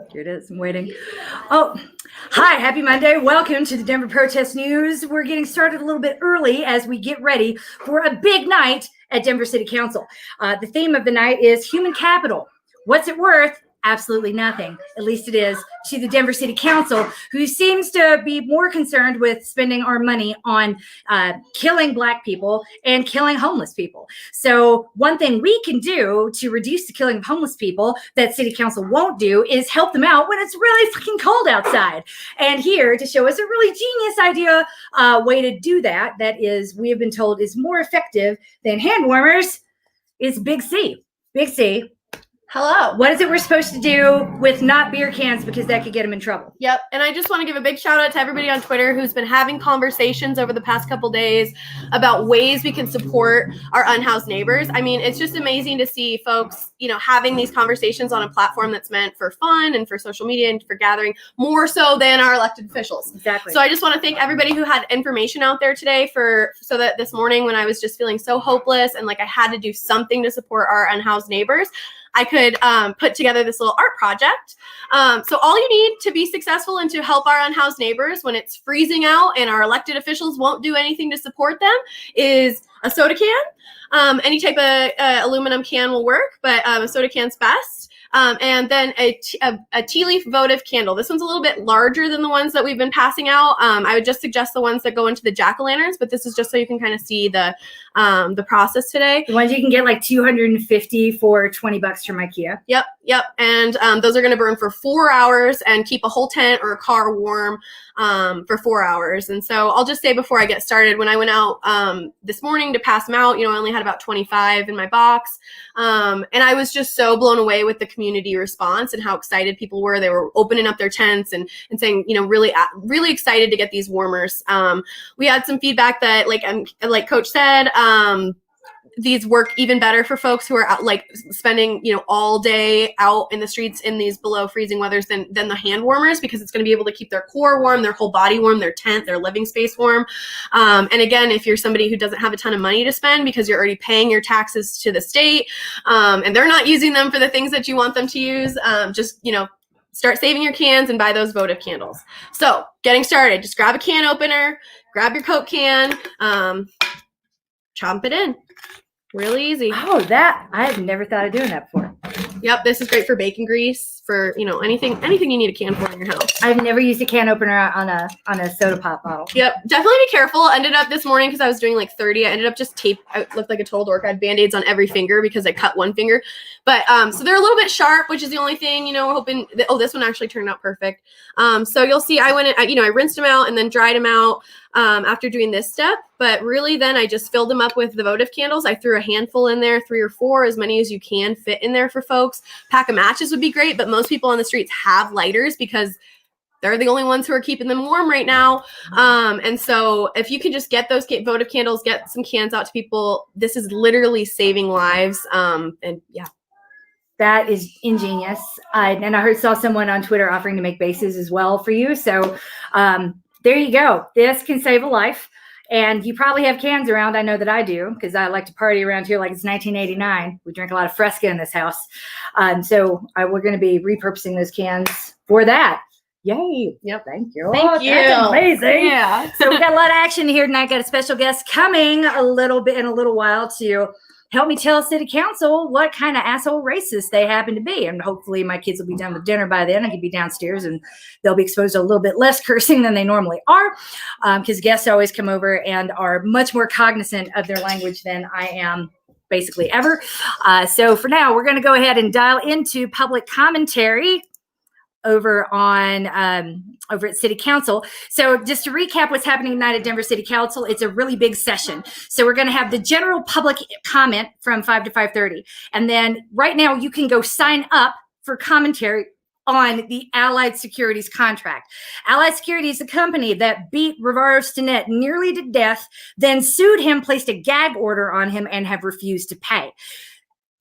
Here it is. I'm waiting. Oh, hi. Happy Monday. Welcome to the Denver Protest News. We're getting started a little bit early as we get ready for a big night at Denver City Council. The theme of the night is human capital. What's it worth? Absolutely nothing. At least it is to the Denver City Council, who seems to be more concerned with spending our money on killing Black people and killing homeless people. So one thing we can do to reduce the killing of homeless people that City Council won't do is help them out when it's really fucking cold outside. And here to show us a really genius idea, way to do that, that is, we have been told is more effective than hand warmers, is Big C. Big C. Hello. What is it we're supposed to do with not beer cans because that could get them in trouble? Yep. And I just want to give a big shout out to everybody on Twitter who's been having conversations over the past couple days about ways we can support our unhoused neighbors. I mean, it's just amazing to see folks, having these conversations on a platform that's meant for fun and for social media and for gathering more so than our elected officials. Exactly. So I just want to thank everybody who had information out there today so that this morning when I was just feeling so hopeless and like I had to do something to support our unhoused neighbors, I could put together this little art project. So all you need to be successful and to help our unhoused neighbors when it's freezing out and our elected officials won't do anything to support them is a soda can. Any type of aluminum can will work, but a soda can's best. And then a tea leaf votive candle. This one's a little bit larger than the ones that we've been passing out. I would just suggest the ones that go into the jack-o'-lanterns, but this is just so you can kind of see the process today. The ones you can get like 250 for $20 from IKEA. Yep. And those are going to burn for 4 hours and keep a whole tent or a car warm for 4 hours. And so I'll just say before I get started, when I went out this morning to pass them out, I only had about 25 in my box. And I was just so blown away with the community response and how excited people were. They were opening up their tents and saying, really excited to get these warmers. We had some feedback that, like Coach said, these work even better for folks who are out, spending, all day out in the streets in these below freezing weathers than the hand warmers, because it's going to be able to keep their core warm, their whole body warm, their tent, their living space warm. And again, if you're somebody who doesn't have a ton of money to spend because you're already paying your taxes to the state, and they're not using them for the things that you want them to use, start saving your cans and buy those votive candles. So getting started, just grab a can opener, grab your Coke can, chomp it in. Really easy. Oh, that I have never thought of doing that before. Yep, this is great for bacon grease, for anything you need a can for in your house. I've never used a can opener on a soda pop bottle. Yep, definitely be careful. Ended up this morning because I was doing like 30. I ended up just I looked like a total dork. I had Band-Aids on every finger because I cut one finger. But so they're a little bit sharp, which is the only thing, we're hoping that, this one actually turned out perfect. So you'll see I went in, I rinsed them out and then dried them out after doing this step. But really then I just filled them up with the votive candles. I threw a handful in there, 3 or 4, as many as you can fit in there for folks. Pack of matches would be great, but most people on the streets have lighters because they're the only ones who are keeping them warm right now. And so if you can just get those votive candles, get some cans out to people, this is literally saving lives. And yeah. That is ingenious. And I saw someone on Twitter offering to make bases as well for you. So there you go. This can save a life. And you probably have cans around. I know that I do, because I like to party around here like it's 1989. We drink a lot of Fresca in this house. So we're going to be repurposing those cans for that. Yay. Yep. Thank you. Thank you. That's amazing. Yeah. So we got a lot of action here tonight. Got a special guest coming in a little while to help me tell City Council what kind of asshole racist they happen to be. And hopefully my kids will be done with dinner by then. I could be downstairs and they'll be exposed to a little bit less cursing than they normally are, because guests always come over and are much more cognizant of their language than I am basically ever. So for now, we're going to go ahead and dial into public commentary over at City Council. So just to recap what's happening tonight at Denver City Council, it's a really big session. So we're going to have the general public comment from 5 to 5:30. And then right now you can go sign up for commentary on the Allied Securities contract. Allied Security is a company that beat Rivaro Stinnett nearly to death, then sued him, placed a gag order on him, and have refused to pay.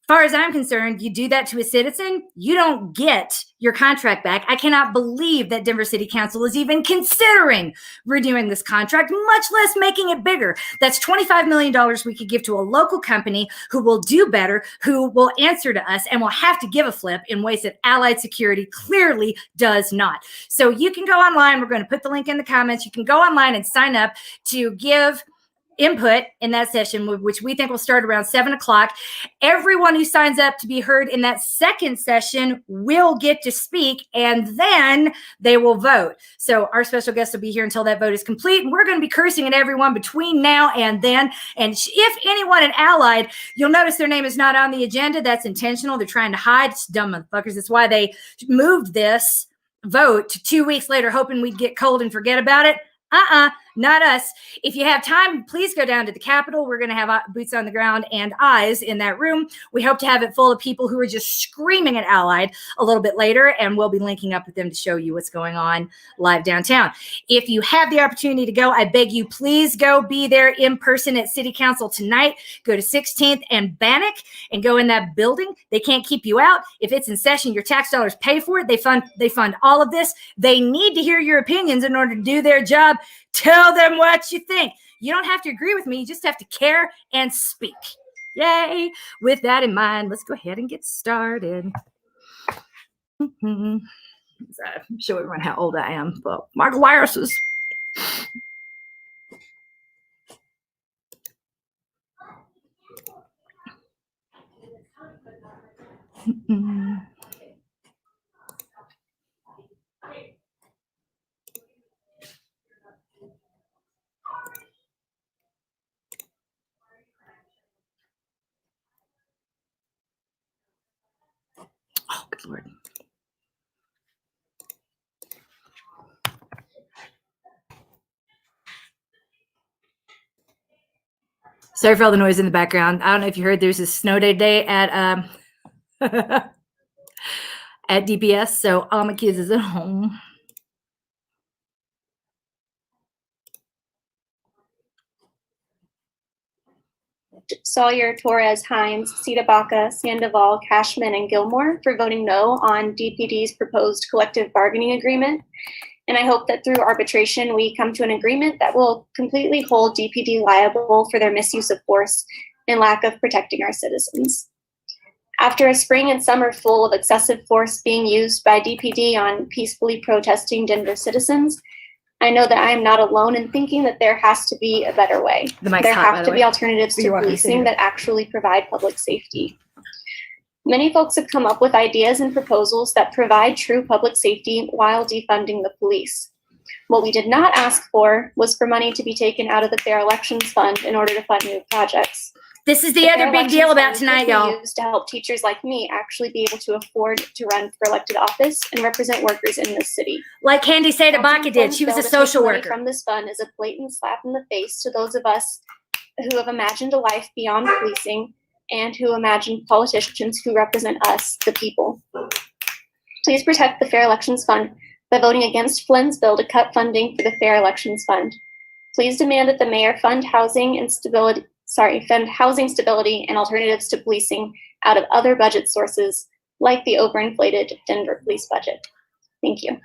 far as I'm concerned, you do that to a citizen, you don't get your contract back. I cannot believe that Denver City Council is even considering renewing this contract, much less making it bigger. That's $25 million we could give to a local company who will do better, who will answer to us, and will have to give a flip in ways that Allied Security clearly does not. So you can go online. We're going to put the link in the comments. You can go online and sign up to give input in that session, which we think will start around 7 o'clock. Everyone who signs up to be heard in that second session will get to speak, and then they will vote. So our special guest will be here until that vote is complete, and we're going to be cursing at everyone between now and then. And if anyone in Allied, you'll notice their name is not on the agenda. That's intentional. They're trying to hide. It's dumb motherfuckers. That's why they moved this vote to 2 weeks later, hoping we'd get cold and forget about it. Not us. If you have time, please go down to the Capitol. We're going to have boots on the ground and eyes in that room. We hope to have it full of people who are just screaming at Allied a little bit later, and we'll be linking up with them to show you what's going on live downtown. If you have the opportunity to go, I beg you, please go be there in person at City Council tonight. Go to 16th and Bannock and go in that building. They can't keep you out. If it's in session, your tax dollars pay for it. They fund all of this. They need to hear your opinions in order to do their job. Tell them what you think. You don't have to agree with me. You just have to care and speak. Yay. With that in mind, let's go ahead and get started. Show everyone how old I am. But my glasses. Oh, good Lord. Sorry for all the noise in the background. I don't know if you heard, there's a snow day today at at DPS, so all my kids is at home. Sawyer, Torres, Hines, Baca, Sandoval, Cashman, and Gilmore for voting no on DPD's proposed collective bargaining agreement. And I hope that through arbitration, we come to an agreement that will completely hold DPD liable for their misuse of force and lack of protecting our citizens. After a spring and summer full of excessive force being used by DPD on peacefully protesting Denver citizens, I know that I am not alone in thinking that there has to be a better way. There have to be alternatives to policing that actually provide public safety. Many folks have come up with ideas and proposals that provide true public safety while defunding the police. What we did not ask for was for money to be taken out of the Fair Elections Fund in order to fund new projects. This is the other big deal about tonight, y'all. Used to help teachers like me actually be able to afford to run for elected office and represent workers in this city. Like Candy Baca did. She was a social worker. From this fund is a blatant slap in the face to those of us who have imagined a life beyond policing and who imagine politicians who represent us, the people. Please protect the Fair Elections Fund by voting against Flynn's bill to cut funding for the Fair Elections Fund. Please demand that the mayor fund housing stability and alternatives to policing out of other budget sources, like the overinflated Denver police budget. Thank you.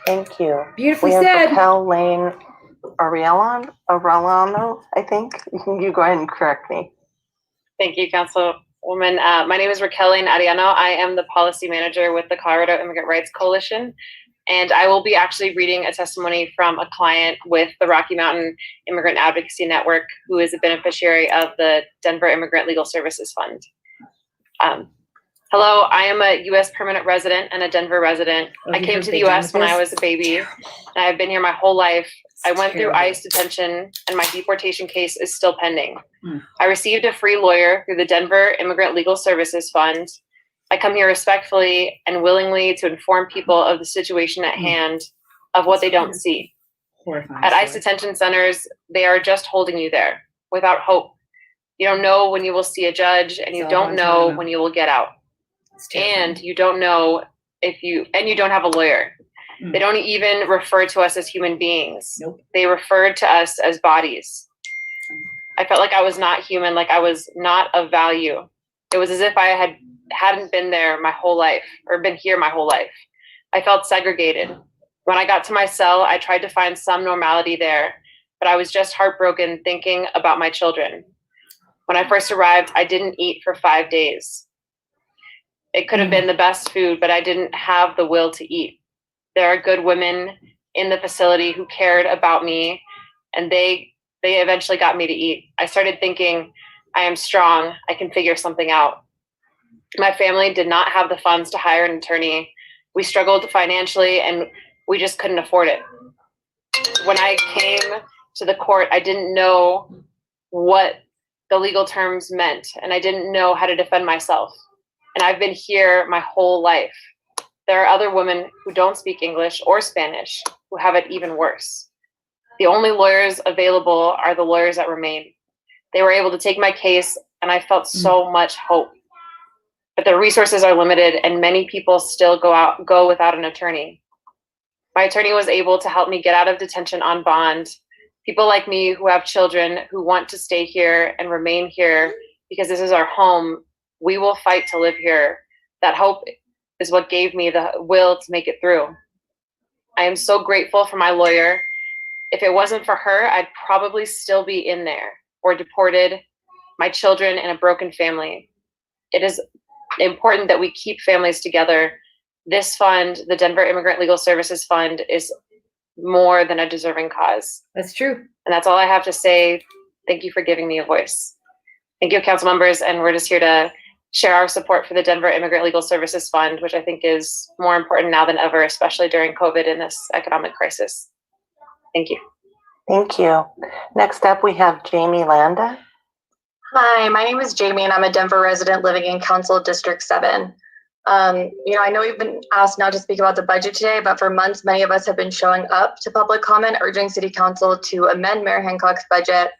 Thank you. Beautifully said. said. Raquel Lane Arellano, I think. You go ahead and correct me. Thank you, Councilwoman. My name is Raquel Lane Ariano. I am the policy manager with the Colorado Immigrant Rights Coalition. And I will be actually reading a testimony from a client with the Rocky Mountain Immigrant Advocacy Network, who is a beneficiary of the Denver Immigrant Legal Services Fund. Hello, I am a U.S. permanent resident and a Denver resident. I came to the U.S. when I was a baby, and I have been here my whole life. I went through ICE detention, and my deportation case is still pending. I received a free lawyer through the Denver Immigrant Legal Services Fund. I come here respectfully and willingly to inform people of the situation at hand, of what they don't see. At ICE detention centers, they are just holding you there without hope. You don't know when you will see a judge, and you don't know when you will get out. And you don't know you don't have a lawyer. They don't even refer to us as human beings. They refer to us as bodies. I felt like I was not human, like I was not of value. It was as if I hadn't been there my whole life or been here my whole life. I felt segregated. When I got to my cell, I tried to find some normality there, but I was just heartbroken thinking about my children. When I first arrived, I didn't eat for 5 days. It could have been the best food, but I didn't have the will to eat. There are good women in the facility who cared about me, and they eventually got me to eat. I started thinking, I am strong. I can figure something out. My family did not have the funds to hire an attorney. We struggled financially, and we just couldn't afford it. When I came to the court, I didn't know what the legal terms meant, and I didn't know how to defend myself. And I've been here my whole life. There are other women who don't speak English or Spanish who have it even worse. The only lawyers available are the lawyers that remain. They were able to take my case, and I felt so much hope. But the resources are limited, and many people still go without an attorney. My attorney was able to help me get out of detention on bond. People like me who have children who want to stay here and remain here because this is our home, we will fight to live here. That hope is what gave me the will to make it through. I am so grateful for my lawyer. If it wasn't for her, I'd probably still be in there or deported, my children in a broken family. It is important that we keep families together. This fund, the Denver Immigrant Legal Services Fund, is more than a deserving cause. That's true. And that's all I have to say. Thank you for giving me a voice. Thank you, council members. And we're just here to share our support for the Denver Immigrant Legal Services Fund, which I think is more important now than ever, especially during COVID in this economic crisis. Thank you. Thank you. Next up, we have Jamie Landa. Hi, my name is Jamie, and I'm a Denver resident living in Council District 7. I know we've been asked not to speak about the budget today, but for months, many of us have been showing up to public comment, urging City Council to amend Mayor Hancock's budget,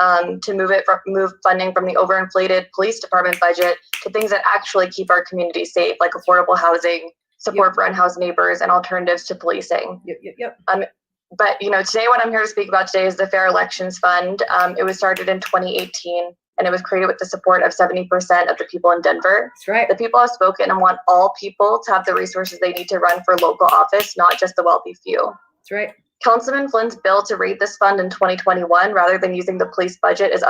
to move funding from the overinflated police department budget to things that actually keep our community safe, like affordable housing, support for unhoused neighbors, and alternatives to policing. But today what I'm here to speak about today is the Fair Elections Fund. It was started in 2018, and it was created with the support of 70% of the people in Denver. That's right. The people have spoken and want all people to have the resources they need to run for local office, not just the wealthy few. That's right. Councilman Flynn's bill to rate this fund in 2021 rather than using the police budget is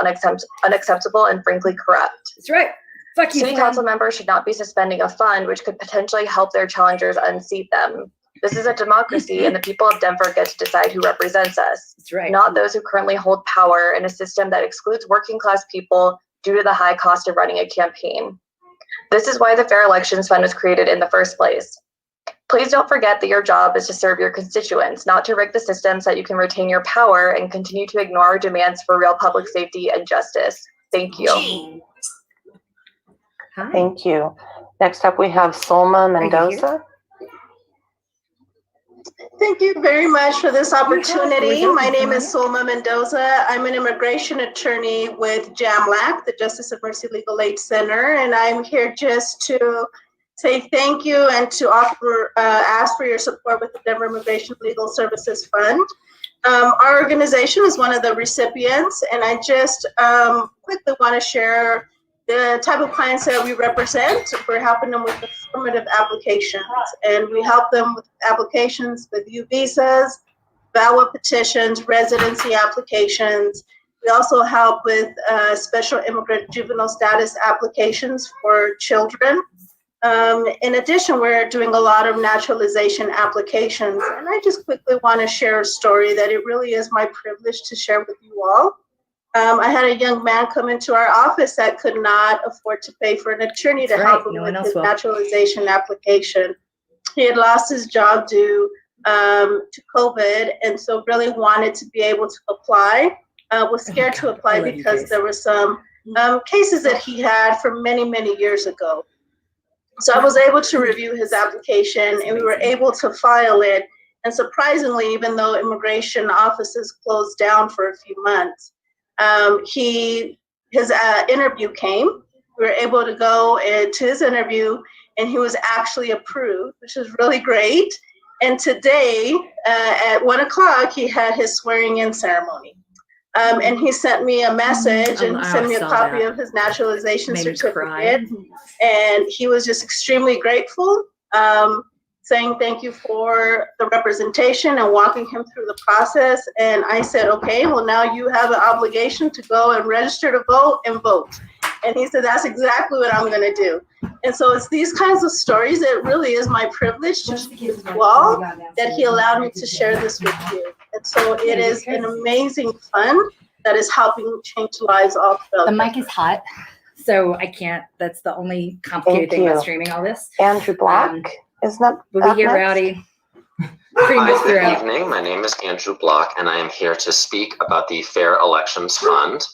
unacceptable and frankly corrupt. That's right. Fuck you, City council members should not be suspending a fund which could potentially help their challengers unseat them. This is a democracy, and the people of Denver get to decide who represents us. That's right. Not those who currently hold power in a system that excludes working class people due to the high cost of running a campaign. This is why the Fair Elections Fund was created in the first place. Please don't forget that your job is to serve your constituents, not to rig the system so that you can retain your power and continue to ignore our demands for real public safety and justice. Thank you. Hi. Thank you. Next up, we have Solma Mendoza. Thank you very much for this opportunity. My name is Solma Mendoza. I'm an immigration attorney with JAMLAC, the Justice of Mercy Legal Aid Center, and I'm here just to say thank you and to ask for your support with the Denver Immigration Legal Services Fund. Our organization is one of the recipients, and I just quickly want to share the type of clients that we represent. We're helping them with affirmative applications, and we help them with applications with U visas, VAWA petitions, residency applications. We also help with special immigrant juvenile status applications for children. In addition, we're doing a lot of naturalization applications, and I just quickly want to share a story that it really is my privilege to share with you all. I had a young man come into our office that could not afford to pay for an attorney to help him with his naturalization application. He had lost his job due to COVID, and so really wanted to be able to apply. Was scared to apply because there were some cases that he had from many, many years ago. So I was able to review his application, and we were able to file it. And surprisingly, even though immigration offices closed down for a few months, his interview came. We were able to go to his interview, and he was actually approved, which is really great. And today at 1 o'clock, he had his swearing in ceremony. And he sent me a message and sent me a saw copy that. of his naturalization Made me cry. certificate. And he was just extremely grateful, saying thank you for the representation and walking him through the process. And I said, okay, well, now you have an obligation to go and register to vote and vote. And he said, that's exactly what I'm going to do. And so it's these kinds of stories. It really is my privilege to share with you all that he allowed me to share this with you. And so it is an amazing fund that is helping change lives all throughout. The mic is hot, so I can't. That's the only complicated thing about streaming all this. Andrew Block is not. But we get rowdy pretty much Good throughout. evening. My name is Andrew Block, and I am here to speak about the Fair Elections Fund.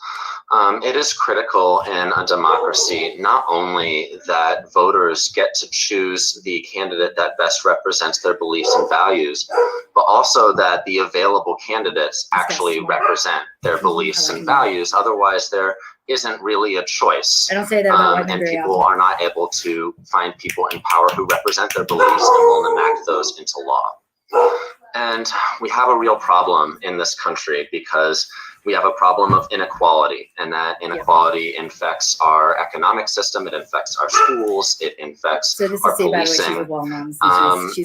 It is critical in a democracy not only that voters get to choose the candidate that best represents their beliefs and values, but also that the available candidates actually represent their beliefs and values. Otherwise, there isn't really a choice. I don't say that about white men and very people often. are not able to find people in power who represent their beliefs and will enact those into law. And we have a real problem in this country because we have a problem of inequality, and that inequality infects our economic system, it infects our schools, it infects So this our is Say, by the way, she's policing, a well-known.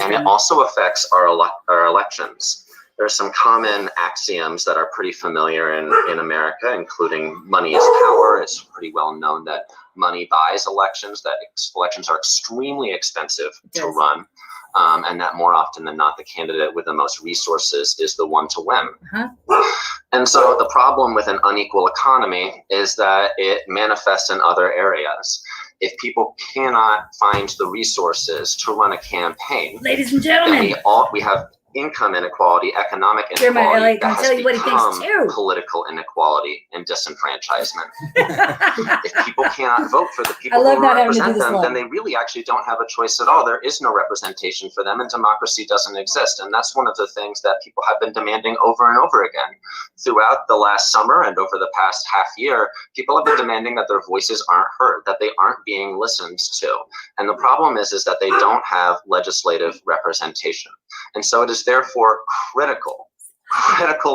and it also affects our elections. There are some common axioms that are pretty familiar in America, including money is power. It's pretty well known that money buys elections, that elections are extremely expensive to run. And that more often than not, the candidate with the most resources is the one to win. And so the problem with an unequal economy is that it manifests in other areas. If people cannot find the resources to run a campaign, Ladies and gentlemen, we have income inequality, economic Jeremiah, inequality can that tell has you what he thinks become too. political inequality and disenfranchisement. If people cannot vote for the people I love who not having to do represent this them, long. then they really actually don't have a choice at all. There is no representation for them, and democracy doesn't exist. And that's one of the things that people have been demanding over and over again. Throughout the last summer and over the past half year, people have been demanding that their voices aren't heard, that they aren't being listened to. And the problem is that they don't have legislative representation. And so it is therefore critical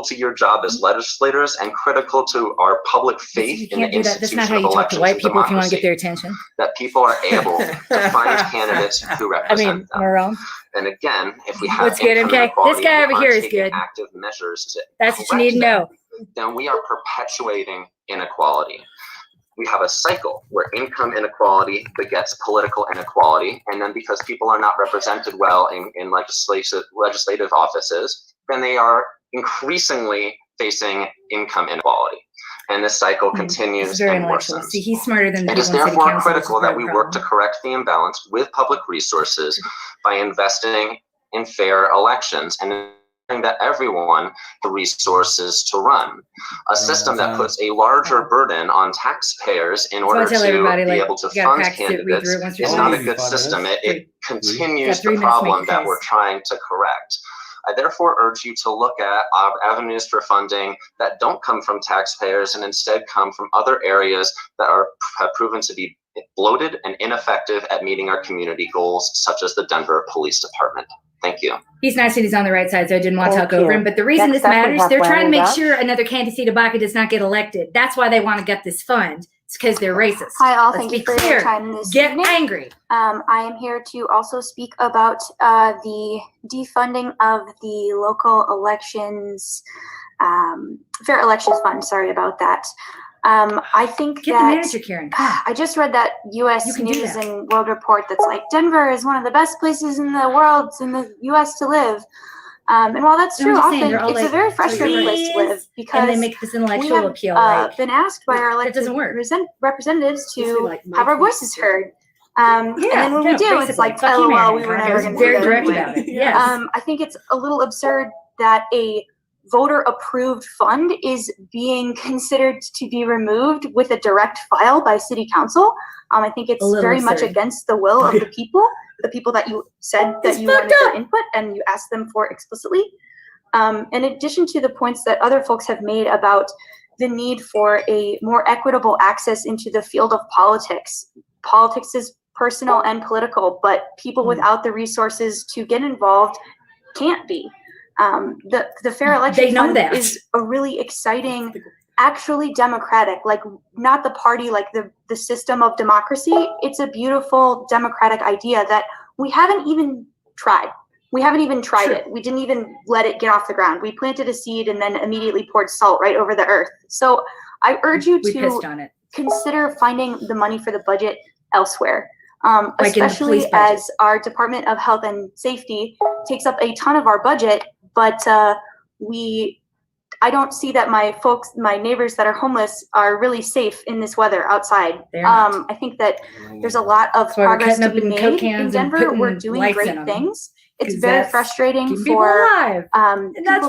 to your job as legislators and critical to our public faith you in the can't do that. That's institution not how of you talk to elections white and people if you want to get democracy, their attention. that people are able to find candidates who I represent mean, them. Marone. And again, if we have What's good, income MK? inequality, This guy we over aren't here is taking good. active measures to That's what you need to know. then we are perpetuating inequality. We have a cycle where income inequality begets political inequality, and then because people are not represented well in legislative offices, then they are increasingly facing income inequality. And this cycle continues Very and intellectual. worsens. See, he's smarter than the It people is in city therefore council. critical that we work to correct the imbalance with public resources by investing in fair elections and that everyone the resources to run a system that puts a larger burden on taxpayers in order to be able to fund candidates is not a good system. It continues the problem that we're trying to correct. I therefore urge you to look at avenues for funding that don't come from taxpayers and instead come from other areas that have proven to be bloated and ineffective at meeting our community goals, such as the Denver Police Department. Thank you. He's nice and he's on the right side, so I didn't want to Thank talk over you. him. But the reason Next this up, we matters, have they're trying to make Brenda. sure another Candace Baca does not get elected. That's why they want to get this fund. It's because they're racist. Hi all, Let's thank be you for clear. your time this Get evening. angry. I am here to also speak about the defunding of the local elections, fair elections fund. Sorry about that. I think Get the that manager, Karen. Come on. I just read that U.S. You can do News that. and World Report that's like Denver is one of the best places in the world in the U.S. to live. And while that's I'm true, just saying, often they're all it's a like, very frustrating place to live and because they make this we intellectual have appeal. Like, been asked by our that elected doesn't work. representatives Mostly to like my have our tweets. voices heard. And then when we do, it's like, fuck you, LOL, man. we were I never was going to very do direct that about anyway. it. Yes. I think it's a little absurd that a voter-approved fund is being considered to be removed with a direct file by City Council. I think it's very much absurd. against the will of the people that you said that It's you fucked wanted their up. input and you asked them for explicitly. In addition to the points that other folks have made about the need for a more equitable access into the field of politics. Politics is personal and political, but people without the resources to get involved can't be. The Fair Election They know Fund that. is a really exciting actually democratic, like not the party, like the system of democracy. It's a beautiful democratic idea that we haven't even tried. We haven't even tried it. We didn't even let it get off the ground. We planted a seed and then immediately poured salt right over the earth. So I urge you to consider finding the money for the budget elsewhere, like especially as our Department of Health and Safety takes up a ton of our budget, but I don't see that my neighbors that are homeless are really safe in this weather outside. I think that there's a lot of progress to be made in Denver. We're doing great things. It's very frustrating for people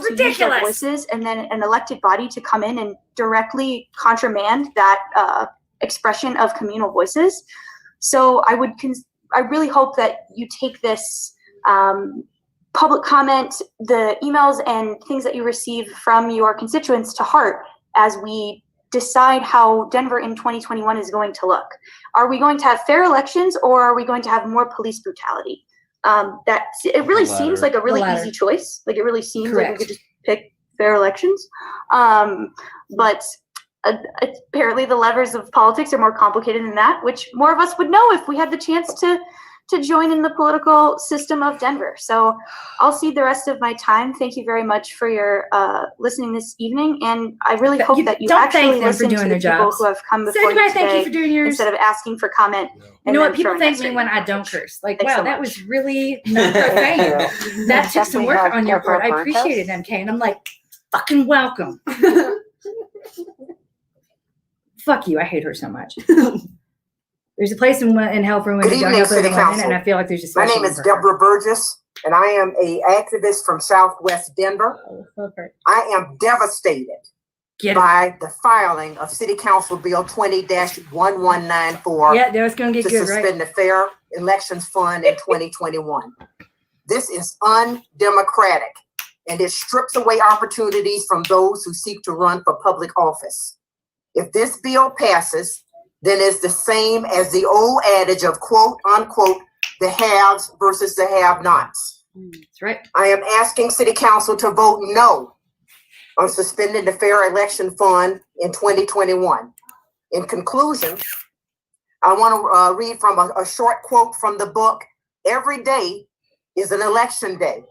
to use their voices and then an elected body to come in and directly countermand that expression of communal voices. So I really hope that you take this public comment, the emails and things that you receive from your constituents to heart as we decide how Denver in 2021 is going to look. Are we going to have fair elections, or are we going to have more police brutality? It really seems like a really easy choice. Like it really seems like we could just pick fair elections. But apparently the levers of politics are more complicated than that, which more of us would know if we had the chance to join in the political system of Denver. So I'll cede the rest of my time. Thank you very much for your listening this evening. And I really hope that you actually listen to the people who have come before you today, thank you for doing yours, instead of asking for comment. You know what? People thank me when I don't curse. Like, thanks wow, so that was really not profane. That took some work on your part. I appreciate it, MK. And I'm like, fucking welcome. Fuck you. I hate her so much. There's a place in hell for women who don't help other women, and I feel like there's a special. My name is Deborah Burgess, and I am an activist from Southwest Denver. I am devastated by the filing of City Council Bill 20-1194 that's going to get good, suspend the Fair Elections Fund in 2021. This is undemocratic, and it strips away opportunities from those who seek to run for public office. If this bill passes, then it's the same as the old adage of quote unquote, the haves versus the have-nots. That's right. I am asking City Council to vote no on suspending the Fair Election Fund in 2021. In conclusion, I want to read from a short quote from the book, Every Day is an Election Day,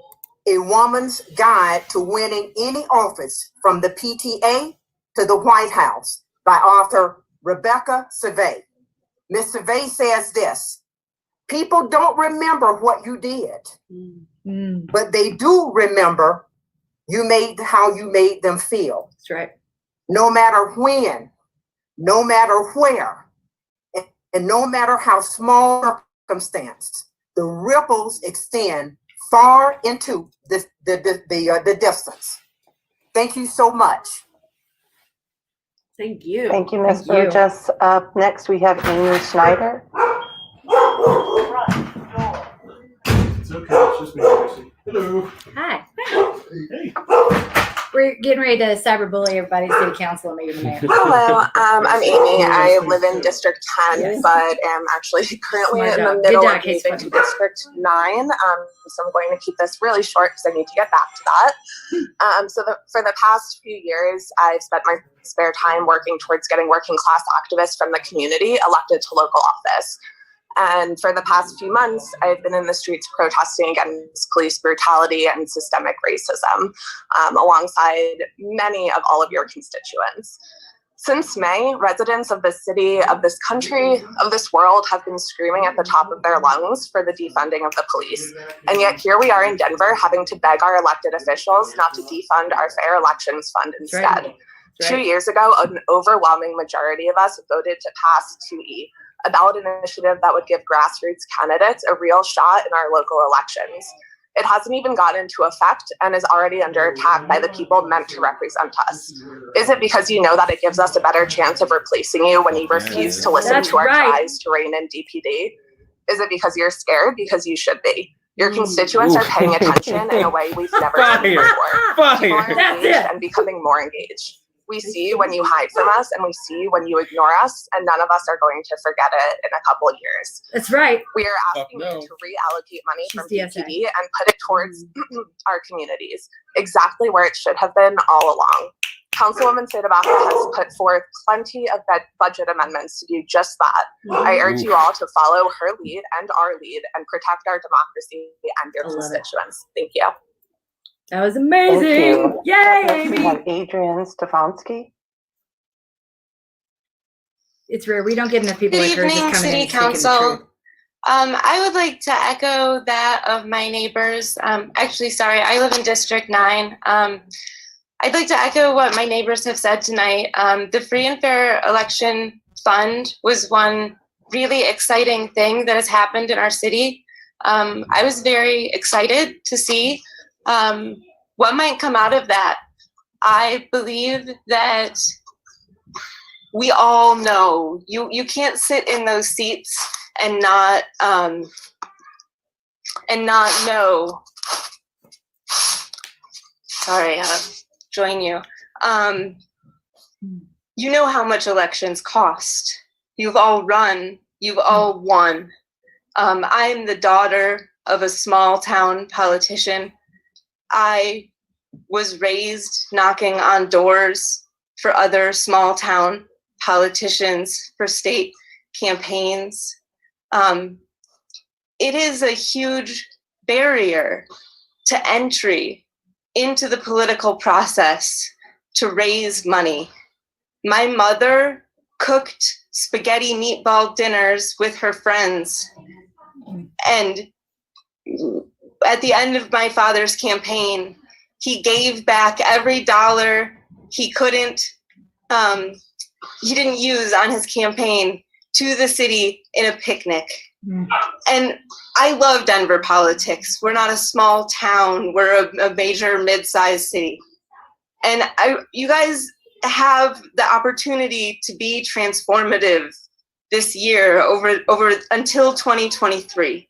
a Woman's Guide to Winning Any Office from the PTA to the White House by author Rebecca Survey. Ms. Survey says this: people don't remember what you did, but they do remember how you made them feel. That's right. No matter when, no matter where, and no matter how small circumstance, the ripples extend far into the distance. Thank you so much. Thank you. Thank you, Ms. Burgess. Up next, we have Amy Schneider. It's okay. It's just me, Tracy. Hello. Hi. Hey. We're getting ready to cyberbully everybody at City Council and maybe the mayor. Hello, I'm Amy. I live in District 10, but am actually currently in the middle of moving to District 9. So I'm going to keep this really short because I need to get back to that. For the past few years, I've spent my spare time working towards getting working class activists from the community elected to local office. And for the past few months, I've been in the streets protesting against police brutality and systemic racism, alongside many of all of your constituents. Since May, residents of this city, of this country, of this world have been screaming at the top of their lungs for the defunding of the police. And yet here we are in Denver having to beg our elected officials not to defund our Fair Elections Fund instead. Right. 2 years ago, an overwhelming majority of us voted to pass 2E, a ballot initiative that would give grassroots candidates a real shot in our local elections. It hasn't even gotten into effect and is already under attack by the people meant to represent us. Is it because you know that it gives us a better chance of replacing you when you refuse to listen to our cries to rein in DPD? Is it because you're scared? Because you should be. Your constituents are paying attention in a way we've never seen before. People are engaged and becoming more engaged. We see you when you hide from us, and we see you when you ignore us, and none of us are going to forget it in a couple of years. That's right. We are asking you to reallocate money from DPD and put it towards our communities, exactly where it should have been all along. Councilwoman Tabaka has put forth plenty of budget amendments to do just that. I urge you all to follow her lead and our lead and protect our democracy and your constituents. Thank you. That was amazing. Yay, Amy. We have Adrian Stefanski. It's rare. We don't get enough people like her just coming City in and speaking the Council. truth. I would like to echo that of my neighbors. Actually, sorry, I live in District 9. I'd like to echo what my neighbors have said tonight. The Free and Fair Election Fund was one really exciting thing that has happened in our city. I was very excited to see what might come out of that. I believe that we all know you can't sit in those seats and not know. Sorry, I'll join you. You know how much elections cost. You've all run. You've all won. I'm the daughter of a small town politician. I was raised knocking on doors for other small town politicians for state campaigns. It is a huge barrier to entry into the political process to raise money. My mother cooked spaghetti meatball dinners with her friends. And at the end of my father's campaign, he gave back every dollar he didn't use on his campaign to the city in a picnic. And I love Denver politics. We're not a small town. We're a major mid-sized city. And you guys have the opportunity to be transformative this year over until 2023.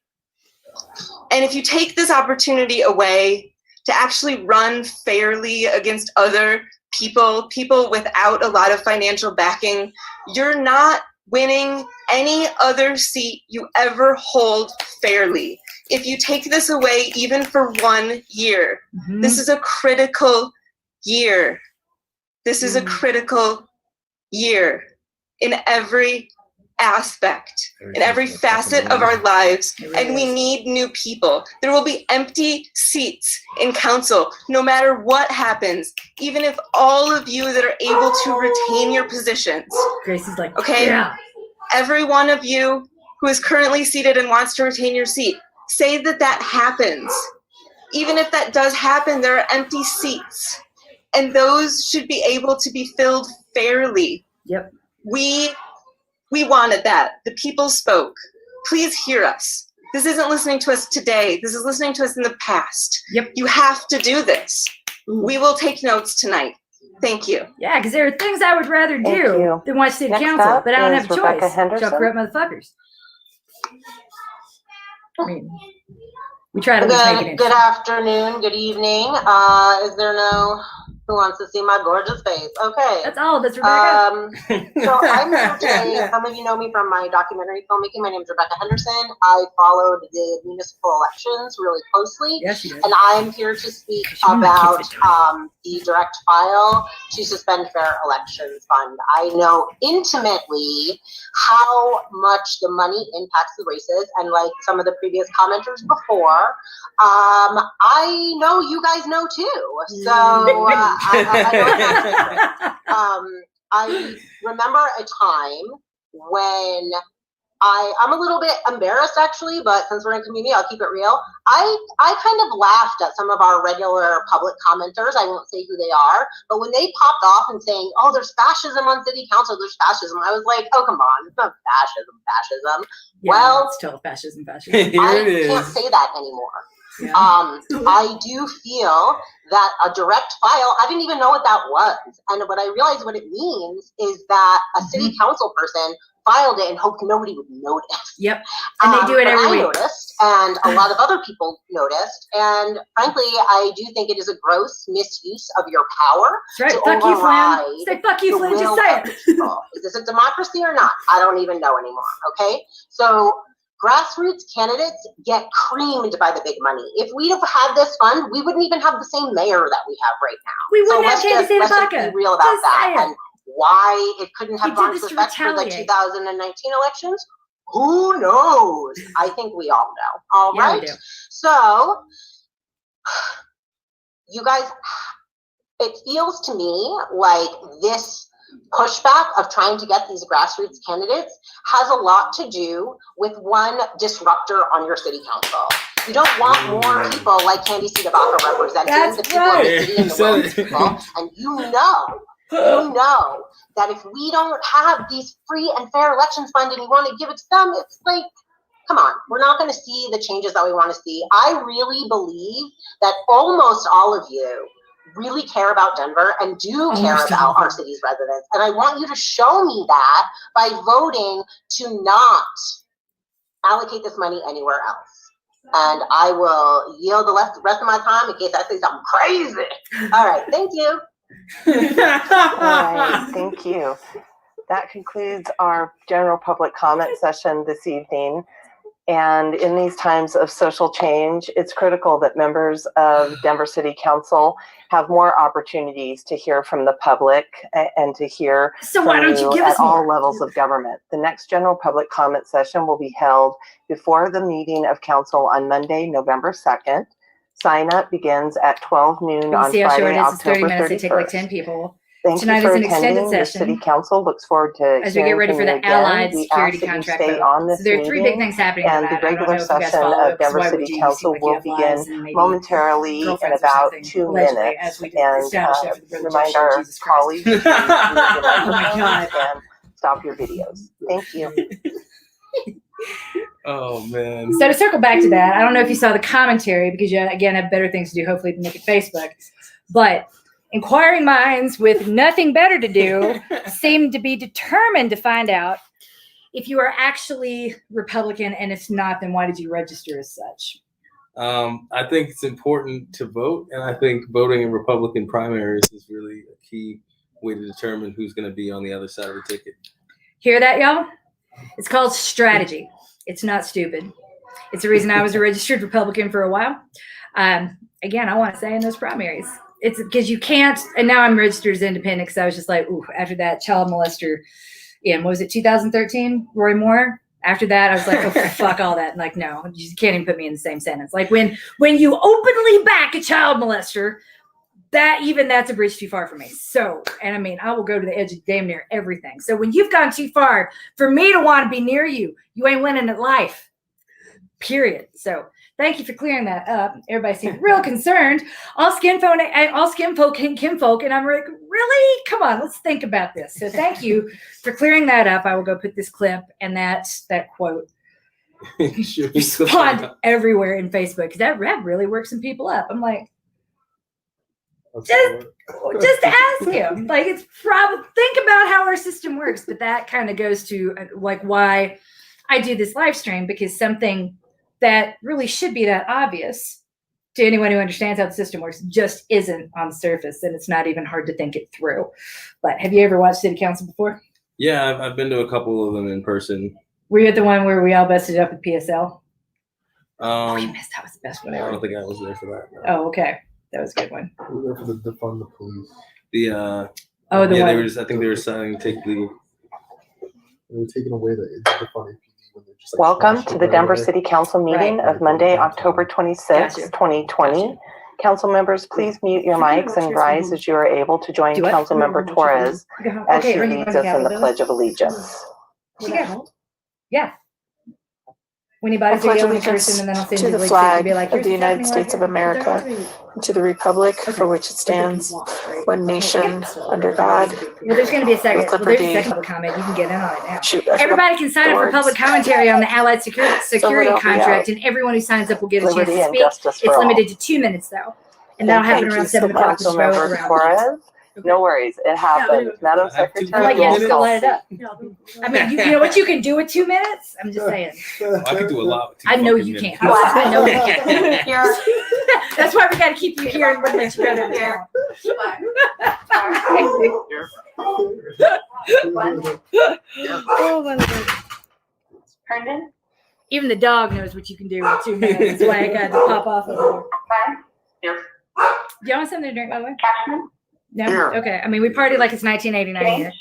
And if you take this opportunity away to actually run fairly against other people without a lot of financial backing, you're not winning any other seat you ever hold fairly. If you take this away even for 1 year, this is a critical year. This is a critical year in every aspect, in every facet of our lives, and we need new people. There will be empty seats in council no matter what happens, even if all of you that are able to retain your positions. Grace is like, okay? Yeah. Every one of you who is currently seated and wants to retain your seat, say that happens. Even if that does happen, there are empty seats, and those should be able to be filled fairly. Yep. We wanted that. The people spoke. Please hear us. This isn't listening to us today. This is listening to us in the past. Yep. You have to do this. We will take notes tonight. Thank you. Yeah, because there are things I would rather do than watch city Next council, up but I don't have a is Rebecca choice. Henderson. Y'all corrupt motherfuckers. I mean, we try to make it interesting. Good afternoon, good evening. Is there no who wants to see my gorgeous face? Okay. That's all. That's Rebecca. So I'm here today. Some of you know me from my documentary filmmaking. My name is Rebecca Henderson. I followed the municipal elections really closely. Yes, you did. And I'm here to speak about the direct file to suspend fair elections fund. I know intimately how much the money impacts the races, and like some of the previous commenters before, I know you guys know too. So I remember a time when I'm a little bit embarrassed actually, but since we're in community, I'll keep it real. I kind of laughed at some of our regular public commenters. I won't say who they are, but when they popped off and saying, "Oh, there's fascism on city council, there's fascism," I was like, "Oh, come on, it's not fascism." Yeah, well, it's still fascism. I can't say that anymore. Yeah. I do feel that a direct file, I didn't even know what that was. And what I realized what it means is that a city council person filed it and hoped nobody would notice. Yep. And they do it every week. I noticed, and a lot of other people noticed. And frankly, I do think it is a gross misuse of your power. That's right. To Fuck you, override Flynn. Say fuck you, the Flynn. Just will say of it. the people. Is this a democracy or not? I don't even know anymore. Okay. So grassroots candidates get creamed by the big money. If we'd have had this fund, we wouldn't even have the same mayor that we have right now. We wouldn't let's have just be real about that. And why it couldn't have gone to effect for the 2019 elections? Who knows? I think we all know. All right. So, you guys, it feels to me like this pushback of trying to get these grassroots candidates has a lot to do with one disruptor on your city council. You don't want more people like Candy Tabaka representing the people in the city and the world's people. And you know that if we don't have these free and fair elections fund and you want to give it to them, it's like, come on, we're not going to see the changes that we want to see. I really believe that almost all of you really care about Denver and do care about our city's residents. And I want you to show me that by voting to not allocate this money anywhere else. And I will yield the rest of my time in case I say something crazy. All right, thank you. All right, thank you. That concludes our general public comment session this evening. And in these times of social change, it's critical that members of Denver City Council have more opportunities to hear from the public and to hear from you at all levels of government. The next general public comment session will be held before the meeting of council on Monday, November 2nd. Sign up begins at 12 noon on Friday, October 31st. They take like 10 people. Thank Tonight you for is an extended attending. The session. City Council looks forward to as we get ready for the Allied Security Contract vote. on this So there are three big things happening and tonight. the regular session of Denver City Council will begin momentarily in about 2 minutes. And remind our colleagues to and stop your videos. Thank you. Oh man. So to circle back to that, I don't know if you saw the commentary because you again have better things to do, hopefully, than look at Facebook. But inquiring minds with nothing better to do seem to be determined to find out if you are actually Republican, and if not, then why did you register as such? I think it's important to vote, and I think voting in Republican primaries is really a key way to determine who's going to be on the other side of the ticket. Hear that, y'all? It's called strategy. It's not stupid. It's the reason I was a registered Republican for a while. Again, I want to say in those primaries. It's because you can't, and now I'm registered as independent because I was just like, ooh, after that child molester in, what was it, 2013, Roy Moore? After that, I was like, oh, fuck all that. And like, no, you can't even put me in the same sentence. Like when you openly back a child molester, that's a bridge too far for me. So, and I mean, I will go to the edge of damn near everything. So when you've gone too far for me to want to be near you, you ain't winning at life, period. So thank you for clearing that up. Everybody seemed real concerned. All skin folk and kinfolk. And I'm like, really? Come on, let's think about this. So thank you for clearing that up. I will go put this clip and that quote spawned everywhere in Facebook because that really works some people up. I'm like, just ask him. Like, it's probably, think about how our system works. But that kind of goes to like why I do this live stream, because something that really should be that obvious to anyone who understands how the system works just isn't on the surface, and it's not even hard to think it through. But have you ever watched City Council before? Yeah, I've been to a couple of them in person. Were you at the one where we all busted up with PSL? You missed. That was the best one ever. I don't think I was there for that. No. Oh, okay. That was a good one. We were there for the defund the police. One. They were I think they were saying take legal. They were taking away the defund APD when they just. Welcome to the Denver City Council meeting of Monday, October 26, 2020. Council members, please mute your mics and rise as you are able to join Councilmember Torres as she leads us in the Pledge of Allegiance. Yeah. When you buy pledge allegiance to the flag of the United States of America, and to the republic for which it stands, one nation, under God. Well, there's going to be a second. Well, there's a second public comment. You can get in on it now. Everybody can sign up for public commentary on the Allied Security Contract, and everyone who signs up will get a chance to speak. It's limited to 2 minutes, though. And that'll happen around 7 o'clock. Councilmember Torres. No worries, it happens. Madam Secretary, like, yeah, just go light it up. I mean, you know what you can do with 2 minutes? I'm just saying. I can do a lot. I know you can. I know you can. That's why we got to keep you here and let you go there. Oh my God. Herndon? Even the dog knows what you can do in 2 minutes. That's why I got to pop off over there. Here. Do you want something to drink, by the way? Cashman. No? Here. Okay. I mean, we partied like it's 1989 here.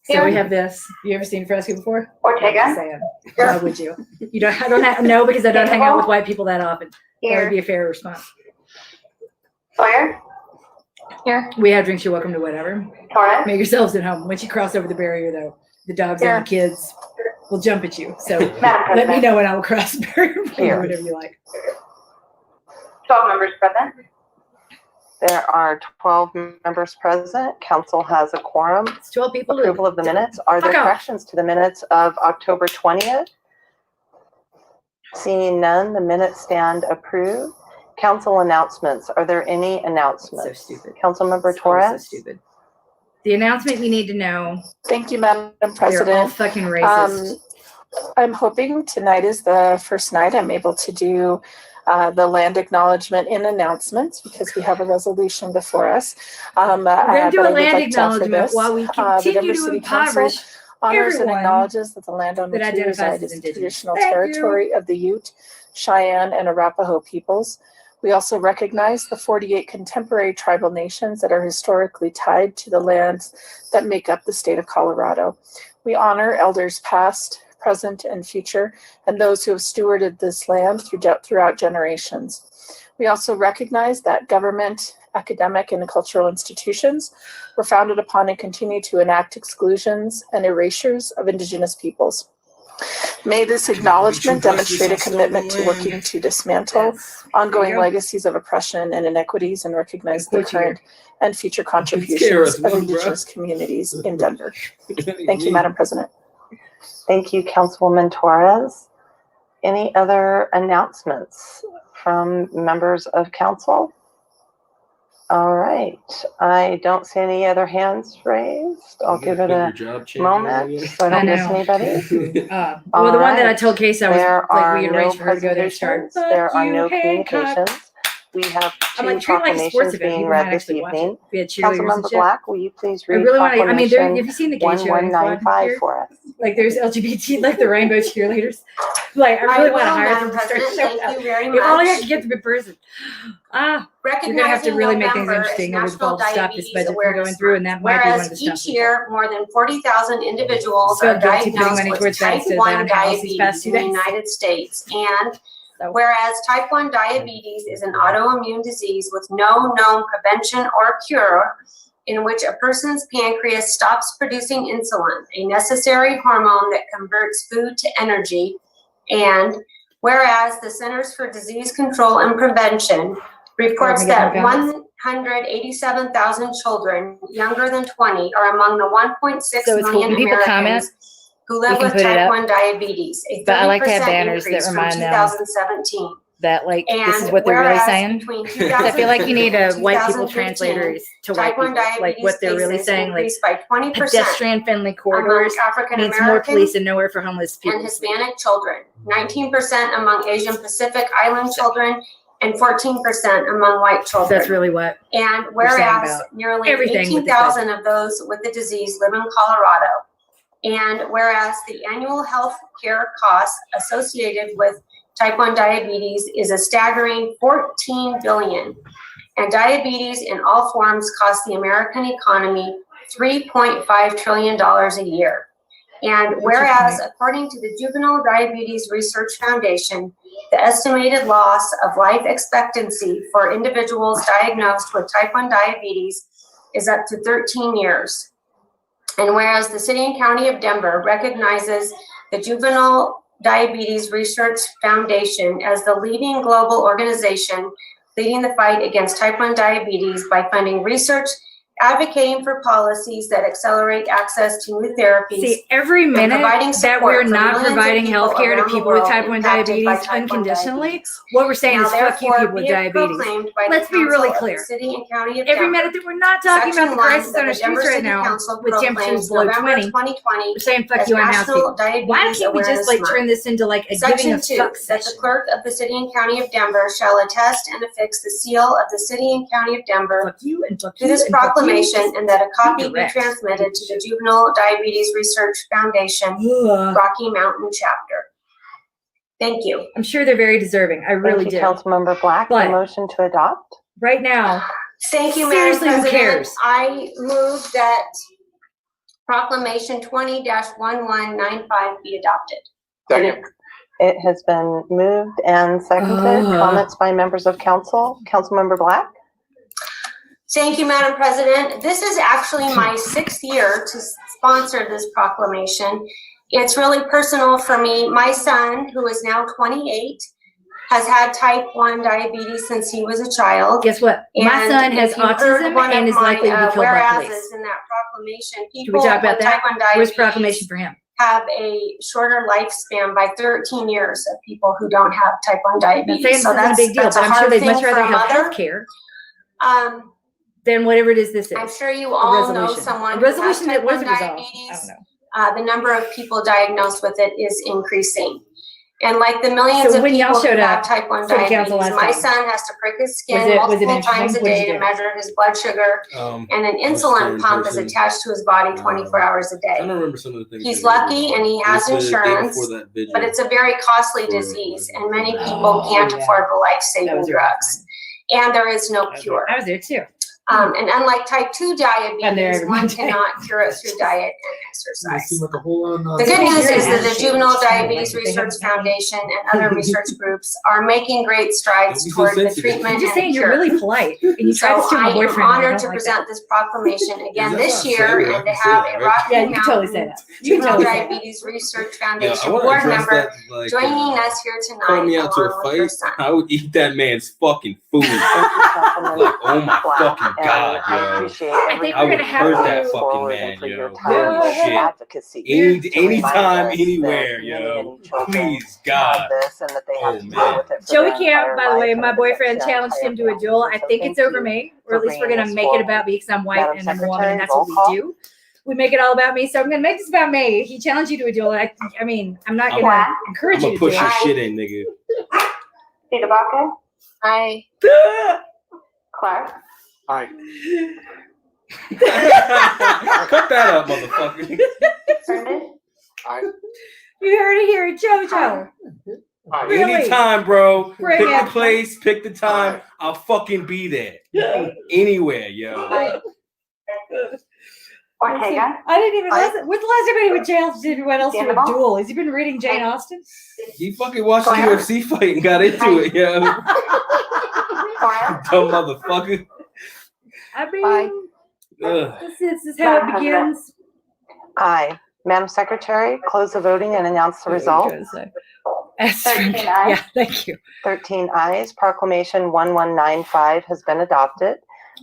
So we have this. You ever seen Fresco before? Ortega. Just saying. Why would you? You don't. I don't have, no, because I don't hang out with white people that often. That Here. would be a fair response. Sawyer. Here. We have drinks. You're welcome to whatever. Torres. Make yourselves at home. Once you cross over the barrier, though, the dogs and the kids will jump at you. So let me know when I will cross the barrier. Here. Whatever you like. 12 members present. There are 12 members present. Council has a quorum. It's 12 people. Approval of the minutes. Are there corrections to the minutes of October 20th? Seeing none, the minutes stand approved. Council announcements. Are there any announcements? So stupid. Councilmember Torres? So stupid. The announcement you need to know. Thank you, Madam They're all President. fucking racist. I'm hoping tonight is the first night I'm able to do the land acknowledgement and announcements because we have a resolution before us. We're going to do a land acknowledgement while we continue to impoverish honors and everyone acknowledges that the land on that which we identifies reside as is indigenous. traditional Thank territory of the Ute, Cheyenne, and Arapaho peoples. We also recognize the 48 contemporary tribal nations that are historically tied to the lands that make up the state of Colorado. We honor elders past, present, and future, and those who have stewarded this land throughout generations. We also recognize that government, academic, and cultural institutions were founded upon and continue to enact exclusions and erasures of Indigenous peoples. May this acknowledgement demonstrate a commitment to working to dismantle ongoing legacies of oppression and inequities and recognize the current and future contributions of Indigenous communities in Denver. Thank you, Madam President. Thank you, Councilwoman Torres. Any other announcements from members of council? All right. I don't see any other hands raised. I'll give it a moment so I don't miss anybody. Well, the one that I told Casey I was like, we arranged for her to go there and start. There are no communications. We have two proclamations being read this evening. Councilmember Black, will you please read proclamation have you seen the gay cheerleading 1195 for us? Like there's LGBT, like the rainbow cheerleaders. Like I really want to hire them to start a show. Thank you very If only I much. could get the person. You're gonna have to really make things interesting over all the stuff this budget we're going through, and that might be one of the stuff. Each year, more than 40,000 individuals So are guilty putting diagnosed money with towards that type instead of 1 buying a house these past diabetes 2 in the days. United States. And whereas type 1 diabetes is an autoimmune disease with no known prevention or cure, in which a person's pancreas stops producing insulin, a necessary hormone that converts food to energy. And whereas the Centers for Disease Control and Prevention reports that 187,000 children younger than 20 are among the 1.6 million Americans who live with type 1 diabetes, a 30% increase from 2017. That like this is what they're really saying. I feel like you need a white people translators to white people, like what they're really saying. Like pedestrian-friendly corridors means more police and nowhere for homeless people. And Hispanic children, 19% among Asian Pacific Island children, and 14% among white children. That's really what. And whereas nearly 18,000 of those with the disease live in Colorado, and whereas the annual health care costs associated with type 1 diabetes is a staggering $14 billion, and diabetes in all forms costs the American economy $3.5 trillion a year. And whereas, according to the Juvenile Diabetes Research Foundation, the estimated loss of life expectancy for individuals diagnosed with type 1 diabetes is up to 13 years. And whereas the City and County of Denver recognizes the Juvenile Diabetes Research Foundation as the leading global organization leading the fight against type 1 diabetes by funding research, advocating for policies that accelerate access to new therapies. See, every minute that we're not providing health care to people with type 1 diabetes unconditionally, what we're saying is fuck you people with diabetes. Let's be really clear. Every minute that we're not talking about the crisis on our streets right now with temperatures below 20, we're saying fuck you unhoused people. Why can't we just like turn this into like a giving of fuck that the clerk of the City and County of Denver shall attest and affix the seal of the City and County of Denver to this proclamation, and that a copy be transmitted to the Juvenile Diabetes Research Foundation, Rocky Mountain Chapter. Thank you. I'm sure they're very deserving. I really do. Councilmember Black, the But motion to adopt. right now, Thank you, Madam seriously, who President. cares? I move that Proclamation 20-1195 be adopted. Second. It has been moved and seconded. Comments by members of council. Councilmember Black. Thank you, Madam President. This is actually my 6th year to sponsor this proclamation. It's really personal for me. My son, who is now 28, has had type 1 diabetes since he was a child. Guess what? My son has autism and is likely to be killed by police. In that proclamation, Should people we talk about with type that? 1 diabetes Where's proclamation for him? have a shorter lifespan by 13 years of people who don't have type 1 diabetes. So that's a big deal, but I'm sure they'd much rather have health health care than whatever it is this is. I'm sure you all know someone who has resolution type that was 1 resolved. diabetes. I don't know. The number of people diagnosed with it is increasing. And like the millions So of when y'all people who showed have up type 1 for the diabetes, council last my time, son has to prick his skin was it multiple interesting? times a What did day you to do? measure his blood sugar, and an insulin pump is attached to his body 24 hours a I day. don't remember some of the things. He's lucky and he has It was the day insurance, before that vigil. but it's a very costly disease and many people can't afford the life-saving drugs. And there is no cure. I was there too. And unlike type 2 I'm there diabetes, every one Monday. cannot cure it through diet and exercise. Seem like a whole lot of The good nonsense. news is that the Juvenile Diabetes Research Foundation and other research groups are making great strides toward the treatment I'm just and saying you're cure. really polite. And you tried to So steal I my am boyfriend. and I honored don't to like present this proclamation again That's this not year fair. I and to can say have that, a right? Rocky Yeah, you can totally say Mountain that. You can Juvenile totally say that. Diabetes Research Yeah, I Foundation want to board address member that. Like, joining us here call me tonight out to a along with her fight. son. I would eat that man's fucking food. Like, oh my fucking god, I yo! appreciate I think I we're would gonna have hurt that to. fucking man, for your yo. tireless Holy shit! advocacy. Anytime, us anywhere, that yo. many children Please, have God. this and that they have Oh to deal man. with it for Joey their Camp, entire by the way, life, my and it affects boyfriend their challenged entire him to a duel. family. I So think thank it's over you me, or for at least we're bringing gonna this make it forward. about me because I'm white Madam and I'm a woman, Secretary, and that's roll what we call. do. We make it all about me, so I'm gonna make this about me. He challenged you to a duel, and I mean, I'm not gonna encourage I'm you gonna to push do your it. shit in, nigga. Sita Baca? Aye. Clark? Aye. Cut that up, motherfucker. Herndon? Aye. You heard it here, JoJo. Aye. Really? Anytime, bro. Bring Pick it. the place, pick the time. I'll fucking be there. Anywhere, yo. Ortega? I didn't even listen. When's the last time anyone went else to a Sandoval? duel? Has he been reading Jane Austen? He fucking watched the UFC fight and got into it, yo. Dumb motherfucker. I mean, Ugh. this is how it begins. Aye. Madam Secretary, close the voting and announce the result. Yeah, thank you. 13 ayes. Proclamation 1195 has been adopted.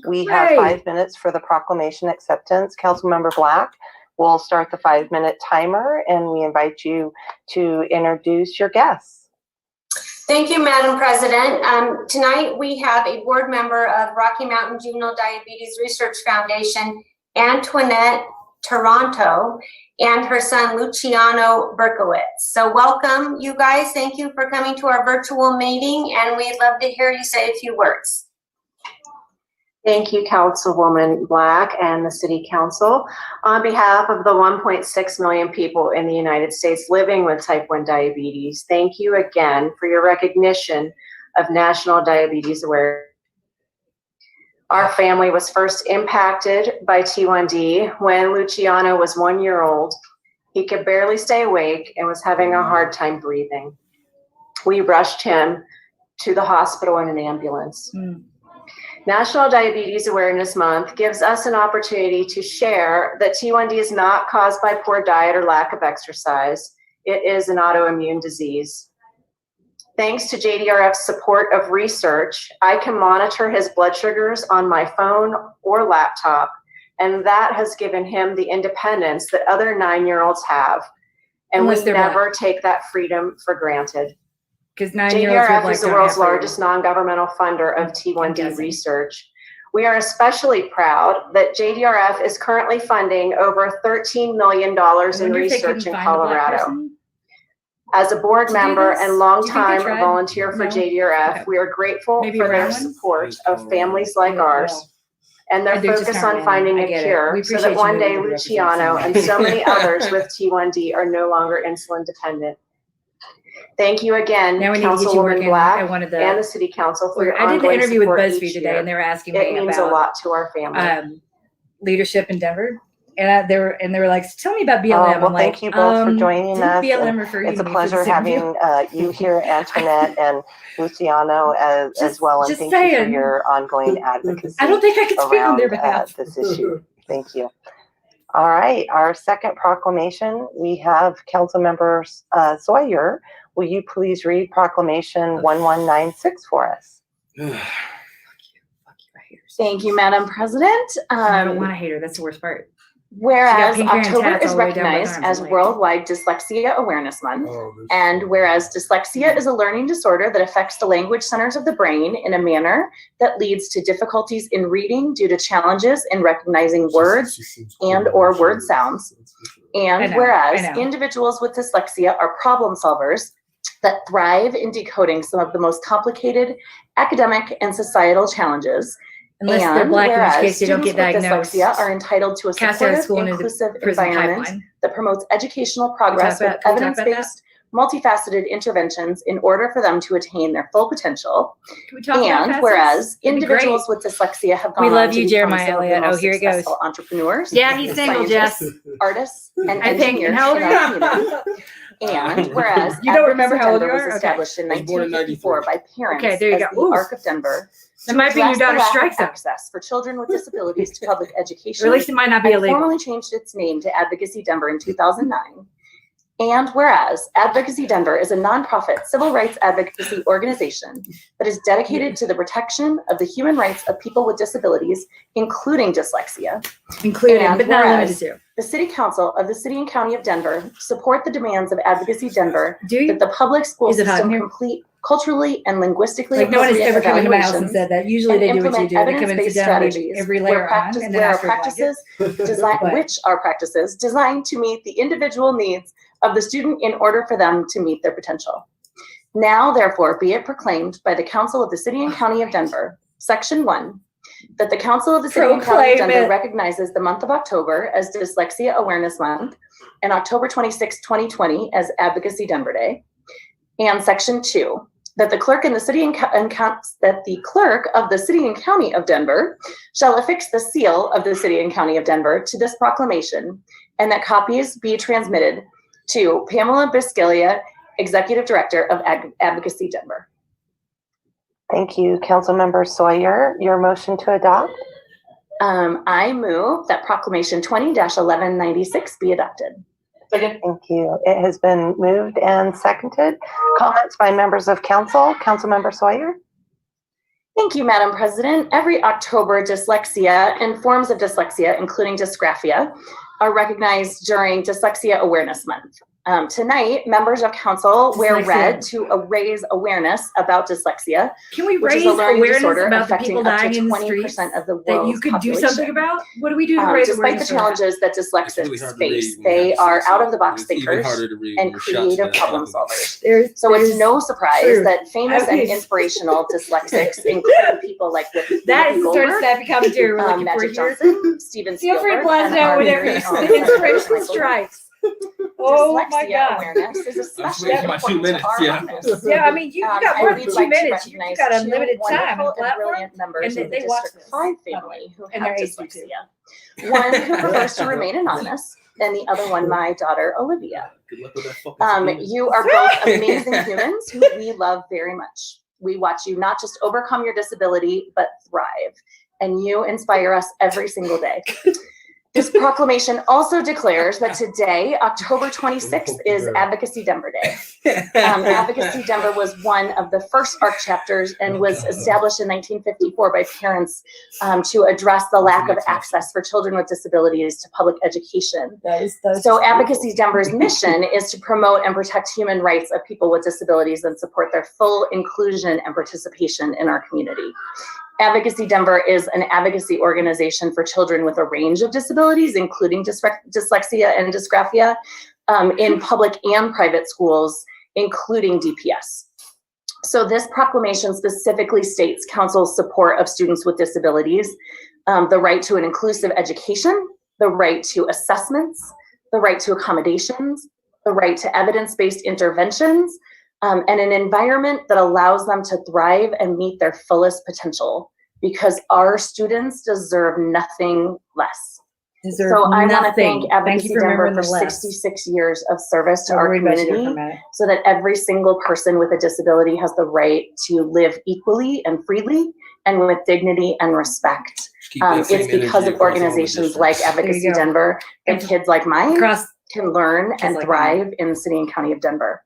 We have Hooray. 5 minutes for the proclamation acceptance. Councilmember Black will start the 5-minute timer, and we invite you to introduce your guests. Thank you, Madam President. Tonight we have a board member of Rocky Mountain Juvenile Diabetes Research Foundation, Antoinette Toronto, and her son Luciano Berkowitz. So welcome, you guys. Thank you for coming to our virtual meeting, and we'd love to hear you say a few words. Thank you, Councilwoman Black and the City Council. On behalf of the 1.6 million people in the United States living with type 1 diabetes, thank you again for your recognition of National Diabetes Awareness. Our family was first impacted by T1D when Luciano was 1 year old. He could barely stay awake and was having a hard time breathing. We rushed him to the hospital in an ambulance. National Diabetes Awareness Month gives us an opportunity to share that T1D is not caused by poor diet or lack of exercise. It is an autoimmune disease. Thanks to JDRF's support of research, I can monitor his blood sugars on my phone or laptop, and that has given him the independence that other 9-year-olds have. And Unless we they're never take that freedom for granted. Because 9-year-olds JDRF like is the don't world's have freedom. largest non-governmental funder of T1D research. We are especially proud that JDRF is currently funding over $13 million in research in Colorado. As a board member and longtime volunteer for JDRF, we are grateful for their support of families like ours and their focus on finding a cure so that one day Luciano and so many others with T1D are no longer insulin dependent. Thank you again, Now we need to get you working. Councilwoman Black I wanted and the City Council for your I did the ongoing interview with support BuzzFeed each today, year. and they were asking It me means about a lot to our family. Leadership in Denver. And they were like, tell me about BLM. Well, thank you both for joining us. BLM refer It's you a to me pleasure for the having you here, Antoinette and Luciano, as well. And just thank you for saying. your ongoing advocacy. I don't think I can speak on their around, behalf. this issue. Thank you. All right, our second proclamation, we have Councilmember Sawyer. Will you please read Proclamation 1196 for us? Thank you, Madam President. I don't want to hate her. That's the worst part. Whereas She got pink hair and October tats is all the way down my recognized arms, as like- Worldwide Dyslexia Awareness Month, and whereas dyslexia is a learning disorder that affects the language centers of the brain in a manner that leads to difficulties in reading due to challenges in recognizing words and or word sounds. And whereas individuals with dyslexia are problem solvers that thrive in decoding some of the most complicated academic and societal challenges. Unless they're And black, in which whereas case they don't get students with diagnosed, dyslexia are entitled to a cast out of supportive, school into the inclusive prison environment pipeline. that promotes educational progress Can we with talk about evidence-based, multifaceted interventions in order for them to attain their full potential. Can we talk about And facets? whereas That'd be individuals great. with dyslexia have We gone love on you, to become Jeremiah some of the Elliott. Oh, most here it goes. successful entrepreneurs, Yeah, he's single, scientists, Jess. artists, and I think. engineers And how old in are our you? community. And whereas You don't remember Advocacy how old Denver you was are? Okay. established in I was born in 1954 by parents Okay, there you as go. the Ooh. Arc of Denver. That to might be in your address the daughter's lack strike of zone. access for children with disabilities to public education. Or at least it might not be and illegal. formally changed its name to Advocacy Denver in 2009. And whereas Advocacy Denver is a nonprofit civil rights advocacy organization that is dedicated to the protection of the human rights of people with disabilities, including dyslexia. Including, And but not limited whereas to. the City Council of the City and County of Denver support the demands of Advocacy Denver that the public school Is it hot in system here? complete culturally and linguistically Like, no one has appropriate ever come into my house and evaluations said that. Usually and they do what you implement do. They come in and sit evidence-based down and leave strategies every where layer on and then ask for a blanket. Practices designed to meet the individual needs of the student in order for them to meet their potential. Now, therefore, be it proclaimed by the Council of the City and County of Denver, Section 1, that the Council of the City and County of Proclaim Denver it. recognizes the month of October as Dyslexia Awareness Month and October 26, 2020 as Advocacy Denver Day. And Section 2, that the clerk in the city that the clerk of the City and County of Denver shall affix the seal of the City and County of Denver to this proclamation, and that copies be transmitted to Pamela Biscaglia, Executive Director of Advocacy Denver. Thank you, Councilmember Sawyer. Your motion to adopt? I move that Proclamation 20-1196 be adopted. Thank you. It has been moved and seconded. Comments by members of council. Councilmember Sawyer. Thank you, Madam President. Every October, dyslexia and forms of dyslexia, including dysgraphia, are recognized during Dyslexia Awareness Month. Tonight, members of council wear red to raise awareness about dyslexia. Can we which is raise a learning awareness disorder about the affecting people up to dying in the streets 20% of the that you world's could do population. something about? What do we do to raise Despite the awareness? challenges that dyslexics face, they are out-of-the-box thinkers and creative problem solvers. So it's no surprise that famous and inspirational dyslexics include people like That is the sort of snappy commentary we're looking for Magic here. Johnson, Steven Feel free to Spielberg, blast and out our whatever very own the inspiration Michael strikes. Oh my Dyslexia God. awareness is especially waiting for my 2 important to minutes, our yeah. office. Yeah, I mean, you got more than we'd 2 like to minutes. You recognize got two unlimited time on the wonderful and platform. brilliant members And of the they watch District this. 5 family who And have they're dyslexia. One who prefers to remain anonymous, and the other one, my daughter, Olivia. Good luck with that fucking You are both amazing humans who we love very much. We watch you not just overcome your disability, but thrive. And you inspire us every single day. This proclamation also declares that today, October 26th, is Advocacy Denver Day. Advocacy Denver was one of the first ARC chapters and was established in 1954 by parents to address the lack of access for children with disabilities to public education. So Advocacy Denver's mission is to promote and protect human rights of people with disabilities and support their full inclusion and participation in our community. Advocacy Denver is an advocacy organization for children with a range of disabilities, including dyslexia and dysgraphia, in public and private schools, including DPS. So this proclamation specifically states council's support of students with disabilities, the right to an inclusive education, the right to assessments, the right to accommodations, the right to evidence-based interventions, and an environment that allows them to thrive and meet their fullest potential, because our students deserve nothing less. So I want to thank Advocacy Denver for 66 years of service to our community, so that every single person with a disability has the right to live equally and freely and with dignity and respect. It's because of organizations like Advocacy Denver that kids like mine can learn and thrive in the city and county of Denver.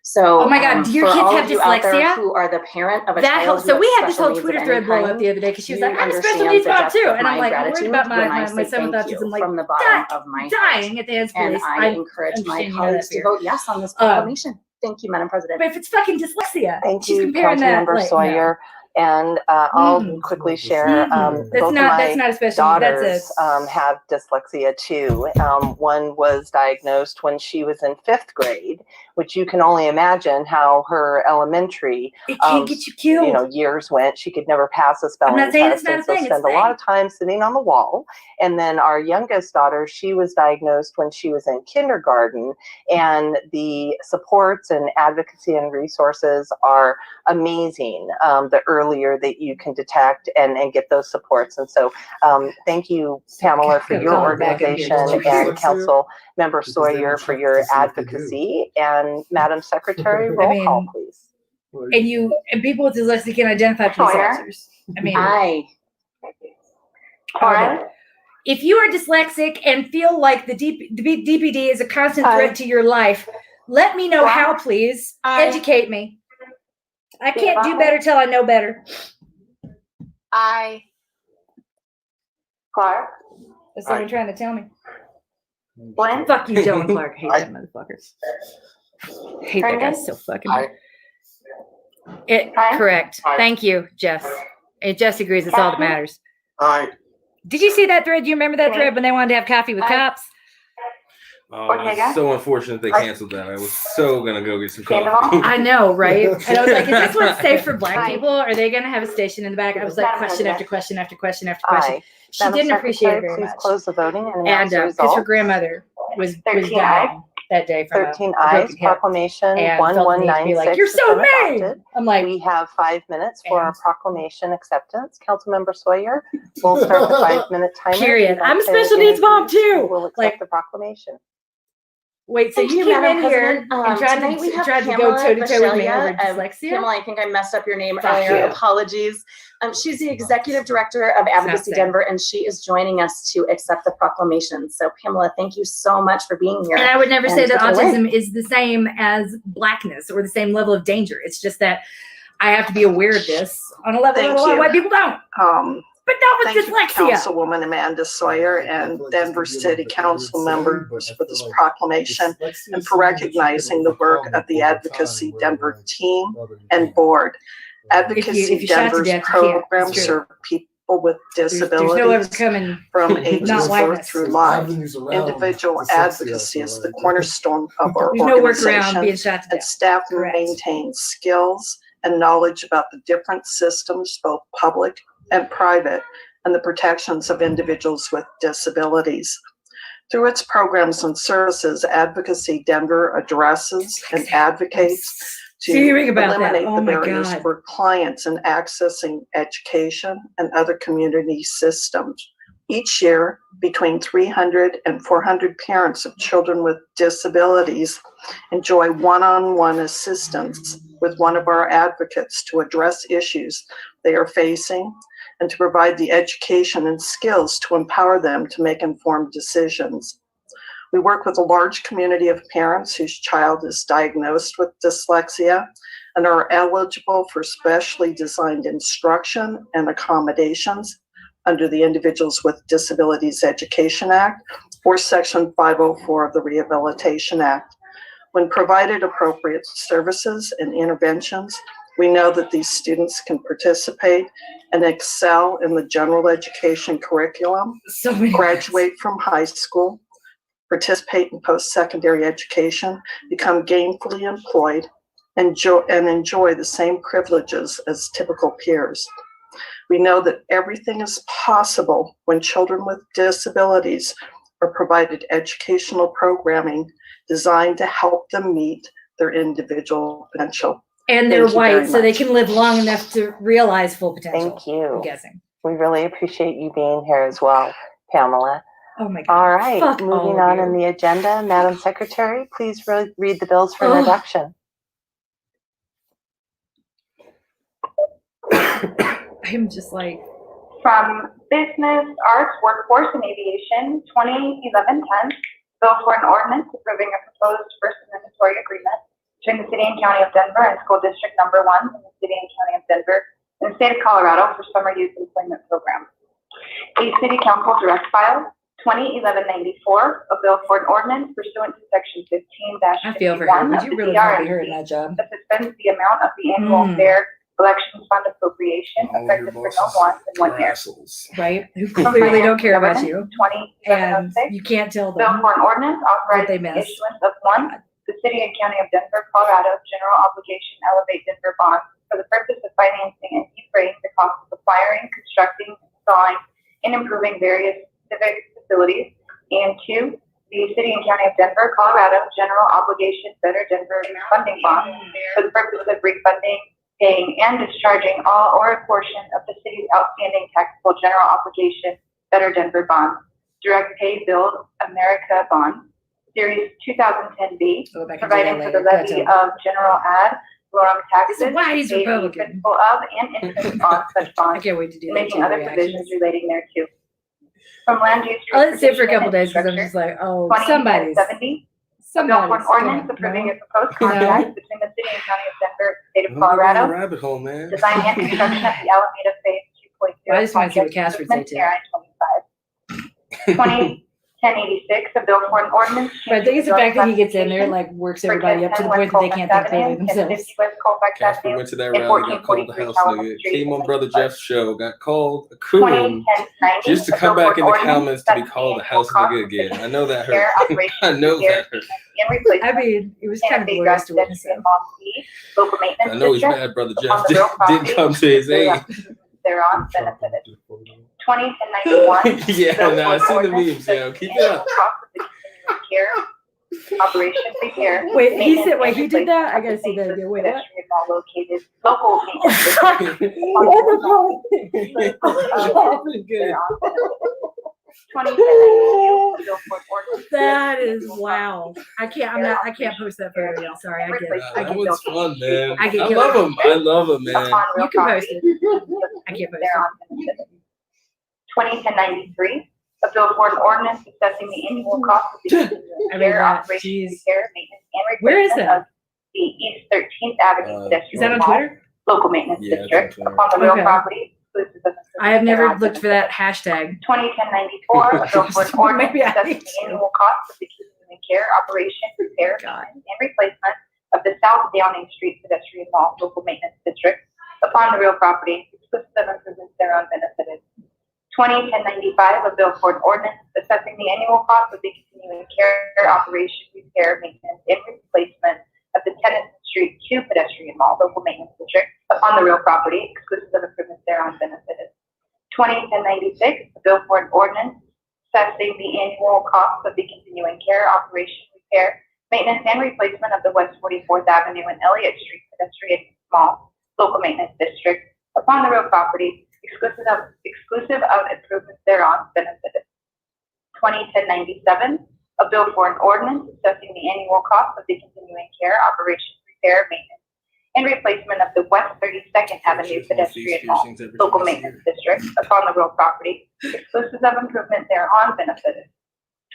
So, oh my God, do your for kids all have of you out there dyslexia? who are the parent of a That child helps. who So has we had this special whole needs of Twitter any thread blow up kind, the other day because she was like, you I'm a special understand needs the mom depth too. of And I'm my like, I'm worried gratitude about my when I say son with thank autism. you Like, from the bottom of my heart. dying at the hands of And police. I encourage my colleagues to vote yes on this proclamation. Thank you, Madam President. But if it's fucking dyslexia, Thank she's you, comparing that. Councilmember Like, Sawyer. And I'll quickly share. Both of that's my not a special. daughters have dyslexia too. One was diagnosed when she was in 5th grade, which you can only imagine how her elementary it can't get you killed. Years went. She could never pass a spelling test, and so spend a lot of time sitting on the wall. And then our youngest daughter, she was diagnosed when she was in kindergarten, and the supports and advocacy and resources are amazing. The earlier that you can detect and get those supports. And so thank you, Pamela, for your organization, and Council Member Sawyer for your advocacy. And Madam Secretary, roll call, please. And people with dyslexia can identify police officers. I mean, if you are dyslexic and feel like the DPD is a constant threat to your life, let me know how, please. Educate me. I can't do better till I know better. Clark. That's someone trying to tell me. Glenn. Fuck you, Jolon Clark. Hate that motherfucker. Hate that guy so fucking much. Correct. Thank you, Jess. And Jess agrees. It's all that matters. Did you see that thread? Do you remember that thread when they wanted to have coffee with cops? Oh, it's so unfortunate they canceled that. I was so gonna go get some coffee. I know, right? And I was like, is this what's safe for Black people? Are they gonna have a station in the back? I was like, question after question after question after question. She Madam didn't appreciate it very Secretary, much. please close the voting and And announce the because her results. grandmother was dying that day from 13 a ayes. broken hip. Proclamation And felt the need to be 1196 like, you're so has been mean. adopted. I'm like, we have 5 minutes for our proclamation acceptance. Councilmember Sawyer, we'll start the 5-minute timer. Period. If you'd like I'm a to special needs introduce, mom too. We'll accept the proclamation. Wait, so Thank you you, came Madam in here President. and Tonight we have tried to go Pamela toe to toe with me over Bachelia. dyslexia? Pamela, I think I messed up your name Fuck earlier. you. Apologies. She's the executive director of Advocacy Denver, and she is joining us to accept the proclamation. So, Pamela, thank you so much for being here. And I would never say that take it away. autism is the same as Blackness or the same level of danger. It's just that I have to be aware of this on a level that a lot of white people don't. But not with dyslexia. Councilwoman Amanda Sawyer and Denver City Council members for this proclamation and for recognizing the work of the Advocacy Denver team and board. Advocacy Denver's programs serve people with disabilities from ages birth through life. Individual advocacy is the cornerstone of our organization, and staff maintain skills and knowledge about the different systems, both public and private, and the protections of individuals with disabilities. Through its programs and services, Advocacy Denver addresses and advocates to eliminate the barriers for clients in accessing education and other community systems. Each year, between 300 and 400 parents of children with disabilities enjoy one-on-one assistance with one of our advocates to address issues they are facing and to provide the education and skills to empower them to make informed decisions. We work with a large community of parents whose child is diagnosed with dyslexia and are eligible for specially designed instruction and accommodations under the Individuals with Disabilities Education Act or Section 504 of the Rehabilitation Act. When provided appropriate services and interventions, we know that these students can participate and excel in the general education curriculum, graduate from high school, participate in post-secondary education, become gainfully employed, and enjoy the same privileges as typical peers. We know that everything is possible when children with disabilities are provided educational programming designed to help them meet their individual potential. And they're Thank you very white, so they much. can live long enough to realize full potential. Thank you. I'm guessing. We really appreciate you being here as well, Pamela. Oh my God. All right, Fuck all moving of on you. in the agenda, Madam Secretary, please read the bills for introduction. I'm just like, From Business, Arts, Workforce, and Aviation, 2011-10, bill for an ordinance approving a proposed first amendatory agreement between the City and County of Denver and School District Number 1 in the City and County of Denver and the State of Colorado for summer youth employment program. A City Council Direct File, 2011-94, a bill for an ordinance pursuant to Section 15-51 I feel for her. Would of you the really want to be her DRMC in that job? that suspends the amount of the annual fair elections fund appropriation effective for no more than 1 year. Right? Who clearly don't care about you. And 2011-06, you can't tell bill them for an ordinance what they authorizing the missed. issuance of one, the City and County of Denver, Colorado General Obligation Elevate Denver bonds for the purpose of financing and defraying the cost of acquiring, constructing, installing, and improving various civic facilities. And 2, the City and County of Denver, Colorado General Obligation Better Denver funding bonds for the purpose of refunding, paying, and discharging all or a portion of the city's outstanding taxable general obligation Better Denver bonds, Direct Pay Build America bonds, Series 2010B, providing for the levy of general ad valorem taxes, why he's paid in Republican. principal of and interest on such bonds, I can't wait to do and that. making other provisions relating thereto. From Land Use I'll let it sit for a couple days Transportation because I'm just like, oh, 2070, a bill for an ordinance gonna- approving no. a proposed contract between the City and County of Denver, State of Colorado, Rabbit hole, man. design and construction of the Alameda Phase 2.0 I just want to see what project, Cass would say too. 25. 1086, a bill for an ordinance. But I think it's the fact that he gets in there, like, works everybody up to the point that they can't think clearly themselves. Casper went to that rally, got called the house nigga. Came on Brother Jeff's show, got called a coon, just to come back in the comments to be called a house nigga again. I know that hurt. I know that hurt. I mean, it was kind of glorious to witness him. I know he's mad Brother Jeff didn't come to his aid. Thereon benefited. 2091. Yeah, no, I see the memes, yo. Keep it up. Operation repair. Wait, he said, wait, he did that? I gotta see that again. Wait, what? Located local That is wow. I can't post that for everybody else. Sorry, I get it. I That get was fun, man. I get I killed. love him. I love him, man. You can post it. I can't post it. 2093, a bill for an ordinance assessing the annual cost of the care operation, repair, maintenance, and Where is replacement that? of the East 13th Avenue pedestrian Is that on mall, Twitter? local maintenance Yeah, it's on district, Twitter. upon the real Okay. property. exclusive of the I have never looked for that hashtag. 2010-94, a bill for an ordinance Maybe I assessing need the to. annual cost of the continuing care operation, repair, maintenance, and replacement of the South Downing Street pedestrian mall, local maintenance district, upon the real property, exclusive of improvements thereon benefited. 2010-95, a bill for an ordinance assessing the annual cost of the continuing care operation, repair, maintenance, and replacement of the Tennyson Street 2 pedestrian mall, local maintenance district, upon the real property, exclusive of improvements thereon benefited. 2010-96, a bill for an ordinance assessing the annual cost of the continuing care operation, repair, maintenance, and replacement of the West 44th Avenue and Elliott Street pedestrian mall, local maintenance district, upon the real property, exclusive of improvements thereon benefited. 2010-97, a bill for an ordinance assessing the annual cost of the continuing care operation, repair, maintenance, and replacement of the West 32nd Avenue pedestrian mall, local maintenance district, upon the real property, exclusive of improvement thereon benefited.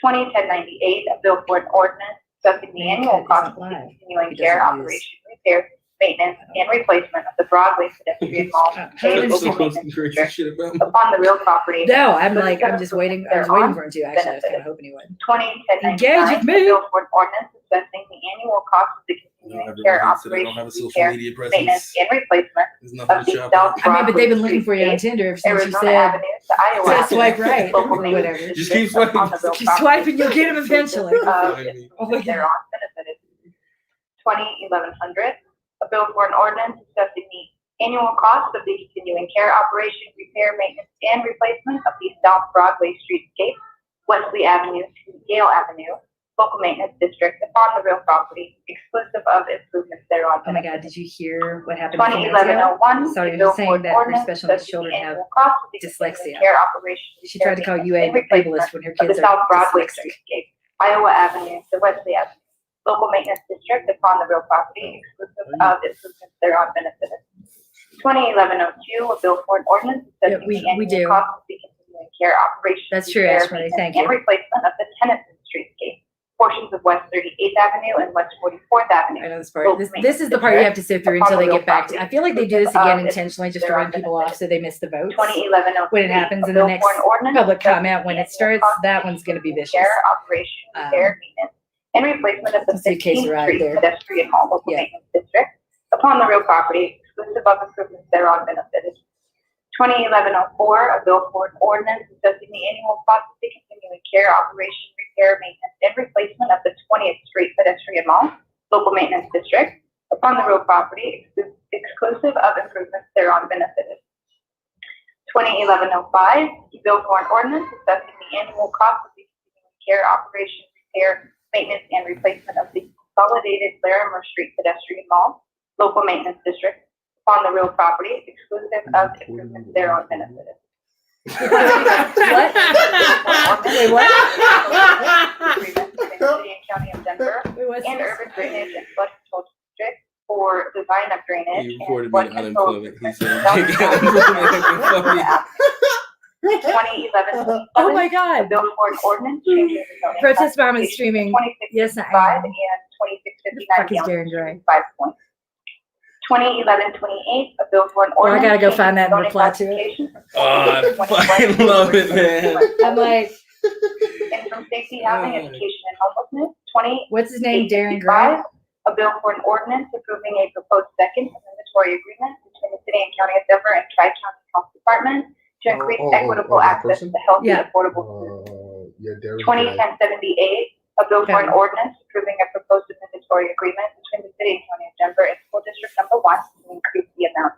2010-98, a bill for an ordinance assessing the annual cost of the continuing care operation, repair, maintenance, and replacement of the Broadway pedestrian mall, local maintenance district, upon the real property. No, I'm like, I'm just waiting. I was waiting for him to. Actually, I was kind of hoping he would. 2010-99, Engage with me. a bill for an ordinance assessing the annual cost of the continuing care operation, repair, maintenance, and replacement of the South I mean, but they've been Broadway looking for you on Street Tinder ever since you Arizona said, Avenue to Iowa just swipe Avenue, right local or maintenance whatever. Just district, keep swiping. upon the real Keep property. swiping, you'll get him eventually. Oh my God. Thereon benefited. 2011-100, a bill for an ordinance assessing the annual cost of the continuing care operation, repair, maintenance, and replacement of the South Broadway streetscape, Wesley Avenue to Yale Avenue, local maintenance district upon the real property, exclusive of improvements thereon. Oh my God, did you hear what happened a few minutes ago? 2011-01. Sorry, you're saying that for special needs children have dyslexia. She tried to call you a ableist when her kids the are South Broadway dyslexic. streetscape, Iowa Avenue, the Wesley Avenue, local maintenance district upon the real property, exclusive of improvements thereon benefited. 2011-02, a bill for an ordinance assessing the annual cost of the continuing care operation. That's true, repair, Ashburn. Thank and you. replacement of the Tennyson streetscape, portions of West 38th Avenue and West 44th Avenue. I know this part. This is the part you have to sit through until they get back to. I feel like they do this again intentionally just to run people off so they miss the votes. 2011-03, When it happens in the next public comment, when it starts, that one's going to be vicious. Care operation, repair, maintenance, and replacement of the 15th Street pedestrian mall local maintenance district upon the real property, exclusive of improvements thereon benefited. 2011-04, a bill for an ordinance assessing the annual cost of the continuing care operation, repair, maintenance, and replacement of the 20th Street pedestrian mall local maintenance district upon the real property, exclusive of improvements thereon benefited. 2011-05, a bill for an ordinance assessing the annual cost of the continuing care operation, repair, maintenance, and replacement of the consolidated Larimer Street pedestrian mall local maintenance district upon the real property, exclusive of improvements thereon benefited. What? Wait, what? Agreement between the City and County of Denver and urban drainage and flood control district for design of drainage He reported and me flood to control. unemployment. He said, 2011. Oh my God. Bill for an ordinance changing the zoning Protest bomb is classification streaming. 2655 Yes, I am. and The fuck is 2659 Darren Gray? 5 points. 2011-28, a bill for an Oh, I ordinance. gotta go find that and changing reply to it. classification. Oh, I fucking love it, man. I'm like, And from safety, housing, education, and homelessness. what's his name? Darren Gray? A bill for an ordinance approving a proposed second mandatory agreement between the City and County of Denver and Tri-County Health Department to increase equitable access to healthy, affordable food. 2010-78, a bill for an ordinance approving a proposed mandatory agreement between the City and County of Denver and School District Number 1 to increase the amount.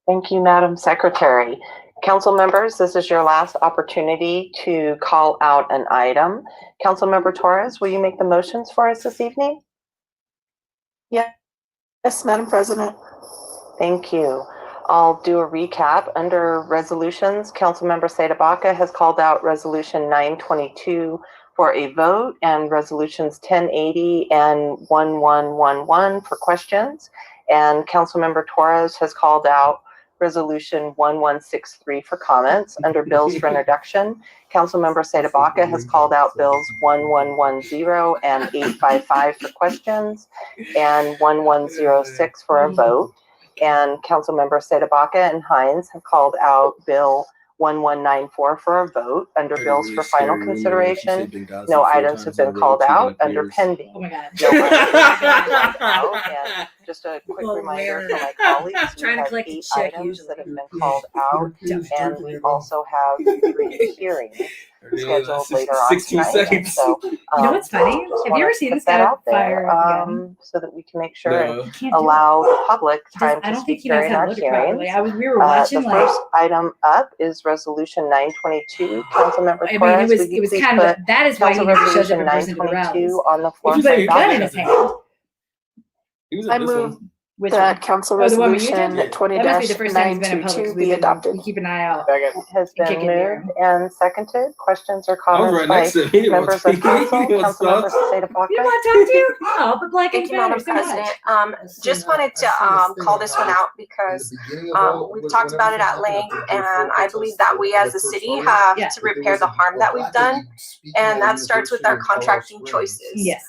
Thank you, Madam Secretary. Council members, this is your last opportunity to call out an item. Councilmember Torres, will you make the motions for us this evening? Yes, Madam President. Thank you. I'll do a recap. Under resolutions, Councilmember Sadabaca has called out Resolution 922 for a vote and Resolutions 1080 and 1111 for questions. And Councilmember Torres has called out Resolution 1163 for comments. Under bills for introduction, Councilmember Sadabaca has called out bills 1110 and 855 for questions and 1106 for a vote. And Councilmember Sadabaca and Hines have called out Bill 1194 for a vote. Under bills for final consideration, no items have been called out. Under pending, no items have been called out. And just a quick reminder for my colleagues, we have 8 items that have been called out, and we also have 3 hearings scheduled later on 16 tonight. seconds. So, You know what's funny? Have you ever seen this guy out fire there, again? so that we can make sure No. and allow the public time I to don't think speak he knows during how to our look at properly. hearings. We were watching The like. first item up is Resolution 922. Councilmember I mean, Torres, it would you was please kind of put that is why he Council never shows up Resolution in person to the 922 rallies. on the floor If he for put a gun in adoption? his hand. I move Which that one? Council Oh, the one we Resolution used? That must be the first time it's been in public. 20-922 be adopted. We keep an eye out. It has Kick been in the air. moved and seconded. Questions or I was comments right by next to him. He didn't want members to of speak. council? He was Councilmember soft. Sadabaca. You want to talk to you? Oh, but black Thank ain't you, better. Madam So much. President. Just wanted to call this one out because we've talked about it at length, and I believe that we as a city have to repair the harm that we've done, and that starts with our contracting choices. Yes.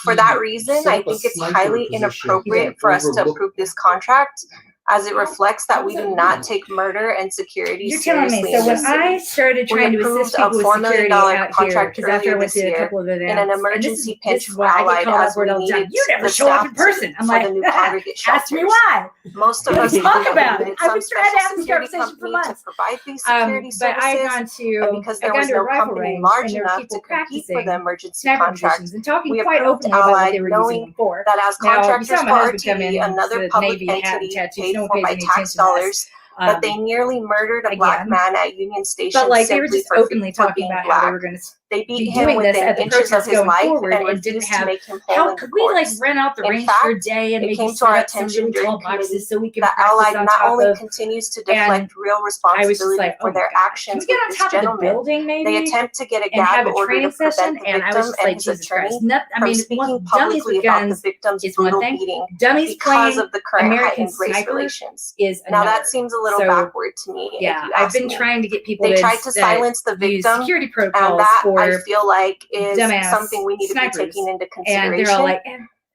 For that reason, I think it's highly inappropriate for us to approve this contract, as it reflects that we do not take murder and security You're telling seriously. me. So in when this city. I started We trying to approved assist a people with $4 million security out here, contract because after I earlier went this to a year couple of events, in an and emergency this pinch is for why I get Allied, called out as for it we all the time. needed You never the show up in staff person. I'm for like, the new congregate ask me shelters. why. Most of Let's us talk believe about we it. needed I've some been trying to special have this security conversation for company to months. provide these security But I've services. gone to And because there I've was gone to a no rifle company range, large and there were enough people to compete for practicing the emergency sniper contract, positions and talking we quite approved openly about what Allied, they were using knowing them for. that as Now, you contractors saw for my husband come in RTD, and another the public Navy hat and entity tattoos. paid No one for pays by any tax attention to us. dollars, that they nearly murdered a black man at Union Station. But like they were simply just for openly for talking being about black. how they were going to They beat be him doing this within at the inches of protest his going life forward and and didn't refused to have. make him whole How in could the we like courts. rent out the In range fact, for a day and it maybe came to set our up some attention really during tall committee boxes so we can that practice Allied on not top only of? continues to And deflect real I was just responsibility like, for oh their my God. Can actions we get with on this top of the gentleman, building they maybe attempt to get a and have gag a order training to prevent session? the And I was victim just and like, his Jesus attorney Christ. I from mean, speaking dummies publicly with about the guns victim's is one brutal thing. beating Dummies because playing of the current American heightened race Sniper relations. is Now another. that seems a little So backward to me. yeah, if you I've ask been me. trying to get people They to tried to silence the use victim, security and protocols that for I feel like is dumbass something we need to be snipers. taking into And they're consideration. all like,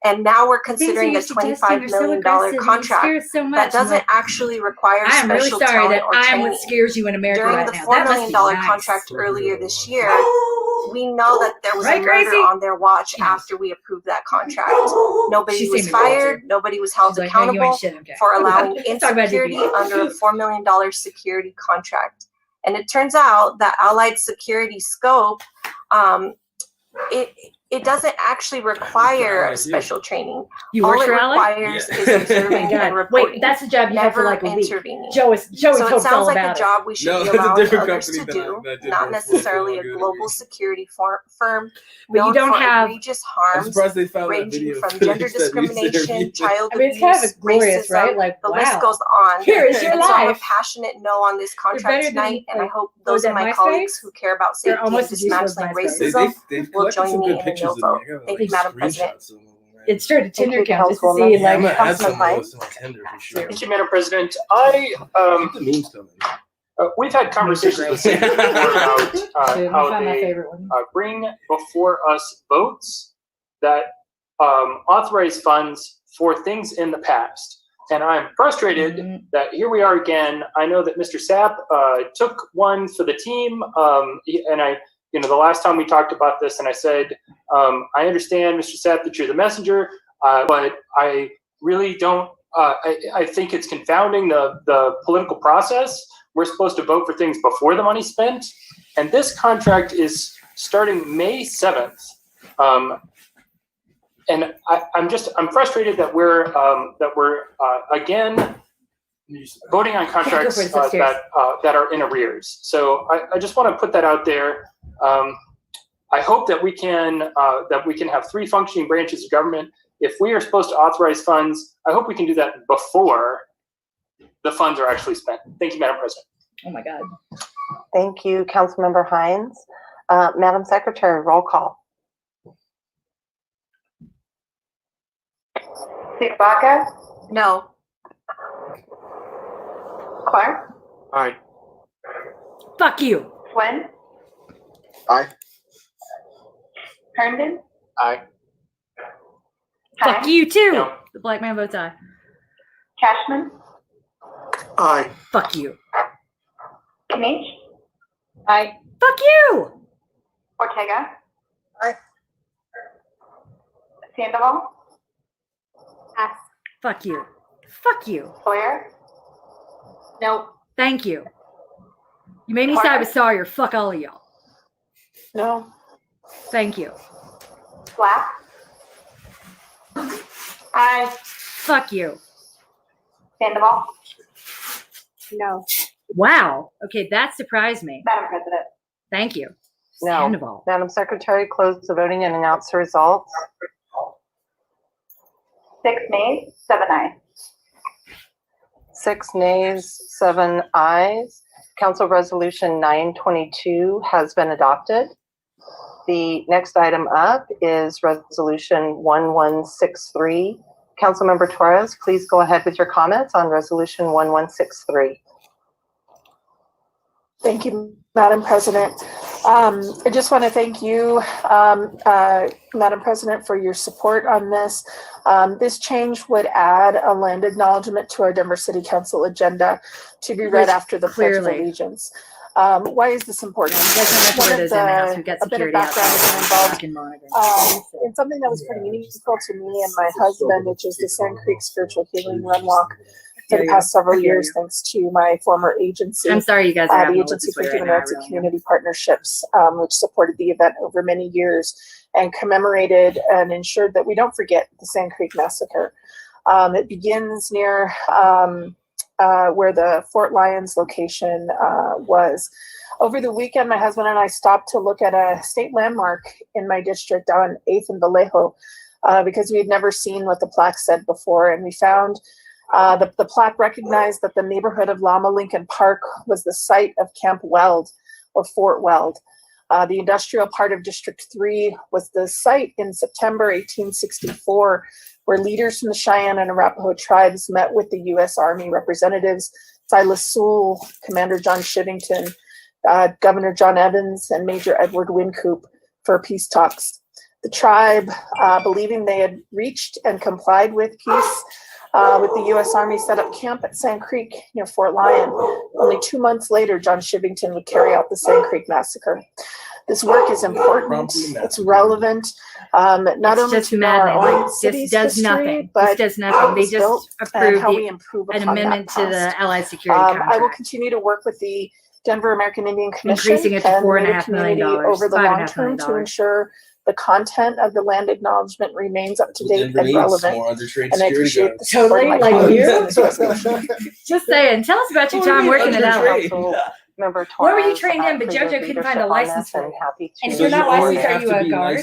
And now we're the things that considering you're a suggesting $25 are so million aggressive and you contract scare us so much. that I'm doesn't like, actually require I am really special sorry talent that or I am training. what scares you in America During right the now. $4 That must million be nice. contract earlier this year, we know that there was Right, a murder Gracie? on their watch after we approved that contract. Nobody She's was seen me before, fired. too. Nobody was held She's like, no, you accountable ain't shit, MK. for allowing Let's talk about insecurity DPD. under a $4 million security contract. And it turns out that Allied security scope, it doesn't actually require special training. You All work it for Ally? requires is observing and reporting. Wait, that's a job you have for never like a week. intervening. Joey So told it us all sounds like about a it. job we should No, be it's a allowing different others company to that I do, did not work for necessarily a good global week. security firm But you known don't for have. egregious I'm harms surprised they found that ranging video from footage gender that used their discrimination, video. child I mean, it's abuse, kind of glorious, racism, right? Like, the wow. list goes on. Here is your And so I'm a life. passionate no on this You're contract better tonight, than, and I like, hope what was those of that, my MySpace? colleagues who care about They're safety and almost as useful as dismantling MySpace. racism They've will collected join some me good in a pictures no of me. vote. I got Thank like you, Madam President. screenshots of them. It started a Thank Tinder you, account just to Councilwoman. see Yeah, I'm like. gonna add some Councilman of Hines? those to my Tinder for sure. Thank you, Madam President. Keep the memes coming. We've had conversations with cities before about how they bring before us votes that authorize funds for things in the past. And I'm frustrated that here we are again. I know that Mr. Sapp took one for the team, and the last time we talked about this, and I said, I understand, Mr. Sapp, that you're the messenger, but I really don't. I think it's confounding the political process. We're supposed to vote for things before the money's spent, and this contract is starting May 7th. And I'm frustrated that we're again voting on contracts that are in arrears. So I just want to put that out there. I hope that we can have three functioning branches of government. If we are supposed to authorize funds, I hope we can do that before the funds are actually spent. Thank you, Madam President. Oh my God. Thank you, Councilmember Hines. Madam Secretary, roll call. Baca? No. Clark? Aye. Fuck you. Flynn? Aye. Herndon? Aye. Fuck you too. No. The black man votes aye. Cashman? Aye. Fuck you. Kinich? Aye. Fuck you. Ortega? Aye. Sandoval? Pass. Fuck you. Fuck you. Sawyer? No. Thank you. You made me side with Sawyer. Fuck all of y'all. No. Thank you. Black? Aye. Fuck you. Sandoval? No. Wow. Okay, that surprised me. Madam President. Thank you. No. Sandoval. Madam Secretary, close the voting and announce the results. 6 nays, 7 ayes. 6 nays, 7 ayes. Council Resolution 922 has been adopted. The next item up is Resolution 1163. Councilmember Torres, please go ahead with your comments on Resolution 1163. Thank you, Madam President. I just want to thank you, Madam President, for your support on this. This change would add a land acknowledgement to our Denver City Council agenda to be read after the Pledge of Allegiance. Why is this important? A bit of background is involved in something that was pretty meaningful to me and my husband, which is the Sand Creek Spiritual Healing Run Walk. For the past several years, thanks to my former agency. I'm sorry, you guys are the Agency for Human Rights and Community Partnerships, which supported the event over many years and commemorated and ensured that we don't forget the Sand Creek Massacre. It begins near where the Fort Lyons location was. Over the weekend, my husband and I stopped to look at a state landmark in my district on 8th and Vallejo because we had never seen what the plaque said before. And we found the plaque recognized that the neighborhood of Lama Lincoln Park was the site of Camp Weld or Fort Weld. The industrial part of District 3 was the site in September 1864 where leaders from the Cheyenne and Arapaho tribes met with the U.S. Army representatives, Silas Sewell, Commander John Shivington, Governor John Evans, and Major Edward Wynkoop for peace talks. The tribe, believing they had reached and complied with peace with the U.S. Army, set up camp at Sand Creek near Fort Lyon. Only 2 months later, John Shivington would carry out the Sand Creek massacre. This work is important. It's relevant, not only to our own city's history, but does nothing. They just approved how we improve an upon amendment that to the past. Allied Security Contract. I will continue to work with the Denver American Indian Commission Increasing it to and the $4.5 Native community million, over the long $5.5 term to million. ensure the content of the land acknowledgement remains up to date Denver and needs relevant. more undertrained And I security appreciate guards. the support Totally, of my like colleagues you? in this resolution. Just saying. Tell us about your time working at Allied. Member Where were you Torres, trained in? But for your JoJo couldn't find a leadership on license this, for and it. happy And if to you're not support licensed, it. are you a guard?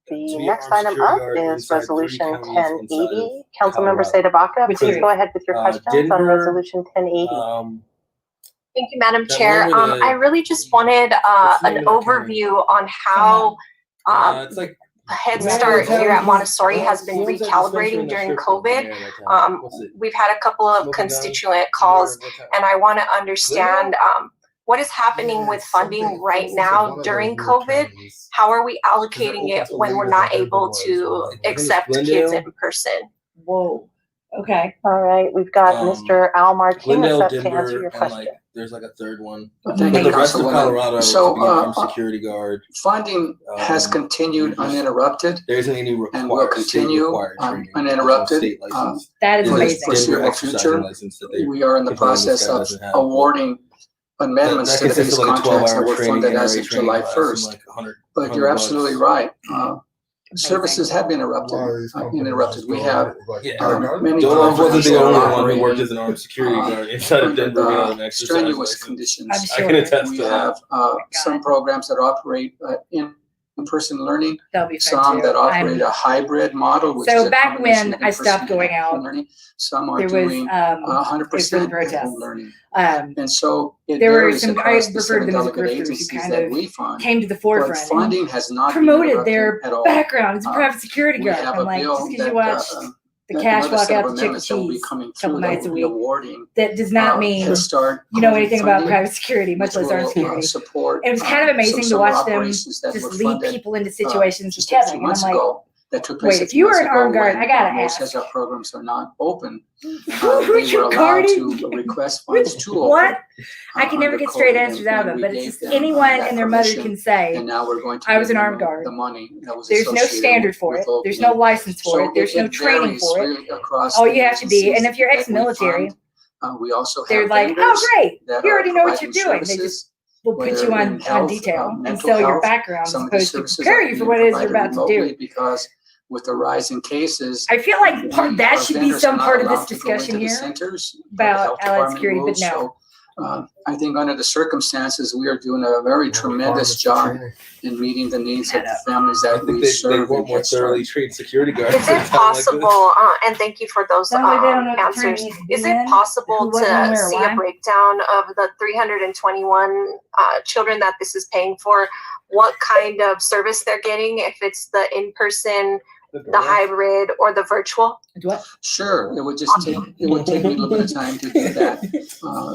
The next item up is Resolution 1080. Councilmember Seda-Baca, Which please area? go ahead with your questions on Denver, Resolution 1080. Thank you, Madam That Chair. one with the- I really just wanted what's the an name of that overview on how it's like Head Start here at Montessori has been recalibrating during COVID. We've had a couple of constituent calls, and I want to understand what is happening with funding right now during COVID. How are we allocating it when we're not able to accept kids in person? Whoa. Okay. All right, we've got Mr. Al Martinez Glendale, up to answer Denver, your and question. like there's like a third one. Thank But you, the rest of Councilwoman. Colorado So, to be an armed security guard. Funding has continued uninterrupted There isn't any and will required state continue required training. uninterrupted State license. That is for the amazing. foreseeable Denver exercising future. license that they We are in the complaining this process guy of doesn't have. awarding amendments That to the consists base of like a contracts that 12-hour were training, funded as NRA of training July class, 1st. and like 100 But you're absolutely right. Services have been interrupted. We have many Jolon wasn't programs the that are only one who operating, worked as an armed security guard inside of Denver without an exercise strenuous license. conditions. I can attest We to that. have some programs that operate in-person learning, That'll be fun some too. that operate a hybrid model, which is So a back combination when of I in-person stopped going and out, learning. Some are there was doing it was for the 100% protests. home learning. Um, And so it there were varies some. I across the referred to them as delegate grifters who agencies kind that of we fund. came to the But forefront and funding has not been promoted interrupted their at all. background as a private security We guard. have I'm a like, bill just because that you watched the cash another walk set out of to Chuck E. amendments that will be Cheese coming a couple through that nights a will be week. awarding That does not mean Head Start you know COVID anything about funding, private security, much which less armed will security. support It was kind of amazing to some watch summer them operations that just were lead funded, people into situations with just a few Kevin. And I'm months like, ago that took place wait, a if few you were months an ago armed guard, when I gotta most ask. heads up programs are not open. Were They you were allowed guarding? to request funds to open. What? I can never under get straight COVID, answers out of and it, we but it's gave just them, anyone that and their mother permission, can say, and now we're going to I was give an them armed guard. the money that was There's no associated standard for with it. There's no opening. license for So it. There's no training varies for it. really across All the you have to be, and agencies if you're that we ex-military, fund. We also they're have like, oh vendors great, that you are already know what providing you're doing. They services, just will put whether you in on health, detail and mental sell your health. background Some as of these opposed to services prepare are you for being what it is you're provided about to do. remotely because with the rise in cases, I feel like that should be vendors some are not part of this allowed to go discussion into the here centers, the about health allied department security, but rules. no. So I think under the circumstances, we are doing a very tremendous job in meeting the needs of the families that we They serve. want more thoroughly trained security guards. Is it possible, and thank you for those That way they don't know what the term answers, needs to be is it in, possible who, what, when, to where, see why? a breakdown of the 321 children that this is paying for, what kind of service they're getting, if it's the in-person, the hybrid, or the virtual? What? Sure, it would take me a little bit of time to do that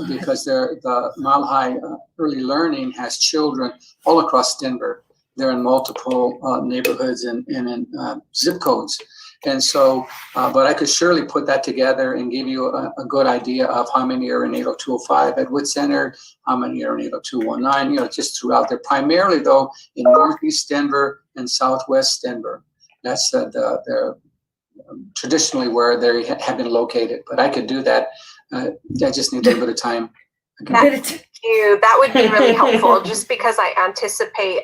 because the Mile High Early Learning has children all across Denver. They're in multiple neighborhoods and in zip codes. And so, but I could surely put that together and give you a good idea of how many are in 80205 at Wood Center, how many are in 80219, just throughout there. Primarily though, in Northeast Denver and Southwest Denver. That's they're traditionally where they have been located, but I could do that. I just need a little bit of time. That would be really helpful, just because I anticipate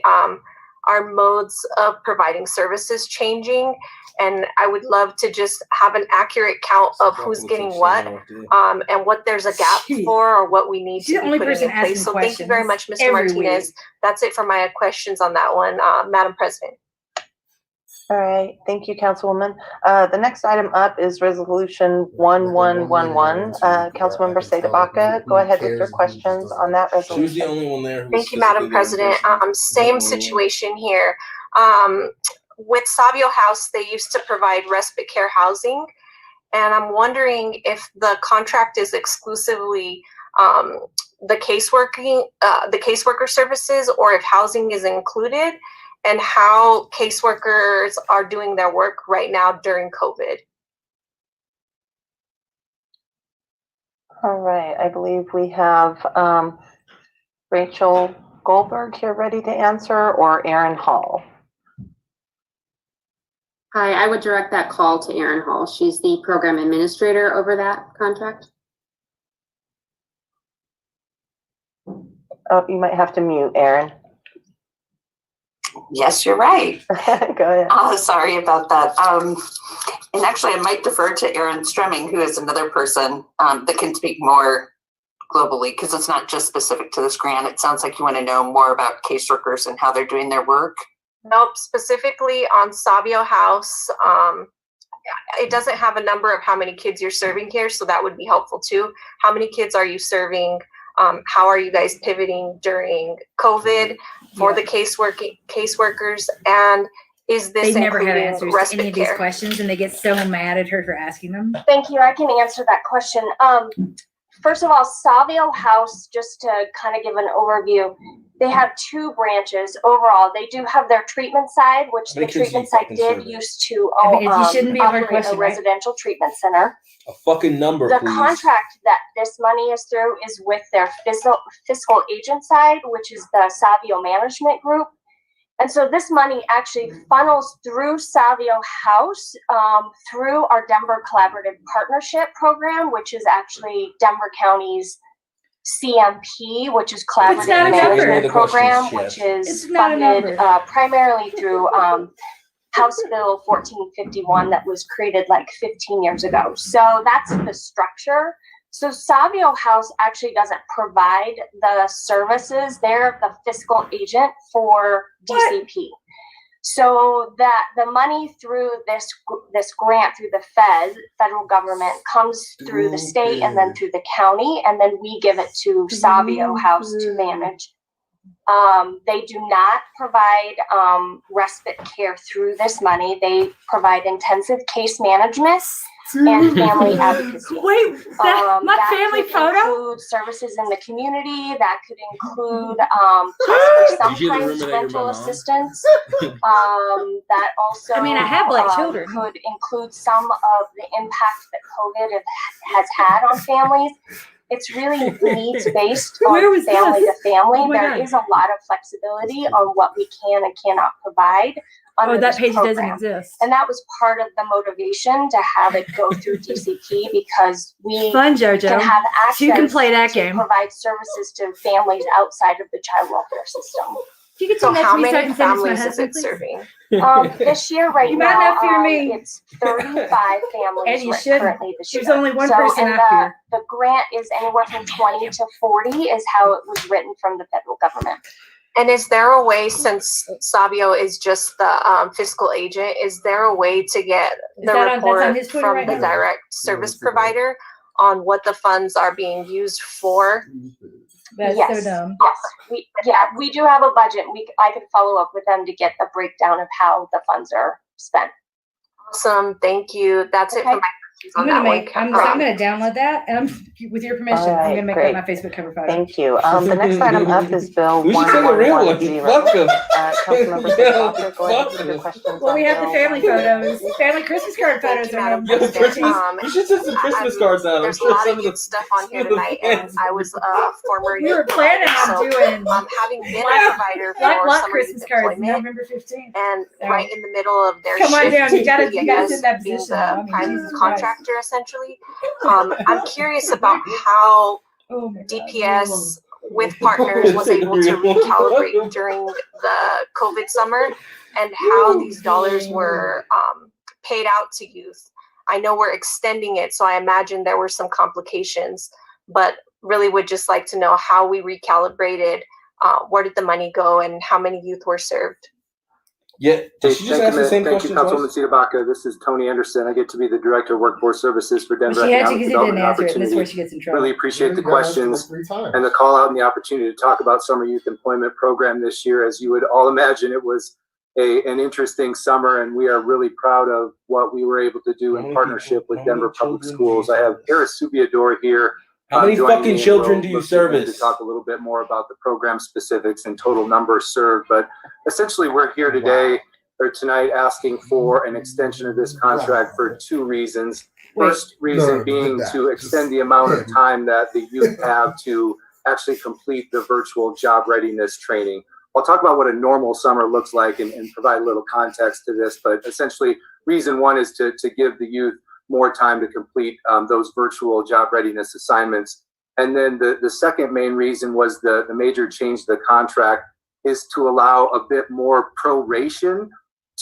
our modes of providing services changing. And I would love to just have an accurate count of who's getting what, and what there's a gap for, or what we need to be putting in place. So thank you very much, Mr. Martinez. That's it for my questions on that one, Madam President. All right, thank you, Councilwoman. The next item up is Resolution 1111. Councilmember Seda-Baca, go ahead with your questions on that resolution. She's the only one there. Thank you, Madam President. Same situation here. With Savio House, they used to provide respite care housing, and I'm wondering if the contract is exclusively the caseworker services, or if housing is included, and how caseworkers are doing their work right now during COVID. All right, I believe we have Rachel Goldberg here ready to answer, or Aaron Hall. Hi, I would direct that call to Erin Hall. She's the program administrator over that contract. Oh, you might have to mute, Erin. Yes, you're right. Go ahead. Oh, sorry about that. And actually, I might defer to Erin Stremming, who is another person that can speak more globally, because it's not just specific to this grant. It sounds like you want to know more about caseworkers and how they're doing their work. Nope, specifically on Savio House, it doesn't have a number of how many kids you're serving here, so that would be helpful too. How many kids are you serving? How are you guys pivoting during COVID for the caseworkers? And is this They never have including answers to respite any of these care? questions, and they get so mad at her for asking them. Thank you. I can answer that question. First of all, Savio House, just to kind of give an overview, they have two branches overall. They do have their treatment side, which the treatment side did used to it shouldn't be a hard operate question, a right? residential treatment center. A fucking number, The please. contract that this money is through is with their fiscal agent side, which is the Savio Management Group. And so this money actually funnels through Savio House through our Denver Collaborative Partnership Program, which is actually Denver County's CMP, which is Collaborative Management Program, which is funded primarily through House Bill 1451 that was created like 15 years ago. So that's the structure. So Savio House actually doesn't provide the services. They're the fiscal agent for DCP. So that the money through this grant through the federal government comes through the state and then through the county, and then we give it to Savio House to manage. They do not provide respite care through this money. They provide intensive case management and family advocacy. Wait, my that family could photo? include services in the community. That could include possibly sometimes rental assistance. That also, I mean, I have black children. Could include some of the impact that COVID has had on families. It's really needs-based on family to family. Oh my There God. is a lot of flexibility on what we can and cannot provide. Oh, that this page doesn't program. exist. And that was part of the motivation to have it go through DCP, because we Fun, JoJo. can have access You can play that to game. provide services to families outside of the child welfare system. You can So send that how to me so I many can send it to my families is husband, it please? serving? This year, right You might now, not fear me. it's 35 families And you right shouldn't. currently this year. There's only one So, person and I fear. the grant is anywhere from 20 to 40 is how it was written from the federal government. And is there a way, since Savio is just the fiscal agent, is there a way to get the that's on report his Twitter from right the now? direct service provider on what the funds are being used for? That's Yes. so dumb. Yes, we do have a budget. I could follow up with them to get the breakdown of how the funds are spent. Awesome, thank you. That's it for my questions I'm on gonna that make. one. I'm gonna download that, and with your permission, All right, I'm gonna make great. that my Facebook cover photo. Thank you. The next item up is Bill We should take a real one. 1110. Fuck 'em. Councilmember Seda-Baca, go ahead with your questions. Well, we on have the Bill family photos, family Christmas card photos. Thank you, Madam Yo, President. Christmas. You should send some Christmas cards out. I'm There's a sure lot some of of the good stuff on here tonight, and I was a former We were youth planning provider, on so, doing having been a provider Black for Block summer Christmas youth cards, employment, November 15th. and So- right in the middle of their Come on shift, down. You gotta DPS sit in that being position. the I mean, prime Jesus Christ. contractor, essentially. I'm curious about how Oh my God. DPS with partners was able to recalibrate during the COVID summer and how these dollars were paid out to youth. I know we're extending it, so I imagine there were some complications, but really would just like to know how we recalibrated, where did the money go, and how many youth were served. Yeah, did she just ask the same Thank you, question Councilwoman Sitabaca. This is Tony Anderson. I get to be the Director of Workforce Services for Denver She had to Economic because he Development didn't answer it, and this is where Opportunity. she gets in trouble. Really appreciate the questions and the call out and the opportunity to talk about Summer Youth Employment Program this year. As you would all imagine, it was an interesting summer, and we are really proud of what we were able to do in partnership with Denver Public Schools. I have Eris Subiador here. How many joining fucking me, and children we'll do you look to him service? To talk a little bit more about the program specifics and total numbers served. But essentially, we're here today or tonight asking for an extension of this contract for two reasons. First reason being to extend the amount of time that the youth have to actually complete the virtual job readiness training. I'll talk about what a normal summer looks like and provide a little context to this, but essentially reason one is to give the youth more time to complete those virtual job readiness assignments. And then the second main reason was the major change to the contract is to allow a bit more proration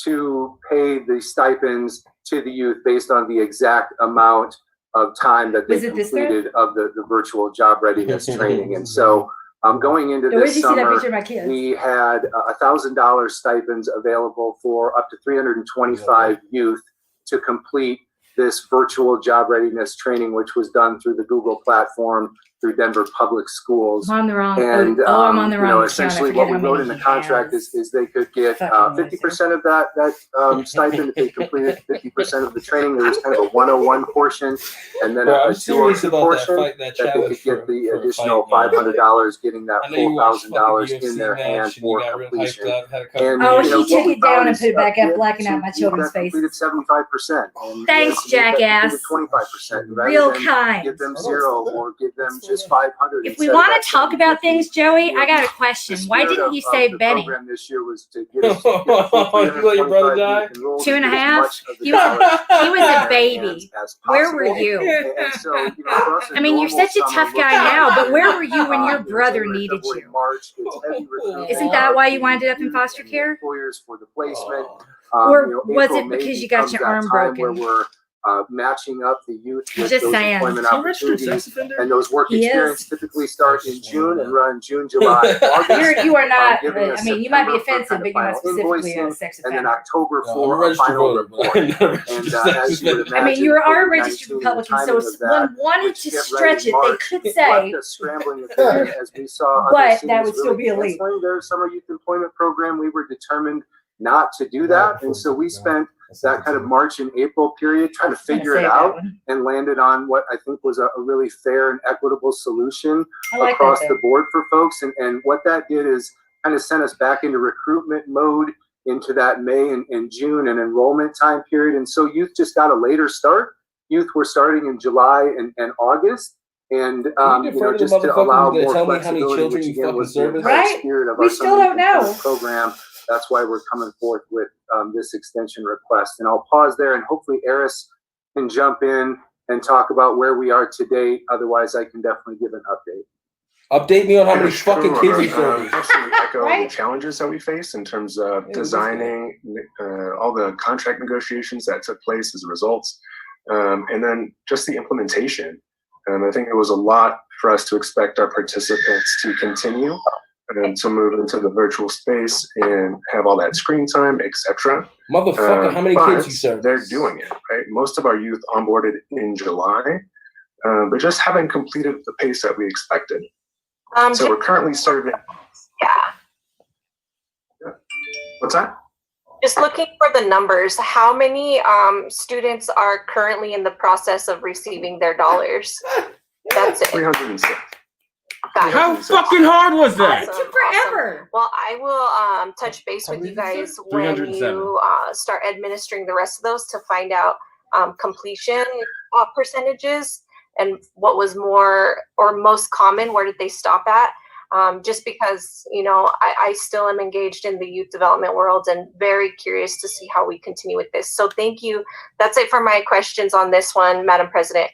to pay the stipends to the youth based on the exact amount of time that they completed of the virtual job readiness training. And so going into this summer, we had $1,000 stipends available for up to 325 youth to complete this virtual job readiness training, which was done through the Google platform through Denver Public Schools. I'm on the wrong. And I'm on the wrong. essentially what we wrote in the contract is they could get 50% of that stipend if they completed 50% of the training. There was kind of a 101 portion, and then a 202 portion that they could get the additional $500, getting that full $1,000 in their hand for completion. And he took it down and put it back up, blacking out my children's faces. Completed 75%. Thanks, jackass. 25%. Real kind. Give them 0 or give them just 500. If we want to talk about things, Joey, I got a question. Why didn't you say Benny? This year was to get us, you let your brother die? 2.5. He was a baby. Where were you? I mean, you're such a tough guy now, but where were you when your brother needed you? Isn't that why you wound up in foster care? For the placement. Or was it because you got your arm broken? Matching up the youth with Just those saying. employment opportunities, and those work experience typically start in June and run June, July, August. You are not. I mean, you might be offensive, but you're not specifically a sex offender. And then October for a final report. And as you would imagine, I mean, you are a registered Republican, so if one wanted to stretch it, they could say. Scrambling as we saw, but that would still be illegal. Their summer youth employment program, we were determined not to do that, and so we spent that kind of March and April period trying to figure it out and landed on what I think was a really fair and equitable solution across the board for folks. And what that did is kind of sent us back into recruitment mode into that May and June and enrollment time period. And so youth just got a later start. Youth were starting in July and August. And just to allow more flexibility, which again was the spirit of our summer program. That's why we're coming forth with this extension request. And I'll pause there, and hopefully Eris can jump in and talk about where we are today. Otherwise, I can definitely give an update. Update me on how many fucking kids you serve. Actually, echo the challenges that we face in terms of designing all the contract negotiations that took place as a result, and then just the implementation. I think it was a lot for us to expect our participants to continue and to move into the virtual space and have all that screen time, etc. Motherfucker, how many kids you serve? They're doing it, right? Most of our youth onboarded in July, but just haven't completed the pace that we expected. So we're currently serving. Yeah. What's that? Just looking for the numbers, how many students are currently in the process of receiving their dollars? That's it. 306. How fucking hard was that? It took forever. Awesome. Well, I will touch base with you guys when you start administering the rest of those to find out completion percentages and what was more or most common. Where did they stop at? Just because, I still am engaged in the youth development world and very curious to see how we continue with this. So thank you. That's it for my questions on this one, Madam President.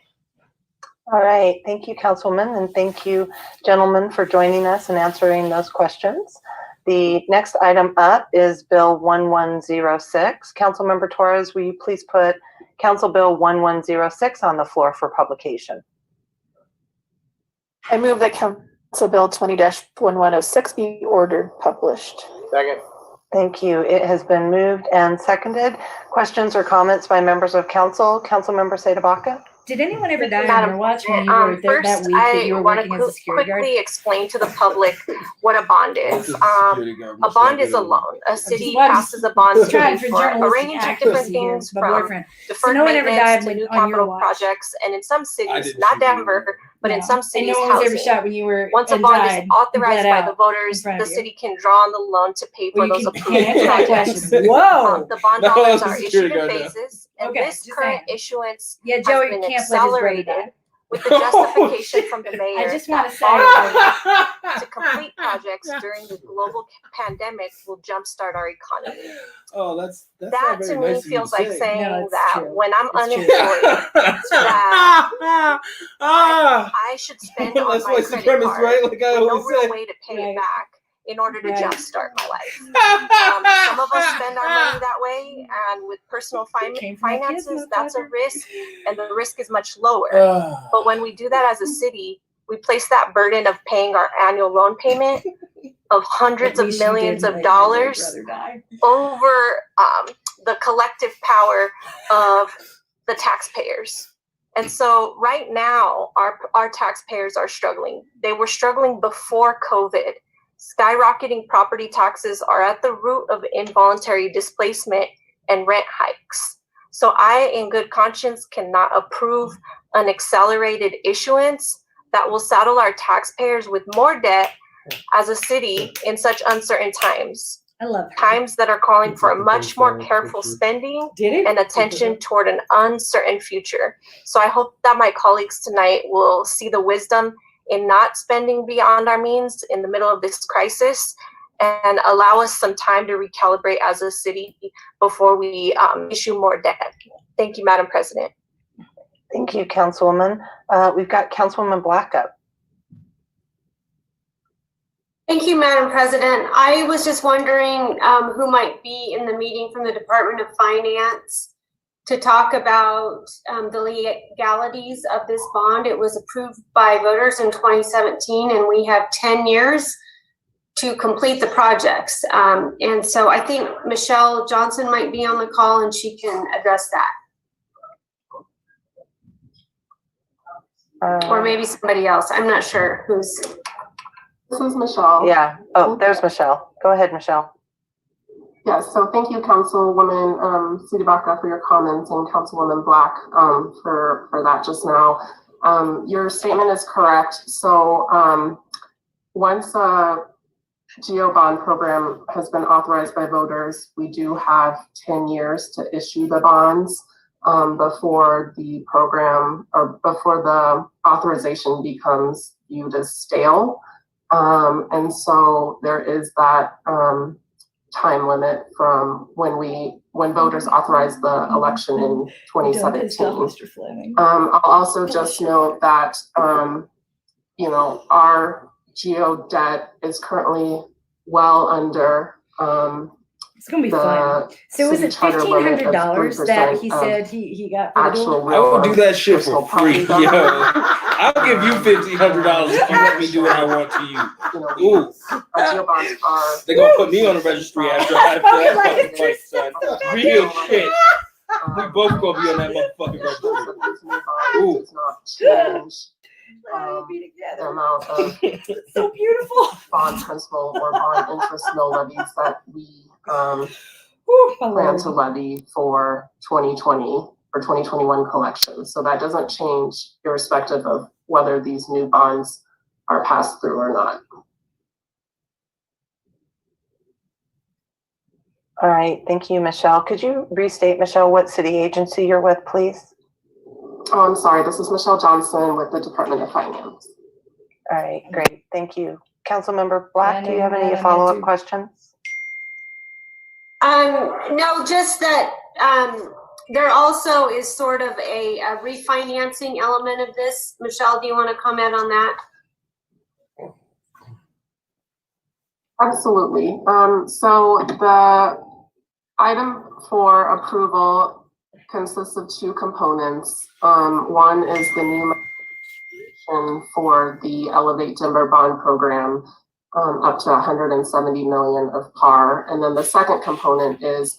All right. Thank you, Councilwoman, and thank you, gentlemen, for joining us and answering those questions. The next item up is Bill 1106. Councilmember Torres, will you please put Council Bill 1106 on the floor for publication? I move that Council Bill 20-1106 be ordered published. Second. Thank you. It has been moved and seconded. Questions or comments by members of council? Councilmember Sadabaka? Did anyone ever die on Madam your watch when you President, were there that week that you were working as a security guard? quickly explain to the public what a bond is. A bond is a loan. A city passes a bond to pay for a range of different things, from deferred maintenance to new capital projects, and in some cities, not Denver, but in some cities, housing. Once a bond is authorized by the voters, the city can draw on the loan to pay for those approved projects. Whoa! The bond dollars are issued in phases, and this current issuance has been accelerated with the justification from the mayor I just want to say to complete projects during the global pandemic will jumpstart our economy. Oh, that's that not to very me nice of you feels to like say. saying that when I'm unemployed, that I should spend on That's my white credit supremacist, card right? Like I with no always real say. way to pay it back in order to jumpstart my life. Some of us spend our money that way, and with personal finances, that's a risk, and the risk is much lower. But when we do that as a city, we place that burden of paying our annual loan payment of hundreds of millions of dollars over the collective power of the taxpayers. And so right now, our taxpayers are struggling. They were struggling before COVID. Skyrocketing property taxes are at the root of involuntary displacement and rent hikes. So I, in good conscience, cannot approve an accelerated issuance that will saddle our taxpayers with more debt as a city in such uncertain times. I love times that are calling for a much more careful spending and attention toward an uncertain future. So I hope that my colleagues tonight will see the wisdom in not spending beyond our means in the middle of this crisis and allow us some time to recalibrate as a city before we issue more debt. Thank you, Madam President. Thank you, Councilwoman. We've got Councilwoman Black up. Thank you, Madam President. I was just wondering who might be in the meeting from the Department of Finance to talk about the legalities of this bond. It was approved by voters in 2017, and we have 10 years to complete the projects. And so I think Michelle Johnson might be on the call, and she can address that. Or maybe somebody else. I'm not sure who's. This is Michelle. Yeah. Oh, there's Michelle. Go ahead, Michelle. Yes, so thank you, Councilwoman Sidibaka, for your comments, and Councilwoman Black for that just now. Your statement is correct. So once a GEO bond program has been authorized by voters, we do have 10 years to issue the bonds before the program or before the authorization becomes viewed as stale. And so there is that time limit from when voters authorized the election in 2017. I'll also just note that our GEO debt is currently well under it's gonna be fun. So was it $1,500 that he said he got for the I will do that shit for free, yo. I'll give you $1,500 if you let me do what I want to you. Ooh. They're gonna put me on the registry after that motherfucker, son. Real shit. We both gonna be on that motherfucking registry. Ooh. The amount of so beautiful bond principal or bond interest mill levies that we plan to levy for 2020 or 2021 collections. So that doesn't change irrespective of whether these new bonds are passed through or not. All right, thank you, Michelle. Could you restate, Michelle, what city agency you're with, please? Oh, I'm sorry. This is Michelle Johnson with the Department of Finance. All right, great. Thank you. Councilmember Black, do you have any follow-up questions? No, just that there also is sort of a refinancing element of this. Michelle, do you want to comment on that? Absolutely. So the item for approval consists of two components. One is the new for the Elevate Denver Bond Program, up to 170 million of par. And then the second component is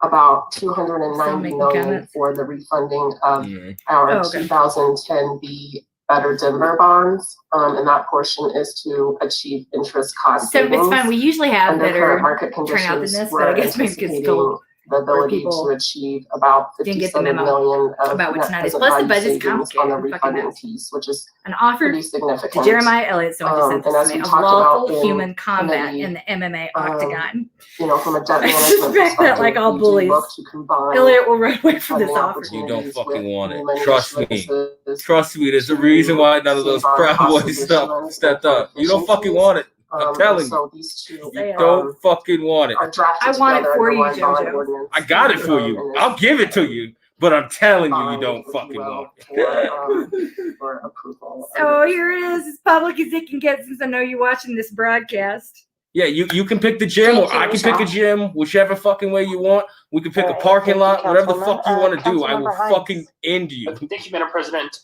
about 290 million for the refunding of our 2010B Better Denver bonds. And that portion is to achieve interest cost savings. So it's fine. We usually have Under better current market turnout than conditions, this, but we're I guess maybe it's anticipating the ability to achieve about didn't get the 57 memo million of about what net tonight is. present Plus the value budget's savings on the complicated. refunding piece, which is an offer pretty significant. to Jeremiah Elliott, so I And as just we of talked about lawful in human combat committee, in the MMA octagon. You know, from a debt I management suspect that, like all we do bullies, look to combine Elliott will run away from funding this offer. You don't opportunities fucking with want it. new money Trust me. issuances Trust me. There's a reason why none of those save our Proud cost Boys of stuff issuance stepped and up. You don't fucking efficiencies. want it. I'm telling So you. these two You don't fucking want it. are drafted I want it together for under you, one bond JoJo. ordinance. I got it for you. I'll give it to you. But I'm telling you, you don't fucking want it. For approval. So here it is, as public as it can get since I know you're watching this broadcast. Yeah, you can pick the gym, or I can pick a gym, whichever fucking way you want. We can pick a parking lot, whatever the fuck you want to do. I will fucking end you. Thank you, Madam President.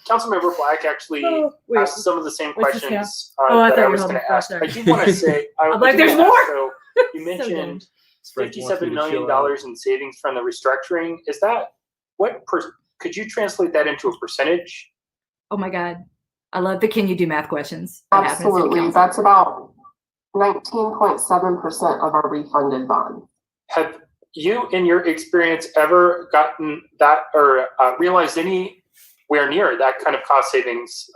Councilmember Black actually asked some of the same questions that I was going to ask. I do want to say, I'm like, there's more. So you mentioned $57 million in savings from the restructuring. Is that could you translate that into a percentage? Oh my God. I love the can you do math questions. That happen at City Absolutely. Council. That's about 19.7% of our refunded bond. Have you, in your experience, ever gotten that or realized anywhere near that kind of cost savings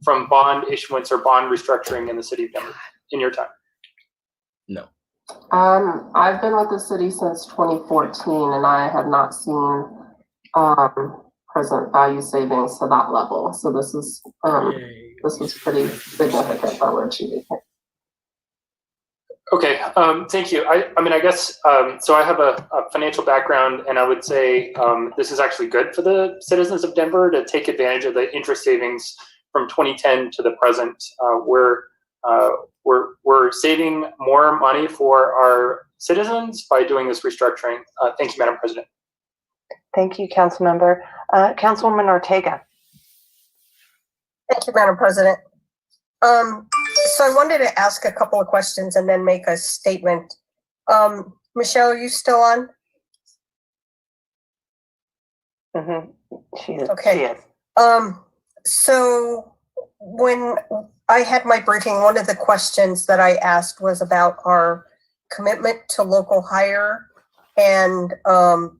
from bond issuance or bond restructuring in the city of Denver in your time? No. I've been with the city since 2014, and I have not seen present value savings to that level. So this is pretty significant that we're achieving here. Okay, thank you. I mean, I guess, so I have a financial background, and I would say this is actually good for the citizens of Denver to take advantage of the interest savings from 2010 to the present. We're saving more money for our citizens by doing this restructuring. Thank you, Madam President. Thank you, Councilmember. Councilwoman Ortega. Thank you, Madam President. So I wanted to ask a couple of questions and then make a statement. Michelle, are you still on? Mm-hmm. She is. Okay. She is. So when I had my briefing, one of the questions that I asked was about our commitment to local hire, and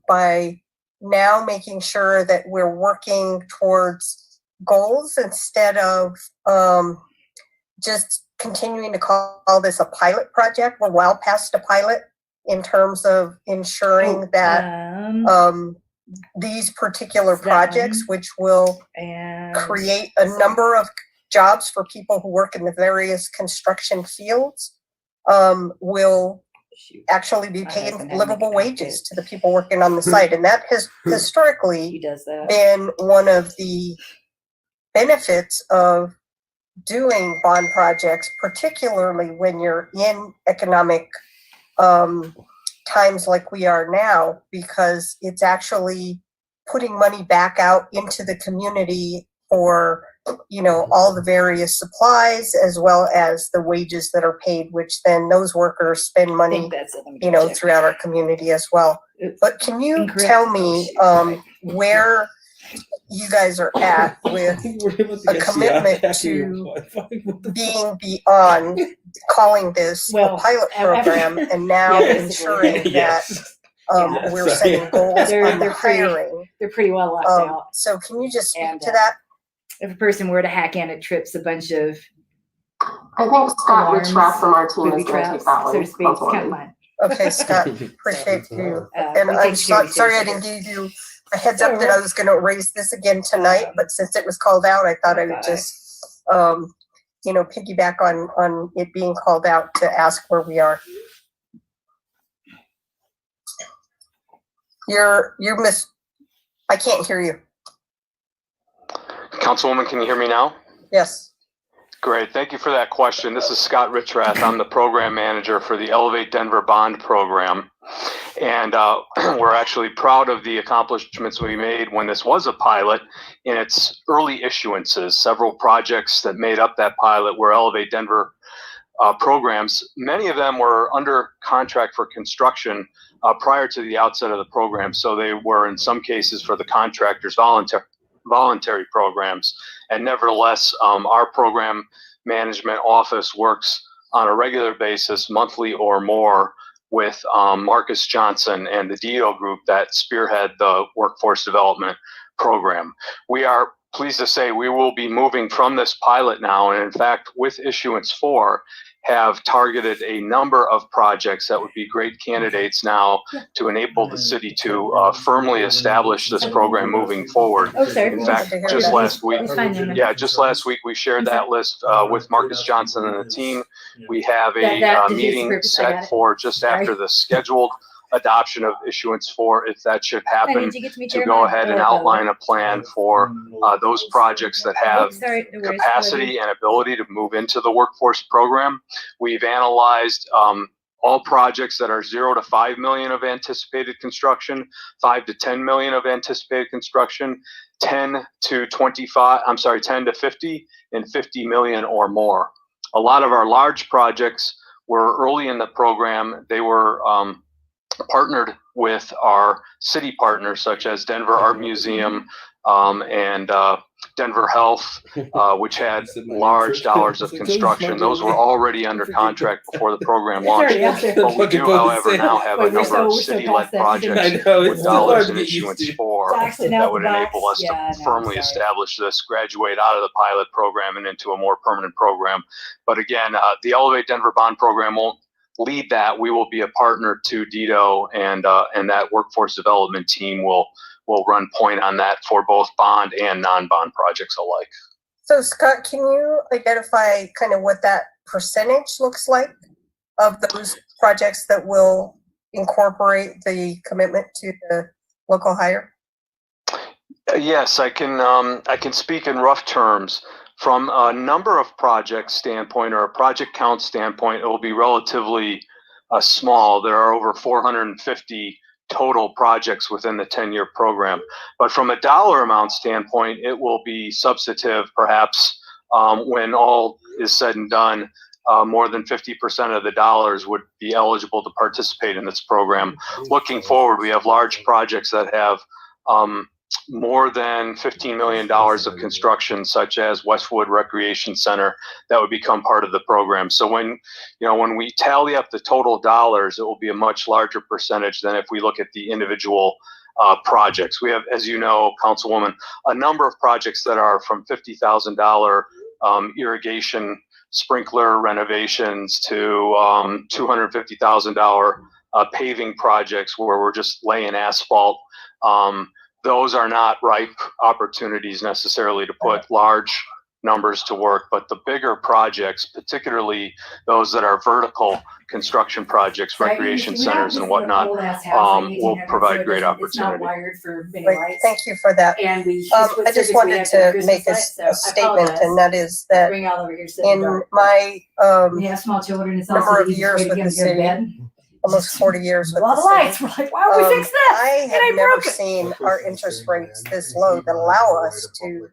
by now making sure that we're working towards goals instead of just continuing to call this a pilot project. We're well past a pilot in terms of ensuring that these particular projects, which will create a number of jobs for people who work in the various construction fields, will actually be paying livable wages to the people working on the site. And that has historically been one of the benefits of doing bond projects, particularly when you're in economic times like we are now, because it's actually putting money back out into the community for, you know, all the various supplies as well as the wages that are paid, which then those workers spend money, you know, throughout our community as well. But can you tell me where you guys are at with a commitment to being beyond calling this a pilot program and now ensuring that we're setting goals on the hiring? They're pretty well locked out. So can you just speak to that? If a person were to hack in, it trips a bunch of I think Scott alarms, Richrath from our team booby is going to take traps, that one. so to speak. It's kind of mine. Okay, Scott, appreciate you. And we I'm take serious sorry I issues. didn't give you a heads up that I was going to raise this again tonight, but since it was called out, I thought I would just, you know, piggyback on it being called out to ask where we are. You're I can't hear you. Councilwoman, can you hear me now? Yes. Great. Thank you for that question. This is Scott Richrath. I'm the program manager for the Elevate Denver Bond Program. And we're actually proud of the accomplishments we made when this was a pilot in its early issuances. Several projects that made up that pilot were Elevate Denver programs. Many of them were under contract for construction prior to the outset of the program. So they were, in some cases, for the contractors, voluntary programs. And nevertheless, our program management office works on a regular basis, monthly or more, with Marcus Johnson and the DO group that spearhead the workforce development program. We are pleased to say we will be moving from this pilot now, and in fact, with issuance 4, have targeted a number of projects that would be great candidates now to enable the city to firmly establish this program moving forward. In fact, just last week we shared that list with Marcus Johnson and the team. We have a meeting set for just after the scheduled adoption of issuance 4, if that should happen, to go ahead and outline a plan for those projects that have capacity and ability to move into the workforce program. We've analyzed all projects that are 0 to 5 million of anticipated construction, 5 to 10 million of anticipated construction, 10 to 50, and 50 million or more. A lot of our large projects were early in the program. They were partnered with our city partners such as Denver Art Museum and Denver Health, which had large dollars of construction. Those were already under contract before the program launched. But we do, however, now have a number of city-led projects with dollars in issuance 4 that would enable us to firmly establish this, graduate out of the pilot program and into a more permanent program. But again, the Elevate Denver Bond Program won't lead that. We will be a partner to DIDO, and that workforce development team will run point on that for both bond and non-bond projects alike. So Scott, can you identify kind of what that percentage looks like of those projects that will incorporate the commitment to the local hire? Yes, I can speak in rough terms. From a number of projects standpoint or a project count standpoint, it will be relatively small. There are over 450 total projects within the 10-year program. But from a dollar amount standpoint, it will be substantive, perhaps, when all is said and done. More than 50% of the dollars would be eligible to participate in this program. Looking forward, we have large projects that have more than $15 million of construction, such as Westwood Recreation Center, that would become part of the program. So when we tally up the total dollars, it will be a much larger percentage than if we look at the individual projects. We have, as you know, Councilwoman, a number of projects that are from $50,000 irrigation sprinkler renovations to $250,000 paving projects where we're just laying asphalt. Those are not ripe opportunities necessarily to put large numbers to work, but the bigger projects, particularly those that are vertical construction projects, recreation centers and whatnot, will provide great opportunity. Great. Thank you for that. I just wanted to make a statement, and that is that in my number of years with the city, almost 40 years with the city, Why don't we fix this? I have never seen our interest rates this low that allow us to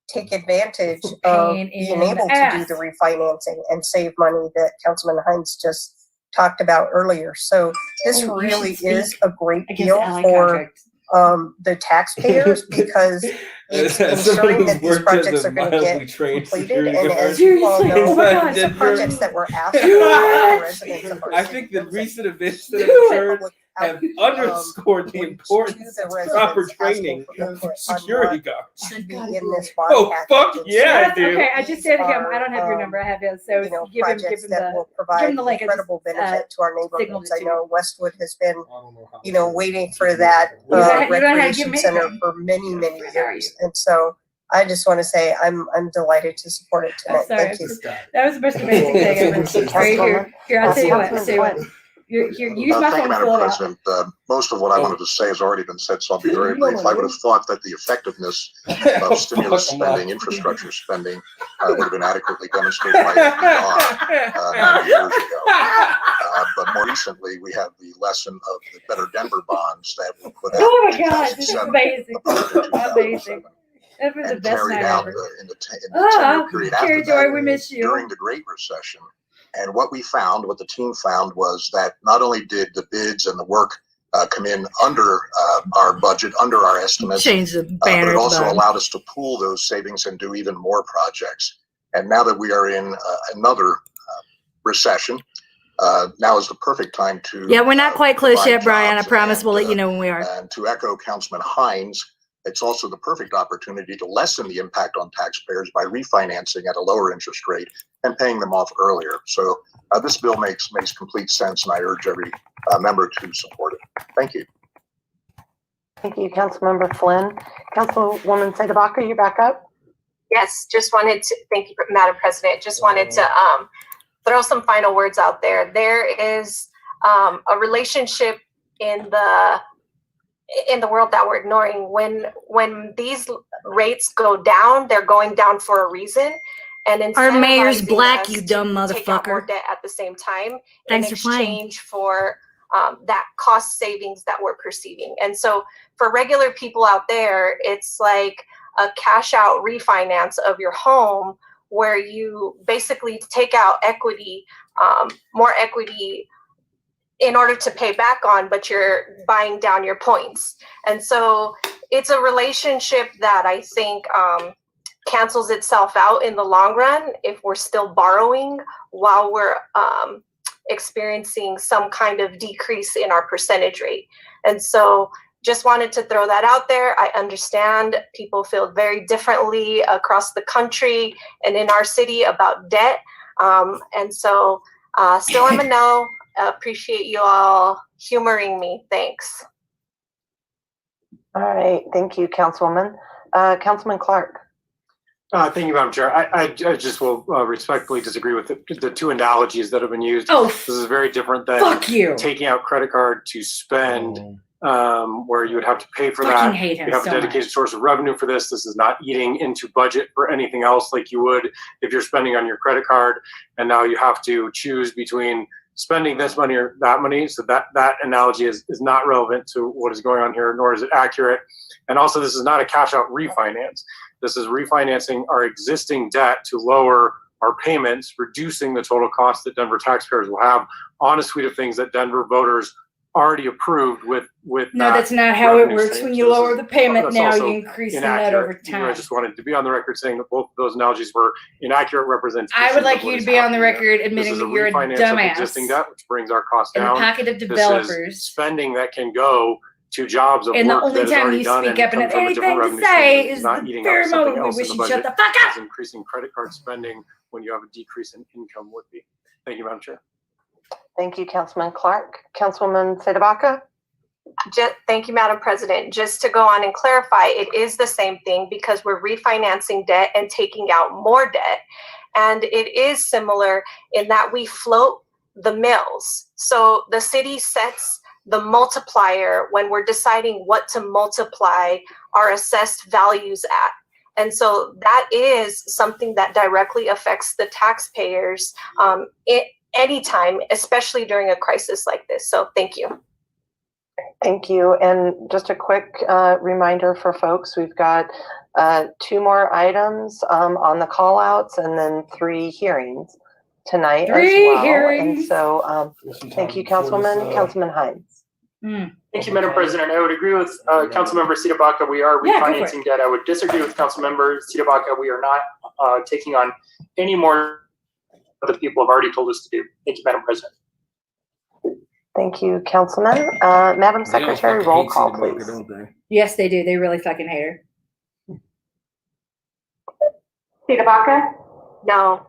take advantage of being able to do the refinancing and save money that Councilman Hines just talked about earlier. So this really is a great deal for the taxpayers because it's ensuring that these projects are going to get completed. And as you all know, the projects that were asked for by residents of our I think the recent events that have occurred have underscored the importance of proper training for security guards. Should be in this bond package. Fuck yeah, dude. Okay, I just said him. I don't have your number. I have his. So give him will provide incredible benefit to our neighborhoods. I know Westwood has been, waiting for that recreation center for many, many years. And so I just want to say I'm delighted to support it tonight. Thank you. That was the most amazing thing ever. Right here, I'll tell you what. use my Thank phone you, to Madam fill it out. President. Most of what I wanted to say has already been said, so I'll be very brief. I would have thought that the effectiveness of stimulus spending, infrastructure spending, would have been adequately demonstrated by FDR many years ago. But more recently, we have the lesson of the Better Denver bonds that were put out Oh in my God, this is 2007, amazing. opposed to 2007, Amazing. That was the and best carried night out ever. in the 10-year period Carrie after Joy, that we miss you. during the Great Recession. And what the team found was that not only did the bids and the work come in under our budget, under our estimates, Change the but banner. it also allowed us to pool those savings and do even more projects. And now that we are in another recession, now is the perfect time to Yeah, we're not quite close provide yet, Brian. I jobs. promise And, we'll let you know when we are. And to echo Councilman Hines, it's also the perfect opportunity to lessen the impact on taxpayers by refinancing at a lower interest rate and paying them off earlier. So this bill makes complete sense, and I urge every member to support it. Thank you. Thank you, Councilmember Flynn. Councilwoman Sedabaka, you're back up. Yes, just wanted to thank you, Madam President. Just wanted to throw some final words out there. There is a relationship in the world that we're ignoring. When these rates go down, they're going down for a reason. And Our mayor's incentivizing black, us you to dumb take out more motherfucker. debt at the same time Thanks in for playing. exchange for that cost savings that we're perceiving. And so for regular people out there, it's like a cash out refinance of your home where you basically take out equity, more equity in order to pay back on, but you're buying down your points. And so it's a relationship that I think cancels itself out in the long run if we're still borrowing while we're experiencing some kind of decrease in our percentage rate. And so just wanted to throw that out there. I understand people feel very differently across the country and in our city about debt. And so still I'm a no. Appreciate you all humoring me. Thanks. All right. Thank you, Councilwoman. Councilman Clark. Thank you, Madam Chair. I just will respectfully disagree with the two analogies that have been used. Oh, this is very different than taking out credit card to spend, where you would have to pay for that. Hate him you have so a dedicated much. source of revenue for this. This is not eating into budget for anything else like you would if you're spending on your credit card. And now you have to choose between spending this money or that money. So that analogy is not relevant to what is going on here, nor is it accurate. And also, this is not a cash out refinance. This is refinancing our existing debt to lower our payments, reducing the total cost that Denver taxpayers will have on a suite of things that Denver voters already approved with No, that's not how it works. When you lower the payment now, you increase the net over time. I just wanted to be on the record saying that both of those analogies were inaccurate representations. I would like you to be on the record admitting that you're a dumbass. Existing debt, which brings our costs in down. the pocket of developers. This is spending that can go to jobs of and work the only that is time already you done speak and up and come have from a different anything to revenue say stream. is Not the eating very up something moment we else wish in you the shut budget, the fuck up. as increasing credit card spending when you have a decrease in income would be. Thank you, Madam Chair. Thank you, Councilman Clark. Councilwoman Sedabaka. Thank you, Madam President. Just to go on and clarify, it is the same thing because we're refinancing debt and taking out more debt. And it is similar in that we float the mills. So the city sets the multiplier when we're deciding what to multiply our assessed values at. And so that is something that directly affects the taxpayers anytime, especially during a crisis like this. So thank you. Thank you. And just a quick reminder for folks, we've got 2 more items on the call outs and then 3 hearings tonight as well. Hearings. And so thank you, Councilman. Councilman Hines. Thank you, Madam President. I would agree with Councilmember Sedabaka. We are refinancing debt. I would disagree with Councilmember Sedabaka. We are not taking on any more than the people have already told us to do. Thank you, Madam President. Thank you, Councilman. Madam Secretary, roll call, please. Yes, they do. They really fucking hate her. Sedabaka? No.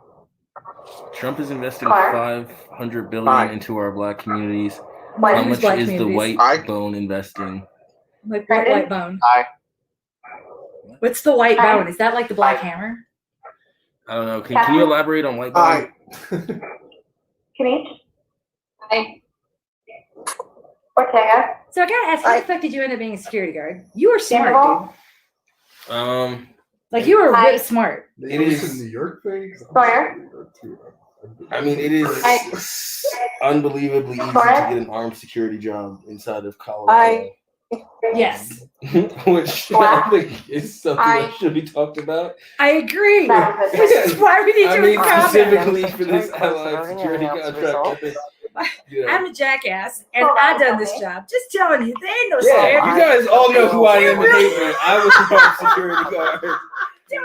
Trump is investing Clark? $500 billion into our black communities. How much black is the communities? white bone investing? Like what white bone? Aye. What's the white bone? Is that like the black hammer? I don't know. Can you elaborate on white bone? Kenny? Aye. Ortega. So I gotta ask, how the fuck did you end up being a security guard? You were smart, dude. Like you were really smart. It is a New York thing. Sawyer. I mean, it is unbelievably easy to get an armed security job inside of Colorado. Yes. Which I think is something that should be talked about. I agree. This is why we need to comment. Specifically for this allied security contract. I'm a jackass, and I've done this job. Just telling you, they ain't no Yeah, standard. you guys all know who I am in Haven. I was the armed security guard.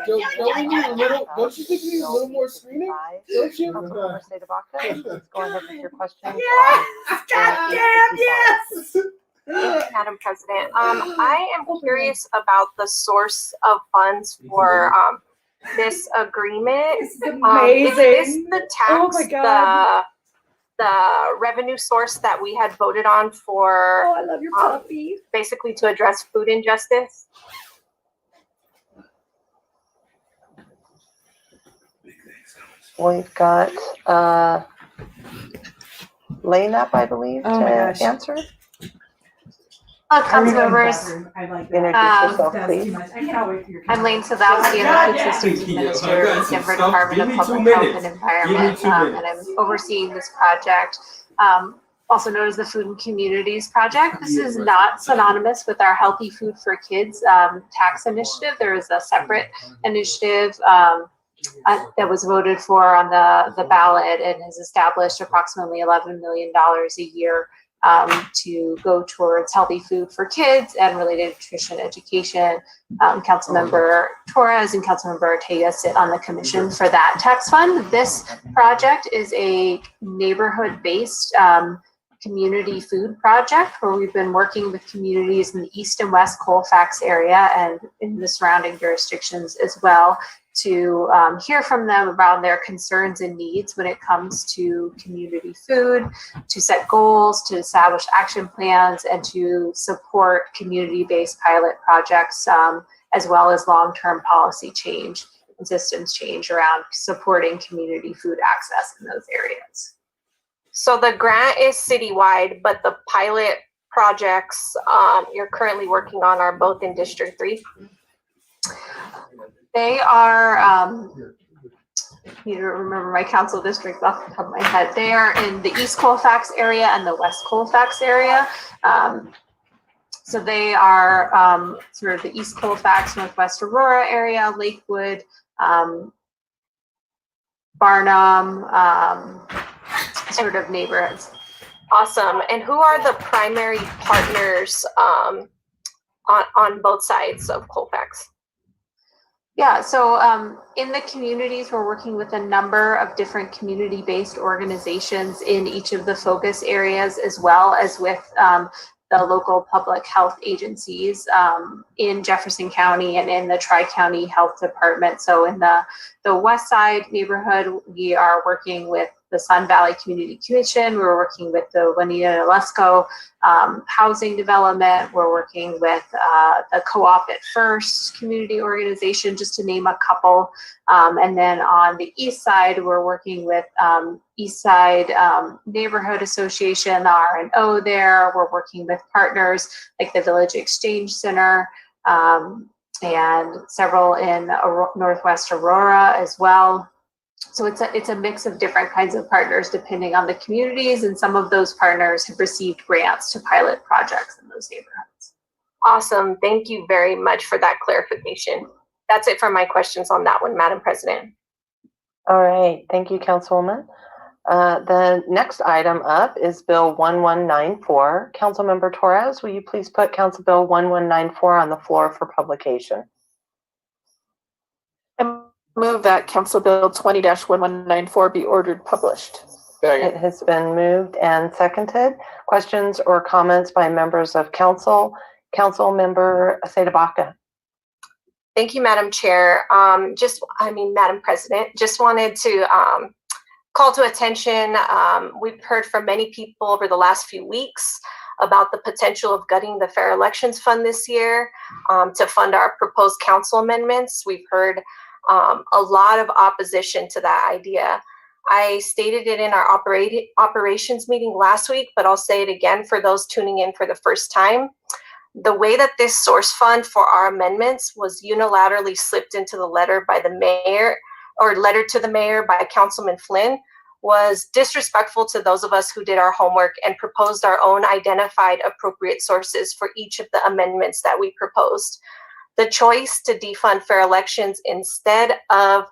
Don't we need a little? Don't you think we need a little more screening? Don't you? Councilmember Sadabaka, go ahead with your question. Yes! Goddamn, yes! Thank you, Madam President. I am curious about the source of funds for this agreement. This is amazing. Is this the tax, Oh my God. the revenue source that we had voted on for? Oh, I love your puppy. Basically to address food injustice. We've got Lane up, I believe, to answer. Council members. Introduce yourself, please. I'm Lane Sadowski, I'm the Food Systems Administrator with Denver Department of Public Health and Environment, and I'm overseeing this project, also known as the Food and Communities Project. This is not synonymous with our Healthy Food for Kids tax initiative. There is a separate initiative that was voted for on the ballot and has established approximately $11 million a year to go towards healthy food for kids and related nutrition education. Councilmember Torres and Councilmember Ortega sit on the commission for that tax fund. This project is a neighborhood-based community food project where we've been working with communities in the East and West Colfax area and in the surrounding jurisdictions as well to hear from them about their concerns and needs when it comes to community food, to set goals, to establish action plans, and to support community-based pilot projects, as well as long-term policy change and systems change around supporting community food access in those areas. So the grant is citywide, but the pilot projects you're currently working on are both in District 3? They are, you don't remember my council district off the top of my head. They are in the East Colfax area and the West Colfax area. So they are sort of the East Colfax, Northwest Aurora area, Lakewood, Barnum, sort of neighborhoods. Awesome. And who are the primary partners on both sides of Colfax? Yeah, so in the communities, we're working with a number of different community-based organizations in each of the focus areas, as well as with the local public health agencies in Jefferson County and in the Tri-County Health Department. So in the West Side neighborhood, we are working with the Sun Valley Community Commission. We're working with the Juanita Nolasco housing development. We're working with the Co-op at First community organization, just to name a couple. And then on the east side, we're working with East Side Neighborhood Association, the R&O there. We're working with partners like the Village Exchange Center and several in Northwest Aurora as well. So it's a mix of different kinds of partners depending on the communities, and some of those partners have received grants to pilot projects in those neighborhoods. Awesome. Thank you very much for that clarification. That's it for my questions on that one, Madam President. All right. Thank you, Councilwoman. The next item up is Bill 1194. Councilmember Torres, will you please put Council Bill 1194 on the floor for publication? Move that Council Bill 20-1194 be ordered published. It has been moved and seconded. Questions or comments by members of council? Councilmember Sadabaka. Thank you, Madam Chair. Madam President, just wanted to call to attention. We've heard from many people over the last few weeks about the potential of gutting the Fair Elections Fund this year to fund our proposed council amendments. We've heard a lot of opposition to that idea. I stated it in our operations meeting last week, but I'll say it again for those tuning in for the first time. The way that this source fund for our amendments was unilaterally slipped into the letter by the mayor, or letter to the mayor by Councilman Flynn, was disrespectful to those of us who did our homework and proposed our own identified appropriate sources for each of the amendments that we proposed. The choice to defund fair elections instead of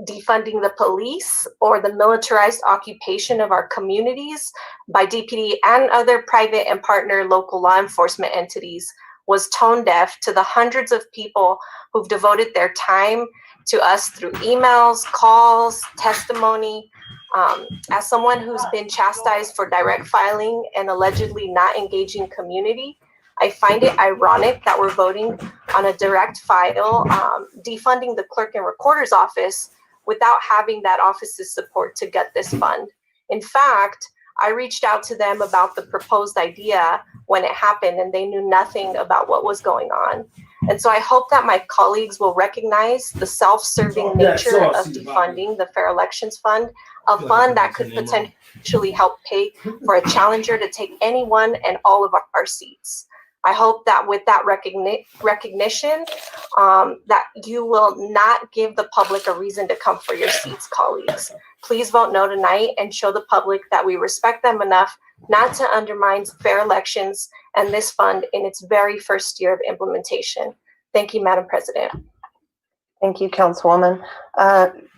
defunding the police or the militarized occupation of our communities by DPD and other private and partner local law enforcement entities was tone deaf to the hundreds of people who've devoted their time to us through emails, calls, testimony. As someone who's been chastised for direct filing and allegedly not engaging community, I find it ironic that we're voting on a direct file, defunding the clerk and recorder's office without having that office's support to get this fund. In fact, I reached out to them about the proposed idea when it happened, and they knew nothing about what was going on. And so I hope that my colleagues will recognize the self-serving nature of defunding the Fair Elections Fund, a fund that could potentially help pay for a challenger to take any one and all of our seats. I hope that with that recognition, that you will not give the public a reason to come for your seats, colleagues. Please vote no tonight and show the public that we respect them enough not to undermine fair elections and this fund in its very first year of implementation. Thank you, Madam President. Thank you, Councilwoman.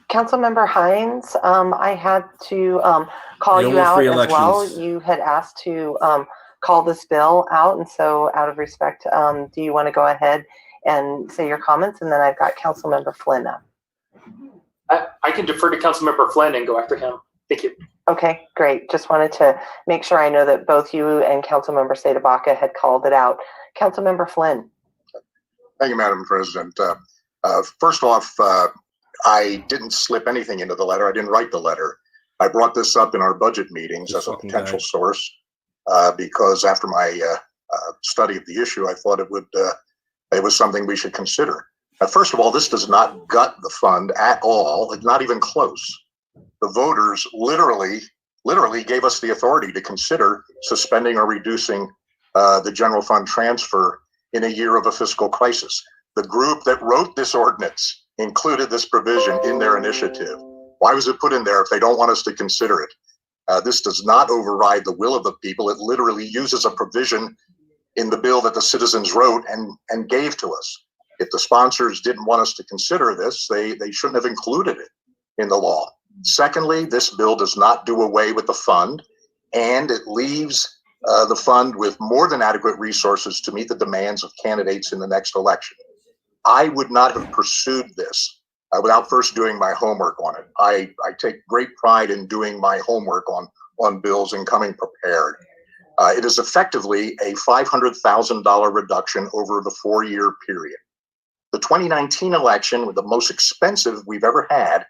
Councilmember Hines, I had to call you out as well. You had asked to call this bill out, and so out of respect, do you want to go ahead and say your comments? And then I've got Councilmember Flynn up. I can defer to Councilmember Flynn and go after him. Thank you. Okay, great. Just wanted to make sure I know that both you and Councilmember Sadabaka had called it out. Councilmember Flynn. Thank you, Madam President. First off, I didn't slip anything into the letter. I didn't write the letter. I brought this up in our budget meetings as a potential source because after my study of the issue, I thought it was something we should consider. First of all, this does not gut the fund at all. It's not even close. The voters literally gave us the authority to consider suspending or reducing the general fund transfer in a year of a fiscal crisis. The group that wrote this ordinance included this provision in their initiative. Why was it put in there if they don't want us to consider it? This does not override the will of the people. It literally uses a provision in the bill that the citizens wrote and gave to us. If the sponsors didn't want us to consider this, they shouldn't have included it in the law. Secondly, this bill does not do away with the fund, and it leaves the fund with more than adequate resources to meet the demands of candidates in the next election. I would not have pursued this without first doing my homework on it. I take great pride in doing my homework on bills and coming prepared. It is effectively a $500,000 reduction over the 4-year period. The 2019 election was the most expensive we've ever had,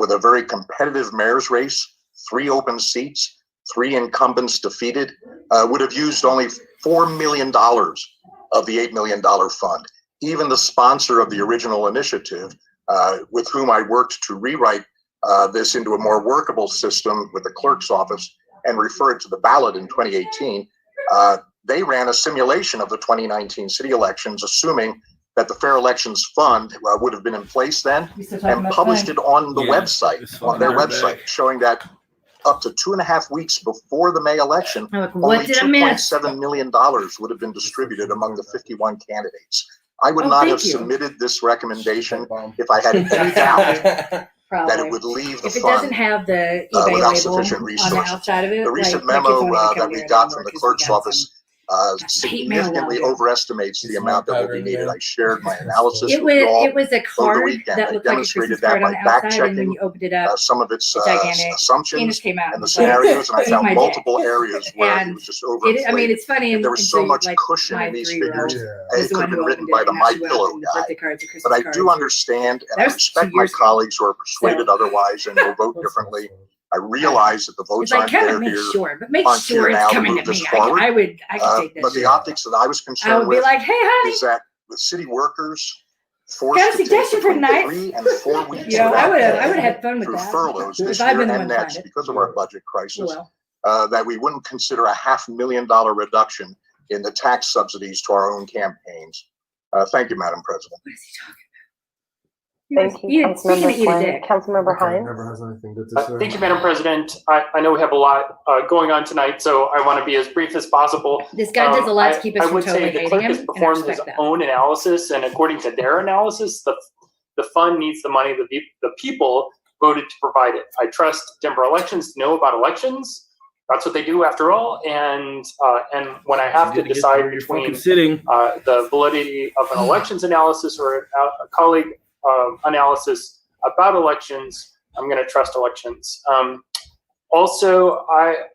with a very competitive mayor's race, 3 open seats, 3 incumbents defeated, would have used only $4 million of the $8 million fund. Even the sponsor of the original initiative, with whom I worked to rewrite this into a more workable system with the clerk's office and refer it to the ballot in 2018, they ran a simulation of the 2019 city elections, assuming that the Fair Elections Fund would have been in place then, and published it on the website, on their website, showing that up to 2.5 weeks before the May election, only $2.7 million would have been distributed among the 51 candidates. I would not have submitted this recommendation if I had any doubt that it would leave the if it fund doesn't have the eBay without label sufficient on resources. the outside of it, The recent like memo if that we got from the clerk's office significantly mail overestimates the amount that will be needed. I shared my analysis it with you all was a over the card weekend. that I looked like a demonstrated Christmas that card on by the outside, and when back-checking you opened it up, some of its gigantic assumptions penis came out and the was like, scenarios, and I "Eat found my multiple dick." areas where And it was just overinflated. I mean, it's funny, There was so until much cushion in these figures. It could have been written by the My Pillow guy. But I do understand, and I respect my colleagues who are persuaded otherwise and will vote differently. I realize that the votes aren't there here. Make sure it's coming to me. I could take this. But the optics that I was I concerned would be with like, hey, honey. is that with city workers, forced Got a to take suggestion for between tonight? 3 and 4 weeks You know, I would without have pay had fun with through that. furloughs this If I'd year been the and one trying next it. because of our budget crisis, Well, that we wouldn't consider a $500,000 reduction in the tax subsidies to our own campaigns. Thank you, Madam President. what is he talking Thank you, Councilmember Flynn. Councilmember Hines. Never has anything good to say. Thank you, Madam President. I know we have a lot going on tonight, so I want to be as brief as possible. This guy does a lot to keep us I from would totally say the hating clerk him, has and I performed his respect that. own analysis, and according to their analysis, the fund needs the money. The people voted to provide it. I trust Denver elections to know about elections. That's what they do after all. And when I have to decide between the validity of an elections analysis or a colleague analysis about elections, I'm going to trust elections. Also, I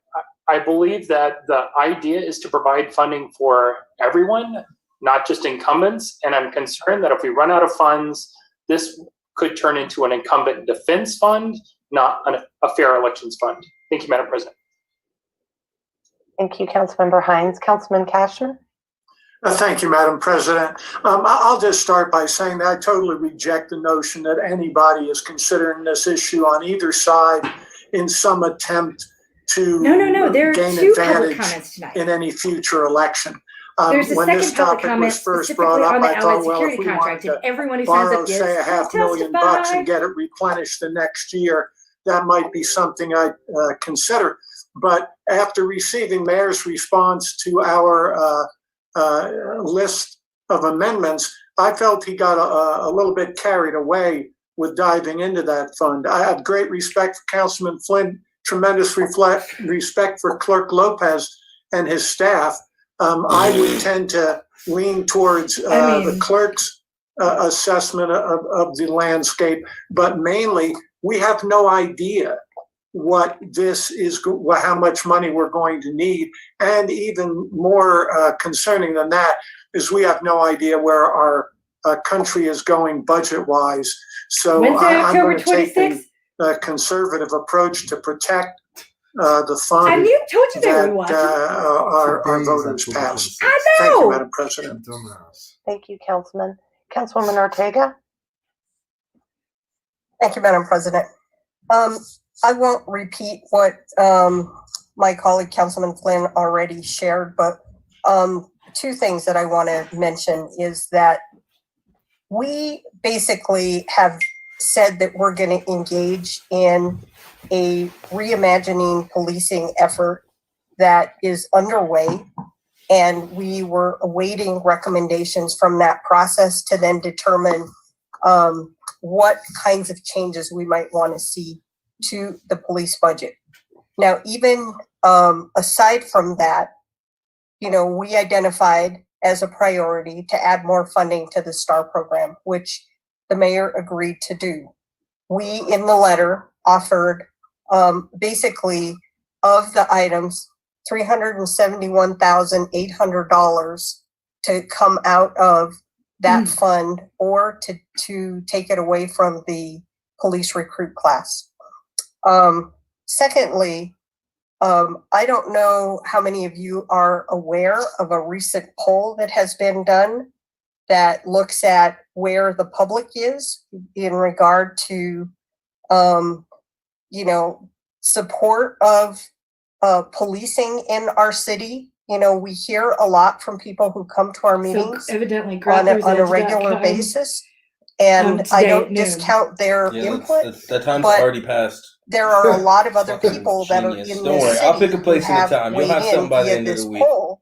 believe that the idea is to provide funding for everyone, not just incumbents. And I'm concerned that if we run out of funds, this could turn into an incumbent defense fund, not a fair elections fund. Thank you, Madam President. Thank you, Councilmember Hines. Councilman Cashman. Thank you, Madam President. I'll just start by saying that I totally reject the notion that anybody is considering this issue on either side in some attempt to No. There are gain two public advantage comments tonight. in any future election. There's a When second this public topic comment was first specifically brought on up, the I thought, allied well, if security we contract, wanted and to everyone who signs borrow, up say, gets $500,000 and get it replenished the next year, that might be something I'd consider. But after receiving Mayor's response to our list of amendments, I felt he got a little bit carried away with diving into that fund. I have great respect for Councilman Flynn, tremendous respect for Clerk Lopez and his staff. I would tend to lean towards the clerk's assessment of the landscape, but mainly we have no idea what this is, how much money we're going to need. And even more concerning than that is we have no idea where our country is going budget-wise. So I'm going to take the conservative approach to protect the fund our voters passed. I know. Thank you, Madam President. Thank you, Councilman. Councilwoman Ortega. Thank you, Madam President. I won't repeat what my colleague Councilman Flynn already shared, but two things that I want to mention is that we basically have said that we're going to engage in a reimagining policing effort that is underway, and we were awaiting recommendations from that process to then determine what kinds of changes we might want to see to the police budget. Now, even aside from that, we identified as a priority to add more funding to the STAR program, which the mayor agreed to do. We, in the letter, offered basically of the items, $371,800 to come out of that fund or to take it away from the police recruit class. Secondly, I don't know how many of you are aware of a recent poll that has been done that looks at where the public is in regard to, support of policing in our city. We hear a lot from people who come to our meetings evidently on a regular basis. And I don't discount their input, the time's but already passed. there are a lot of other people that are in Genius. this Don't worry, city I'll pick a place who and a have time. You'll weighed have something in by the via end of this the week. poll.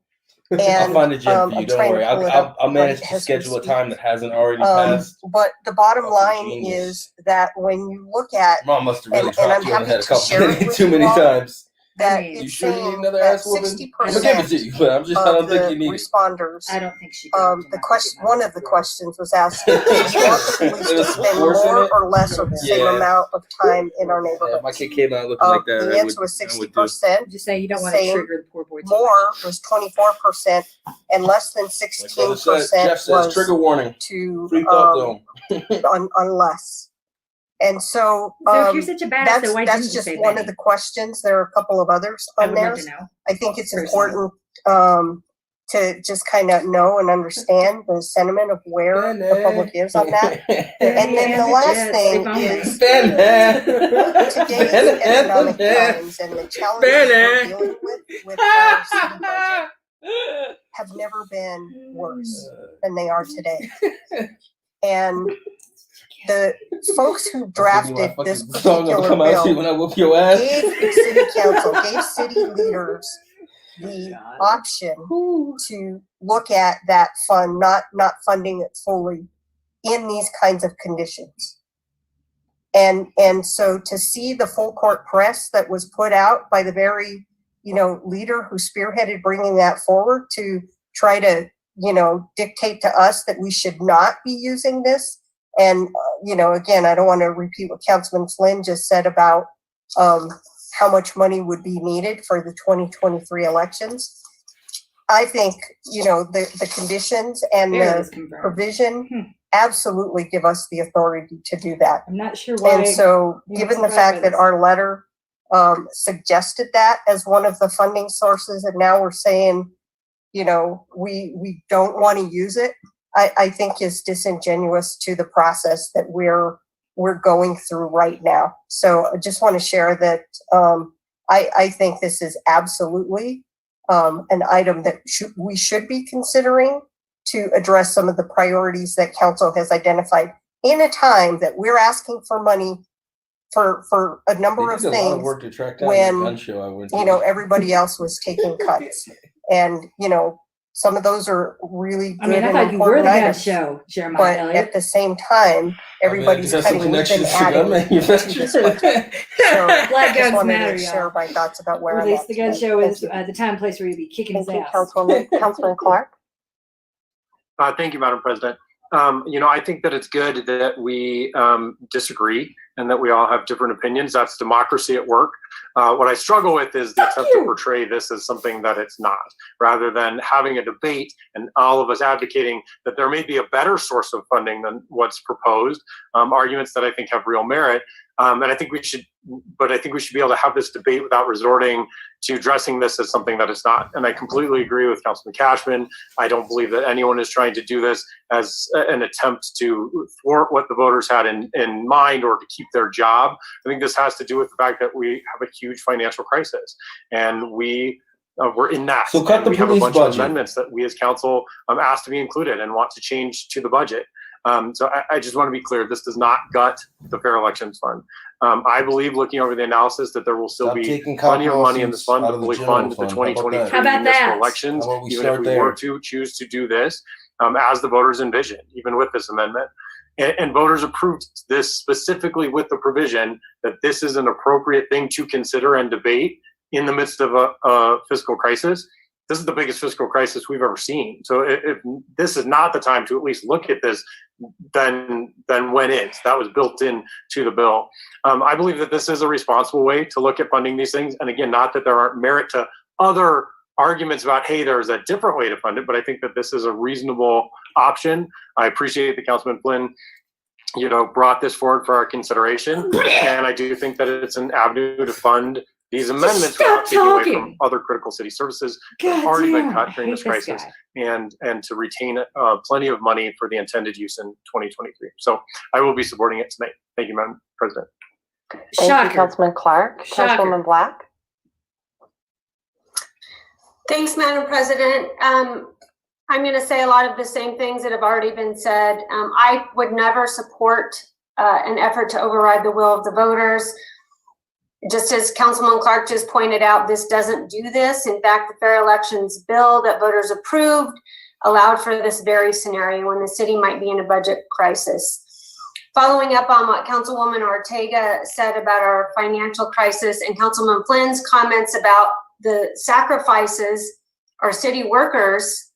I'll And find a gym for you. I'm Don't trying worry. to pull it up I'll manage to as we schedule a speak. time that hasn't already passed. But the bottom line Genius. is that when you look at, Mom must have really and I'm dropped you on the happy head a to couple share it with too you many all, times. that You it's sure you need saying another that ass whooping? 60% I'm gonna give it to you, but I don't think you need it. responders. I don't think she. One of the questions was asking, do you want the police to spend more or less or the same amount of time in our neighborhoods? If my kid came out looking like that, The answer was 60%. Just say you don't want to trigger the poor boy. More was 24%, and less than 16% Jeff says was trigger warning. to Free thought zone. on less. And so, So if you're such a badass, then why didn't that's you just say one Betty? of the questions. There are a couple of others I on would there. love to know. I think it's Personally. important to just kind of know and understand the sentiment of where the public is on that. And then the last thing is today's economic times and the challenges we're dealing with our city budget have never been worse than they are today. And the folks who drafted this particular bill gave city council, gave city leaders the option to look at that fund, not funding it fully in these kinds of conditions. And so to see the full court press that was put out by the very, leader who spearheaded bringing that forward to try to, dictate to us that we should not be using this. And, again, I don't want to repeat what Councilman Flynn just said about how much money would be needed for the 2023 elections. I think, the conditions and the provision absolutely give us the authority to do that. I'm not sure why. And so given the fact that our letter suggested that as one of the funding sources, and now we're saying, we don't want to use it, I think is disingenuous to the process that we're going through right now. So I just want to share that I think this is absolutely an item that we should be considering to address some of the priorities that council has identified in a time that we're asking for money for a number of things when, everybody else was taking cuts. And, some of those are really good and important items. Jeremiah but Elliott. at the same time, everybody's cutting within adding to this budget. So Black I just Guns wanted Matter, to y'all. share my thoughts about where I'm Release at the Gun today. Show Thank is you. the time and place where you'd be kicking his Thank you, ass. Councilman Clark. Thank you, Madam President. I think that it's good that we disagree and that we all have different opinions. That's democracy at work. What I struggle with is the attempt to portray this as something that it's not, rather than having a debate and all of us advocating that there may be a better source of funding than what's proposed, arguments that I think have real merit. And I think we should be able to have this debate without resorting to dressing this as something that it's not. And I completely agree with Councilman Cashman. I don't believe that anyone is trying to do this as an attempt to thwart what the voters had in mind or to keep their job. I think this has to do with the fact that we have a huge financial crisis, and we're in that. So cut the we have a police bunch budget. of amendments that we as council asked to be included and want to change to the budget. So I just want to be clear, this does not gut the Fair Elections Fund. I believe, looking over the analysis, that there will still be plenty of money in this fund to fully fund the 2023 municipal elections, even if we were to choose to do this as the voters envisioned, even with this amendment. And voters approved this specifically with the provision that this is an appropriate thing to consider and debate in the midst of a fiscal crisis. This is the biggest fiscal crisis we've ever seen. So if this is not the time to at least look at this, then when is? That was built in to the bill. I believe that this is a responsible way to look at funding these things. And again, not that there aren't merit to other arguments about, hey, there's a different way to fund it, but I think that this is a reasonable option. I appreciate that Councilman Flynn, brought this forward for our consideration. And I do think that it's an avenue to fund these amendments without taking away from other critical city services that have already been cut during this crisis, and to retain plenty of money for the intended use in 2023. So I will be supporting it tonight. Thank you, Madam President. Thank you, Councilman Clark. Councilwoman Black. Thanks, Madam President. I'm going to say a lot of the same things that have already been said. I would never support an effort to override the will of the voters. Just as Councilman Clark just pointed out, this doesn't do this. In fact, the Fair Elections bill that voters approved allowed for this very scenario when the city might be in a budget crisis. Following up on what Councilwoman Ortega said about our financial crisis and Councilman Flynn's comments about the sacrifices our city workers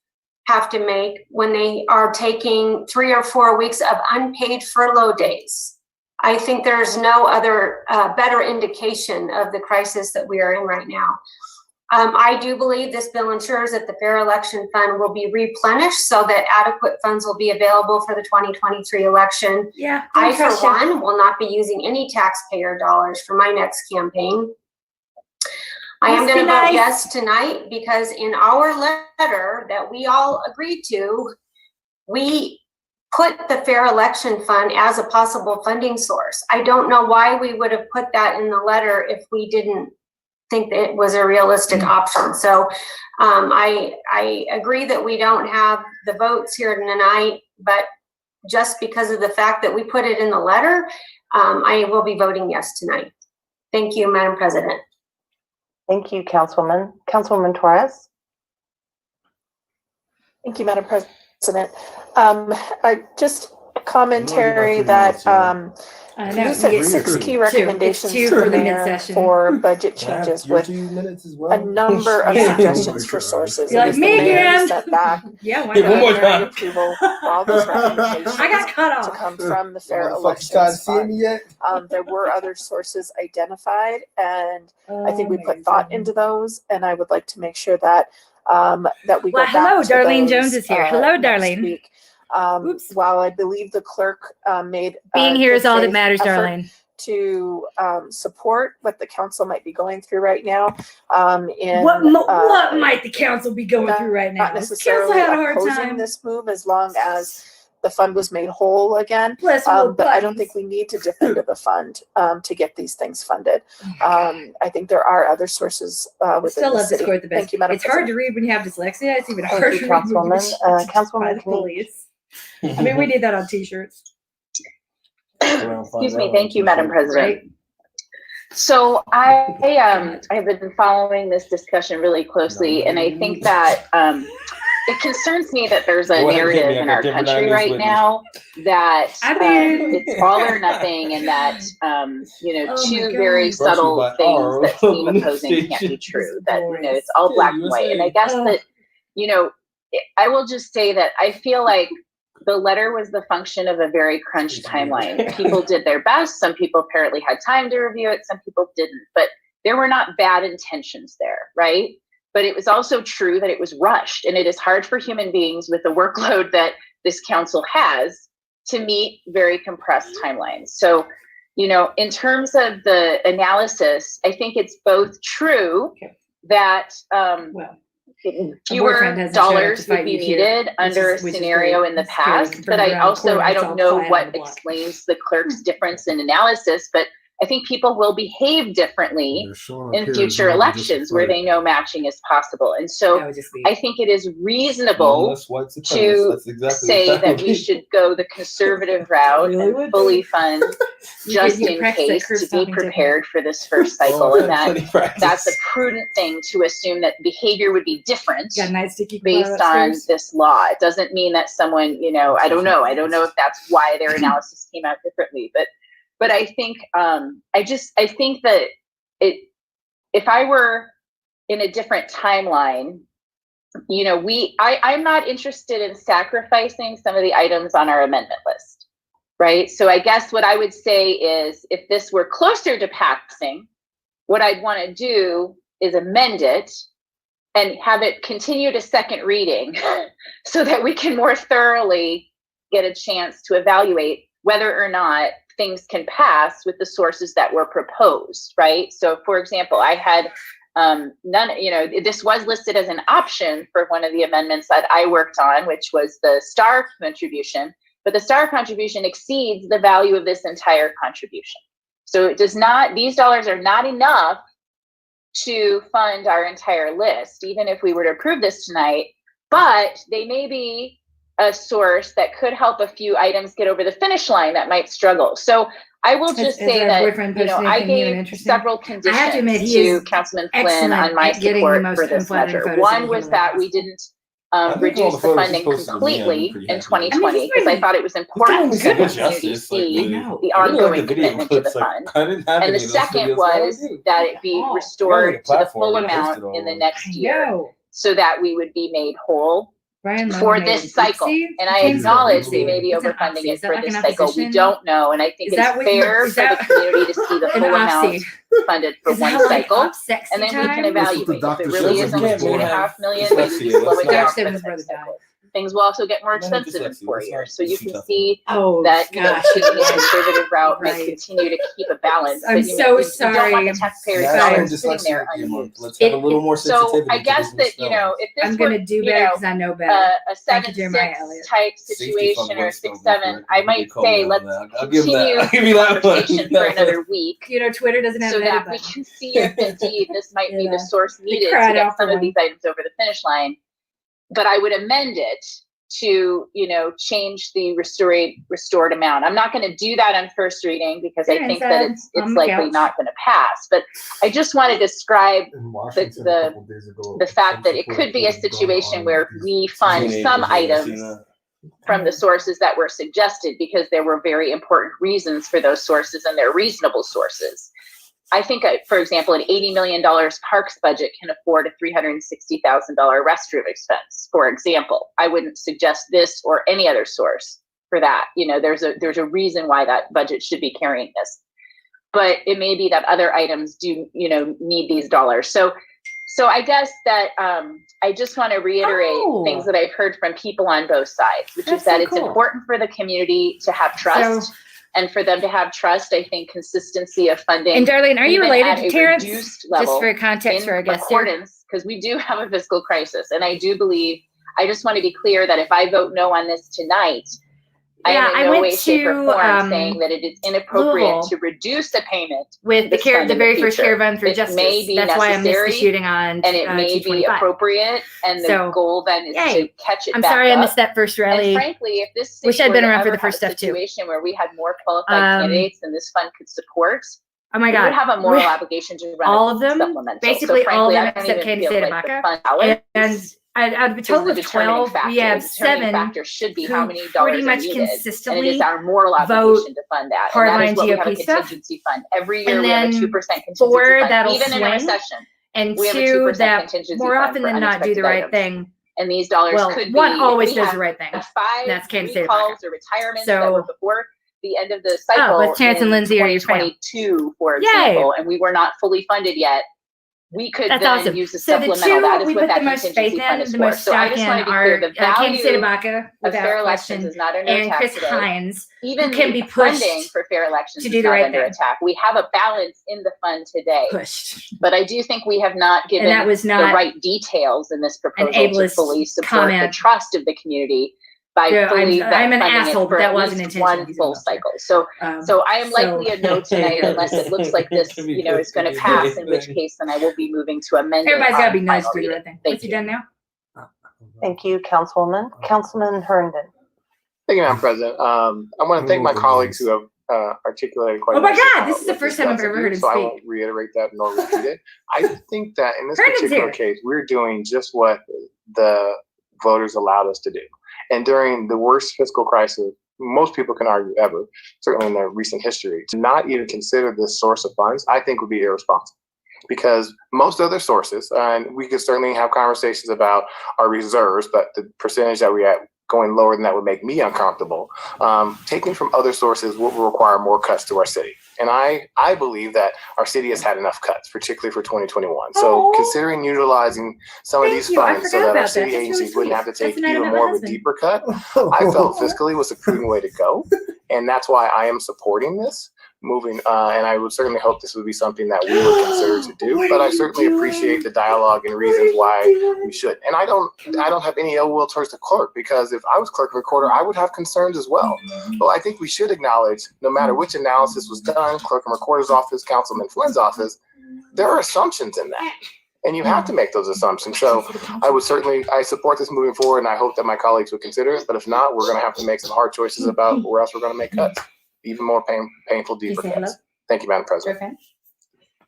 have to make when they are taking 3 or 4 weeks of unpaid furlough days. I think there's no other better indication of the crisis that we are in right now. I do believe this bill ensures that the Fair Election Fund will be replenished so that adequate funds will be available for the 2023 election. Yeah, I, for one, will not be using any taxpayer dollars for my next campaign. I am Must going be to vote nice. yes tonight because in our letter that we all agreed to, we put the Fair Election Fund as a possible funding source. I don't know why we would have put that in the letter if we didn't think that it was a realistic option. So I agree that we don't have the votes here tonight, but just because of the fact that we put it in the letter, I will be voting yes tonight. Thank you, Madam President. Thank you, Councilwoman. Councilwoman Torres? Thank you, Madam President. Just commentary that you said 6 key recommendations to the mayor for budget changes with a number of suggestions for sources. You're like, me again. Set back. Yeah, why One more not? time. Approval for all those recommendations I got cut off. to come from the Fair Elections Fund. There were other sources identified, and I think we put thought into those, and I would like to make sure that that we go back hello, to Darlene those, Jones is here. Hello, next Darlene. week. While I believe the clerk made Being here is all that matters, effort Darlene. to support what the council might be going through right now. What might the council be going through right now? Not necessarily Council had a hard opposing time. this move as long as the fund was made whole again. Bless little But I don't buttons. think we need to dip into the fund to get these things funded. I think there are other sources within Still the love this city. court the best. Thank you, Madam It's hard President. to read when you have dyslexia. It's even Thank harder you, to read when you're Councilwoman. Councilwoman police. I mean, we need that on t-shirts. Excuse me. Thank you, Madam President. So I have been following this discussion really closely, and I think that it concerns me that there's a narrative in our country right now that it's all or nothing, and that two very subtle things that seem opposing can't be true. That it's all black and white, and I guess that I will just say that I feel like the letter was the function of a very crunched timeline. People did their best. Some people apparently had time to review it. Some people didn't. But there were not bad intentions there, right? But it was also true that it was rushed. And it is hard for human beings with the workload that this council has to meet very compressed timelines. So, in terms of the analysis, I think it's both true that fewer dollars would be needed under a scenario in the past, but I don't know what explains the clerk's difference in analysis, but I think people will behave differently in future elections where they know matching is possible. And so I think it is reasonable to say that we should go the conservative route and fully fund just in case to be prepared for this first cycle. And that's a prudent thing to assume that behavior would be different based on this law. It doesn't mean that someone, I don't know if that's why their analysis came out differently, but I think I think that if I were in a different timeline, I'm not interested in sacrificing some of the items on our amendment list, right? So I guess what I would say is if this were closer to passing, what I'd want to do is amend it and have it continue to second reading so that we can more thoroughly get a chance to evaluate whether or not things can pass with the sources that were proposed, right? So for example, I had this was listed as an option for one of the amendments that I worked on, which was the STAR contribution, but the STAR contribution exceeds the value of this entire contribution. So it does not, these dollars are not enough to fund our entire list, even if we were to approve this tonight, but they may be a source that could help a few items get over the finish line that might struggle. So I will just say that, I gave several conditions to Councilman Flynn on my support for this measure. One was that we didn't reduce the funding completely in 2020 because I thought it was important for the community to see the ongoing commitment to the fund. And the second was that it be restored to the full amount in the next year so that we would be made whole for this cycle. And I acknowledge we may be overfunding it for this cycle. We don't know. And I think it's fair for the community to see the full amount funded for one cycle. And then we can evaluate. If it really isn't $2.5 million, maybe we slow it down for the next cycle. things will also get more expensive in 4 years. So you can see Oh, that gosh. taking a conservative route Right. may continue to keep a balance. I'm but so you sorry. don't want the taxpayers' National dollars sitting there Dyslexia Month. unused. Let's have a little more So sensitivity. I to guess these that, you know, misspellings. if this I'm were, gonna do you better know, because I know better. a Thank you, 7-6 Jeremiah Elliott. type Safety situation fund or was spelled 6-7, incorrect. I might Call me say on let's that. I'll give him that. continue I'll give you that one. conversation for another week. You know, Twitter doesn't have So an that edit we button. can see if indeed this might be the source They needed to cried get out for some of one. these items over the finish line. But I would amend it to, you know, change the restored amount. I'm not going to do that on first reading because I think that it's likely not going to pass. But I just want to describe the fact that it could be a situation where we fund some items from the sources that were suggested because there were very important reasons for those sources and they're reasonable sources. I think, for example, an $80 million parks budget can afford a $360,000 restroom expense, for example. I wouldn't suggest this or any other source for that. You know, there's a reason why that budget should be carrying this. But it may be that other items do, you know, need these dollars. So I guess that I just want to reiterate things that I've heard from people on both sides, which is that it's important for the community to have trust. And for them to have trust, I think consistency of funding. And Darlene, are you related to Terrence? Level, just for context for our guests here. Because we do have a fiscal crisis. And I do believe, I just want to be clear that if I vote no on this tonight, I am in no way, shape, or form saying that it is inappropriate to reduce the payment with the very first care run for justice. That's why I missed the shooting on and it may be appropriate, and the goal then is to catch it I'm back sorry up. I missed that first rally. And frankly, if this wish I'd been around for the ever first have a stuff too. situation where we had more qualified candidates than this fund could support, oh my we God, would have a moral obligation to run all of them, supplemental. basically so all frankly, of them except Candy Sadabaka. And out of a total of 12, we have 7 should be who how many pretty dollars much are needed, consistently and it is our moral obligation to fund that. And that is what we have a contingency fund. Every year we have a 2% contingency fund, even in a recession. And we have a 2 2% that contingency more fund often for than not do the right unexpected thing. And these dollars could be, one always we does have the right thing. 5 That's Candy recalls or retirements that were before the end of the cycle. With Terrence and Lindsay or your 2022, for example, and we were not fully funded yet. We could then use a supplemental. That is what that contingency fund is for. So I just want to be clear: the value of fair elections is not under attack today. Even can be funding for fair elections is not under attack. We have a balance in the fund today, but I do think we have not given the right details in this proposal to fully support the trust of the community. By fully I'm an asshole, but that wasn't intentional. One full cycle. So I am likely a no tonight unless it looks like this, you know, is going to pass. In which case, then I will be moving to amend. Everybody's got to be nice to do the right thing. What's you done now? Thank you, Councilwoman. Councilman Herndon. Thank you, Madam President. I want to thank my colleagues who have articulated quite. Oh my God, this is the first time I've ever heard him speak. So I won't reiterate that nor repeat it. I think that in this particular case, we're doing just what the voters allowed us to do. And during the worst fiscal crisis, most people can argue ever, certainly in their recent history, to not even consider this source of funds, I think would be irresponsible. Because most other sources, and we could certainly have conversations about our reserves, but the percentage that we're at going lower than that would make me uncomfortable. Taking from other sources will require more cuts to our city. And I believe that our city has had enough cuts, particularly for 2021. So considering utilizing some of these funds so that our city agencies wouldn't have to take even more of a deeper cut, I felt fiscally was a prudent way to go. And that's why I am supporting this moving. And I would certainly hope this would be something that we would consider to do. But I certainly appreciate the dialogue and reasons why we should. And I don't have any ill will towards the clerk, because if I was clerk recorder, I would have concerns as well. But I think we should acknowledge, no matter which analysis was done, clerk and recorder's office, Councilman Flynn's office, there are assumptions in that. And you have to make those assumptions. So I support this moving forward, and I hope that my colleagues would consider it. But if not, we're going to have to make some hard choices about where else we're going to make cuts. Even more painful, deeper cuts. Thank you, Madam President.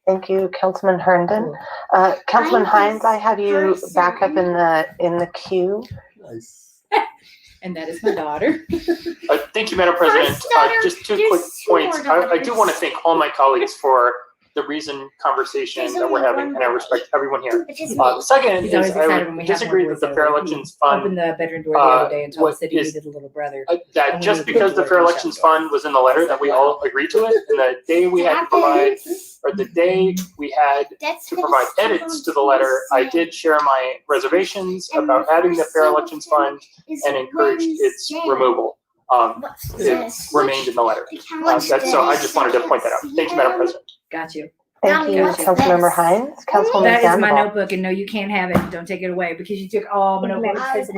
Thank you, Councilman Herndon. Councilman Hines, I have you back up in the queue. Nice. And that is my daughter. Thank you, Madam President. Just 2 quick points. I do want to thank all my colleagues for the reason conversation that we're having, and I respect everyone here. The second is I would disagree that the Fair Elections Fund Opened the bedroom door the other day and told us that he needed a little brother. that just because the Fair Elections Fund was in the letter that we all agreed to it, and the day we had to provide, or the day we had to provide edits to the letter, I did share my reservations about adding the Fair Elections Fund and encouraged its removal. It's remained in the letter. So I just wanted to point that out. Thank you, Madam President. Got you. Thank you, Councilmember Hines. Councilwoman That is my Sandoval. notebook, and no, you can't have it. Don't take it away because you took all my notebooks.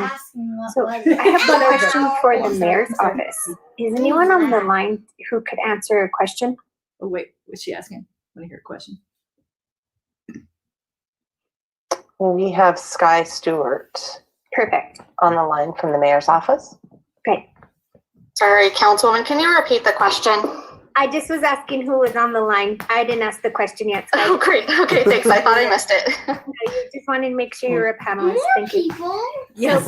So I have a question for the mayor's office. Is anyone on the line who could answer a question? Oh, wait, what's she asking? I want to hear a question. We have Sky Stewart. Perfect. On the line from the mayor's office. Great. Sorry, Councilwoman, can you repeat the question? I just was asking who was on the line. I didn't ask the question yet. Sky. Oh, great. Okay, thanks. I thought I missed it. No, you just wanted to make sure you're a panelist. Thank you. Yes.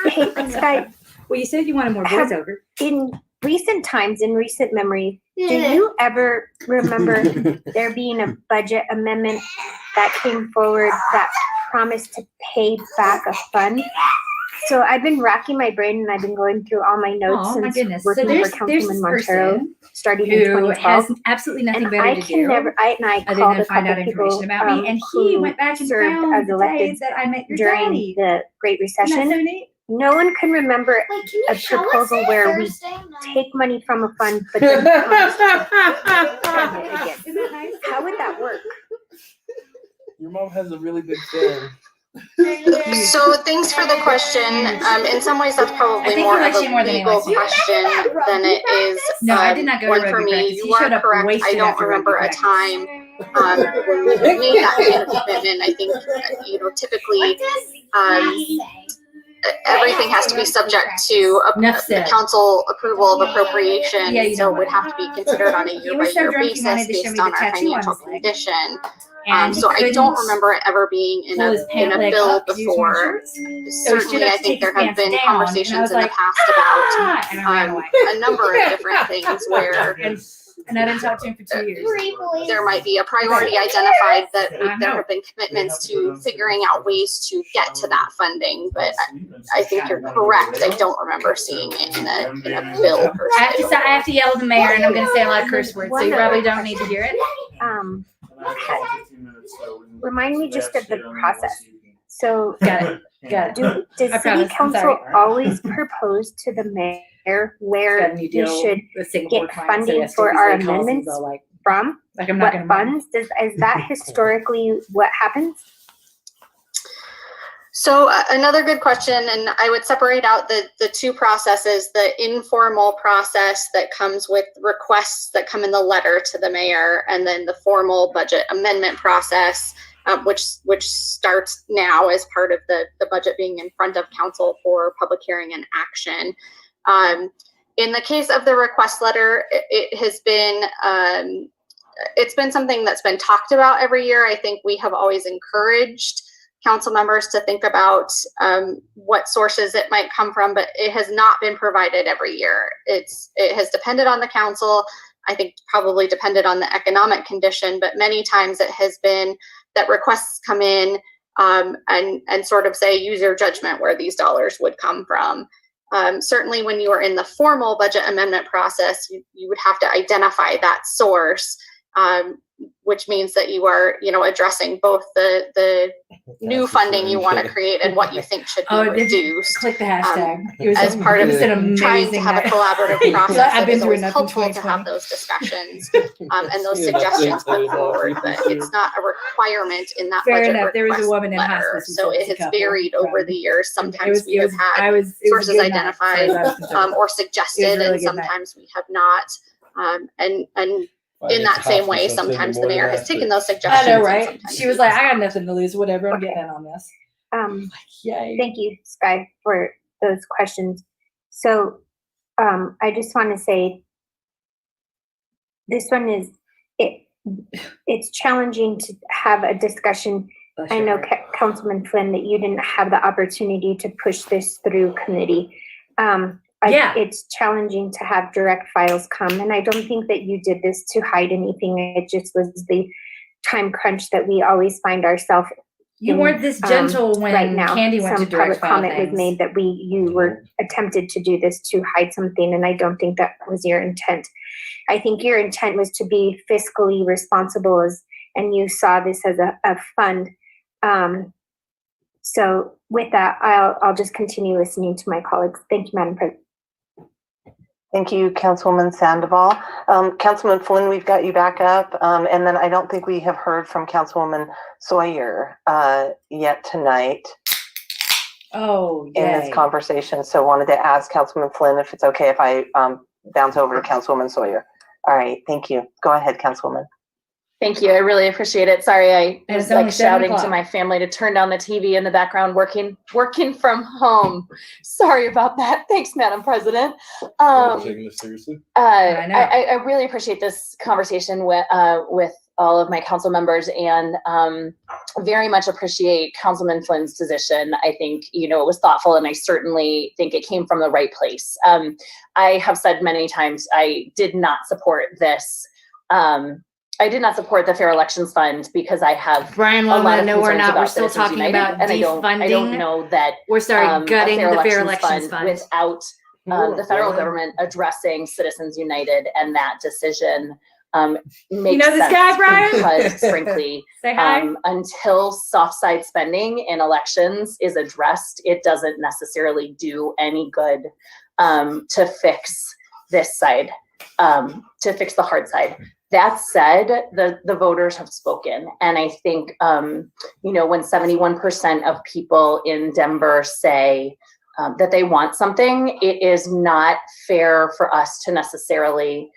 Hey, Sky. Well, you said you wanted more voiceover. In recent times, in recent memory, do you ever remember there being a budget amendment that came forward that promised to pay back a fund? So I've been racking my brain and I've been going through all my notes Oh my since goodness! working So for Councilman Montero, starting in who 2012. has absolutely nothing And better I to can do never. I other called than a find out couple information people about me, and he who went back and served found as the elected days that I met your during daddy. the Great Isn't Recession. that so neat? No one can remember a proposal where we take money from a fund, but then promise to spend it again. Isn't that nice? How would that work? Your mom has a really big fan. So thanks for the question. In some ways, that's probably more of a legal question than it is No, I did not go to one for rugby me. practice. You He are showed up correct. I wasted don't after remember rugby a time when we made that kind of commitment. I think typically everything has to be subject to a council approval of appropriation. Yeah, you so know it would what? have to be considered on a He was so year-by-year drunk he wanted basis to show me based the on our tattoo on financial his leg. condition. And So he I don't couldn't remember it ever being in pull a his pant leg bill up 'cause he was wearing before. shorts. So he Certainly, stood up I to think take there his have pants been down, and I conversations was in the like, past "Ah!" and I ran away. about a number of different things where And I didn't talk to him for 2 years. there might be a priority identified that I know. there have been commitments to figuring out ways to get to that funding. But I think you're correct. I don't remember seeing it in a bill per se. I have to yell at the mayor, and I'm going to say a lot of curse words, so you probably don't need to hear it. Remind me just of the process. So Got it. Got it. Does I city promise. I'm council sorry. always propose to the mayor where we should get funding for our amendments from? Like I'm not What funds? Is that historically what happens? So another good question, and I would separate out the two processes, the informal process that comes with requests that come in the letter to the mayor, and then the formal budget amendment process, which starts now as part of the budget being in front of council for public hearing and action. In the case of the request letter, it has been it's been something that's been talked about every year. I think we have always encouraged council members to think about what sources it might come from, but it has not been provided every year. It has depended on the council. I think probably depended on the economic condition, but many times it has been that requests come in and sort of say, use your judgment where these dollars would come from. Certainly when you are in the formal budget amendment process, you would have to identify that source, which means that you are, addressing both the new funding you want to create and what you think should be reduced. Click the hashtag. As part of trying to have a collaborative process. I've been It's through always enough in helpful to 2020. have those discussions and those suggestions put forward, but it's not a requirement in that Fair budget enough. There was a request woman in letter. hospice who So said it it's a has couple varied over the years. Sometimes we have had it was sources a good night, identified as far as I was concerned. or It suggested, was a really and good night. sometimes we have not. And in that same way, sometimes the mayor has taken those suggestions. I know, and right? sometimes She was like, I got nothing to lose, whatever, I'm getting in on this. Yay. Thank you, Sky, for those questions. So I just want to say this one is it's challenging to have a discussion. I know, Councilman Flynn, that you didn't have the opportunity to push this through committee. it's challenging to have direct files come. And I don't think that you did this to hide anything. It just was the time crunch that we always find ourselves. You weren't this gentle when right now. Candy went Some to direct public file comment was things. made that you were attempted to do this to hide something, and I don't think that was your intent. I think your intent was to be fiscally responsible, and you saw this as a fund. So with that, I'll just continue listening to my colleagues. Thank you, Madam President. Thank you, Councilwoman Sandoval. Councilman Flynn, we've got you back up. And then I don't think we have heard from Councilwoman Sawyer yet tonight. Oh, in this conversation. So wanted to ask Councilman Flynn if it's okay if I bounce over to Councilwoman Sawyer. All right, thank you. Go ahead, Councilwoman. Thank you. I really appreciate it. Sorry, I And was it's only like 7 shouting to o'clock. my family to turn down the TV in the background, working from home. Sorry about that. Thanks, Madam President. Taking this seriously. I know. I really appreciate this conversation with all of my council members, and very much appreciate Councilman Flynn's position. I think, it was thoughtful, and I certainly think it came from the right place. I have said many times I did not support this. I did not support the Fair Elections Fund because I have Brian, a lot of no, we're concerns not. about We're still Citizens talking United, about and I don't defunding. know that We're gutting a the Fair Elections Fund without the federal government addressing Citizens United, and that decision makes this sense guy, Brian? because frankly, Say hi. until soft side spending in elections is addressed, it doesn't necessarily do any good to fix this side, to fix the hard side. That said, the voters have spoken. And I think, when 71% of people in Denver say that they want something, it is not fair for us to necessarily,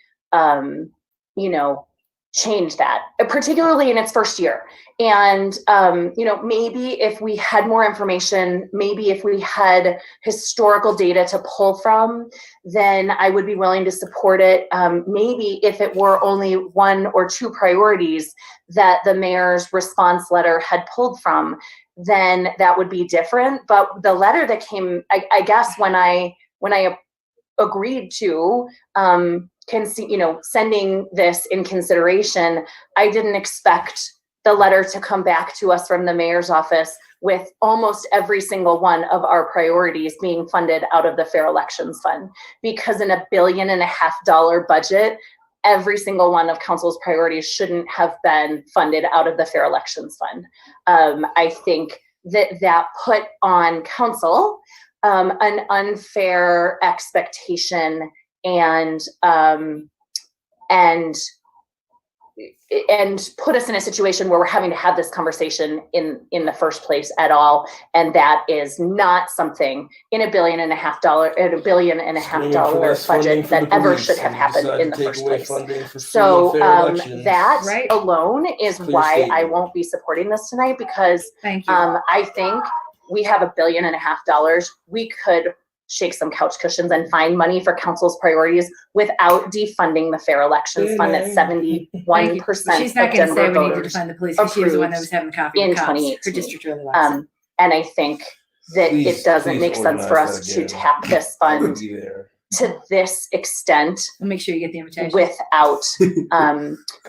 change that, particularly in its first year. And, maybe if we had more information, maybe if we had historical data to pull from, then I would be willing to support it. Maybe if it were only 1 or 2 priorities that the mayor's response letter had pulled from, then that would be different. But the letter that came, I guess when I agreed to, sending this in consideration, I didn't expect the letter to come back to us from the mayor's office with almost every single one of our priorities being funded out of the Fair Elections Fund, because in $1.5 billion budget, every single one of council's priorities shouldn't have been funded out of the Fair Elections Fund. I think that put on council an unfair expectation and put us in a situation where we're having to have this conversation in the first place at all, and that is not something in $1.5 billion budget that ever should have happened in the first place. So that alone is why I won't be supporting this tonight, because I think we have $1.5 billion. We could shake some couch cushions and find money for council's priorities without defunding the Fair Elections Fund that 71% She's not of going to say Denver we need to voters defund the police, because she was the one that was having coffee in with cops. 2018. Her district really likes it. And I think that it doesn't make sense for us to tap this fund to this extent. We'll make sure you get the invitation without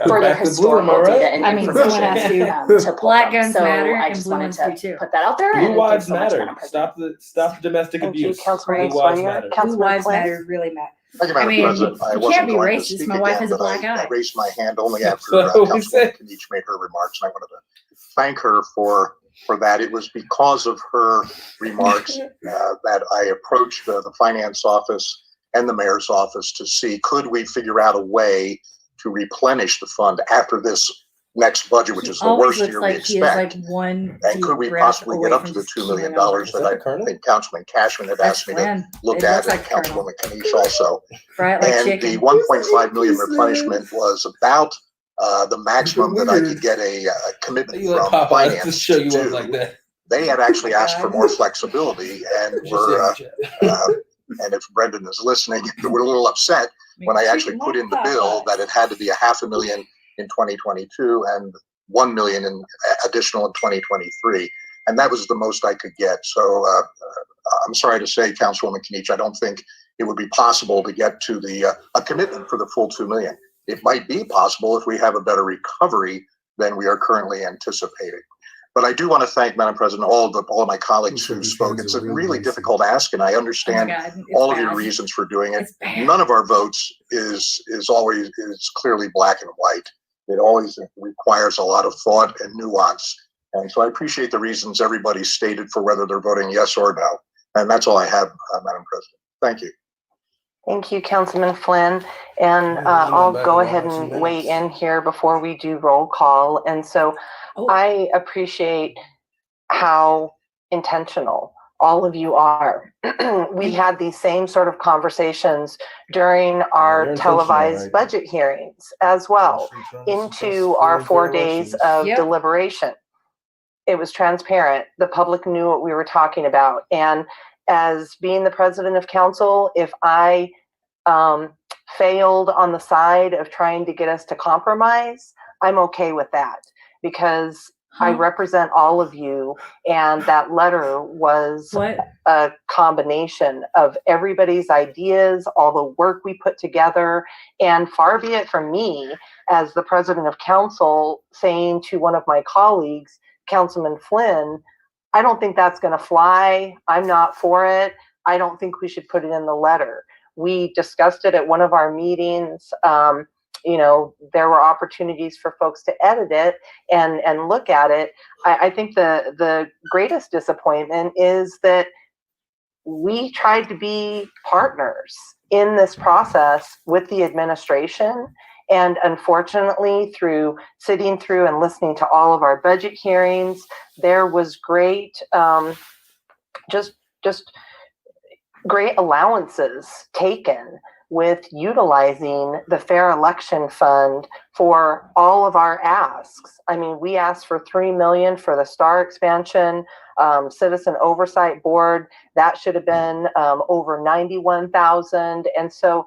further historical data and information to pull Black from. guns So matter I and just blue wanted ones do to too. put that out there. Blue and thank you lives so much, matter. Madam President. Stop the domestic abuse. Councilman Blue lives Sawyer. matter. Blue lives matter really matter. Thank you, I Madam mean, President. I you wasn't can't be going to racist. speak My wife again, has a but black I eye. raised my hand only after So Councilwoman Kenich made her remarks, and I wanted to thank her for that. It was because of her remarks that I approached the finance office and the mayor's office to see, could we figure out a way to replenish the fund after this next budget, which is the worst year we expect. And could we possibly get up to the $2 million that I think Councilman Cashman had asked me to look at, and Councilwoman Kenich also. And the $1.5 million replenishment was about the maximum that I could get a commitment from finance to do. They had actually asked for more flexibility, and were and if Brendan is listening, we're a little upset when I actually put in the bill that it had to be $500,000 in 2022 and $1 million in additional in 2023, and that was the most I could get. So I'm sorry to say, Councilwoman Kenich, I don't think it would be possible to get to the a commitment for the full 2 million. It might be possible if we have a better recovery than we are currently anticipating. But I do want to thank, Madam President, all of my colleagues who spoke. It's a really difficult ask, and I understand all of your reasons for doing it. None of our votes is clearly black and white. It always requires a lot of thought and nuance. And so I appreciate the reasons everybody stated for whether they're voting yes or no. And that's all I have, Madam President. Thank you. Thank you, Councilman Flynn. And I'll go ahead and weigh in here before we do roll call. And so I appreciate how intentional all of you are. We had these same sort of conversations during our televised budget hearings as well, into our 4 days of deliberation. It was transparent. The public knew what we were talking about. And as being the president of council, if I failed on the side of trying to get us to compromise, I'm okay with that, because I represent all of you, and that letter was a combination of everybody's ideas, all the work we put together, and far be it from me as the president of council saying to one of my colleagues, Councilman Flynn, I don't think that's going to fly. I'm not for it. I don't think we should put it in the letter. We discussed it at one of our meetings. You know, there were opportunities for folks to edit it and look at it. I think the greatest disappointment is that we tried to be partners in this process with the administration. And unfortunately, through sitting through and listening to all of our budget hearings, there was great, just great allowances taken with utilizing the Fair Election Fund for all of our asks. I mean, we asked for $3 million for the STAR expansion, Citizen Oversight Board. That should have been over $91,000. And so,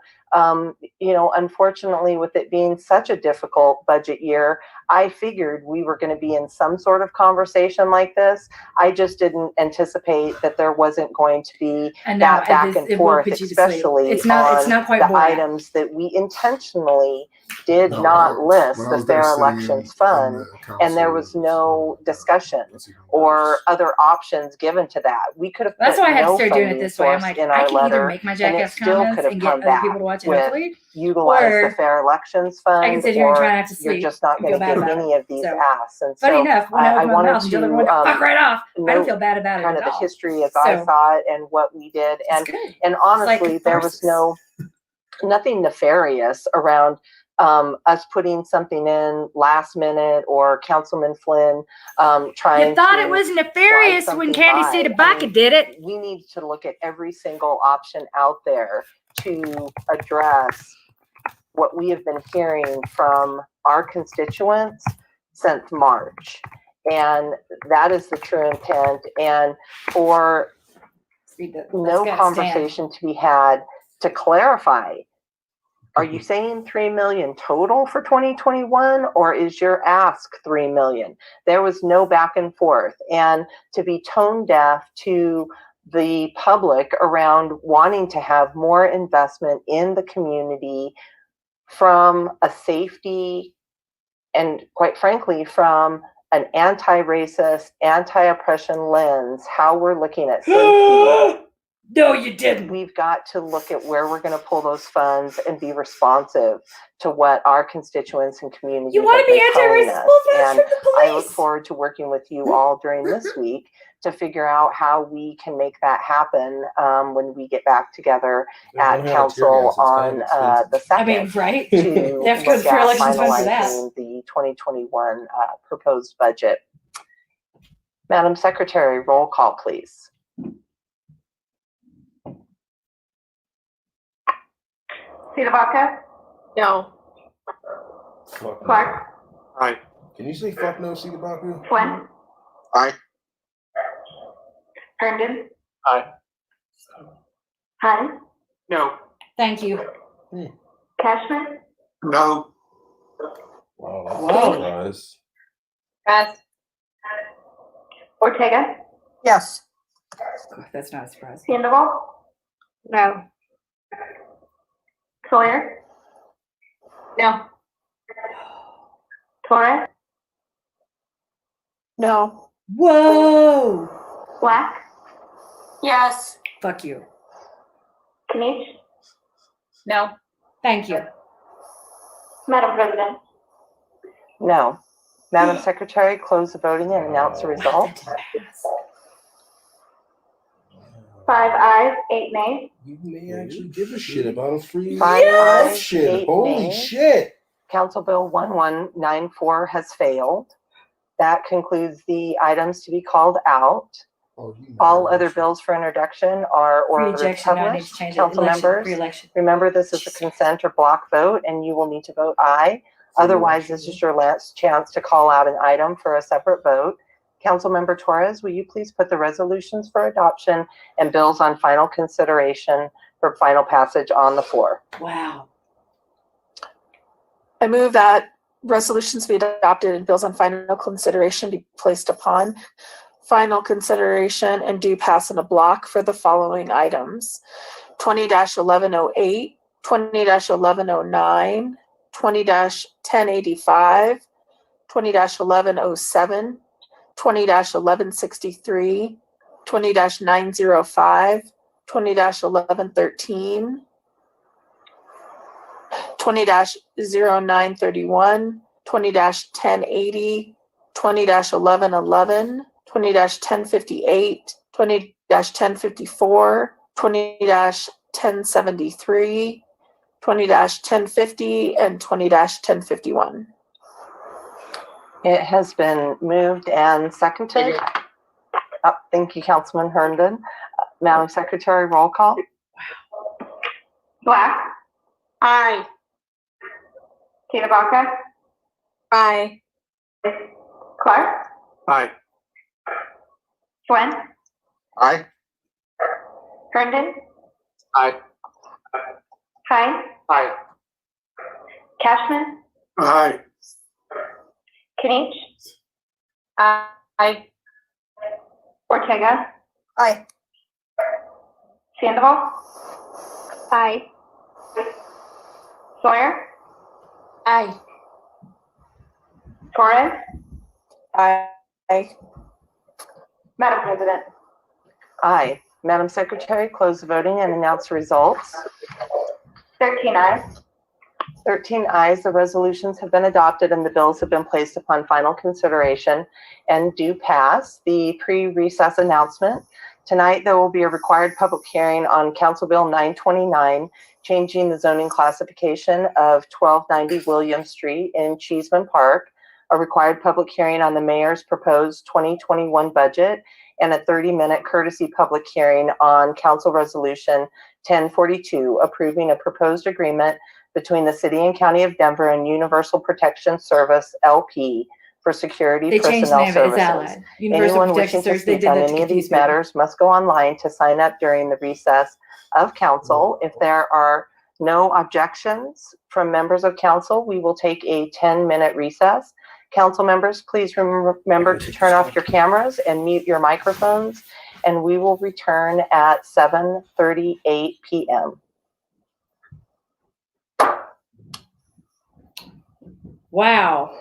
you know, unfortunately, with it being such a difficult budget year, I figured we were going to be in some sort of conversation like this. I just didn't anticipate that there wasn't going to be that back and forth, especially on the items that we intentionally did not list the Fair Elections Fund, and there was no discussion or other options given to that. We could have put That's why I had to no start doing it funding this way. I'm source like, in I our can either letter, make my and it jackass still comments could have and get come other back people to watch it with hopefully, utilize or the Fair Elections Fund, I can sit here and try not to you're sleep just not and going feel to bad get about any it. of these So, asks. And funny so enough, when I I open my wanted mouth and to the other one fuck right off, I don't feel bad about it kind at of the all. history as I So, saw it and what we did. And honestly, like there was nothing nefarious around us putting something in last minute or Councilman Flynn trying you thought to it was nefarious slide when something Candy by. Sadabaka did it. We need to look at every single option out there to address what we have been hearing from our constituents since March. And that is the true intent. And for no conversation to be had to clarify, are you saying 3 million total for 2021, or is your ask 3 million? There was no back and forth. And to be tone deaf to the public around wanting to have more investment in the community from a safety and, quite frankly, from an anti-racist, anti-oppression lens, how we're looking at safety. No, you didn't. We've got to look at where we're going to pull those funds and be responsive to what our constituents and community You want to be anti-racist? Pull funds from the police. I look forward to working with you all during this week to figure out how we can make that happen when we get back together at council on the 2nd. I mean, right? To They have to go to look Fair at Elections Fund for that. finalizing the 2021 proposed budget. Madam Secretary, roll call, please. Sadabaka? No. Clark? Aye. Can you say fuck no, Sadabaka? Flynn? Aye. Herndon? Aye. Hun? No. Thank you. Cashman? No. Wow, that's Whoa. a surprise. Pass. Ortega? Yes. That's not a surprise. Sandoval? No. Sawyer? No. Torres? No. Whoa. Black? Yes. Fuck you. Kanish? No. Thank you. Madam President? No. Madam Secretary, close the voting and announce the results. 5 ayes, 8 nays. You may actually give a shit about a free 5 ayes, shit. 8 Holy nays. shit. Council Bill 1194 has failed. That concludes the items to be called out. All other bills for introduction are ordered Pre-ejection, no, I need to published. change it. Council Election, members, pre-election. remember this is a consent or block vote and you will need to vote aye. Otherwise, this is your last chance to call out an item for a separate vote. Councilmember Torres, will you please put the resolutions for adoption and bills on final consideration for final passage on the floor? Wow. I move that resolutions be adopted and bills on final consideration be placed upon final consideration and do pass in a block for the following items: 20-1108, 20-1109, 20-1085, 20-1107, 20-1163, 20-905, 20-1113, 20-0931, 20-1080, 20-1111, 20-1058, 20-1054, 20-1073, 20-1050, and 20-1051. It has been moved and seconded. Oh, thank you, Councilman Herndon. Madam Secretary, roll call. Black? Aye. Tina Baca? Aye. Clark? Aye. Gwen? Aye. Herndon? Aye. Hine? Aye. Cashman? Aye. Kanish? Aye. Ortega? Aye. Sandoval? Aye. Sawyer? Aye. Torres? Aye. Madam President? Aye. Madam Secretary, close the voting and announce the results. 13 ayes. 13 ayes, the resolutions have been adopted and the bills have been placed upon final consideration and do pass. The pre-recess announcement. Tonight, there will be a required public hearing on Council Bill 929, changing the zoning classification of 1290 William Street in Cheeseman Park, a required public hearing on the mayor's proposed 2021 budget, and a 30-minute courtesy public hearing on Council Resolution 1042, approving a proposed agreement between the City and County of Denver and Universal Protection Service, LP, for security personnel services. Anyone wishing to speak on any of these matters must go online to sign up during the recess of council. If there are no objections from members of council, we will take a 10-minute recess. Council members, please remember to turn off your cameras and mute your microphones, and we will return at 7:38 p.m. Wow.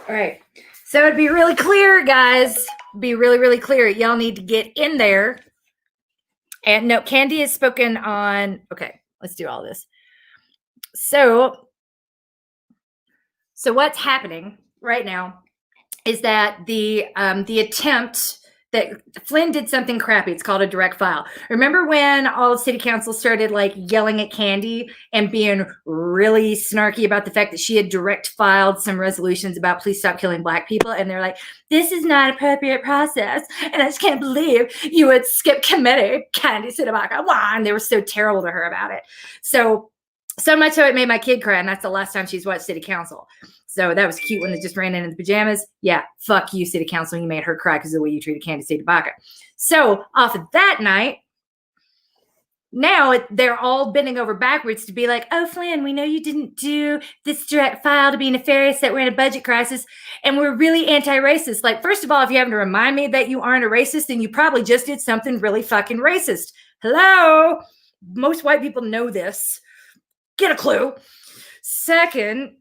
All right. So it'd be really clear, guys. Be really, really clear. Y'all need to get in there. And no, Candy has spoken on. Okay, let's do all this. So what's happening right now is that the attempt that Flynn did something crappy. It's called a direct file. Remember when all of city council started like yelling at Candy and being really snarky about the fact that she had direct filed some resolutions about please stop killing Black people? And they're like, this is not appropriate process. And I just can't believe you would skip committee, Candy Sidabaka. And they were so terrible to her about it. So much so it made my kid cry. And that's the last time she's watched city council. So that was cute when it just ran in the pajamas. Yeah, fuck you, city council. You made her cry because of the way you treated Candy Sidabaka. So off of that night, now they're all bending over backwards to be like, oh, Flynn, we know you didn't do this direct file to be nefarious, that we're in a budget crisis, and we're really anti-racist. Like, first of all, if you happen to remind me that you aren't a racist, then you probably just did something really fucking racist. Hello? Most white people know this. Get a clue. Second,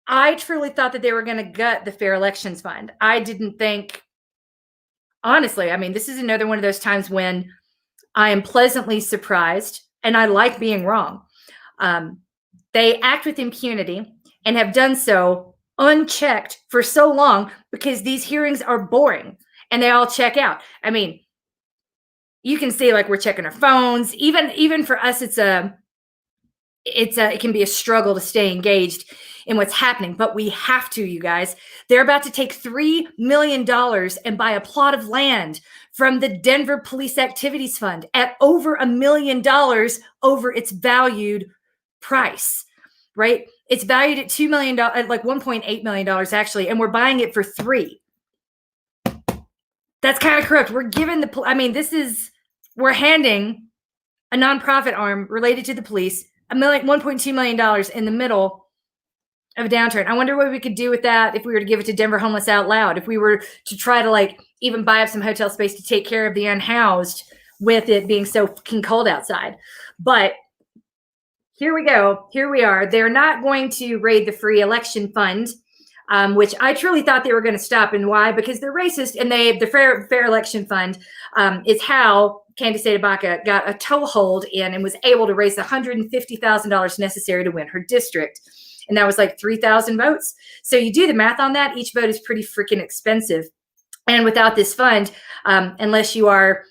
I truly thought that they were going to gut the Fair Elections Fund. I didn't think, honestly, I mean, this is another one of those times when I am pleasantly surprised, and I like being wrong. They act with impunity and have done so unchecked for so long because these hearings are boring and they all check out. I mean, you can see like we're checking our phones. Even for us, it can be a struggle to stay engaged in what's happening, but we have to, you guys. They're about to take $3 million and buy a plot of land from the Denver Police Activities Fund at over $1 million over its valued price, right? It's valued at $2 million, like $1.8 million actually, and we're buying it for $3 million. That's kind of correct. We're giving we're handing a nonprofit arm related to the police $1.2 million in the middle of a downturn. I wonder what we could do with that if we were to give it to Denver Homeless Out Loud, if we were to try to like even buy up some hotel space to take care of the unhoused with it being so fucking cold outside. But here we go. Here we are. They're not going to raid the free election fund, which I truly thought they were going to stop. And why? Because they're racist. And the fair election fund is how Candace Tabaka got a toehold in and was able to raise $150,000 necessary to win her district. And that was like 3,000 votes. So you do the math on that. Each vote is pretty freaking expensive. And without this fund, unless you are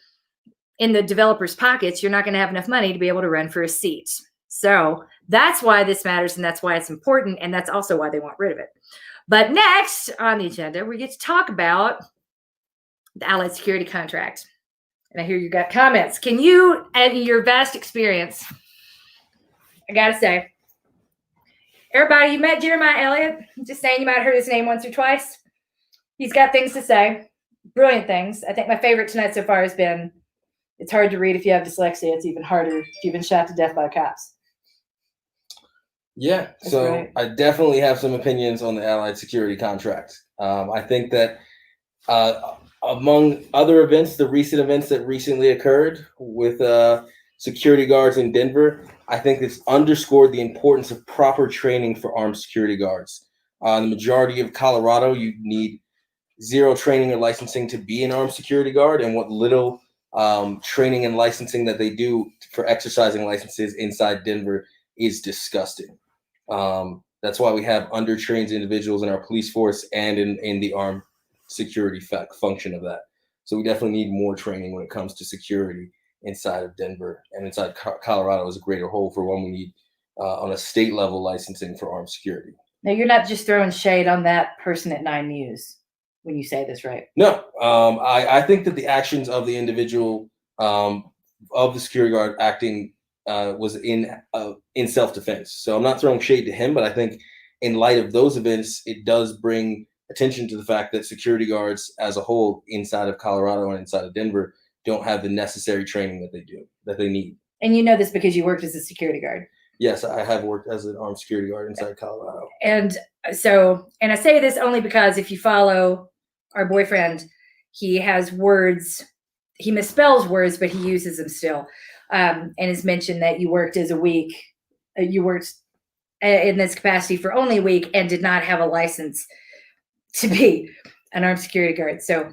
in the developer's pockets, you're not going to have enough money to be able to run for a seat. So that's why this matters. And that's why it's important. And that's also why they want rid of it. But next on the agenda, we get to talk about the Allied Security Contract. And I hear you got comments. Can you, in your vast experience, I got to say, everybody, you met Jeremiah Elliott? Just saying, you might have heard his name once or twice. He's got things to say, brilliant things. I think my favorite tonight so far has been, it's hard to read if you have dyslexia. It's even harder if you've been shot to death by cops. Yeah, That's so right. I definitely have some opinions on the Allied Security Contract. I think that among other events, the recent events that recently occurred with security guards in Denver, I think it's underscored the importance of proper training for armed security guards. In the majority of Colorado, you need zero training or licensing to be an armed security guard, and what little training and licensing that they do for exercising licenses inside Denver is disgusting. That's why we have undertrained individuals in our police force and in the armed security function of that. So we definitely need more training when it comes to security inside of Denver and inside Colorado as a greater whole. For one, we need on a state level licensing for armed security. Now, you're not just throwing shade on that person at 9 News when you say this, right? No, I think that the actions of the individual of the security guard acting was in self-defense. So I'm not throwing shade to him, but I think in light of those events, it does bring attention to the fact that security guards as a whole inside of Colorado and inside of Denver don't have the necessary training that they need. And you know this because you worked as a security guard. Yes, I have worked as an armed security guard inside Colorado. And so, and I say this only because if you follow our boyfriend, he has words, he misspells words, but he uses them still. And has mentioned that you worked in this capacity for only a week and did not have a license to be an armed security guard. So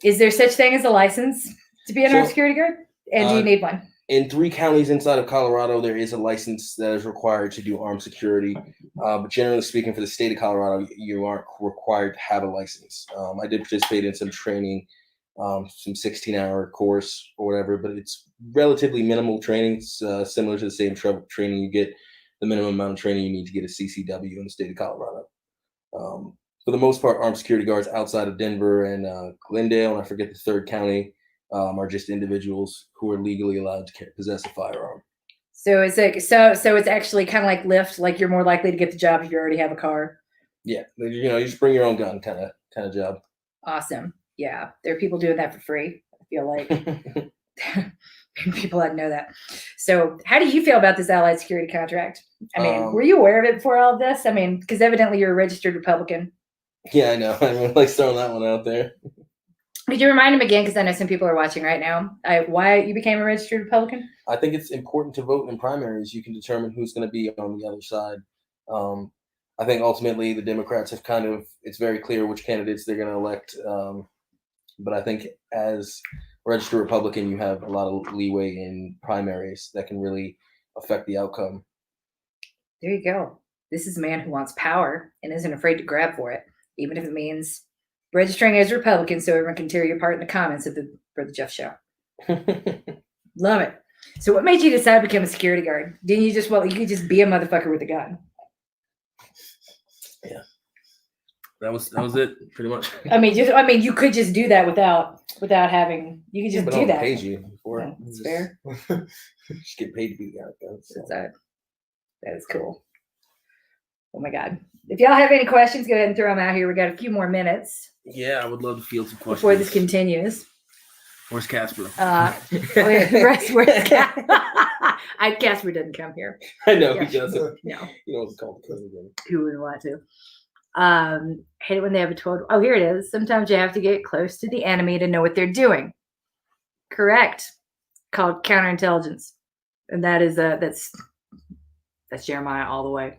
is there such thing as a license to be an armed security guard? And do you need one? In 3 counties inside of Colorado, there is a license that is required to do armed security. But generally speaking, for the state of Colorado, you aren't required to have a license. I did participate in some training, some 16-hour course or whatever, but it's relatively minimal training. It's similar to the same training you get, the minimum amount of training you need to get a CCW in the state of Colorado. For the most part, armed security guards outside of Denver and Glendale, and I forget the 3rd county, are just individuals who are legally allowed to possess a firearm. So it's like so it's actually kind of like Lyft, like you're more likely to get the job if you already have a car. Yeah, you just bring your own gun kind of job. Awesome. Yeah, there are people doing that for free. I feel like people that know that. So how do you feel about this Allied Security Contract? I mean, were you aware of it before all of this? I mean, because evidently you're a registered Republican. Yeah, I know. I mean, like throwing that one out there. Could you remind him again? Because I know some people are watching right now. Why you became a registered Republican? I think it's important to vote in primaries. You can determine who's going to be on the other side. I think ultimately the Democrats have it's very clear which candidates they're going to elect. But I think as a registered Republican, you have a lot of leeway in primaries that can really affect the outcome. There you go. This is a man who wants power and isn't afraid to grab for it, even if it means registering as a Republican so everyone can tear you apart in the comments of the Brother Jeff show. Love it. So what made you decide to become a security guard? Didn't you just, you could just be a motherfucker with a gun? Yeah. That was it, pretty much. I mean, you could just do that without having. You could just do that. Pays you for it. That's fair. Just get paid to be the guy. So. That is cool. Oh my God! If y'all have any questions, go ahead and throw them out here. We got a few more minutes. Yeah, I would love to field some questions before this continues. Where's Casper? Where's Casper? Casper doesn't come here. I know he doesn't. No, he knows it's called the president. Who wouldn't want to? Hate it when they have a total. Oh, here it is. Sometimes you have to get close to the enemy to know what they're doing. Correct. Called counterintelligence, and that is that's Jeremiah all the way.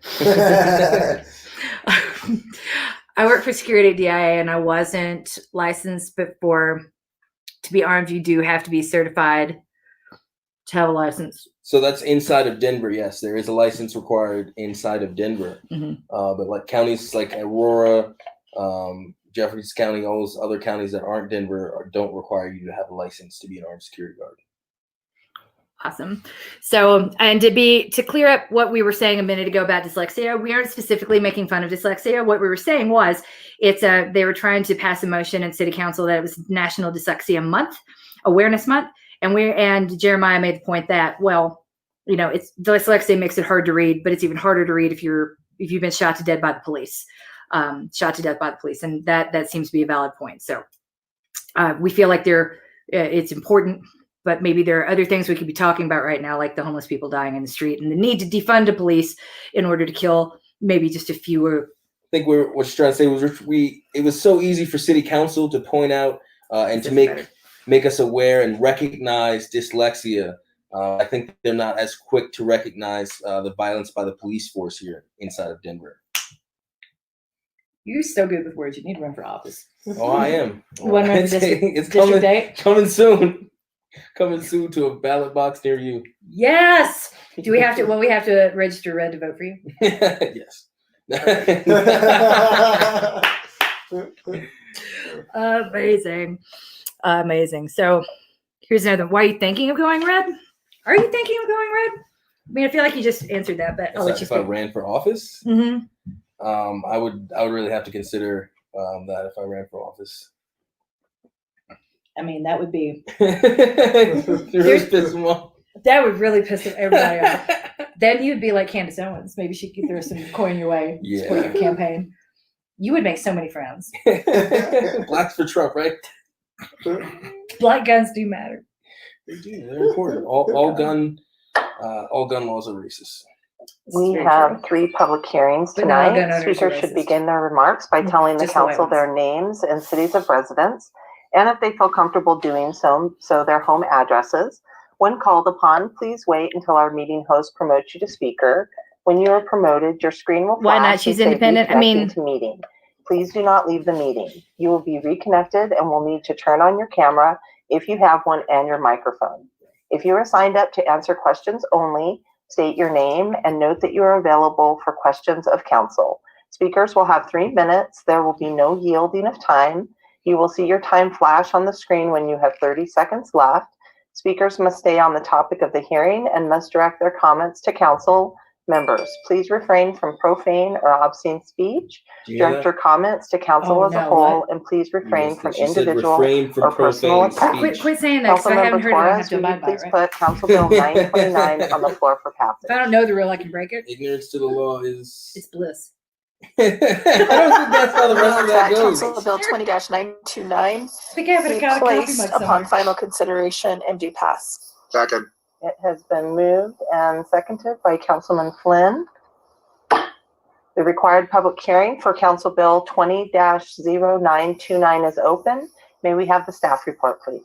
I work for security at DIA, and I wasn't licensed, but to be armed, you do have to be certified to have a license. So that's inside of Denver. Yes, there is a license required inside of Denver. Mm-hmm. But like counties like Aurora, Jefferson County, all those other counties that aren't Denver don't require you to have a license to be an armed security guard. Awesome. So, and to clear up what we were saying a minute ago about dyslexia, we aren't specifically making fun of dyslexia. What we were saying was they were trying to pass a motion in city council that it was National Dyslexia Awareness Month. And Jeremiah made the point that, well, it's dyslexia makes it hard to read, but it's even harder to read if you've been shot to death by the police. And that seems to be a valid point. So we feel like it's important, but maybe there are other things we could be talking about right now, like the homeless people dying in the street and the need to defund the police in order to kill maybe just a fewer. I think what you're trying to say was it was so easy for city council to point out and to make us aware and recognize dyslexia. I think they're not as quick to recognize the violence by the police force here inside of Denver. You're so good with words. You need to run for office. Oh, I am. It's coming soon. Coming soon to a ballot box near you. Yes. Do we have to? Well, we have to register red to vote for you. Yes. Amazing. So here's another. Why are you thinking of going red? Are you thinking of going red? I mean, I feel like you just answered that, but I'll let you speak. If I ran for office, mm-hmm. I would really have to consider that if I ran for office. I mean, that would be really piss them off. That would really piss everybody off. Then you'd be like Candace Owens. Maybe she could throw some coin your way, support your campaign. You would make so many friends. Blacks for Trump, right? Black guns do matter. They do. They're important. All gun laws are racist. We have 3 public hearings tonight. Speakers should begin their remarks by telling the council their names and cities of residence, and if they feel comfortable doing so their home addresses. When called upon, please wait until our meeting host promotes you to speaker. When you are promoted, your screen will flash. Why not choose independent? To meeting. Please do not leave the meeting. You will be reconnected and will need to turn on your camera if you have one and your microphone. If you are signed up to answer questions only, state your name and note that you are available for questions of council. Speakers will have 3 minutes. There will be no yielding of time. You will see your time flash on the screen when you have 30 seconds left. Speakers must stay on the topic of the hearing and must direct their comments to council members. Please refrain from profane or obscene speech. Direct your comments to council as a whole, and please refrain from individual or personal attacks. Quit saying that, because I haven't heard it. I have to abide by it, please put Council Bill 929 on the floor for passage. If I don't know the rule, I can break it. Ignorance to the law is... It's bliss. I don't think that's how the rest of that goes. Council Bill 20-929 be placed upon final consideration and do pass. Second. It has been moved and seconded by Councilman Flynn. The required public hearing for Council Bill 20-0929 is open. May we have the staff report, please?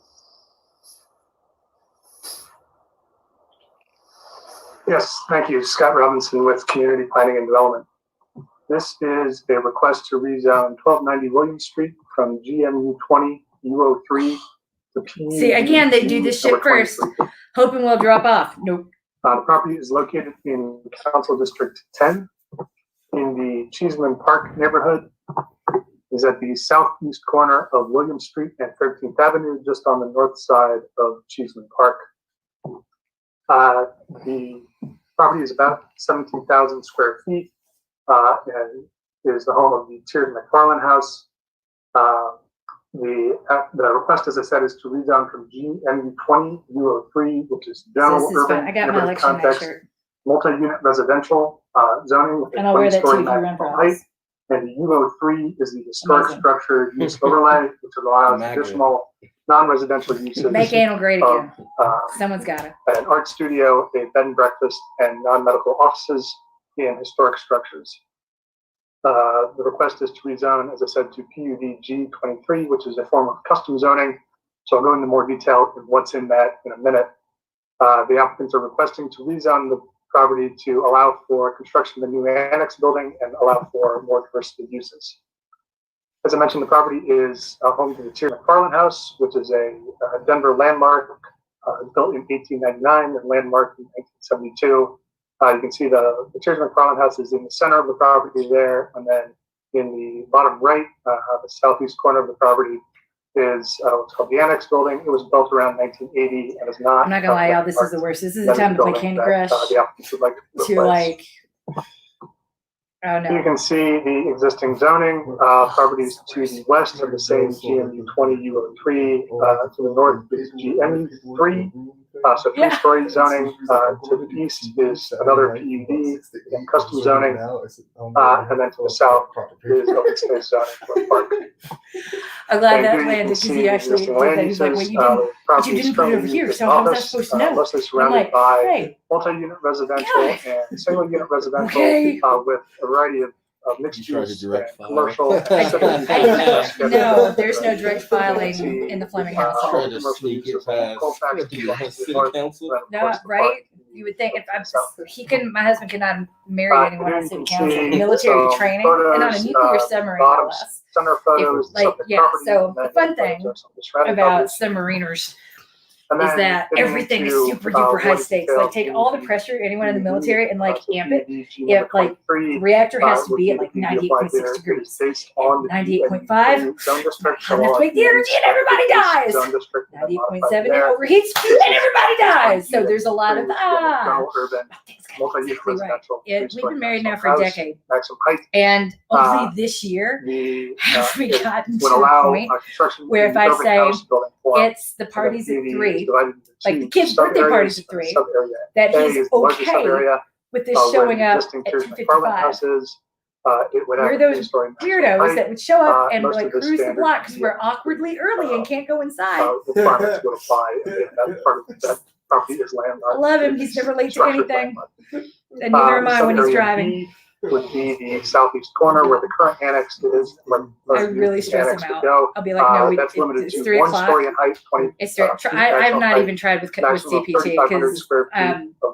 Yes, thank you. Scott Robinson with Community Planning and Development. This is a request to rezone 1290 William Street from GMU 20 U03 to PUD. See, again, they do this shit first, hoping we'll drop off. Nope. The property is located in Council District 10 in the Cheeseman Park neighborhood. Is at the southeast corner of William Street and 13th Avenue, just on the north side of Cheeseman Park. The property is about 17,000 square feet and is the home of the Tiered McFarland House. The request, as I said, is to rezone from GMU 20 U03, which is general urban neighborhood context, multi-unit residential zoning with a 20-story maximum height. And the U03 is the historic structure use overlay, which allows additional non-residential uses. Make anal great again. Someone's got it. An art studio, a bed and breakfast, and non-medical offices in historic structures. The request is to rezone, as I said, to PUD G23, which is a form of custom zoning. So I'll go into more detail in what's in that in a minute. The applicants are requesting to rezone the property to allow for construction of the new annex building and allow for more diversity of uses. As I mentioned, the property is home to the Tiered McFarland House, which is a Denver landmark built in 1899 and landmarked in 1972. You can see the Tiered McFarland House is in the center of the property there, and then in the bottom right, the southeast corner of the property is what's called the annex building. It was built around 1980 and is not. I'm not gonna lie, y'all, this is the worst. This is the time to play Candy Crush. The applicants would like to like, oh no. You can see the existing zoning. Properties to the west are the same GMU 20 U03. To the north is GMU 3. So three-story zoning. To the east is another PUD and custom zoning. And then to the south is open space zoning for the park. I'm glad that landed because he actually did that. He's like, well, you didn't put it over here, so how was I supposed to know? Mostly surrounded by multi-unit residential and single-unit residential with a variety of mixed use, commercial. No, there's no direct filing in the Fleming household. No, right? You would think if my husband cannot marry anyone on city council. Military training and on a nuclear submarine, no less. So the fun thing about submariners is that everything is super duper high stakes. Like take all the pressure anyone in the military and like amp it. If like the reactor has to be at like 98.6 degrees, 98.5, not enough to make the energy and everybody dies. 98.7 it overheats and everybody dies. So there's a lot of exactly right. We've been married now for a decade, and only this year have we gotten to the point where if I say it's the parties at 3, like the kids' birthday parties at 3, that he's okay with this showing up at 2:55. We're those weirdos that would show up and like cruise the block because we're awkwardly early and can't go inside. I love him. He's never late to anything. And neither am I when he's driving. Would be the southeast corner where the current annex is. I really stress him out. I'll be like, no, it's 3 o'clock. It's 3. I've not even tried with CPT because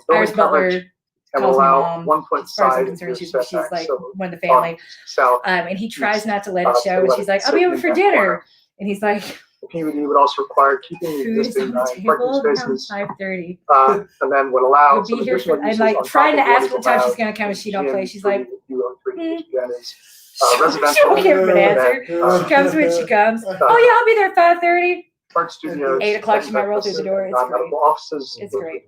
Iris Butler calls me mom. As far as I'm concerned, she's like one of the family. And he tries not to let it show. And she's like, I'll be over for dinner. And he's like, the PUD would also require keeping the existing parking spaces. 5:30. And then would allow. Be here for, I'm like trying to ask what time she's going to come and she don't play. She's like, she won't give him an answer. She comes when she comes. Oh yeah, I'll be there at 5:30. Art studios. 8 o'clock she might roll through the door. It's great. Offices. It's great.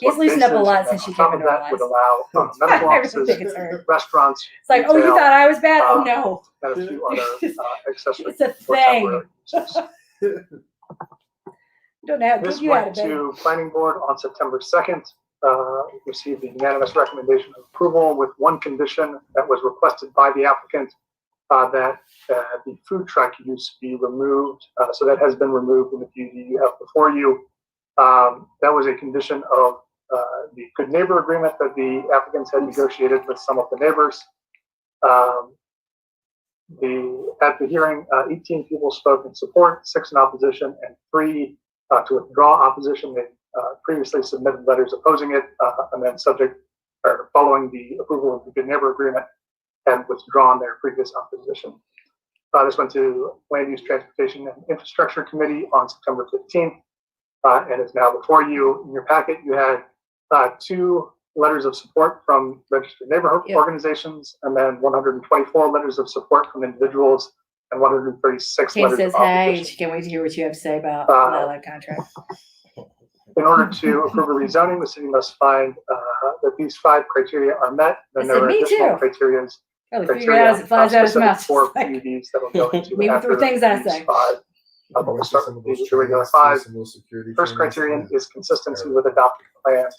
He's loosened up a lot since she came into our lives. Would allow medical offices, restaurants. It's like, oh, you thought I was bad? Oh no. And a few other accessory. It's a thing. Don't know. This went to planning board on September 2nd. Received a unanimous recommendation of approval with one condition that was requested by the applicant that the food truck use be removed. So that has been removed in the PUD you have before you. That was a condition of the good neighbor agreement that the applicants had negotiated with some of the neighbors. At the hearing, 18 people spoke in support, 6 in opposition, and 3 to withdraw opposition. They previously submitted letters opposing it, and then following the approval of the Good Neighbor Agreement, and withdrawn their previous opposition. This went to Land Use, Transportation, and Infrastructure Committee on September 15th, and is now before you. In your packet, you had 2 letters of support from registered neighborhood organizations, and then 124 letters of support from individuals, and 136 Kate letters says, of hey, opposition. she can't wait to hear what you have to say about the contract. In order to approve a rezoning, the city must find that these 5 criteria are met. Then there are additional criteria specific for PUDs that will go into after things I these say. 5. We'll start with the regular 5. First criterion is consistency with adopted plans.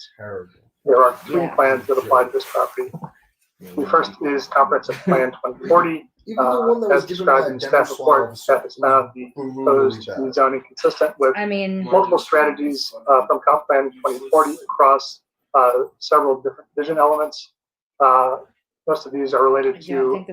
There are 3 plans that apply to this property. The first is Comprehensive Plan 2040. As described in the staff report, staff has found the proposed rezoning consistent with multiple strategies from Comp Plan 2040 across several different vision elements. Most of these are related to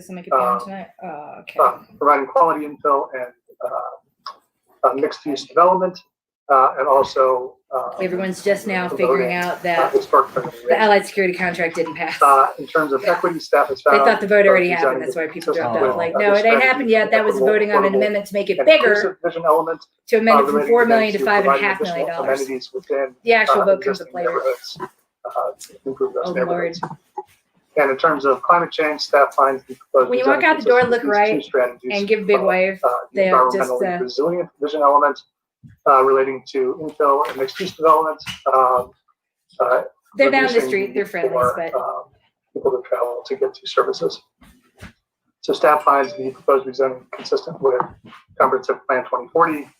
providing quality infill and mixed-use development, and also everyone's just now figuring out that the Allied Security contract didn't pass. In terms of equity, staff has found they thought the vote already happened. That's why people dropped off. Like, no, it ain't happened yet. That was voting on an amendment to make it bigger, to amend it from $4 million to $5.5 million. The actual vote comes up later. Improve those neighborhoods. And in terms of climate change, staff finds the proposed when you walk out the door, look right and give a big wave. They are just resilient vision element relating to infill and mixed-use development. They're down the street. They're friendly, but people to travel to get to services. So staff finds the proposed rezoning consistent with Comprehensive Plan 2040.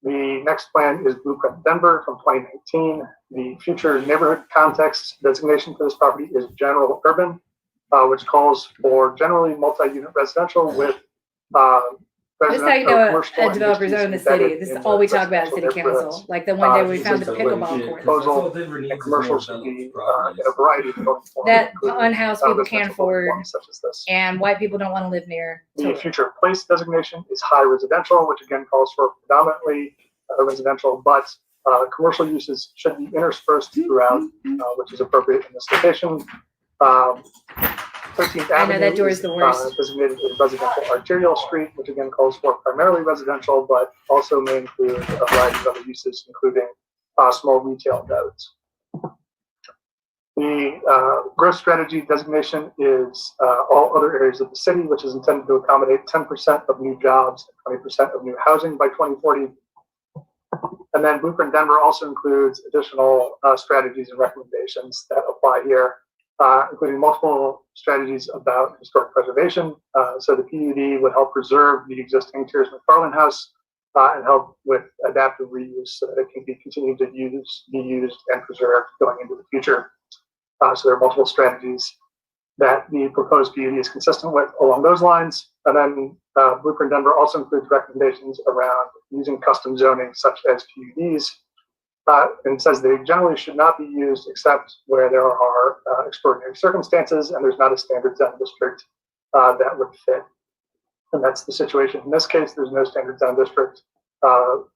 The next plan is Blueprint Denver from 2019. The future neighborhood context designation for this property is general urban, which calls for generally multi-unit residential with this is how you know a developer's own the city. This is all we talk about at city council. Like the one day we found the pickleball court. And commercials should be in a variety of building forms, that unhoused people can't afford, such as this. And white people don't want to live near. The future place designation is high residential, which again calls for predominantly residential, but commercial uses should be interspersed throughout, which is appropriate in this location. 13th Avenue that door is the worst. Designated as residential arterial street, which again calls for primarily residential, but also may include a variety of other uses, including small retail nodes. The growth strategy designation is all other areas of the city, which is intended to accommodate 10% of new jobs and 20% of new housing by 2040. And then Blueprint Denver also includes additional strategies and recommendations that apply here, including multiple strategies about historic preservation. So the PUD would help preserve the existing Tears McFarland House and help with adaptive reuse so that it can be continued to be used and preserved going into the future. So there are multiple strategies that the proposed PUD is consistent with along those lines. And then Blueprint Denver also includes recommendations around using custom zoning such as PUDs, and says they generally should not be used except where there are extraordinary circumstances and there's not a standard zone district that would fit. And that's the situation in this case. There's no standard zone district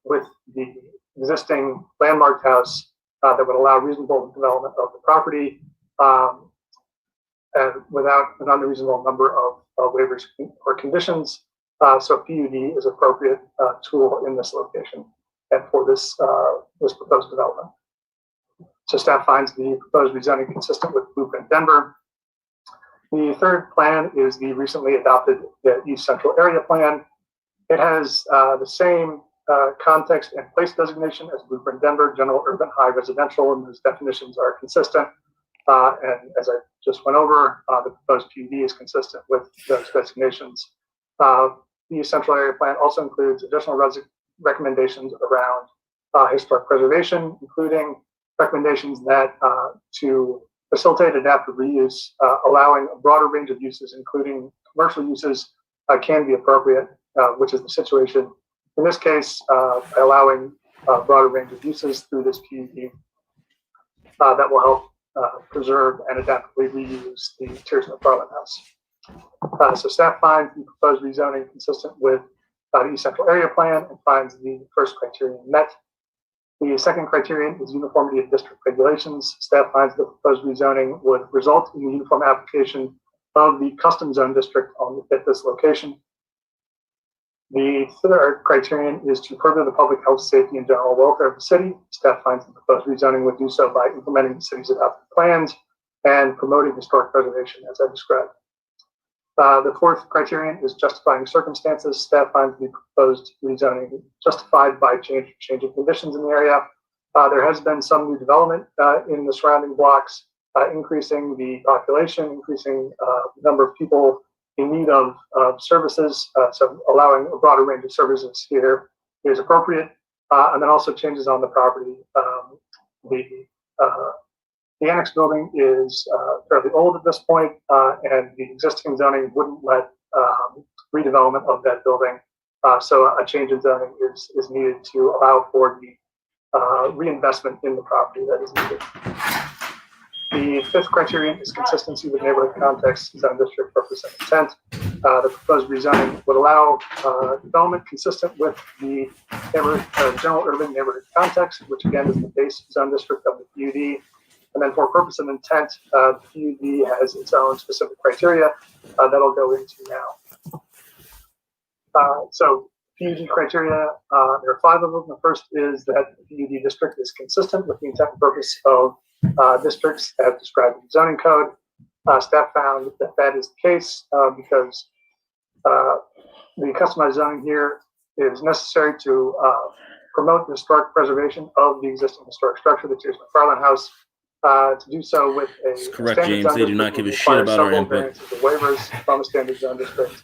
with the existing landmarked house that would allow reasonable development of the property and without an unreasonable number of waivers or conditions. So PUD is appropriate tool in this location and for this this proposed development. So staff finds the proposed rezoning consistent with Blueprint Denver. The third plan is the recently adopted East Central Area Plan. It has the same context and place designation as Blueprint Denver, general urban high residential, and those definitions are consistent. And as I just went over, the proposed PUD is consistent with those designations. The East Central Area Plan also includes additional recommendations around historic preservation, including recommendations that to facilitate adaptive reuse, allowing a broader range of uses, including commercial uses, can be appropriate, which is the situation in this case, by allowing a broader range of uses through this PUD that will help preserve and adaptively reuse the Tears McFarland House. So staff finds the proposed rezoning consistent with the East Central Area Plan and finds the first criterion met. The second criterion is uniformity of district regulations. Staff finds the proposed rezoning would result in the uniform application of the custom zone district at this location. The third criterion is to further the public health, safety, and general welfare of the city. Staff finds the proposed rezoning would do so by implementing the city's adopted plans and promoting historic preservation, as I described. The fourth criterion is justifying circumstances. Staff finds the proposed rezoning justified by changing conditions in the area. There has been some new development in the surrounding blocks, increasing the population, increasing the number of people in need of services. So allowing a broader range of services here is appropriate. And then also changes on the property. The annex building is fairly old at this point, and the existing zoning wouldn't let redevelopment of that building. So a change in zoning is needed to allow for the reinvestment in the property that is needed. The fifth criterion is consistency with neighborhood context, zone district purpose and intent. The proposed rezoning would allow development consistent with the general urban neighborhood context, which again is the base zone district of the PUD. And then for purpose and intent, the PUD has its own specific criteria that I'll go into now. So PUD criteria, there are 5 of them. The first is that the PUD district is consistent with the intent and purpose of districts as described in the zoning code. Staff found that that is the case because the customized zoning here is necessary to promote the historic preservation of the existing historic structure, the Tears McFarland House. To do so with a correct, James. They do not give a shit about our input. Waivers from a standard zone district.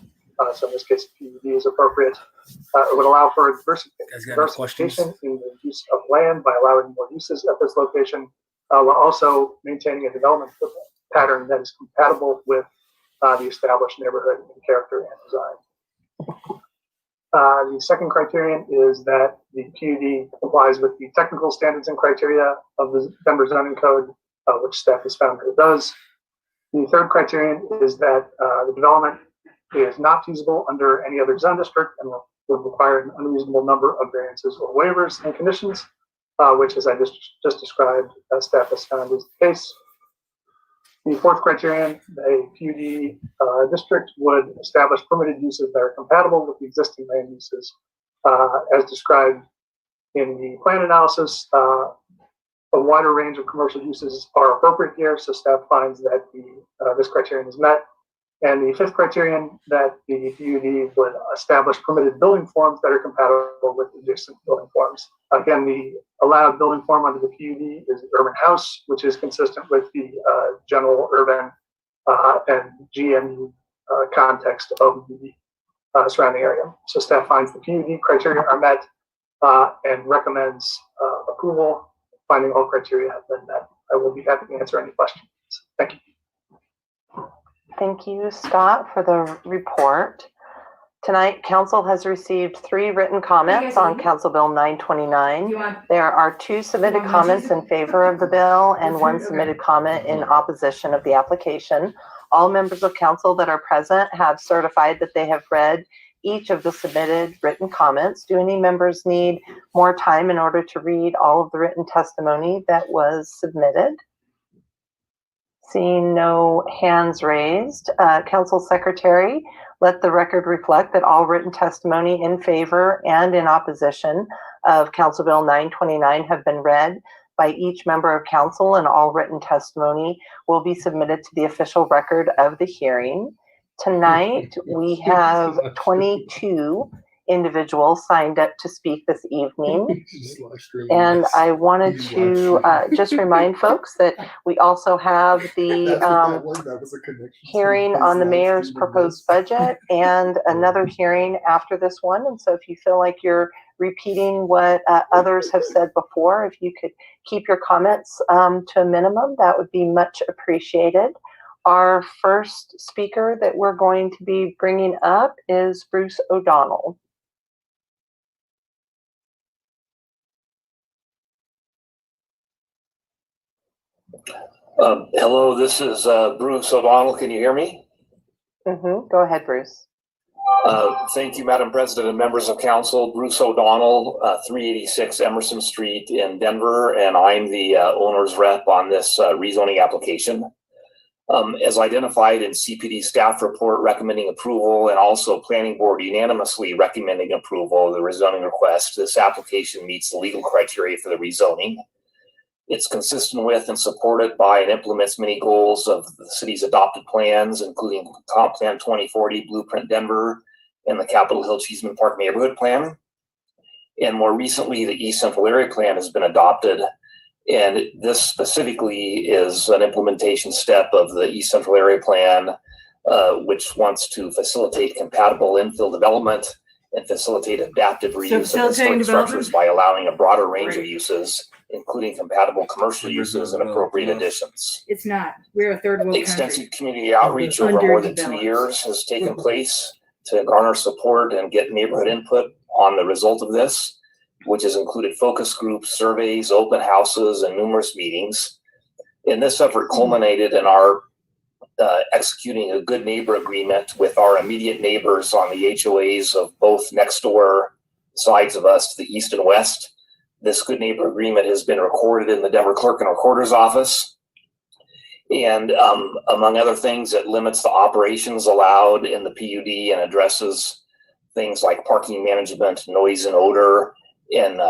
So in this case, PUD is appropriate. It would allow for diversification in the use of land by allowing more uses at this location, while also maintaining a development pattern that is compatible with the established neighborhood in character and design. The second criterion is that the PUD complies with the technical standards and criteria of the Denver zoning code, which staff has found that it does. The third criterion is that the development is not feasible under any other zone district and would require an unreasonable number of variances or waivers and conditions, which, as I just described, staff has found is the case. The fourth criterion, a PUD district would establish permitted uses that are compatible with the existing land uses. As described in the plan analysis, a wider range of commercial uses are appropriate here, so staff finds that this criterion is met. And the fifth criterion, that the PUD would establish permitted building forms that are compatible with adjacent building forms. Again, the allowed building form under the PUD is the urban house, which is consistent with the general urban and GMU context of the surrounding area. So staff finds the PUD criteria are met and recommends approval, finding all criteria have been met. I will be happy to answer any questions. Thank you. Thank you, Scott, for the report. Tonight, Council has received 3 written comments on Council Bill 929. There are 2 submitted comments in favor of the bill and 1 submitted comment in opposition of the application. All members of Council that are present have certified that they have read each of the submitted written comments. Do any members need more time in order to read all of the written testimony that was submitted? Seeing no hands raised, Council Secretary, let the record reflect that all written testimony in favor and in opposition of Council Bill 929 have been read by each member of Council, and all written testimony will be submitted to the official record of the hearing. Tonight, we have 22 individuals signed up to speak this evening. And I wanted to just remind folks that we also have the hearing on the mayor's proposed budget and another hearing after this one. And so if you feel like you're repeating what others have said before, if you could keep your comments to a minimum, that would be much appreciated. Our first speaker that we're going to be bringing up is Bruce O'Donnell. Hello, this is Bruce O'Donnell. Can you hear me? Go ahead, Bruce. Thank you, Madam President and members of council. Bruce O'Donnell, 386 Emerson Street in Denver, and I'm the owner's rep on this rezoning application. As identified in CPD staff report recommending approval and also planning board unanimously recommending approval of the rezoning request, this application meets the legal criteria for the rezoning. It's consistent with and supported by and implements many goals of the city's adopted plans, including Comp Plan 2040, Blueprint Denver, and the Capitol Hill Cheeseman Park Neighborhood Plan. And more recently, the East Central Area Plan has been adopted. And this specifically is an implementation step of the East Central Area Plan, which wants to facilitate compatible infill development and facilitate adaptive reuse of historic structures by allowing a broader range of uses, including compatible commercial uses and appropriate additions. It's not. We're a third world Extensive community outreach over more than 2 years has taken place to garner support and get neighborhood input on the result of this, which has included focus groups, surveys, open houses, and numerous meetings. And this effort culminated in our executing a good neighbor agreement with our immediate neighbors on the HOAs of both next door sides of us to the east and west. This good neighbor agreement has been recorded in the Denver Clerk and Recorder's Office. And among other things, it limits the operations allowed in the PUD and addresses things like parking management, noise and odor, and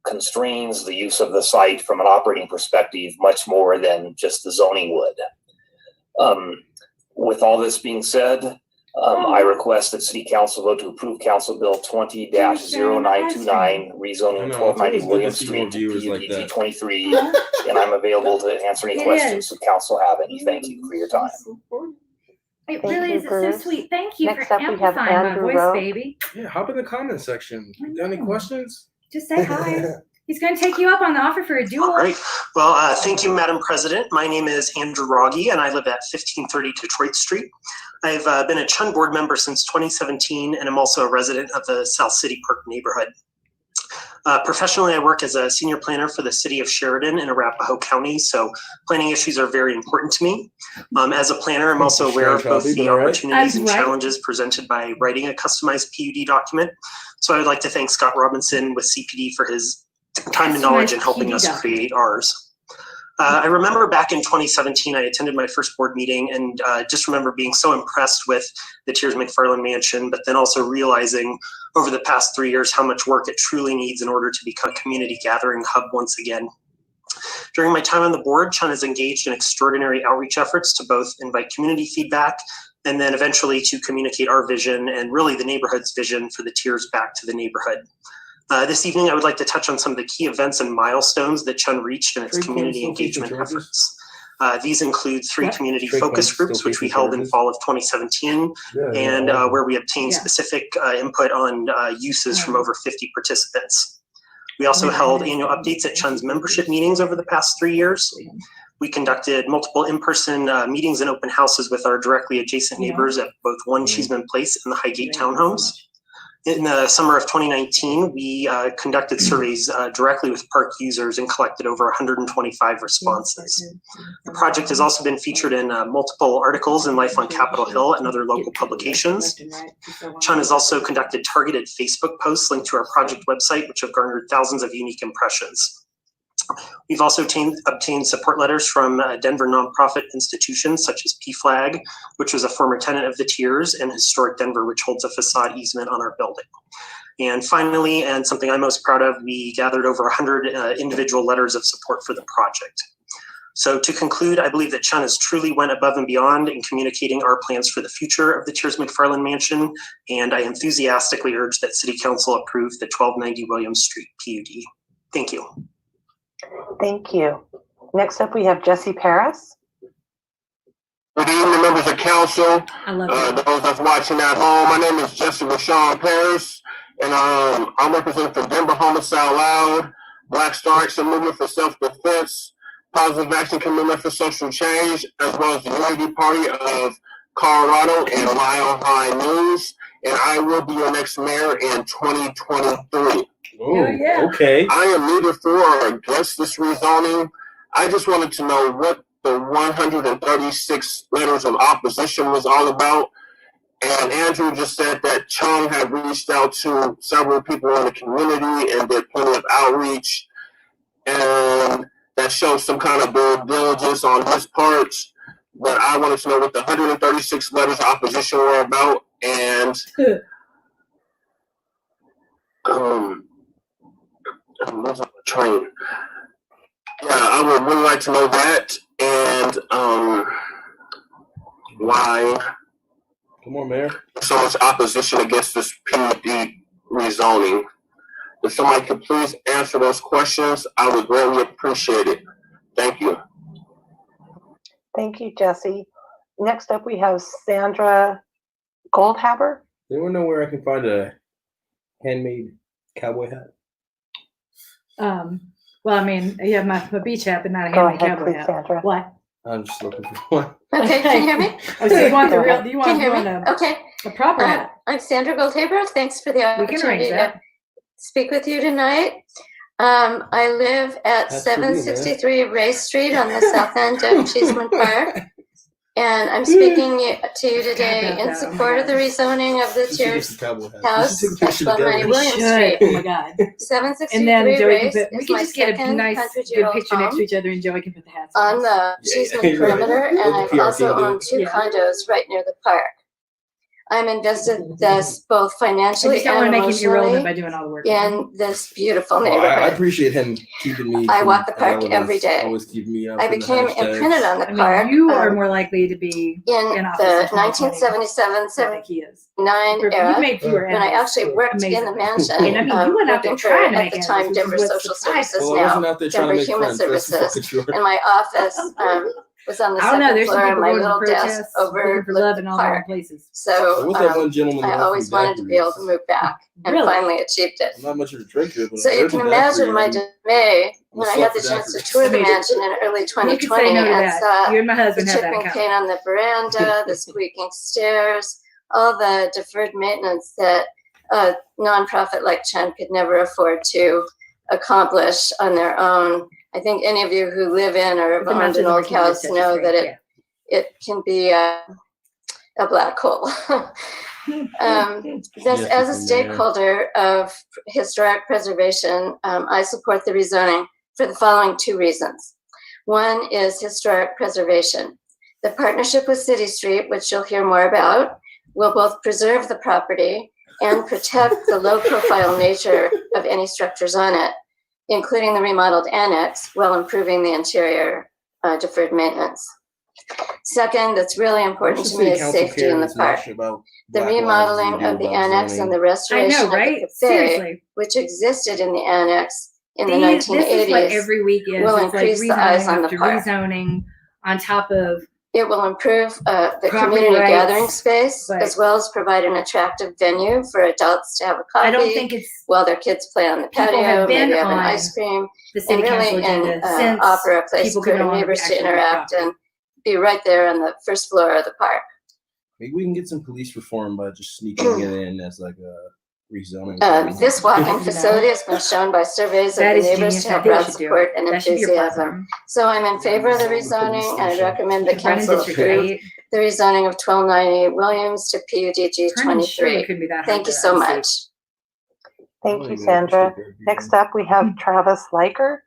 constrains the use of the site from an operating perspective much more than just the zoning would. With all this being said, I request that City Council vote to approve Council Bill 20-0929, rezoning 1290 Williams Street to PUD 23, and I'm available to answer any questions the council have any. Thank you for your time. It really is. It's so sweet. Thank you Next for up, we have amplifying my Andrew voice, Rowe. baby. Yeah, hop in the comment section. You got any questions? Just say hi. He's going to take you up on the offer for a duel. All right. Well, thank you, Madam President. My name is Andrew Rogge, and I live at 1530 Detroit Street. I've been a Chun board member since 2017, and I'm also a resident of the South City Park neighborhood. Professionally, I work as a senior planner for the city of Sheridan in Arapahoe County, so planning issues are very important to me. As a planner, I'm also aware of both the opportunities and challenges presented by writing a customized PUD document. So I would like to thank Scott Robinson with CPD for his time and knowledge in helping us create ours. I remember back in 2017, I attended my first board meeting and just remember being so impressed with the Tiers McFarland Mansion, but then also realizing over the past 3 years how much work it truly needs in order to become a community gathering hub once again. During my time on the board, Chun has engaged in extraordinary outreach efforts to both invite community feedback and then eventually to communicate our vision and really the neighborhood's vision for the Tiers back to the neighborhood. This evening, I would like to touch on some of the key events and milestones that Chun reached in its community engagement efforts. These include 3 community focus groups, which we held in fall of 2017, and where we obtained specific input on uses from over 50 participants. We also held annual updates at Chun's membership meetings over the past 3 years. We conducted multiple in-person meetings and open houses with our directly adjacent neighbors at both One Cheeseman Place and the Highgate Townhomes. In the summer of 2019, we conducted surveys directly with park users and collected over 125 responses. The project has also been featured in multiple articles in Life on Capitol Hill and other local publications. Chun has also conducted targeted Facebook posts linked to our project website, which have garnered thousands of unique impressions. We've also obtained support letters from Denver nonprofit institutions such as PFLAG, which was a former tenant of the Tiers, and Historic Denver, which holds a facade easement on our building. And finally, and something I'm most proud of, we gathered over 100 individual letters of support for the project. So to conclude, I believe that Chun has truly went above and beyond in communicating our plans for the future of the Tiers McFarland Mansion, and I enthusiastically urge that City Council approve the 1290 Williams Street PUD. Thank you. Thank you. Next up, we have Jesse Paris. Good evening, members of council. Those that's watching at home. My name is Jesse Rashawn Paris, and I'm representing for Denver Homicide Loud, Black Star Action Movement for Self-Defense, Positive Action Commitment for Social Change, as well as the Unity Party of Colorado and Mile High News. And I will be your next mayor in 2023. Oh, okay. I am neither for or against this rezoning. I just wanted to know what the 136 letters of opposition was all about. And Andrew just said that Chung had reached out to several people in the community and did plenty of outreach, and that shows some kind of due diligence on his part. But I wanted to know what the 136 letters of opposition were about, and train. Yeah, I would really like to know that, and why. Come on, Mayor. So much opposition against this PUD rezoning. If somebody could please answer those questions, I would greatly appreciate it. Thank you. Thank you, Jesse. Next up, we have Sandra Goldhaber. Anyone know where I can find a handmade cowboy hat? Well, I mean, you have my beach hat, but not a Go handmade ahead, cowboy please, hat. Sandra. What? I'm just looking for one. Okay, can you hear me? Oh, so you want the real? Do you want, Can you hear me? a Okay. proper hat? I'm Sandra Goldhaber. Thanks for the We can opportunity arrange to that. speak with you tonight. I live at That's for me, man. 763 Ray Street on the south end of Cheeseman Park. And I'm speaking to you today in support of the rezoning of the We should get Tiers some cowboy hats. House We should take a at picture 1290 together. William Street. Oh my God. 763 And then Joey Ray can put. We is can my just get a second nice, good 100-year-old picture next home to each other, and Joey can put the hats on the Cheeseman you're right. perimeter, and Let I've the PR also team do it. owned two condos right near the park. I'm invested this both I financially just don't and want to make you irrelevant emotionally by doing all the work. in this beautiful Well, I neighborhood. appreciate him keeping me. I from walk the park irrelevance. every day. Always keep me up. I in the became hashtags. imprinted on the I mean, park you are more likely to be in in the office in 1977-79 he is. You've era made fewer when I enemies. actually worked in the Amazing. mansion, And I mean, you went out there working for, trying to at make the enemies, time, which is Denver what Social surprised Services, Well, I wasn't now out there trying Denver to make Human friends. That's for Services. fucking sure. And my office was on the I don't know. second There's some floor, and people my going to little desk protests looking overlooked for love the in all the wrong park. places. So What's that one gentleman I that always wanted to be able to move back, and Really? finally achieved it. I'm not much of a drinker, but So I you heard can the imagine daiquiri, my and dismay when I had the slept for chance to daiquiris. tour I the mean, mansion in early Who could 2020 say no to and that? saw You and my the husband have that in chipping common. paint on the veranda, the squeaking stairs, all the deferred maintenance that a nonprofit like Chen could never afford to accomplish on their own. I think any of you who live in or have The owned an mountains are old keeping house this know that yeah. it can be a black hole. As a stakeholder of historic preservation, I support the rezoning for the following two reasons. One is historic preservation. The partnership with City Street, which you'll hear more about, will both preserve the property and protect the low-profile nature of any structures on it, including the remodeled annex, while improving the interior deferred maintenance. Second, that's really important to me is safety in the park. The remodeling of the annex and the restoration of the cafe, Seriously. which existed in the annex in the This is what 1980s, every week is. will It's like increase the eyes rezoning on the after park. rezoning on top of It will improve the Property community rights, gathering space, but- as well as provide an attractive venue for adults to have a coffee I don't think it's while their kids play on the people patio, have been maybe have an on ice cream, the city and council really agenda since offer a place people for can no longer neighbors to actually interact property. and be right there on the first floor of the park. Maybe we can get some police reform by just sneaking it in as like a rezoning. This walking facility has been shown by surveys of That the is neighbors genius. to I have think we broad should do support it. and That should be your enthusiasm. platform. So I'm in favor of the rezoning, and I recommend the Should run in council District approve 8. the rezoning of 1290 Williams to PUDG Trying to show 23. it couldn't be that hard Thank to you so understand. much. Thank you, Sandra. Next up, we have Travis Liker.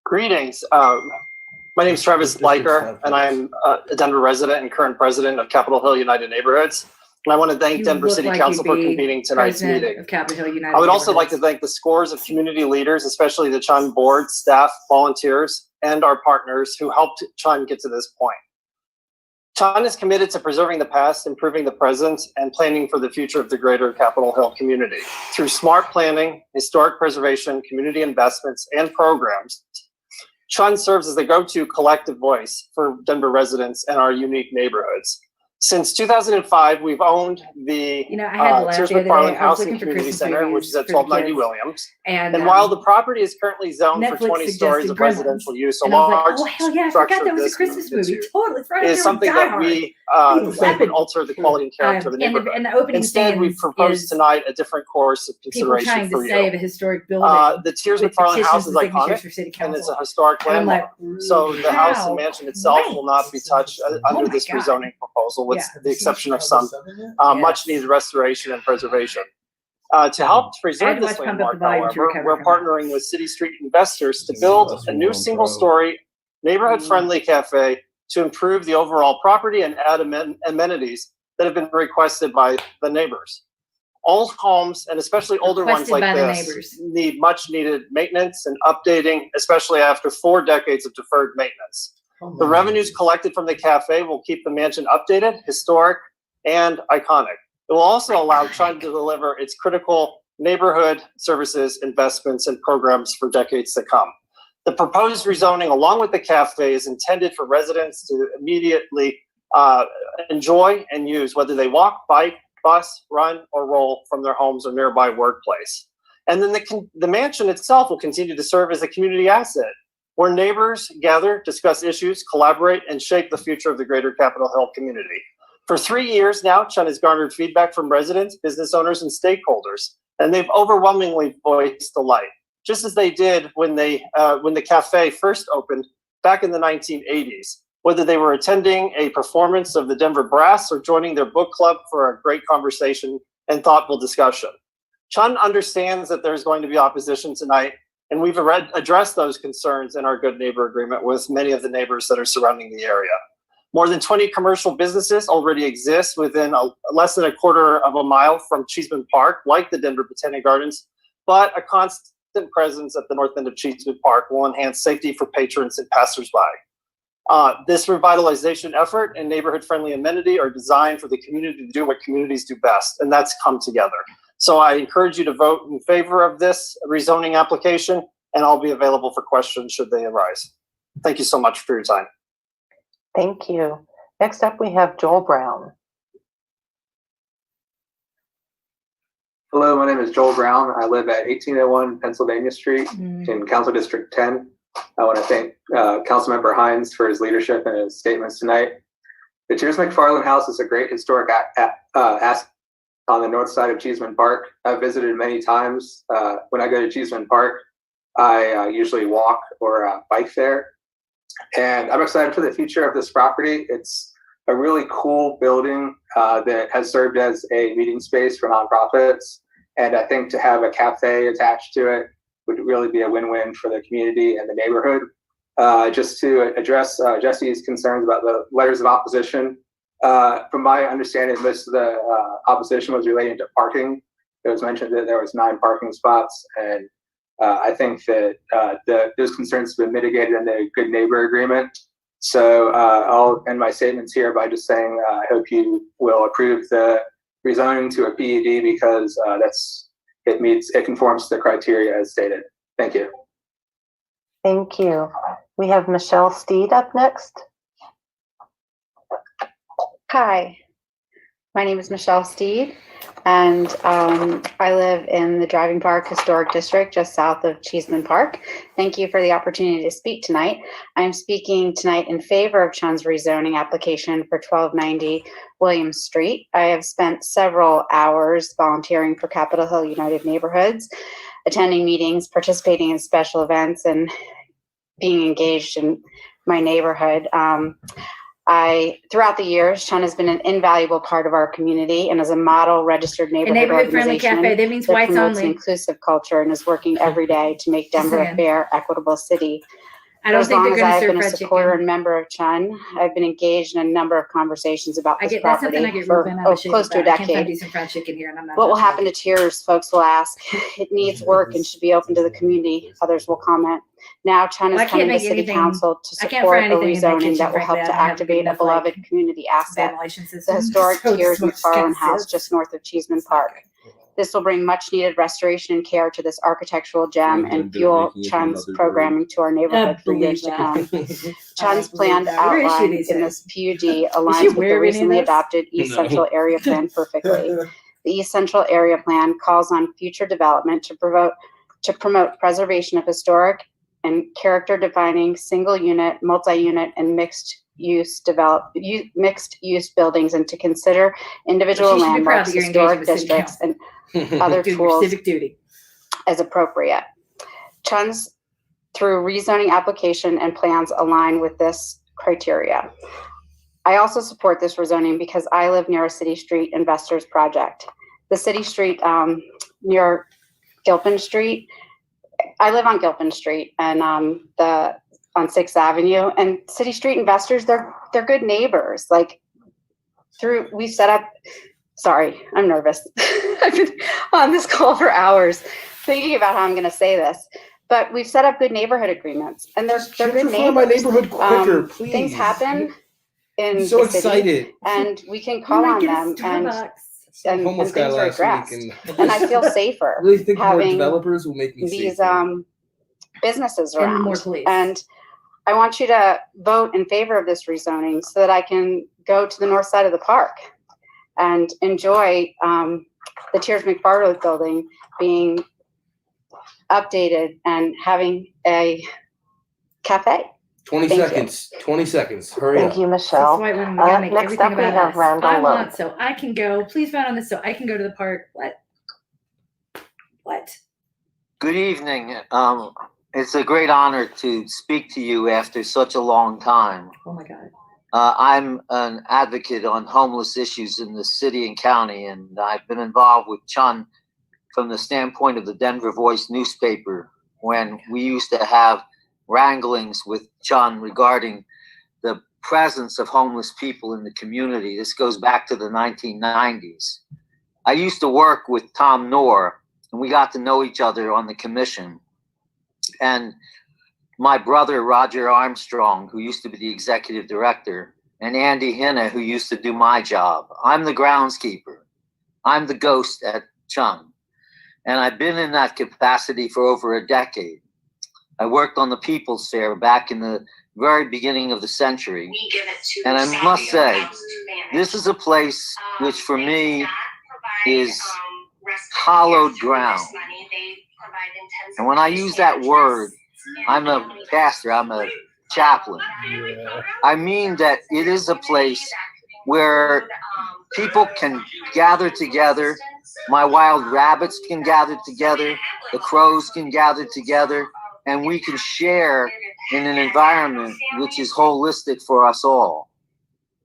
Greetings. My name is Travis Liker, and I'm a Denver resident and current president of Capitol Hill United Neighborhoods. And I want to thank You Denver look City like Council you'd for be convening tonight's president meeting. of Capitol Hill United I would also like to Neighborhoods. thank the scores of community leaders, especially the Chun board, staff, volunteers, and our partners who helped Chun get to this point. Chun is committed to preserving the past, improving the present, and planning for the future of the greater Capitol Hill community. Through smart planning, historic preservation, community investments, and programs, Chun serves as the go-to collective voice for Denver residents and our unique neighborhoods. Since 2005, we've owned the I had to laugh Tears the other day. McFarland I was House and looking for Community Christmas Center, which movies is at for the 1290 kids. Williams. And, And while the property is currently zoned for Netflix 20 stories of suggested Gremlins. residential use, a And I was like, large oh, hell yeah, I structure forgot that of was a this Christmas movie. magnitude Totally. It's right up is there something with Die that Hard. we Being think would weapon. alter the quality and character of the neighborhood. And the opening Instead, we scenes propose is tonight a different course of people consideration trying to for save you. a historic building. The Tears with McFarland petitions House is and signatures iconic, for city and it's council. a historic And I'm landmark. like, So the house how and mansion itself will not be touched under my this God. rezoning proposal, with the exception of some much needed restoration and preservation. To help preserve this landmark, however, we're partnering with City Street investors to build a new single-story, neighborhood-friendly cafe to improve the overall property and add amenities that have been requested by the neighbors. All homes, and especially older ones like this, need much needed maintenance and updating, especially after 4 decades of deferred maintenance. The revenues collected from the cafe will keep the mansion updated, historic, and iconic. It will also allow Chun to deliver its critical neighborhood services, investments, and programs for decades to come. The proposed rezoning, along with the cafe, is intended for residents to immediately enjoy and use, whether they walk, bike, bus, run, or roll from their homes or nearby workplace. And then the mansion itself will continue to serve as a community asset, where neighbors gather, discuss issues, collaborate, and shape the future of the greater Capitol Hill community. For 3 years now, Chun has garnered feedback from residents, business owners, and stakeholders, and they've overwhelmingly voiced delight, just as they did when the cafe first opened back in the 1980s, whether they were attending a performance of the Denver Brass or joining their book club for a great conversation and thoughtful discussion. Chun understands that there's going to be opposition tonight, and we've addressed those concerns in our Good Neighbor Agreement with many of the neighbors that are surrounding the area. More than 20 commercial businesses already exist within less than a quarter of a mile from Cheeseman Park, like the Denver Botanic Gardens, but a constant presence at the north end of Cheeseman Park will enhance safety for patrons and passersby. This revitalization effort and neighborhood-friendly amenity are designed for the community to do what communities do best, and that's come together. So I encourage you to vote in favor of this rezoning application, and I'll be available for questions should they arise. Thank you so much for your time. Thank you. Next up, we have Joel Brown. Hello, my name is Joel Brown. I live at 1801 Pennsylvania Street in Council District 10. I want to thank Councilmember Hines for his leadership and his statements tonight. The Cheers McFarland House is a great historic asset on the north side of Cheeseman Park. I've visited many times. When I go to Cheeseman Park, I usually walk or bike there. And I'm excited for the future of this property. It's a really cool building that has served as a meeting space for nonprofits. And I think to have a cafe attached to it would really be a win-win for the community and the neighborhood. Just to address Jesse's concerns about the letters of opposition, from my understanding, most of the opposition was relating to parking. It was mentioned that there was 9 parking spots, and I think that those concerns have been mitigated in the Good Neighbor Agreement. So I'll end my statements here by just saying I hope you will approve the rezoning to a PUD because it conforms to the criteria as stated. Thank you. Thank you. We have Michelle Steed up next. Hi, my name is Michelle Steed, and I live in the Driving Park Historic District just south of Cheeseman Park. Thank you for the opportunity to speak tonight. I'm speaking tonight in favor of Chun's rezoning application for 1290 Williams Street. I have spent several hours volunteering for Capitol Hill United Neighborhoods, attending meetings, participating in special events, and being engaged in my neighborhood. Throughout the years, Chun has been an invaluable part of our community and as a model registered neighborhood-friendly cafe. That means whites promotes only. an inclusive culture and is working every day to make Denver a fair, equitable city. I don't think they're going to I've serve been a fried supporter chicken. and member of Chun, I've been engaged in a number of conversations about this That's something I property get for real bent out of shape close to a about. I can't find decade. decent fried chicken here, and I'm not. What will happen to Cheers, folks will ask. It needs work and should be open to the community, others will comment. Now Chun Well, I is can't coming to make City anything- Council to I can't support fry a anything in that rezoning kitchen, that will help frankly. to I don't have activate a enough, beloved community asset, ventilation the system. historic So Cheers smoke's McFarland got House sense. just north of Cheeseman Park. This will bring much needed restoration and care to this architectural gem and fuel Chun's programming to our neighborhood for years to come. Chun's planned outline in this PUD aligns with the recently adopted East Central Area Plan perfectly. The East Central Area Plan calls on future development to promote preservation of historic and character-defining single-unit, multi-unit, and mixed-use buildings, and to consider individual She should be proud landmarks, that you're engaged historic with city districts, and other Doing your tools civic duty. as appropriate. Chun's through rezoning application and plans align with this criteria. I also support this rezoning because I live near a city street investors project. The city street near Gilpin Street. I live on Gilpin Street and on 6th Avenue, and city street investors, they're good neighbors. Like we set up, sorry, I'm nervous. I've been on this call for hours thinking about how I'm going to say this, but we've set up good neighborhood agreements, and they're good neighbors. My neighborhood quicker, please. Things happen in I'm so the city, excited, and we can call on them, and things are addressed. And I feel safer really think having more developers will make me these safer. Businesses And around. more police. And I want you to vote in favor of this rezoning so that I can go to the north side of the park and enjoy the Tears McFarland building being updated and having a cafe. 20 Thank seconds. 20 seconds. Hurry up. Thank you, Michelle. White women, we gotta make Next everything up, we about have us. Randall I Lowe. want so I can go. Please vote on this so I can go to the park. What? Good evening. It's a great honor to speak to you after such a long time. Oh my God. I'm an advocate on homeless issues in the city and county, and I've been involved with Chun from the standpoint of the Denver Voice newspaper when we used to have wranglings with Chun regarding the presence of homeless people in the community. This goes back to the 1990s. I used to work with Tom Knorr, and we got to know each other on the commission. And my brother, Roger Armstrong, who used to be the executive director, and Andy Hinna, who used to do my job. I'm the groundskeeper. I'm the ghost at Chun. And I've been in that capacity for over a decade. I worked on the People's Fair back in the very beginning of the century. And I must say, this is a place which for me is hallowed ground. And when I use that word, I'm a pastor, I'm a chaplain. I mean that it is a place where people can gather together. My wild rabbits can gather together. The crows can gather together. And we can share in an environment which is holistic for us all.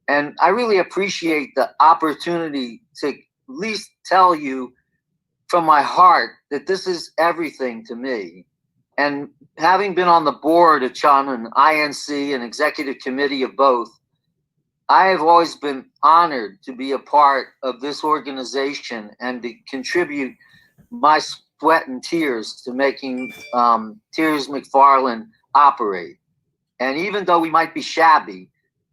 And I really appreciate the opportunity to at least tell you from my heart that this is everything to me. And having been on the board of Chun and INC and executive committee of both, I have always been honored to be a part of this organization and to contribute my sweat and tears to making Tears McFarland operate. And even though we might be shabby,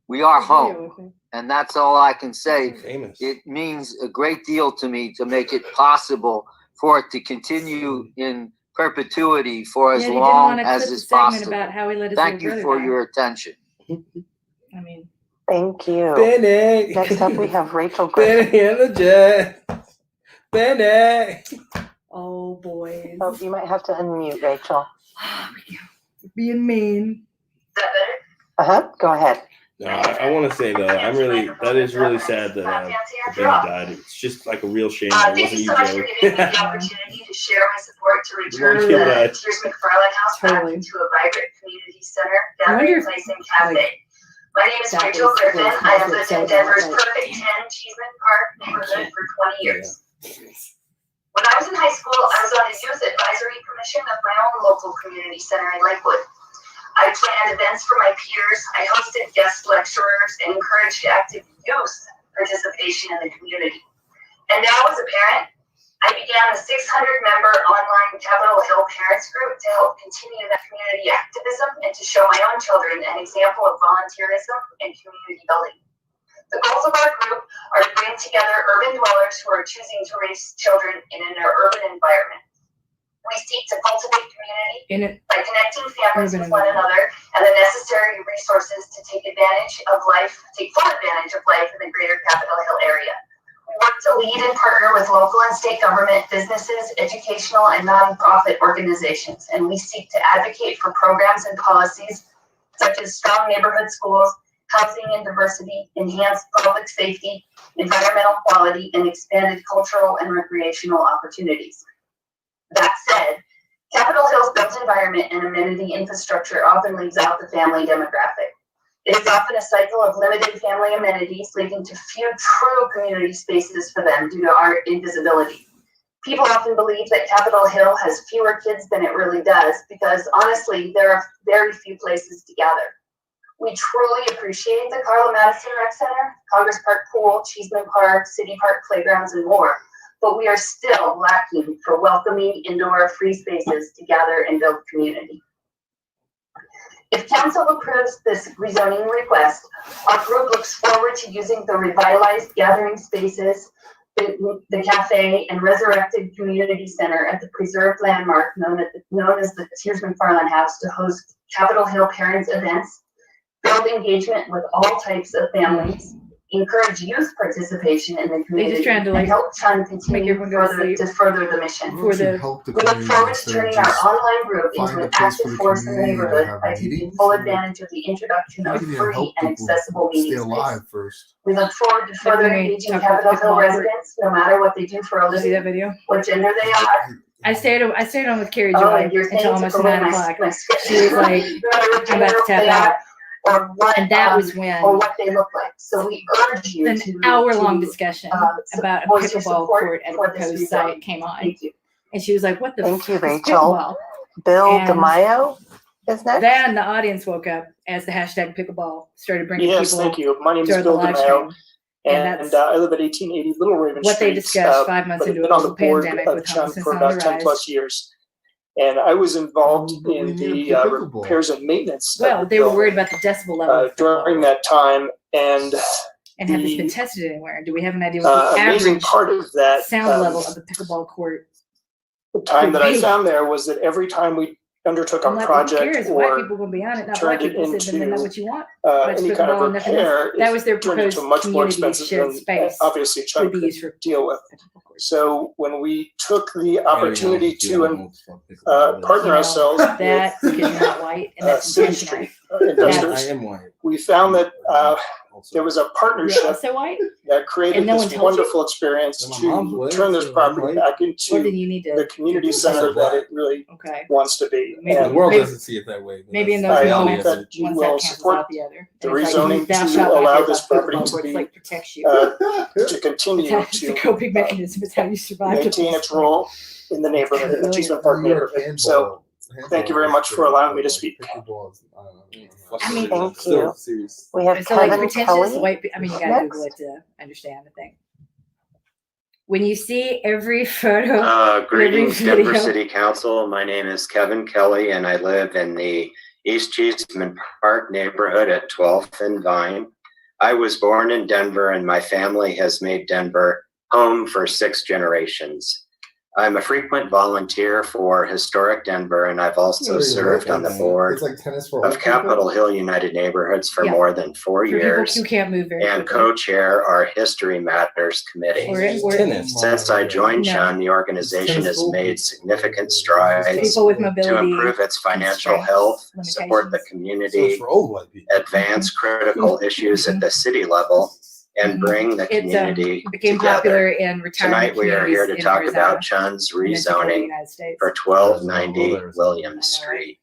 we are home. And that's all I can say. It means a great deal to me to make it possible for it to continue in perpetuity for as long as is possible. About how he let his Thank you for your attention. I mean, thank you. Benny. Next up, we have Rachel Griffin. Benny and the Jet. Benny. Oh, boys. Oh, you might have to unmute, Rachel. Being mean. Go ahead. No, I want to say though, that is really sad that Benny died. It's just like a real shame. It Thank wasn't you so much for Joe. giving me the opportunity to share my support to return One the kid died. Tears McFarland House back into a vibrant community center, gathering place, and cafe. My name is Rachel Griffin. I have lived in Denver's perfect 10 Cheeseman Park neighborhood for 20 years. When I was in high school, I was on the youth advisory commission of my own local community center in Lakewood. I planned events for my peers, I hosted guest lecturers, and encouraged active youth participation in the community. And now as a parent, I began a 600-member online Capitol Hill parents group to help continue that community activism and to show my own children an example of volunteerism and community building. The goals of our group are to bring together urban dwellers who are choosing to raise children in an urban environment. We seek to cultivate community by connecting families with one another and the necessary resources to take full advantage of life in the greater Capitol Hill area. We work to lead and partner with local and state government, businesses, educational, and nonprofit organizations, and we seek to advocate for programs and policies such as strong neighborhood schools, housing and diversity, enhanced public safety, environmental quality, and expanded cultural and recreational opportunities. That said, Capitol Hill's built environment and amenity infrastructure often leaves out the family demographic. It is often a cycle of limited family amenities, leading to few true community spaces for them due to our invisibility. People often believe that Capitol Hill has fewer kids than it really does, because honestly, there are very few places to gather. We truly appreciate the Carla Madison Rec Center, Congress Park Pool, Cheeseman Park, City Park Playgrounds, and more, but we are still lacking for welcoming indoor free spaces to gather and build community. If council approves this rezoning request, our group looks forward to using the revitalized gathering spaces, the cafe, and resurrected community center at the preserved landmark known as the Cheeseman Farland House to host Capitol Hill parents events, build engagement with all types of families, encourage youth participation in the community, and help Chun continue to further the mission. We look forward to turning our online group into an active force in the neighborhood by taking full advantage of the introduction of free and accessible meeting space. We look forward to further engaging Capitol Hill residents, no matter what they do for a living, See that video? what gender they are. I stayed on with Carrie Joy until almost 9 o'clock. She was like, I'm about to tap out. Or what, and that was when, or what they look like. So we urge you an to hour-long discussion about a voice your pickleball support court at a for this proposed rezoning. site came on. And she was like, what the Thank you, f- is Rachel. pickleball? Bill And DeMaio is next. then the audience woke up as the hashtag pickleball started bringing Yes, people thank you. My name is to the Bill live DeMaio, stream. And and that's I live at 1880 Little Raven what Street. they discussed 5 months but I've into been a on the global board pandemic of with Chun homelessness for on the about 10 rise. plus years. And I was involved in the repairs and maintenance. Well, of the they were building, worried about the decibel level of during that time, and have this been tested anywhere? Do we have an idea what the amazing average part of that sound level of a pickleball court? the time that I found there was that every time we undertook a I'm like, project who cares? White or people gonna be on it, not black turned it people. So isn't that into what you want? Watch any kind of pickleball and nothing else. repair, That was their it turned into proposed much more community expensive shared than space. obviously Chun could deal with. So when we took the opportunity to partner ourselves that with because you're not white and that's City intentional. Street investors, I am white. we found that there was a partnership You're also white? that created And no one this told you? wonderful experience And my to mom's white, turn this so I'm property white. back Well, into then you need to the community center that it really wants to be. Maybe- And The world maybe- doesn't see it that way. but Maybe in that's- those I hope moments, that you one will side cancels support out the other. the And it's like, rezoning thou to shalt not allow give this up property pickleball to courts, be like protects you. to continue It's the to coping mechanism. It's how you survive. maintain its role in the neighborhood, the Cheeseman Park neighborhood. So thank you very much for allowing me to speak. I mean, thank you. We have So like Kevin pretentious Kelly. white. I mean, you gotta Google it to understand the thing. When you see every photo, Greetings, every Denver video, City Council. My name is Kevin Kelly, and I live in the East Cheeseman Park neighborhood at 12th and Vine. I was born in Denver, and my family has made Denver home for 6 generations. I'm a frequent volunteer for Historic Denver, and I've also served on the board of Capitol Hill United Neighborhoods for more than 4 for people years, who can't move very and quickly. co-chair our History Matters Committee. Since I joined No. Chun, the organization has made significant strides People with to mobility improve its financial constraints, health, support the community, advance critical issues at the city level, and bring the community became popular together. in retirement Tonight we are here to communities in talk Arizona, about Chun's and then took over the rezoning United States. for 1290 Williams Street.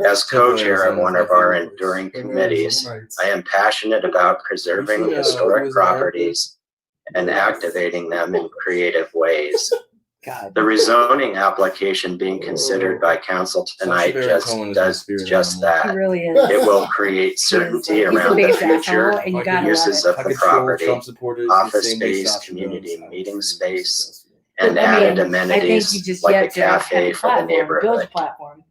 As co-chair of one of our enduring committees, I am passionate about preserving historic properties and activating them in creative ways. The rezoning application being considered by council tonight does just that. He really is. It will create certainty He's a around the base future asshole, and you gotta uses love of it. the property, office space, community meeting space, and I mean, added I think you amenities just like a yet to have cafe a for the platform, build a neighborhood. platform.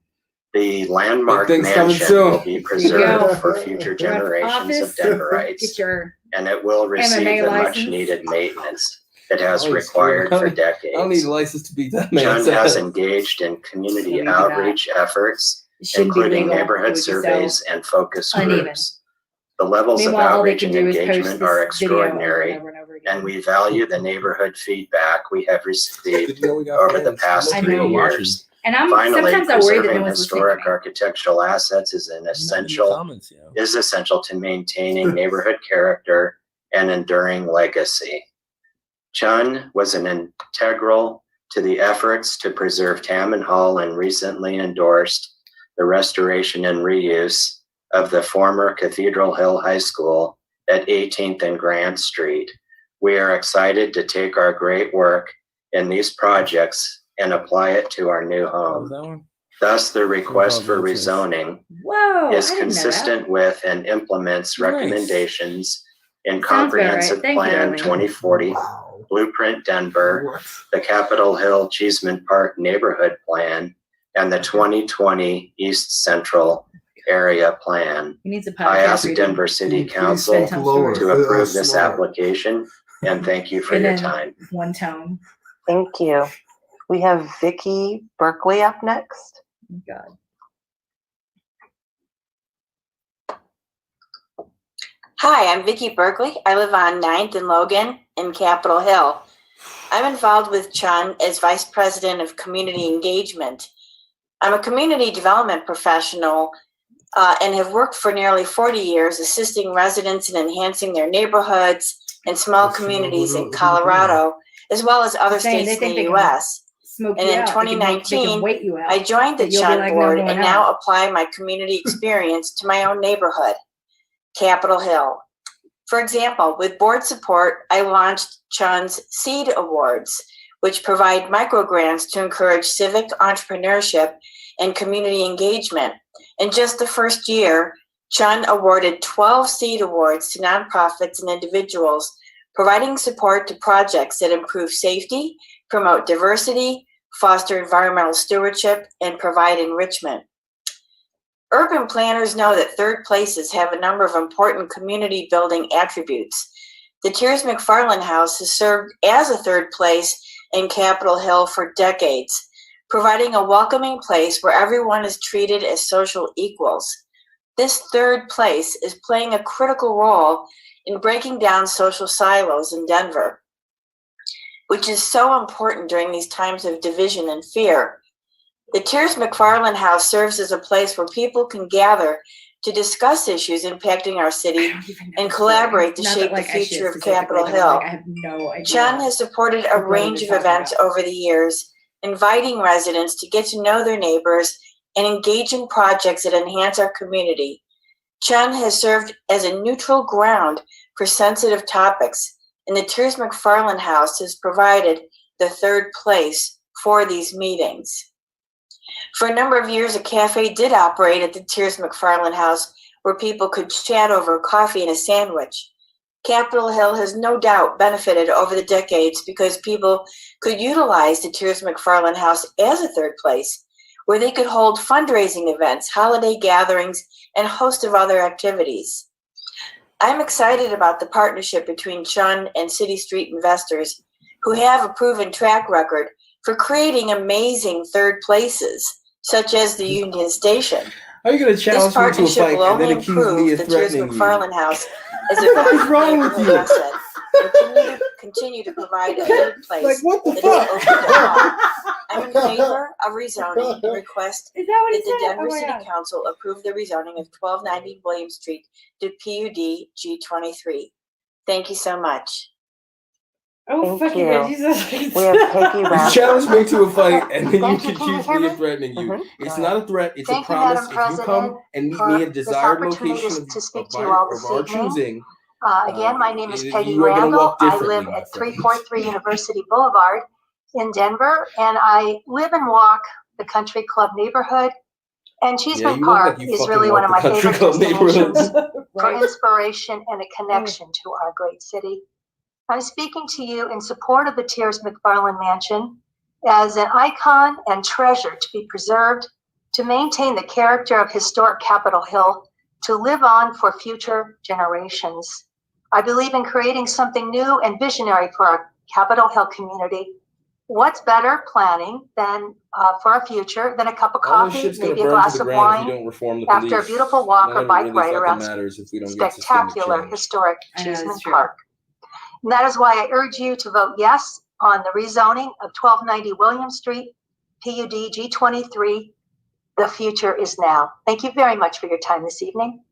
The landmark Big things coming mansion soon. will be There you preserved go. for future Run for generations of office, Denverites, get your and it will receive MMA the license. much needed maintenance it has Oh, required for I don't need decades. a license to beat that man. Chun has engaged in community No, you do not. outreach efforts, It shouldn't be including legal. neighborhood It would be so surveys and focus uneven. groups. The levels of Meanwhile, all they outreach can and do is post engagement this are video over and extraordinary, over and over again. and we value the neighborhood feedback we have received Good to know we got over the fans. past I 3 know. years. And I'm Finally, sometimes I worry that no preserving one's listening to historic me. architectural assets is essential to maintaining neighborhood character and enduring legacy. Chun was an integral to the efforts to preserve Tammon Hall and recently endorsed the restoration and reuse of the former Cathedral Hill High School at 18th and Grant Street. We are excited to take our great work in these projects and apply it to our new home. Thus, the request for rezoning is consistent with and implements recommendations in Comprehensive Plan 2040, Blueprint Denver, the Capitol Hill Cheeseman Park Neighborhood Plan, and the 2020 East Central Area Plan. I ask Denver City Council to approve this application, and thank you for your time. One tone. Thank you. We have Vicki Berkeley up next. God. Hi, I'm Vicki Berkeley. I live on 9th and Logan in Capitol Hill. I'm involved with Chun as Vice President of Community Engagement. I'm a community development professional and have worked for nearly 40 years assisting residents in enhancing their neighborhoods and small communities in Colorado, as well as other states in the U.S. And in 2019, I joined the Chun board and now apply my community experience to my own neighborhood, Capitol Hill. For example, with board support, I launched Chun's Seed Awards, which provide micro grants to encourage civic entrepreneurship and community engagement. In just the first year, Chun awarded 12 Seed Awards to nonprofits and individuals, providing support to projects that improve safety, promote diversity, foster environmental stewardship, and provide enrichment. Urban planners know that third places have a number of important community building attributes. The Tears McFarland House has served as a third place in Capitol Hill for decades, providing a welcoming place where everyone is treated as social equals. This third place is playing a critical role in breaking down social silos in Denver, which is so important during these times of division and fear. The Tears McFarland House serves as a place where people can gather to discuss issues impacting our city and collaborate to shape the future of Capitol Hill. Chun has supported a range of events over the years, inviting residents to get to know their neighbors and engage in projects that enhance our community. Chun has served as a neutral ground for sensitive topics, and the Tears McFarland House has provided the third place for these meetings. For a number of years, a cafe did operate at the Tears McFarland House where people could chat over coffee and a sandwich. Capitol Hill has no doubt benefited over the decades because people could utilize the Tears McFarland House as a third place where they could hold fundraising events, holiday gatherings, and a host of other activities. I'm excited about the partnership between Chun and City Street investors who have a proven track record for creating amazing third places, such as the Union Station. How are you going to challenge me to a fight and then accuse me of threatening you? McFarland House is What the fuck is wrong with you? asset and continue to provide a third place. Like, what the that fuck? is open to all. I'm in favor of rezoning and request that the Denver City Council approve the rezoning of 1290 William Street to PUD G23. Thank you so much. Oh, Thank fucking you. Jesus. We have Peggy You Rapp. challenge me to a fight and then you Thank you. can Can you accuse hear me me? of threatening you. It's Go not a threat, it's Thank a you, promise. Madam If you come President, and meet for me at this desired opportunity location to speak of to you all this our evening. choosing, Again, my name is Peggy you are gonna Randall. walk I differently, live my at friend. 343 University Boulevard in Denver, and I live and walk the Country Club neighborhood. And Yeah, Cheeseman you look Park like you is fucking really one walk of the my country favorite club neighborhoods. destinations for inspiration and a connection to our great city. I'm speaking to you in support of the Tears McFarland Mansion as an icon and treasure to be preserved, to maintain the character of historic Capitol Hill, to live on for future generations. I believe in creating something new and visionary for our Capitol Hill community. What's better planning than for our future than a cup of All this coffee, shit's gonna maybe a burn to glass the of ground if we wine, don't reform the after a police. beautiful walk None or of it bike really ride fucking around matters if we don't get systemic spectacular change. historic I know, that's Cheeseman true. Park. And that is why I urge you to vote yes on the rezoning of 1290 William Street, PUD G23. The future is now. Thank you very much for your time this evening.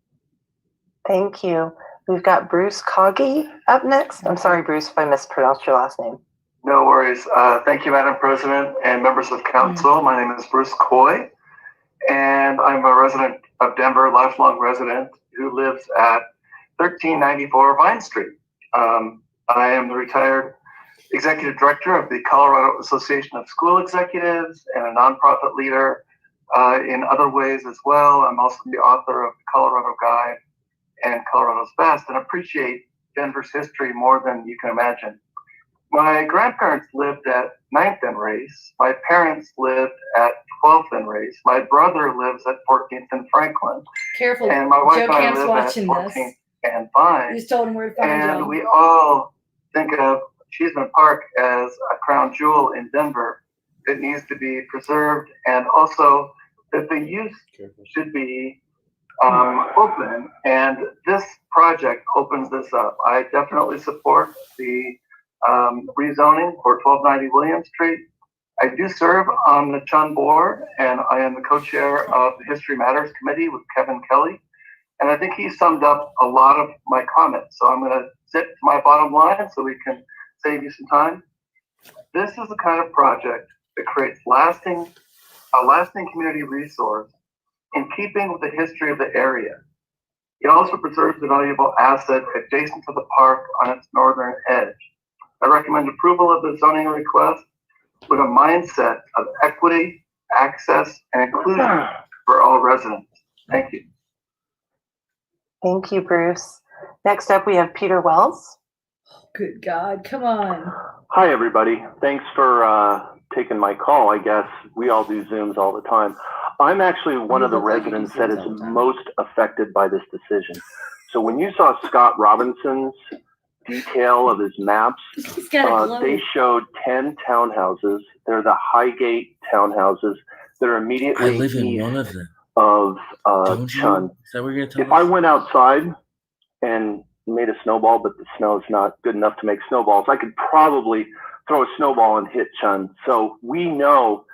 Thank you. We've got Bruce Coggy up next. I'm sorry, Bruce, if I mispronounced your last name. No worries. Thank you, Madam President and members of Council. My name is Bruce Coy, and I'm a resident of Denver, lifelong resident who lives at 1394 Vine Street. I am the retired executive director of the Colorado Association of School Executives and a nonprofit leader in other ways as well. I'm also the author of the Colorado Guide and Colorado's Best, and appreciate Denver's history more than you can imagine. My grandparents lived at 9th and Race. My parents lived at 12th and Race. My brother lives at 14th and Franklin. Careful, and my wife Joe and I Camp's live watching at 14th this. and Vine. You just told him where to find And Joe. we all think of Cheeseman Park as a crown jewel in Denver. It needs to be preserved, and also that the use should be open. And this project opens this up. I definitely support the rezoning for 1290 William Street. I do serve on the Chun board, and I am the co-chair of the History Matters Committee with Kevin Kelly. And I think he summed up a lot of my comments. So I'm going to zip to my bottom line so we can save you some time. This is the kind of project that creates a lasting community resource in keeping with the history of the area. It also preserves the valuable asset adjacent to the park on its northern edge. I recommend approval of the zoning request with a mindset of equity, access, and inclusion for all residents. Thank you. Thank you, Bruce. Next up, we have Peter Wells. Good God, come on. Hi, everybody. Thanks for taking my call. I guess we all do Zooms all the time. I'm actually one of the residents that is most affected by this decision. So when you saw Scott Robinson's detail of his maps, they showed 10 townhouses. They're the Highgate townhouses that are immediately I live in east one of them. of Don't you? Chun. Is that what you're gonna tell If us? I went outside and made a snowball, but the snow is not good enough to make snowballs, I could probably throw a snowball and hit Chun. So we know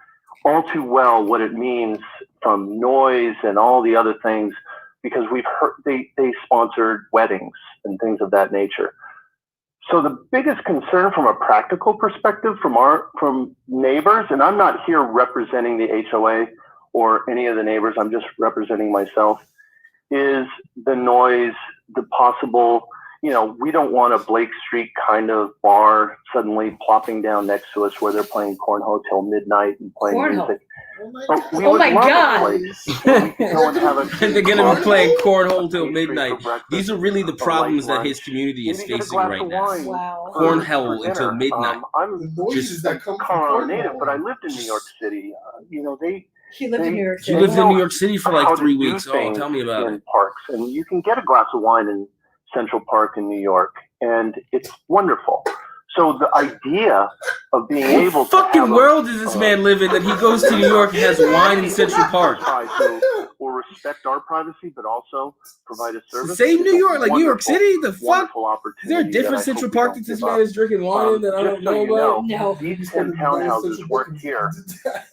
all too well what it means from noise and all the other things, because we've heard they sponsored weddings and things of that nature. So the biggest concern from a practical perspective from neighbors, and I'm not here representing the HOA or any of the neighbors, I'm just representing myself, is the noise, the possible, we don't want a Blake Street kind of bar suddenly plopping down next to us where they're playing cornhole till midnight and playing music. Oh my God. They're going to be playing cornhole till midnight. These are really the problems that his community is facing right now. Wow. Cornhole until midnight. I'm just a Colorado native, but I lived in New York City. He lived in New York City. You lived in New York City for like 3 weeks. Oh, tell me about it. Parks, and you can get a glass of wine in Central Park in New York, and it's wonderful. So the idea of being able to fucking world does this man live in that he goes to New York and has wine in Central Park? Will respect our privacy, but also provide a service. Same New York, like New York City? The fuck? Is there a different Central Park that this man is drinking wine in that I don't know about? No. These 10 townhouses weren't here.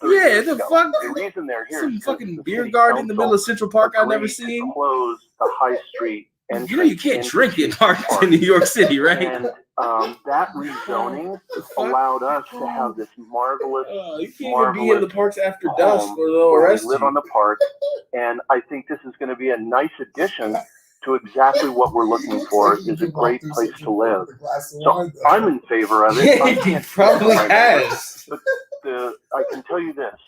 Yeah, the fuck? The reason they're here Some fucking beer garden in the middle of Central Park I've never seen. Close the High Street. You know you can't drink in parks in New York City, right? And that rezoning allowed us to have this marvelous, you can't even be in the parks after dusk or they'll arrest you. Live on the park, and I think this is going to be a nice addition to exactly what we're looking for. Is a great place to live. So I'm in favor of it. Yeah, he probably has. But I can tell you this: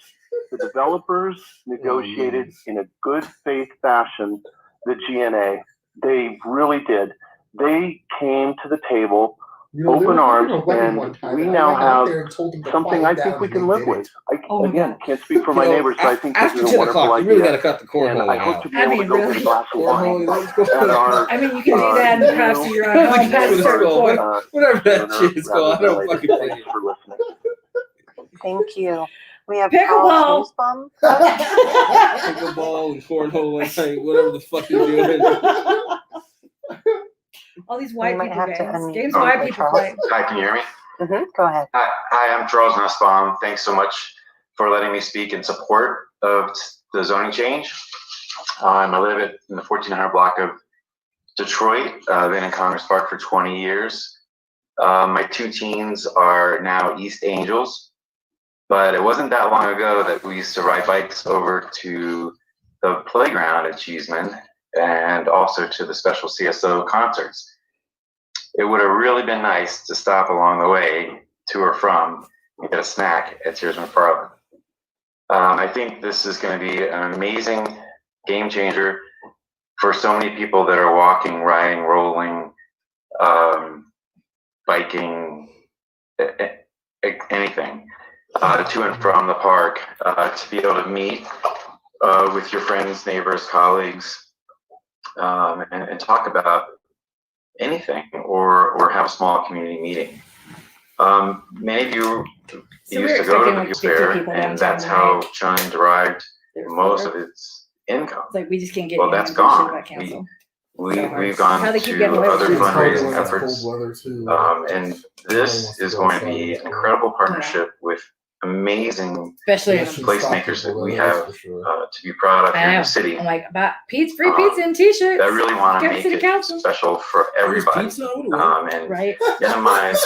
the developers negotiated in a good faith fashion the GNA. They really did. They came to the table, open arms, and we now have something I think we can live with. Again, can't speak for my neighbors, but I think this is a wonderful idea. You really got to cut the cornhole and I hope to be able to go get a glass of wine at our, I mean, you can do that in perhaps to your own home. That's a certain point. Whatever that shit is called. I don't fucking think. Thanks for listening. Thank you. We have pickleball. Pickleball and cornhole and whatever the fuck you're doing. All these white might people have to games. unmute Games white people play. Hi, can you hear me? Go ahead. Hi, I'm Charles Nussbaum. Thanks so much for letting me speak in support of the zoning change. I live in the 1400 block of Detroit. I've been in Congress Park for 20 years. My two teens are now East Angels, but it wasn't that long ago that we used to ride bikes over to the playground at Cheeseman and also to the special CSO concerts. It would have really been nice to stop along the way to or from and get a snack at Sears McFarland. I think this is going to be an amazing game changer for so many people that are walking, riding, rolling, biking, anything, to and from the park, to be able to meet with your friends, neighbors, colleagues, and talk about anything or have a small community meeting. Many of you used to go to the People's Fair, and that's how Chun derived most of its income. It's like we just can't get. Well, that's gone. We've gone to other fundraising efforts, and this is going to be an incredible partnership with amazing placemakers that we have to be proud of here in the city. I'm like, about pizza, free pizza and T-shirts. I really want to make it special for everybody, and minimize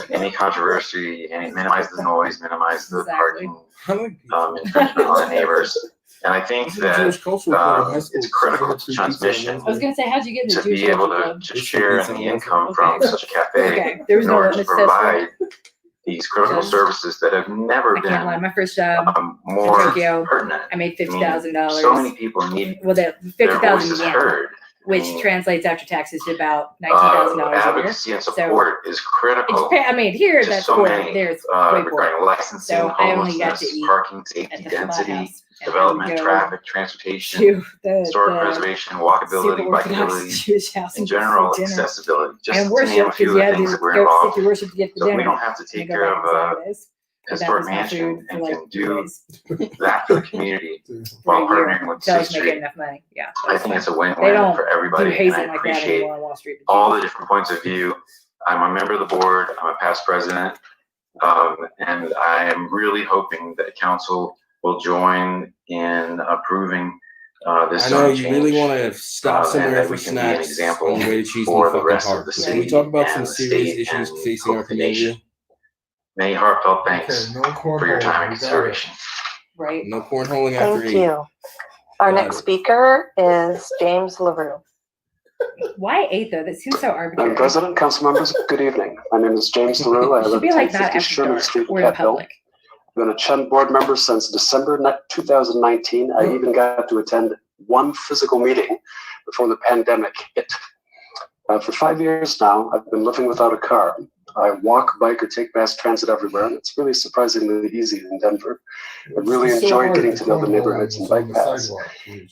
any controversy, and minimize the noise, minimize the parking infringement on the neighbors. And I think that it's critical to Chun's mission I was gonna say, how'd you get to be able to share in the income from such a cafe in order to provide these critical services that have never been my first job more in Tokyo, pertinent. I made $50,000. So many people need their voices heard. Which translates after taxes to about $19,000 a year. Advocacy and support is critical. Here that's so poor. Many, There's way regarding poor. licensing, So I only got homelessness, to eat parking, safety, density, development, traffic, transportation, historic preservation, walkability, bikeability, in general, accessibility. Just to name a few of the things that we're involved in. So we don't have to take care of historic mansion and can do that for the community while partnering with Sixth Street. Yeah, I think it's a win-win for everybody, and I appreciate all the different points of view. I'm a member of the board. I'm a past president, and I am really hoping that council will join in approving this. I know you really want to stop somewhere for snacks on the way to Cheeseman for the fucking rest of Park. the Can city we talk about some and the serious state issues and facing our community? Many heartfelt thanks for your time and consideration. Right. No cornholing after Thank 8. you. Our next speaker is James LaRue. Why 8 though? That seems so arbitrary. Madam President, council members, good evening. My name is James LaRue. I live at 1050 Sherman Street in Capitol. I've been a Chun board member since December 2019. I even got to attend one physical meeting before the pandemic hit. For 5 years now, I've been living without a car. I walk, bike, or take mass transit everywhere, and it's really surprisingly easy in Denver. I really enjoy getting to know the neighborhoods and bike paths.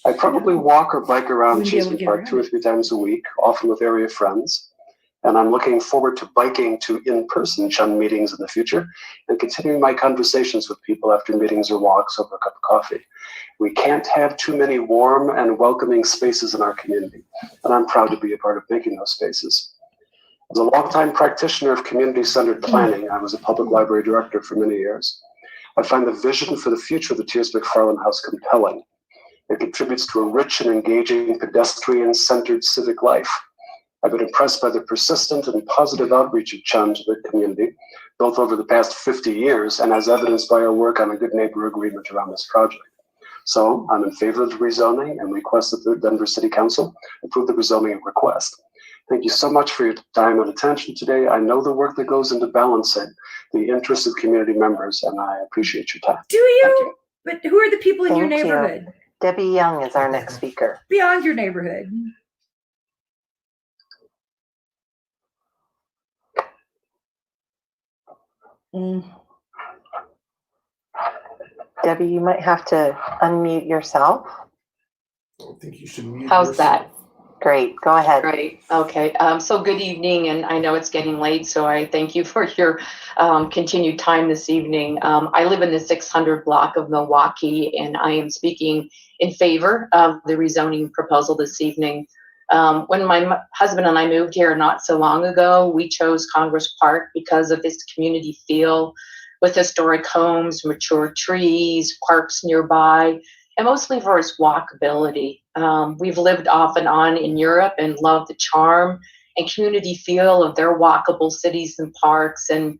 I probably walk or bike around Cheeseman Park 2 or 3 times a week, often with area friends. And I'm looking forward to biking to in-person Chun meetings in the future and continuing my conversations with people after meetings or walks over a cup of coffee. We can't have too many warm and welcoming spaces in our community, and I'm proud to be a part of making those spaces. As a longtime practitioner of community-centered planning, I was a public library director for many years. I find the vision for the future of the T.S. McFarland House compelling. It contributes to a rich and engaging pedestrian-centered civic life. I've been impressed by the persistent and positive outreach of Chun to the community, both over the past 50 years and as evidenced by our work on a good neighbor agreement around this project. So I'm in favor of the rezoning and request that the Denver City Council approve the rezoning request. Thank you so much for your time and attention today. I know the work that goes into balancing the interests of community members, and I appreciate your time. Do you? But who are the people in your Thank you. neighborhood? Debbie Young is our next speaker. Beyond your neighborhood. Debbie, you might have to unmute yourself. I think you should mute How's yourself. that? Great, go ahead. Great, okay. So good evening, and I know it's getting late, so I thank you for your continued time this evening. I live in the 600 block of Milwaukee, and I am speaking in favor of the rezoning proposal this evening. When my husband and I moved here not so long ago, we chose Congress Park because of this community feel with historic homes, mature trees, parks nearby, and mostly for its walkability. We've lived off and on in Europe and love the charm and community feel of their walkable cities and parks. And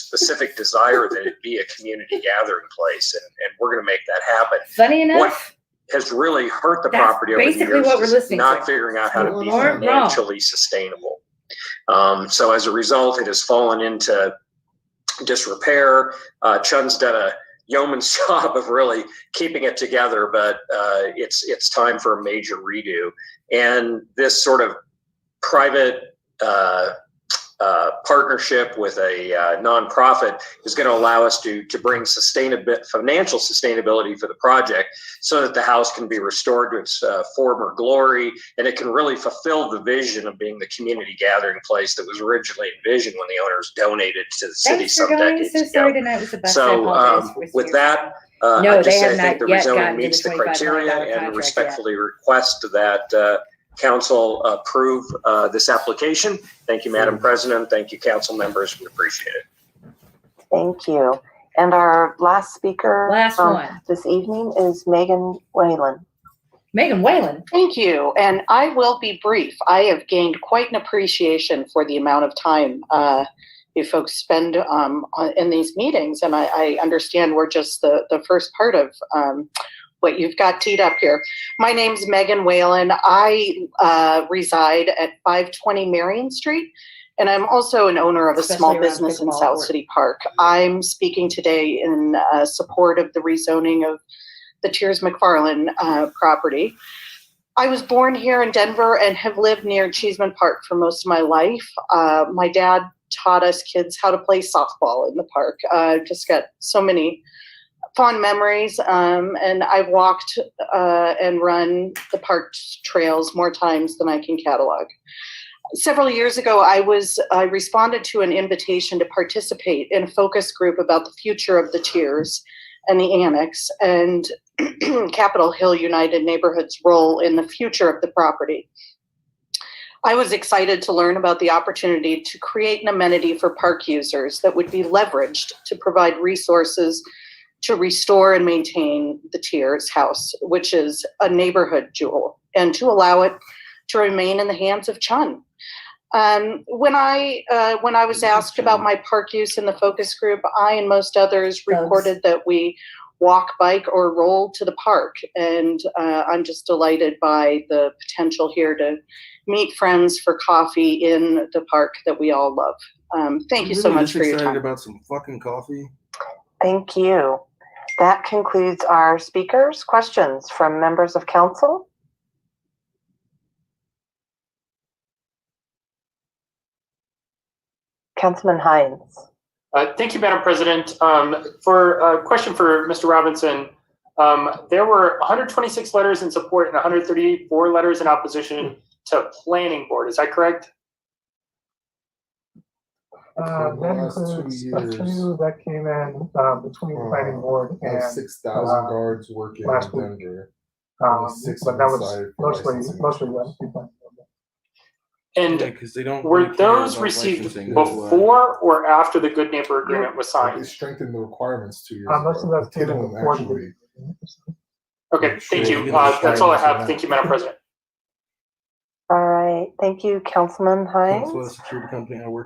specific desire that it be a community gathering place, and we're going to make that happen. Funny enough, what has really hurt the that's property over the basically years what we're is listening not to. figuring out how to be You weren't wrong. financially sustainable. So as a result, it has fallen into disrepair. Chun's done a yeoman's job of really keeping it together, but it's time for a major redo. And this sort of private partnership with a nonprofit is going to allow us to bring financial sustainability for the project, so that the house can be restored to its former glory, and it can really fulfill the vision of being the community gathering place that was originally envisioned when the owners donated to the city some decades ago. Sorry tonight was the best. So with that, No, I just they have say I think the not yet rezoning gotten to meets the the $25 criteria, and contract respectfully request that council approve this application. Thank you, Madam President. Thank you, council members. We appreciate it. Thank you. And our last speaker this evening is Megan Whalen. Megan Whalen. Thank you. And I will be brief. I have gained quite an appreciation for the amount of time you folks spend in these meetings. And I understand we're just the first part of what you've got teed up here. My name's Megan Whalen. I reside at 520 Marion Street, and I'm also an owner of a small business in South City Park. I'm speaking today in support of the rezoning of the Tears McFarland property. I was born here in Denver and have lived near Cheeseman Park for most of my life. My dad taught us kids how to play softball in the park. Just got so many fond memories, and I've walked and run the park trails more times than I can catalog. Several years ago, I responded to an invitation to participate in a focus group about the future of the Tiers and the Annex and Capitol Hill United Neighborhood's role in the future of the property. I was excited to learn about the opportunity to create an amenity for park users that would be leveraged to provide resources to restore and maintain the Tiers house, which is a neighborhood jewel, and to allow it to remain in the hands of Chun. When I was asked about my park use in the focus group, I and most others reported that we walk, bike, or roll to the park. And I'm just delighted by the potential here to meet friends for coffee in the park that we all love. Thank you so much for your time. About some fucking coffee. Thank you. That concludes our speakers. Questions from members of council? Councilman Hines. Thank you, Madam President. For a question for Mr. Robinson, there were 126 letters in support and 134 letters in opposition to planning board. Is that correct? That includes a few that came in between the planning board and 6,000 guards working in Denver. But that was mostly what people. And they don't were those received before or after the Good Neighbor Agreement was signed? They strengthened the requirements 2 years Most of those came in before. Okay, thank you. That's all I have. Thank you, Madam President. All right, thank you, Councilman Hines.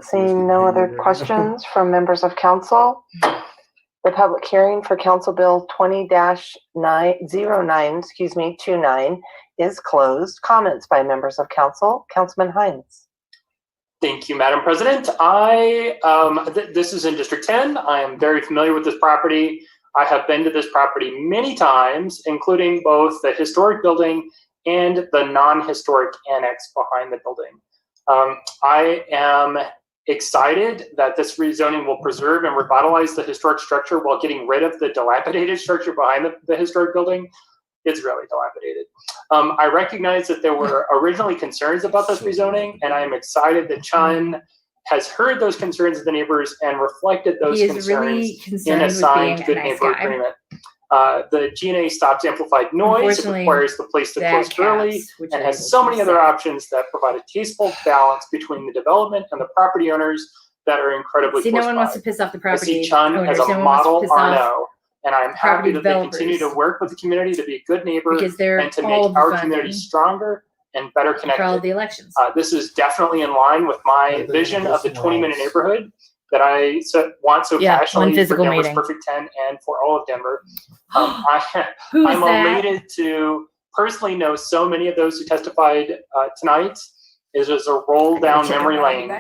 Seeing no other questions from members of council, the public hearing for Council Bill 20-29 is closed. Comments by members of council. Councilman Hines. Thank you, Madam President. This is in District 10. I am very familiar with this property. I have been to this property many times, including both the historic building and the non-historic annex behind the building. I am excited that this rezoning will preserve and revitalize the historic structure while getting rid of the dilapidated structure behind the historic building. It's really dilapidated. I recognize that there were originally concerns about this rezoning, and I am excited that Chun has heard those concerns of the neighbors and reflected those concerns in a signed Good Neighbor Agreement. The GNA stops amplified noise, it requires the place to close early, and has so many other options that provide a tasteful balance between the development and the property owners that are incredibly close no one by. wants to piss off the property I see Chun owners. as a No one wants to model piss off RNO, and I'm happy that they developers. continue to work with the community to be a good neighbor Because they're and to all make of the our funding community stronger and better connected. for all of the elections. This is definitely in line with my vision of the 20-minute neighborhood that I want so passionately for Denver's Perfect 10 and for all of Denver. I'm elated to personally know so many of those who testified tonight. It is a roll down memory lane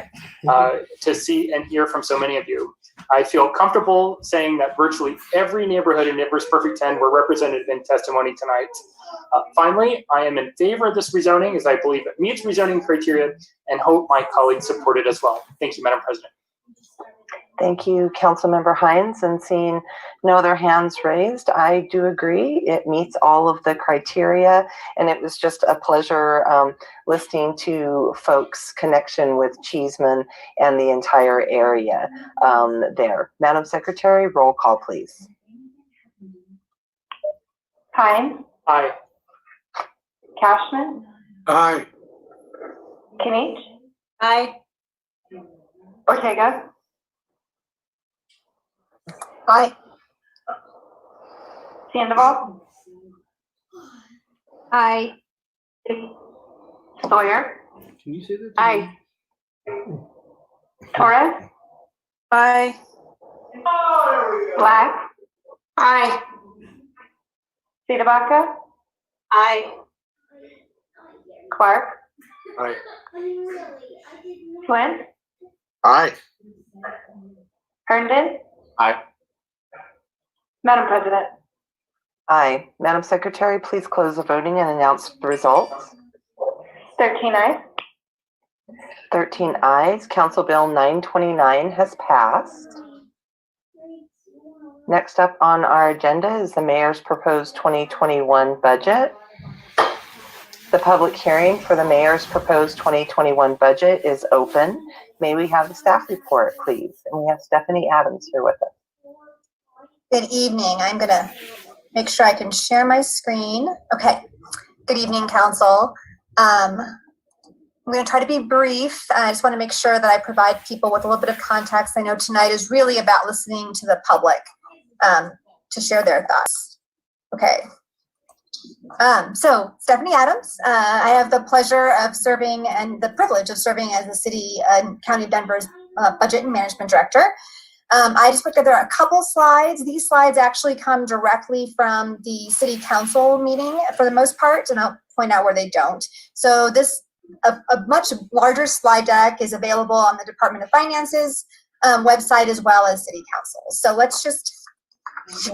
to see and hear from so many of you. I feel comfortable saying that virtually every neighborhood in Neighbors Perfect 10 were represented in testimony tonight. Finally, I am in favor of this rezoning as I believe it meets rezoning criteria and hope my colleagues support it as well. Thank you, Madam President. Thank you, Councilmember Hines. And seeing no other hands raised, I do agree. It meets all of the criteria, and it was just a pleasure listening to folks' connection with Cheeseman and the entire area there. Madam Secretary, roll call, please. Hines. Aye. Cashman. Aye. Kinich. Aye. Ortega. Aye. Sandoval. Aye. Sawyer. Can you say that? Aye. Torres. Aye. Black. Aye. Cedabaca. Aye. Clark. Aye. Flint. Aye. Herndon. Aye. Madam President. Aye. Madam Secretary, please close the voting and announce the results. 13 ayes. 13 ayes. Council Bill 929 has passed. Next up on our agenda is the mayor's proposed 2021 budget. The public hearing for the mayor's proposed 2021 budget is open. May we have the staff report, please? And we have Stephanie Adams here with us. Good evening. I'm going to make sure I can share my screen. Okay. Good evening, Council. I'm going to try to be brief. I just want to make sure that I provide people with a little bit of context. I know tonight is really about listening to the public to share their thoughts. Okay. So Stephanie Adams, I have the pleasure of serving and the privilege of serving as the City and County of Denver's Budget and Management Director. I just put together a couple slides. These slides actually come directly from the City Council meeting for the most part, and I'll point out where they don't. So this, a much larger slide deck is available on the Department of Finance's website as well as City Council. So let's just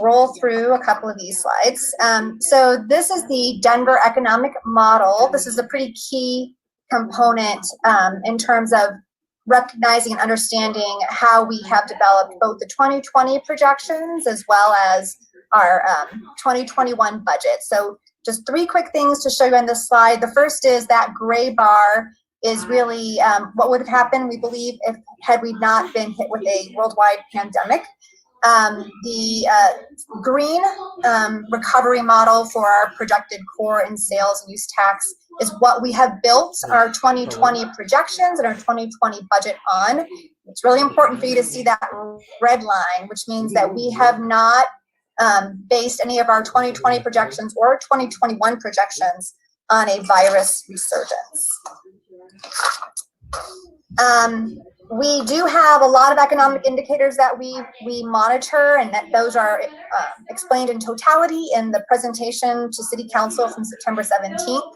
roll through a couple of these slides. So this is the Denver economic model. This is a pretty key component in terms of recognizing and understanding how we have developed both the 2020 projections as well as our 2021 budget. So just three quick things to show you on this slide. The first is that gray bar is really what would have happened, we believe, had we not been hit with a worldwide pandemic. The green recovery model for our projected core and sales and use tax is what we have built our 2020 projections and our 2020 budget on. It's really important for you to see that red line, which means that we have not based any of our 2020 projections or 2021 projections on a virus resurgence. We do have a lot of economic indicators that we monitor, and that those are explained in totality in the presentation to City Council from September 17th.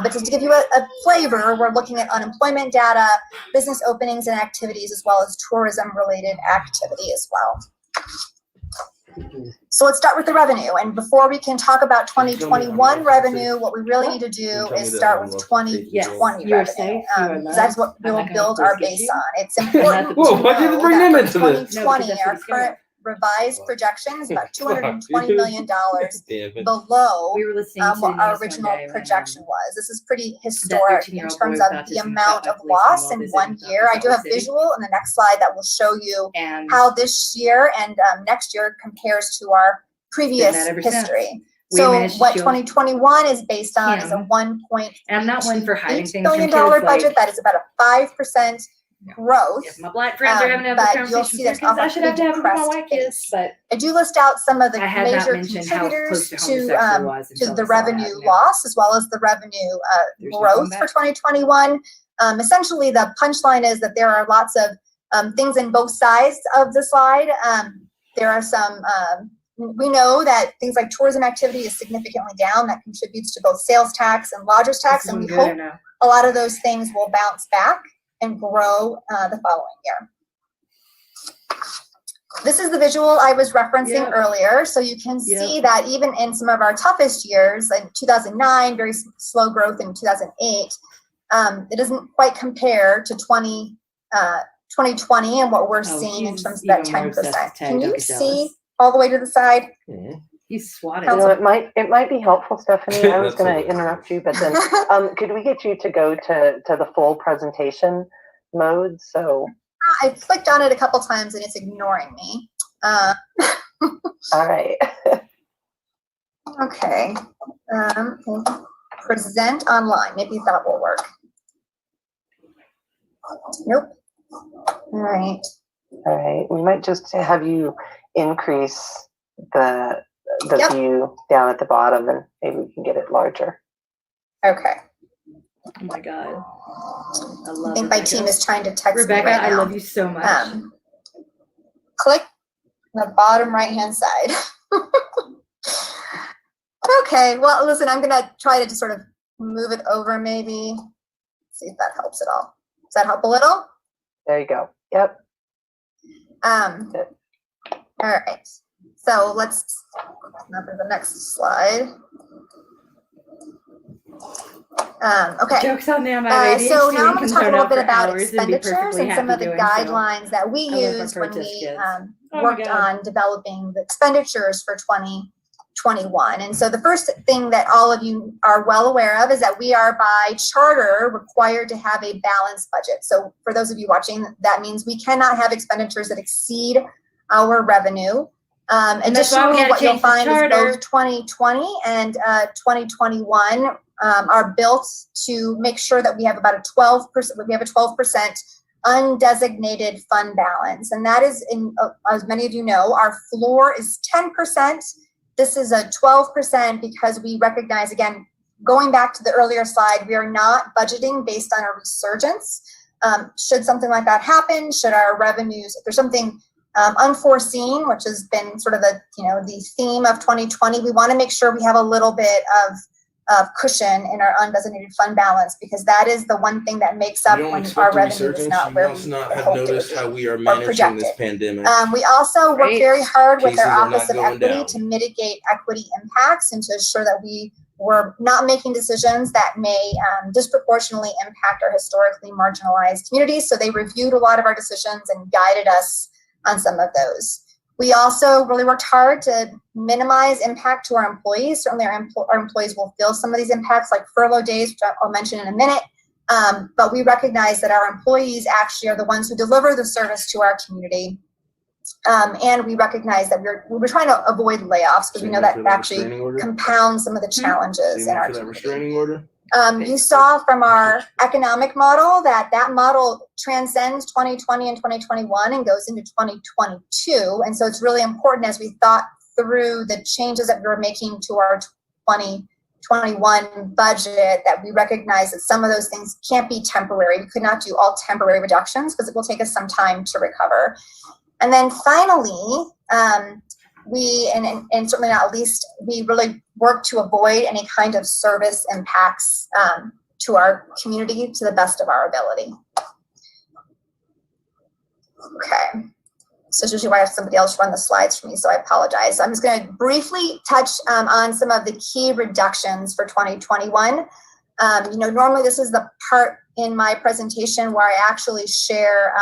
But just to give you a flavor, we're looking at unemployment data, business openings and activities, as well as tourism-related activity as well. So let's start with the revenue. And before we can talk about 2021 revenue, what we really need to do is start with 2020 revenue. That's what we'll build our base on. It's important to know that for 2020, our current revised projection is about $220 million below what our original projection was. This is pretty historic in terms of the amount of loss in 1 year. I do have visual in the next slide that will show you how this year and next year compares to our previous history. So what 2021 is based on is a $1.8 billion budget. That is about a 5% growth. My black friends are having a conversation. You'll see that I should have to have my white kids, but I do list out some of the major contributors to the revenue loss as well as the revenue growth for 2021. Essentially, the punchline is that there are lots of things in both sides of the slide. There are some. We know that things like tourism activity is significantly down. That contributes to both sales tax and lodgers tax, and we hope a lot of those things will bounce back and grow the following year. This is the visual I was referencing earlier. So you can see that even in some of our toughest years, like 2009, very slow growth in 2008, it doesn't quite compare to 2020 and what we're seeing in terms of that 10%. Can you see all the way to the side? He's swatted. It might be helpful, Stephanie. I was going to interrupt you, but then could we get you to go to the full presentation mode? So I clicked on it a couple times and it's ignoring me. All right. Okay. Present online. Maybe that will work. Nope. All right. All right. We might just have you increase the view down at the bottom, and maybe we can get it larger. Okay. Oh my God. I think my team is trying to text Rebecca, me right now. I love you so much. Click on the bottom right-hand side. Okay, well, listen, I'm gonna try to just sort of move it over maybe. See if that helps at all. Does that help a little? There you go. Yep. All right. So let's remember the next slide. Okay. Jokes on them. So now I'm going to talk a little bit about expenditures and some of the guidelines that we used when we worked on developing the expenditures for 2021. And so the first thing that all of you are well aware of is that we are by charter required to have a balanced budget. So for those of you watching, that means we cannot have expenditures that exceed our revenue. Additionally, what you'll find is both 2020 and 2021 are built to make sure that we have about a 12%. We have a 12% undesignated fund balance, and that is, as many of you know, our floor is 10%. This is a 12% because we recognize, again, going back to the earlier slide, we are not budgeting based on a resurgence. Should something like that happen, should our revenues, if there's something unforeseen, which has been sort of the theme of 2020, we want to make sure we have a little bit of cushion in our undesignated fund balance, because that is the one thing that makes up when our revenue is not where we have noticed how we are managing this pandemic. We also work very hard with our Office of Equity to mitigate equity impacts and to ensure that we were not making decisions that may disproportionately impact our historically marginalized communities. So they reviewed a lot of our decisions and guided us on some of those. We also really worked hard to minimize impact to our employees. Certainly our employees will feel some of these impacts, like furlough days, which I'll mention in a minute. But we recognize that our employees actually are the ones who deliver the service to our community. And we recognize that we're trying to avoid layoffs, because we know that actually compounds some of the challenges in our community. You saw from our economic model that model transcends 2020 and 2021 and goes into 2022. And so it's really important, as we thought through the changes that we were making to our 2021 budget, that we recognize that some of those things can't be temporary. We could not do all temporary reductions because it will take us some time to recover. And then finally, we, and certainly not least, we really work to avoid any kind of service impacts to our community to the best of our ability. Okay, so this is usually why I have somebody else run the slides for me, so I apologize. I'm just going to briefly touch on some of the key reductions for 2021. Normally this is the part in my presentation where I actually share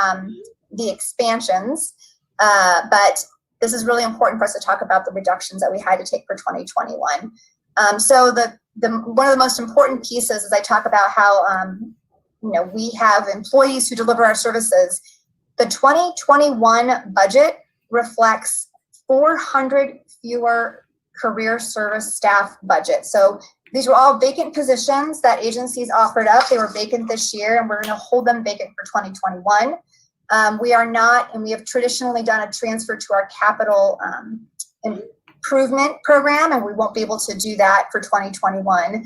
the expansions, but this is really important for us to talk about the reductions that we had to take for 2021. So one of the most important pieces is I talk about how we have employees who deliver our services. The 2021 budget reflects 400 fewer career service staff budget. So these were all vacant positions that agencies offered up. They were vacant this year, and we're going to hold them vacant for 2021. We are not, and we have traditionally done a transfer to our capital improvement program, and we won't be able to do that for 2021.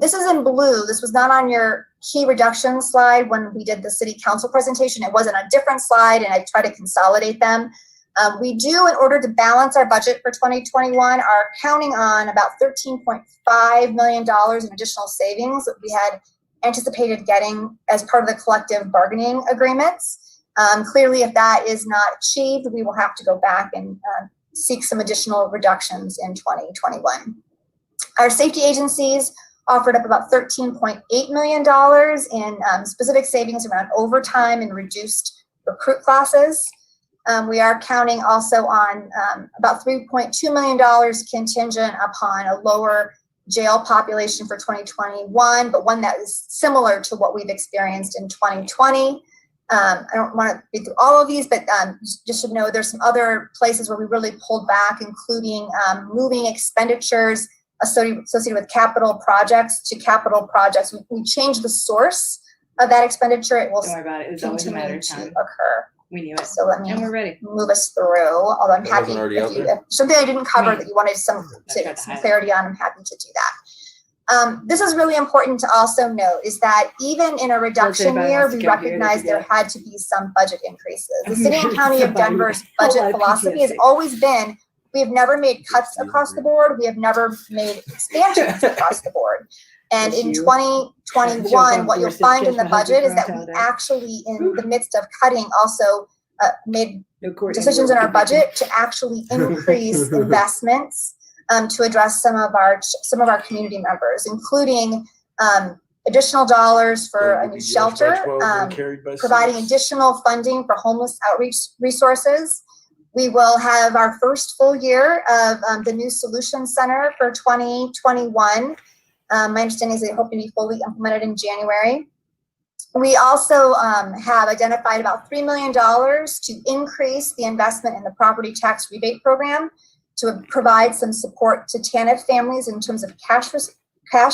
This is in blue. This was not on your key reduction slide when we did the city council presentation. It was on a different slide, and I try to consolidate them. We do, in order to balance our budget for 2021, are counting on about $13.5 million in additional savings that we had anticipated getting as part of the collective bargaining agreements. Clearly, if that is not achieved, we will have to go back and seek some additional reductions in 2021. Our safety agencies offered up about $13.8 million in specific savings around overtime and reduced recruit classes. We are counting also on about $3.2 million contingent upon a lower jail population for 2021, but one that is similar to what we've experienced in 2020. I don't want to read through all of these, but just to know there's some other places where we really pulled back, including moving expenditures associated with capital projects to capital projects. We changed the source of that expenditure. It will continue to occur. We knew it. So let me And we're ready. move us through. Although I'm happy if something I didn't cover that you wanted some clarity on, I'm happy to do that. This is really important to also note is that even in a reduction year, we recognize there had to be some budget increases. The City and County of Denver's budget philosophy has always been, we have never made cuts across the board. We have never made expansions across the board. And in 2021, what you'll find in the budget is that we actually, in the midst of cutting, also made decisions in our budget to actually increase investments to address some of our community members, including additional dollars for a new shelter, providing additional funding for homeless outreach resources. We will have our first full year of the new Solutions Center for 2021. My understanding is they hope to be fully implemented in January. We also have identified about $3 million to increase the investment in the property tax rebate program to provide some support to TANF families in terms of cash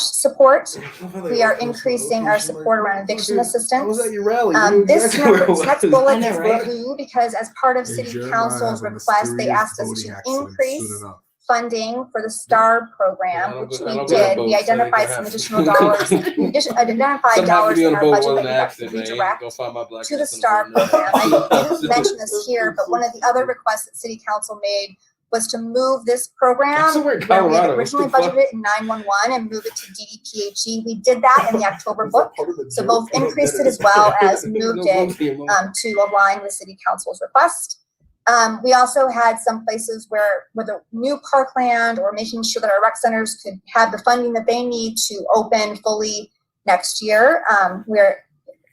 support. We are increasing our support around eviction assistance. This next bullet is blue because as part of City Council's request, they asked us to increase funding for the STAR program, which we did. We identified some additional dollars, identified dollars in our budget that we redirect to the STAR program. I didn't mention this here, but one of the other requests that City Council made was to move this program where we had originally budgeted in 911 and move it to DDPHE. We did that in the October book, so both increased it as well as moved it to align with City Council's request. We also had some places where the new parkland or making sure that our rec centers could have the funding that they need to open fully next year. We're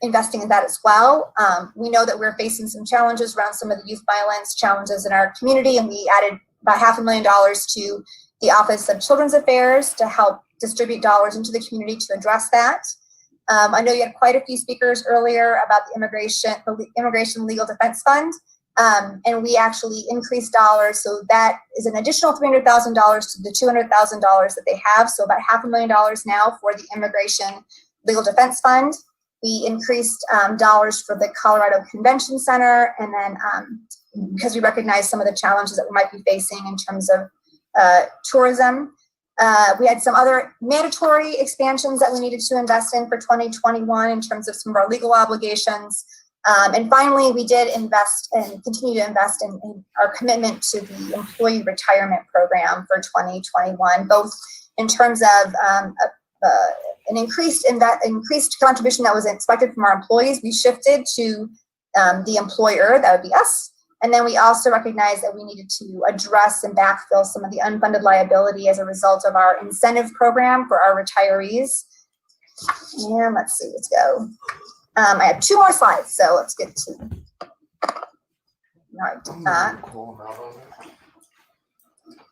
investing in that as well. We know that we're facing some challenges around some of the youth violence challenges in our community, and we added about $500,000 to the Office of Children's Affairs to help distribute dollars into the community to address that. I know you had quite a few speakers earlier about the Immigration Legal Defense Fund. And we actually increased dollars, so that is an additional $300,000 to the $200,000 that they have, so about $500,000 now for the Immigration Legal Defense Fund. We increased dollars for the Colorado Convention Center, and then because we recognize some of the challenges that we might be facing in terms of tourism. We had some other mandatory expansions that we needed to invest in for 2021 in terms of some of our legal obligations. And finally, we did invest and continue to invest in our commitment to the employee retirement program for 2021, both in terms of an increased contribution that was expected from our employees. We shifted to the employer, that would be us. And then we also recognized that we needed to address and backfill some of the unfunded liability as a result of our incentive program for our retirees. And let's see, let's go. I have 2 more slides, so let's get to that.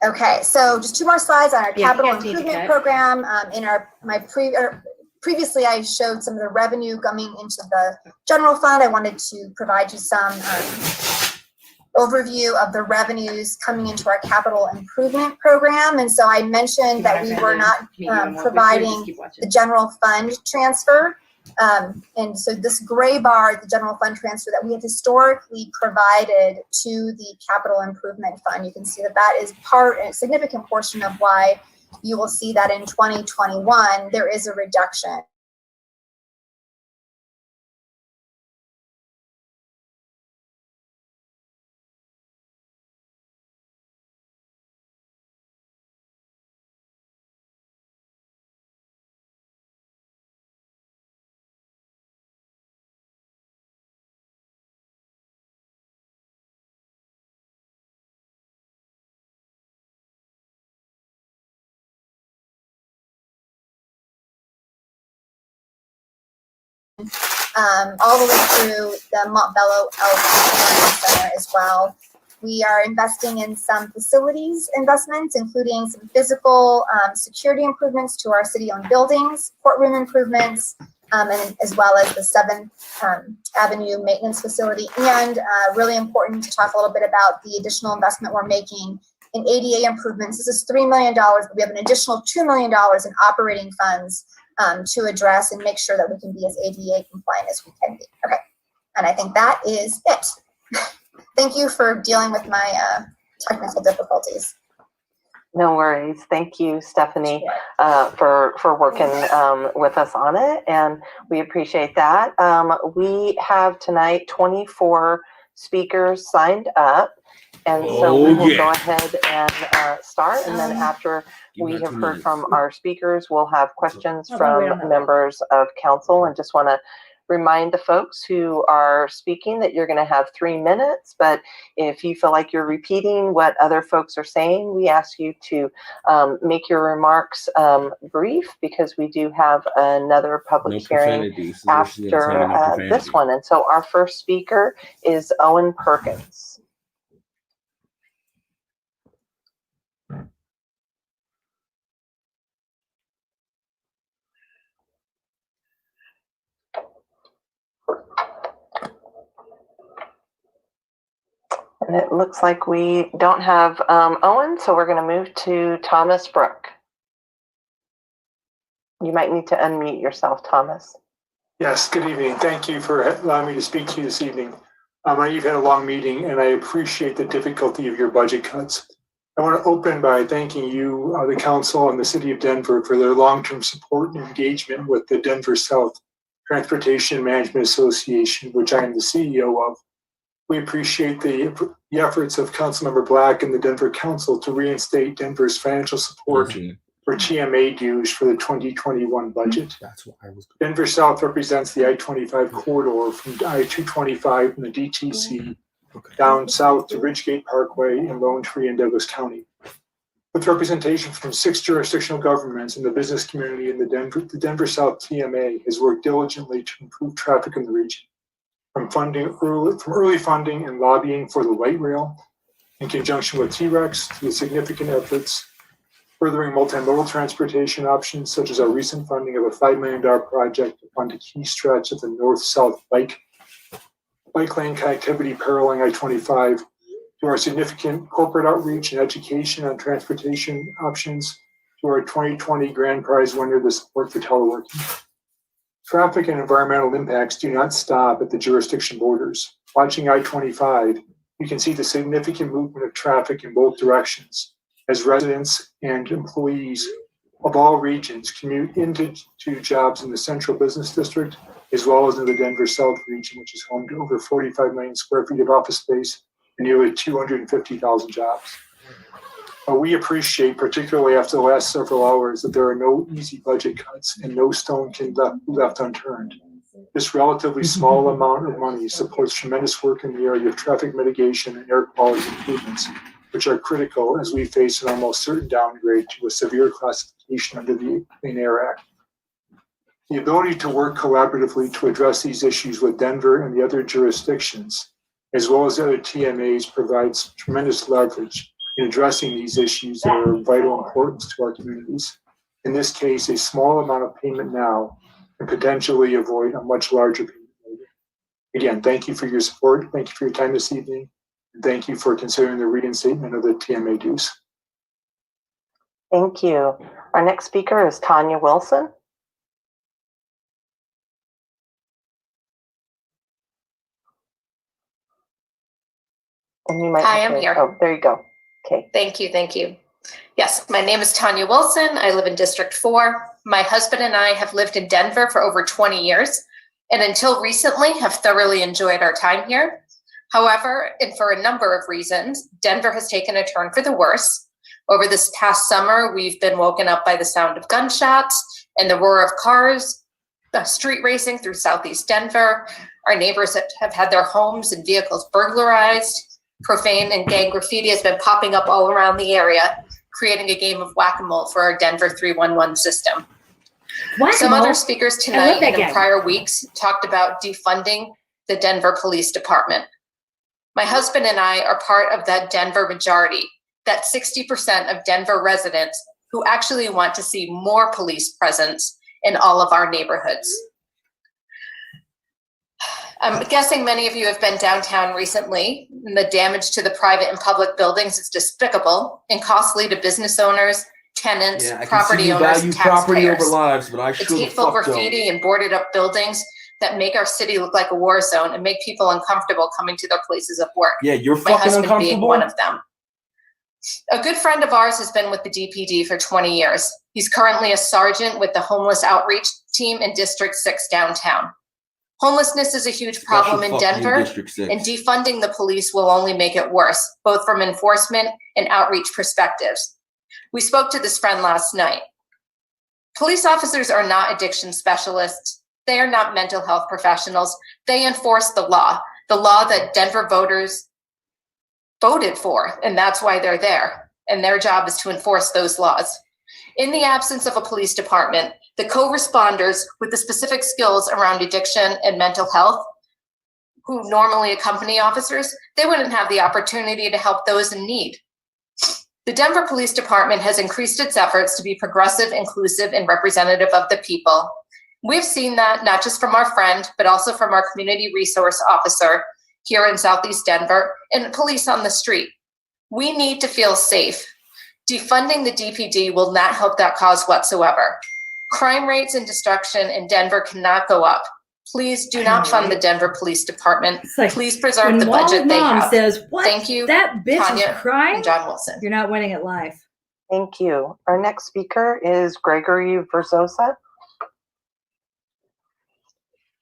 Okay, so just 2 more slides on our capital improvement program. Previously, I showed some of the revenue coming into the general fund. I wanted to provide you some overview of the revenues coming into our capital improvement program. And so I mentioned that we were not providing the general fund transfer. And so this gray bar, the general fund transfer that we have historically provided to the capital improvement fund, you can see that that is a significant portion of why you will see that in 2021, there is a reduction. all the way through the Montbello Learning Center as well. We are investing in some facilities investments, including some physical security improvements to our city-owned buildings, courtroom improvements, and as well as the 7th Avenue maintenance facility. And really important to talk a little bit about the additional investment we're making in ADA improvements. This is $3 million, but we have an additional $2 million in operating funds to address and make sure that we can be as ADA compliant as we can be. Okay, and I think that is it. Thank you for dealing with my technical difficulties. No worries. Thank you, Stephanie, for working with us on it, and we appreciate that. We have tonight 24 speakers signed up, and so we will go ahead and start, and then after we have heard from our speakers, we'll have questions from members of council, and just want to remind the folks who are speaking that you're going to have 3 minutes, but if you feel like you're repeating what other folks are saying, we ask you to make your remarks brief, because we do have another public hearing after this one. And so our first speaker is Owen Perkins. And it looks like we don't have Owen, so we're going to move to Thomas Brook. You might need to unmute yourself, Thomas. Yes, good evening. Thank you for allowing me to speak to you this evening. You've had a long meeting, and I appreciate the difficulty of your budget cuts. I want to open by thanking you, the council, and the city of Denver for their long-term support and engagement with the Denver South Transportation Management Association, which I am the CEO of. We appreciate the efforts of Councilmember Black and the Denver Council to reinstate Denver's financial support for TMA dues for the 2021 budget. Denver South represents the I-25 corridor from I-225 and the DTC down south to Ridgegate Parkway and Lone Tree in Douglas County. With representation from 6 jurisdictional governments and the business community in the Denver South TMA has worked diligently to improve traffic in the region. From early funding and lobbying for the light rail, in conjunction with T-Rex, to the significant efforts furthering multimodal transportation options, such as our recent funding of a $5 million project to fund a key stretch of the north-south bike lane connectivity paralleling I-25, to our significant corporate outreach and education on transportation options, to our 2020 grand prize winner, the support for teleworking. Traffic and environmental impacts do not stop at the jurisdiction borders. Watching I-25, you can see the significant movement of traffic in both directions as residents and employees of all regions commute into jobs in the central business district, as well as in the Denver South region, which is home to over 45 million square feet of office space and nearly 250,000 jobs. We appreciate, particularly after the last several hours, that there are no easy budget cuts and no stone can be left unturned. This relatively small amount of money supports tremendous work in the area of traffic mitigation and air quality improvements, which are critical as we face an almost certain downgrade to a severe classification under the Clean Air Act. The ability to work collaboratively to address these issues with Denver and the other jurisdictions, as well as other TMAs, provides tremendous leverage in addressing these issues that are of vital importance to our communities. In this case, a small amount of payment now can potentially avoid a much larger payment later. Again, thank you for your support. Thank you for your time this evening. And thank you for considering the reinstatement of the TMA dues. Thank you. Our next speaker is Tanya Wilson. And you might Hi, I'm here. Oh, there you go. Okay. Thank you. Thank you. Yes, my name is Tanya Wilson. I live in District 4. My husband and I have lived in Denver for over 20 years, and until recently have thoroughly enjoyed our time here. However, and for a number of reasons, Denver has taken a turn for the worse. Over this past summer, we've been woken up by the sound of gunshots and the roar of cars, street racing through Southeast Denver. Our neighbors have had their homes and vehicles burglarized. Profane and gang graffiti has been popping up all around the area, creating a game of whack-a-mole for our Denver 311 system. Some other speakers tonight and in prior weeks talked about defunding the Denver Police Department. My husband and I are part of that Denver majority, that 60% of Denver residents who actually want to see more police presence in all of our neighborhoods. I'm guessing many of you have been downtown recently. The damage to the private and public buildings is despicable and costly to business owners, tenants, property owners, and property taxpayers. over lives, but I It's sure the hateful fuck graffiti don't. and boarded up buildings that make our city look like a war zone and make people uncomfortable coming to their places of work. Yeah, you're My fucking husband being uncomfortable? one of them. A good friend of ours has been with the DPD for 20 years. He's currently a sergeant with the homeless outreach team in District 6 downtown. Homelessness is a huge problem in Denver, and defunding the police will only make it worse, both from enforcement and outreach perspectives. We spoke to this friend last night. Police officers are not addiction specialists. They are not mental health professionals. They enforce the law that Denver voters voted for, and that's why they're there. And their job is to enforce those laws. In the absence of a police department, the co-responders with the specific skills around addiction and mental health, who normally accompany officers, they wouldn't have the opportunity to help those in need. The Denver Police Department has increased its efforts to be progressive, inclusive, and representative of the people. We've seen that not just from our friend, but also from our community resource officer here in Southeast Denver and police on the street. We need to feel safe. Defunding the DPD will not help that cause whatsoever. Crime rates and destruction in Denver cannot go up. Please do not fund the Denver Police Department. Please preserve the budget they have. Says, what? Thank you, That bitch Tanya is crying? and John Wilson. You're not winning at life. Thank you. Our next speaker is Gregory Verzosa.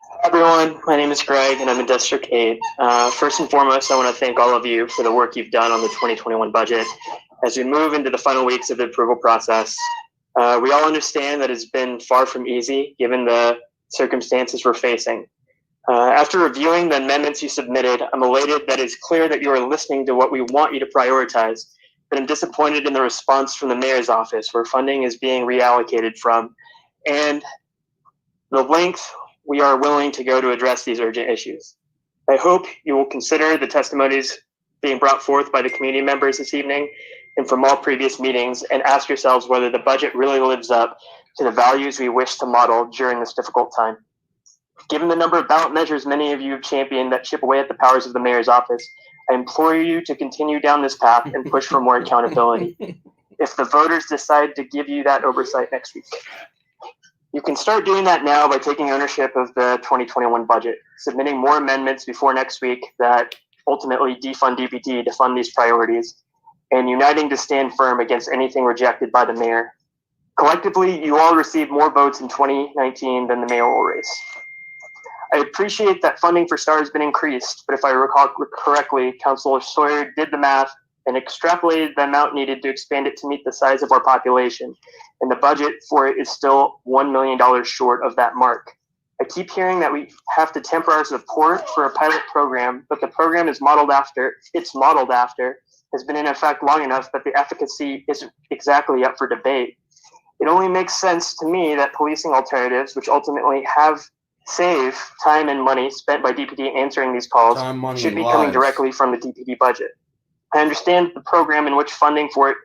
Hi everyone, my name is Greg and I'm in District 8. First and foremost, I want to thank all of you for the work you've done on the 2021 budget. As we move into the final weeks of the approval process, we all understand that it's been far from easy given the circumstances we're facing. After reviewing the amendments you submitted, I'm elated that it's clear that you are listening to what we want you to prioritize, but I'm disappointed in the response from the mayor's office where funding is being reallocated from and the length we are willing to go to address these urgent issues. I hope you will consider the testimonies being brought forth by the community members this evening and from all previous meetings and ask yourselves whether the budget really lives up to the values we wish to model during this difficult time. Given the number of ballot measures many of you have championed that chip away at the powers of the mayor's office, I implore you to continue down this path and push for more accountability. If the voters decide to give you that oversight next week. You can start doing that now by taking ownership of the 2021 budget, submitting more amendments before next week that ultimately defund DPD to fund these priorities, and uniting to stand firm against anything rejected by the mayor. Collectively, you all received more votes in 2019 than the mayoral race. I appreciate that funding for STAR has been increased, but if I recall correctly, Councilor Sawyer did the math and extrapolated the amount needed to expand it to meet the size of our population, and the budget for it is still $1 million short of that mark. I keep hearing that we have to temper our support for a pilot program, but the program it's modeled after, has been in effect long enough that the efficacy isn't exactly up for debate. It only makes sense to me that policing alternatives, which ultimately have saved time and money spent by DPD answering these calls, should be coming directly from the DPD budget. I understand the program in which funding for it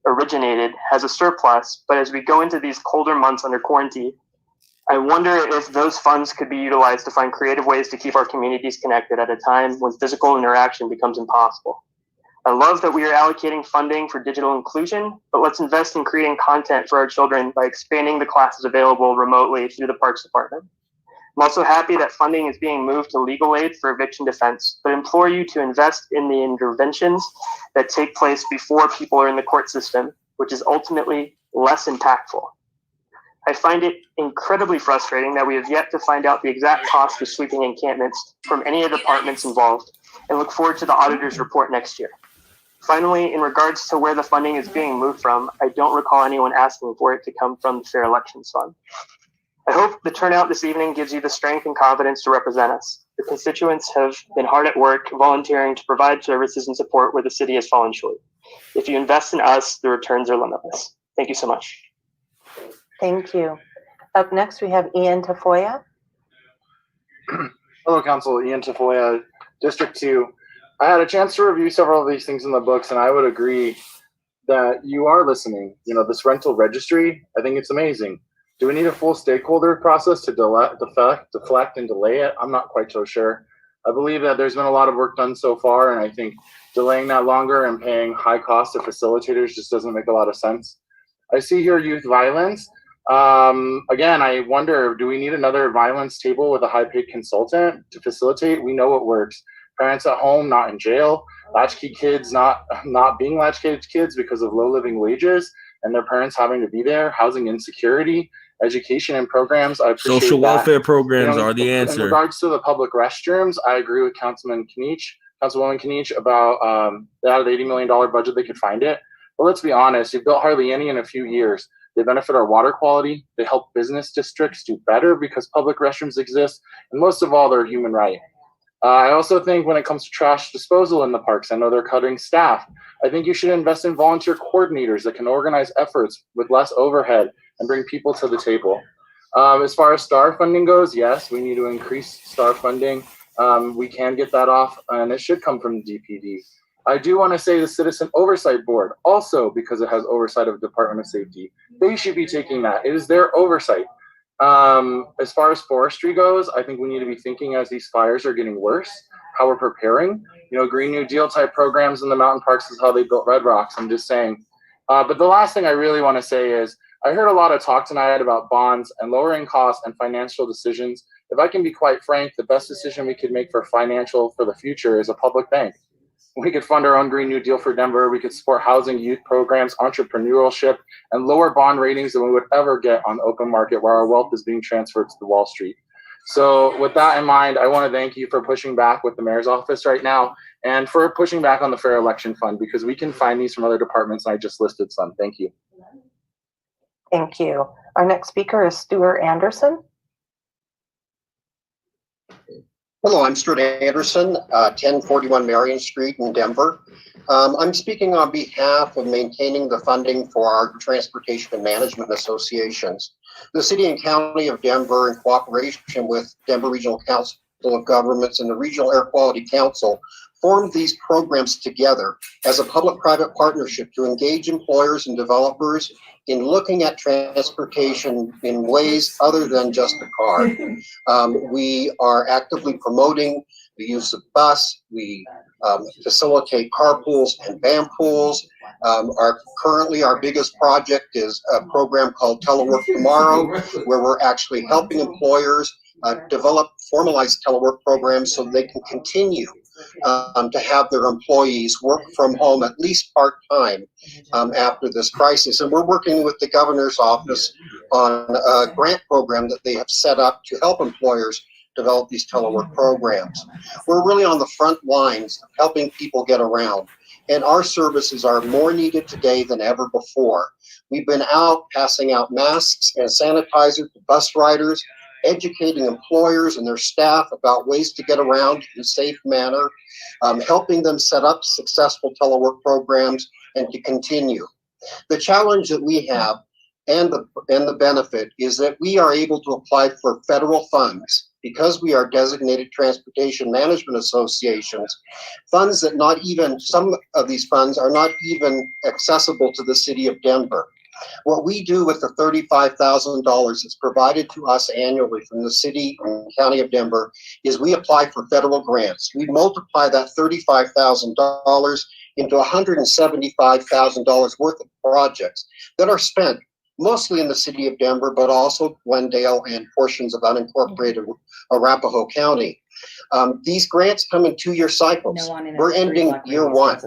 originated has a surplus, but as we go into these colder months under quarantine, I wonder if those funds could be utilized to find creative ways to keep our communities connected at a time when physical interaction becomes impossible. I love that we are allocating funding for digital inclusion, but let's invest in creating content for our children by expanding the classes available remotely through the Parks Department. I'm also happy that funding is being moved to legal aid for eviction defense, but implore you to invest in the interventions that take place before people are in the court system, which is ultimately less impactful. I find it incredibly frustrating that we have yet to find out the exact cost of sweeping encampments from any of the departments involved, and look forward to the auditor's report next year. Finally, in regards to where the funding is being moved from, I don't recall anyone asking for it to come from the Fair Elections Fund. I hope the turnout this evening gives you the strength and confidence to represent us. The constituents have been hard at work volunteering to provide services and support where the city has fallen short. If you invest in us, the returns are limitless. Thank you so much. Thank you. Up next, we have Ian Tafoya. Hello, Council. Ian Tafoya, District 2. I had a chance to review several of these things in the books, and I would agree that you are listening. You know, this rental registry, I think it's amazing. Do we need a full stakeholder process to deflect and delay it? I'm not quite so sure. I believe that there's been a lot of work done so far, and I think delaying that longer and paying high cost to facilitators just doesn't make a lot of sense. I see here youth violence. Again, I wonder, do we need another violence table with a high-paid consultant to facilitate? We know what works. Parents at home, not in jail. Latchkey kids not being latchkey kids because of low living wages and their parents having to be there. Housing insecurity, education and programs. I appreciate social that. welfare programs are the In answer. regards to the public restrooms, I agree with Councilwoman Kinich about out of the $80 million budget, they could find it. But let's be honest, you've built hardly any in a few years. They benefit our water quality. They help business districts do better because public restrooms exist. And most of all, they're a human right. I also think when it comes to trash disposal in the parks, I know they're cutting staff. I think you should invest in volunteer coordinators that can organize efforts with less overhead and bring people to the table. As far as STAR funding goes, yes, we need to increase STAR funding. We can get that off, and it should come from the DPD. I do want to say the Citizen Oversight Board, also because it has oversight of the Department of Safety, they should be taking that. It is their oversight. As far as forestry goes, I think we need to be thinking as these fires are getting worse, how we're preparing. You know, Green New Deal type programs in the mountain parks is how they built Red Rocks. I'm just saying. But the last thing I really want to say is I heard a lot of talk tonight about bonds and lowering costs and financial decisions. If I can be quite frank, the best decision we could make for the future is a public bank. We could fund our own Green New Deal for Denver. We could support housing, youth programs, entrepreneurship, and lower bond ratings than we would ever get on the open market where our wealth is being transferred to the Wall Street. So with that in mind, I want to thank you for pushing back with the mayor's office right now and for pushing back on the Fair Election Fund because we can find these from other departments. And I just listed some. Thank you. Thank you. Our next speaker is Stuart Anderson. Hello, I'm Stuart Anderson, 1041 Marion Street in Denver. I'm speaking on behalf of maintaining the funding for our transportation and management associations. The City and County of Denver, in cooperation with Denver Regional Council of Governments and the Regional Air Quality Council, formed these programs together as a public-private partnership to engage employers and developers in looking at transportation in ways other than just a car. We are actively promoting the use of bus. We facilitate carpools and van pools. Currently, our biggest project is a program called Telework Tomorrow, where we're actually helping employers develop formalized telework programs so they can continue to have their employees work from home at least part-time after this crisis. And we're working with the governor's office on a grant program that they have set up to help employers develop these telework programs. We're really on the front lines of helping people get around, and our services are more needed today than ever before. We've been out passing out masks and sanitizer to bus riders, educating employers and their staff about ways to get around in a safe manner, helping them set up successful telework programs and to continue. The challenge that we have and the benefit is that we are able to apply for federal funds because we are designated transportation management associations, funds that not even, some of these funds are not even accessible to the City of Denver. What we do with the $35,000 that's provided to us annually from the City and County of Denver is we apply for federal grants. We multiply that $35,000 into $175,000 worth of projects that are spent mostly in the City of Denver, but also Glendale and portions of unincorporated Arapahoe County. These grants come in 2-year cycles. We're ending year one.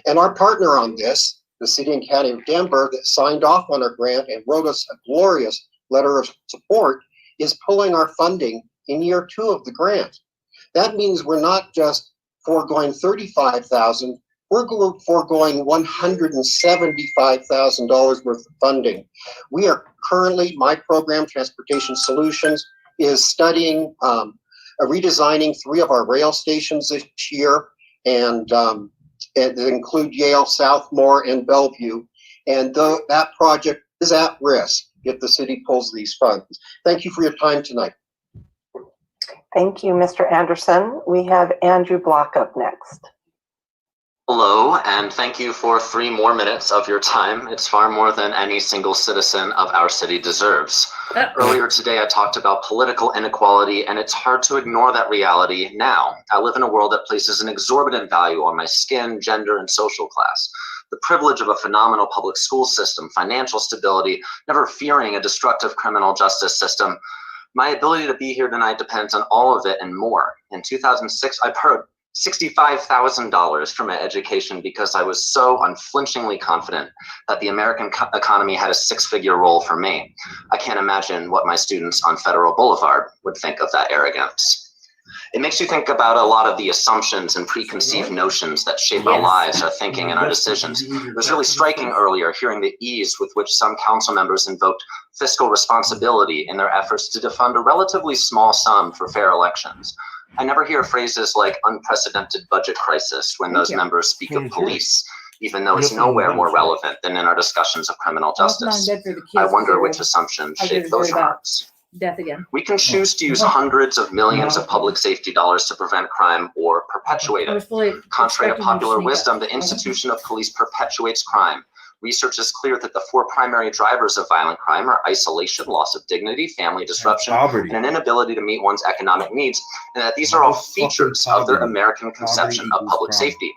And our partner on this, the City and County of Denver, that signed off on our grant and wrote us a glorious letter of support, is pulling our funding in year 2 of the grant. That means we're not just foregoing $35,000, we're foregoing $175,000 worth of funding. We are currently, my program, Transportation Solutions, is studying redesigning 3 of our rail stations this year, and that include Yale, Southmore, and Bellevue. And though that project is at risk, if the city pulls these funds. Thank you for your time tonight. Thank you, Mr. Anderson. We have Andrew Block up next. Hello, and thank you for 3 more minutes of your time. It's far more than any single citizen of our city deserves. Earlier today, I talked about political inequality, and it's hard to ignore that reality now. I live in a world that places an exorbitant value on my skin, gender, and social class. The privilege of a phenomenal public school system, financial stability, never fearing a destructive criminal justice system. My ability to be here tonight depends on all of it and more. In 2006, I borrowed $65,000 for my education because I was so unflinchingly confident that the American economy had a 6-figure role for me. I can't imagine what my students on Federal Boulevard would think of that arrogance. It makes you think about a lot of the assumptions and preconceived notions that shape our lives, our thinking, and our decisions. It was really striking earlier hearing the ease with which some council members invoked fiscal responsibility in their efforts to defund a relatively small sum for fair elections. I never hear phrases like unprecedented budget crisis when those members speak of police, even though it's nowhere more relevant than in our discussions of criminal justice. I wonder which assumptions shape those remarks. Death again. We can choose to use hundreds of millions of public safety dollars to prevent crime or perpetuate it. Contrary to popular wisdom, the institution of police perpetuates crime. Research is clear that the 4 primary drivers of violent crime are isolation, loss of dignity, family disruption, and an inability to meet one's economic needs, and that these are all features of the American conception of public safety.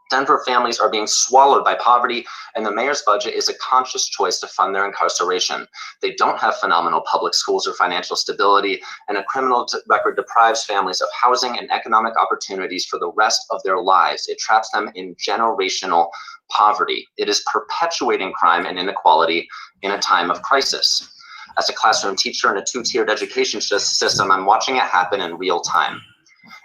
Denver families are being swallowed by poverty, and the mayor's budget is a conscious choice to fund their incarceration. They don't have phenomenal public schools or financial stability, and a criminal record deprives families of housing and economic opportunities for the rest of their lives. It traps them in generational poverty. It is perpetuating crime and inequality in a time of crisis. As a classroom teacher in a 2-tiered education system, I'm watching it happen in real time.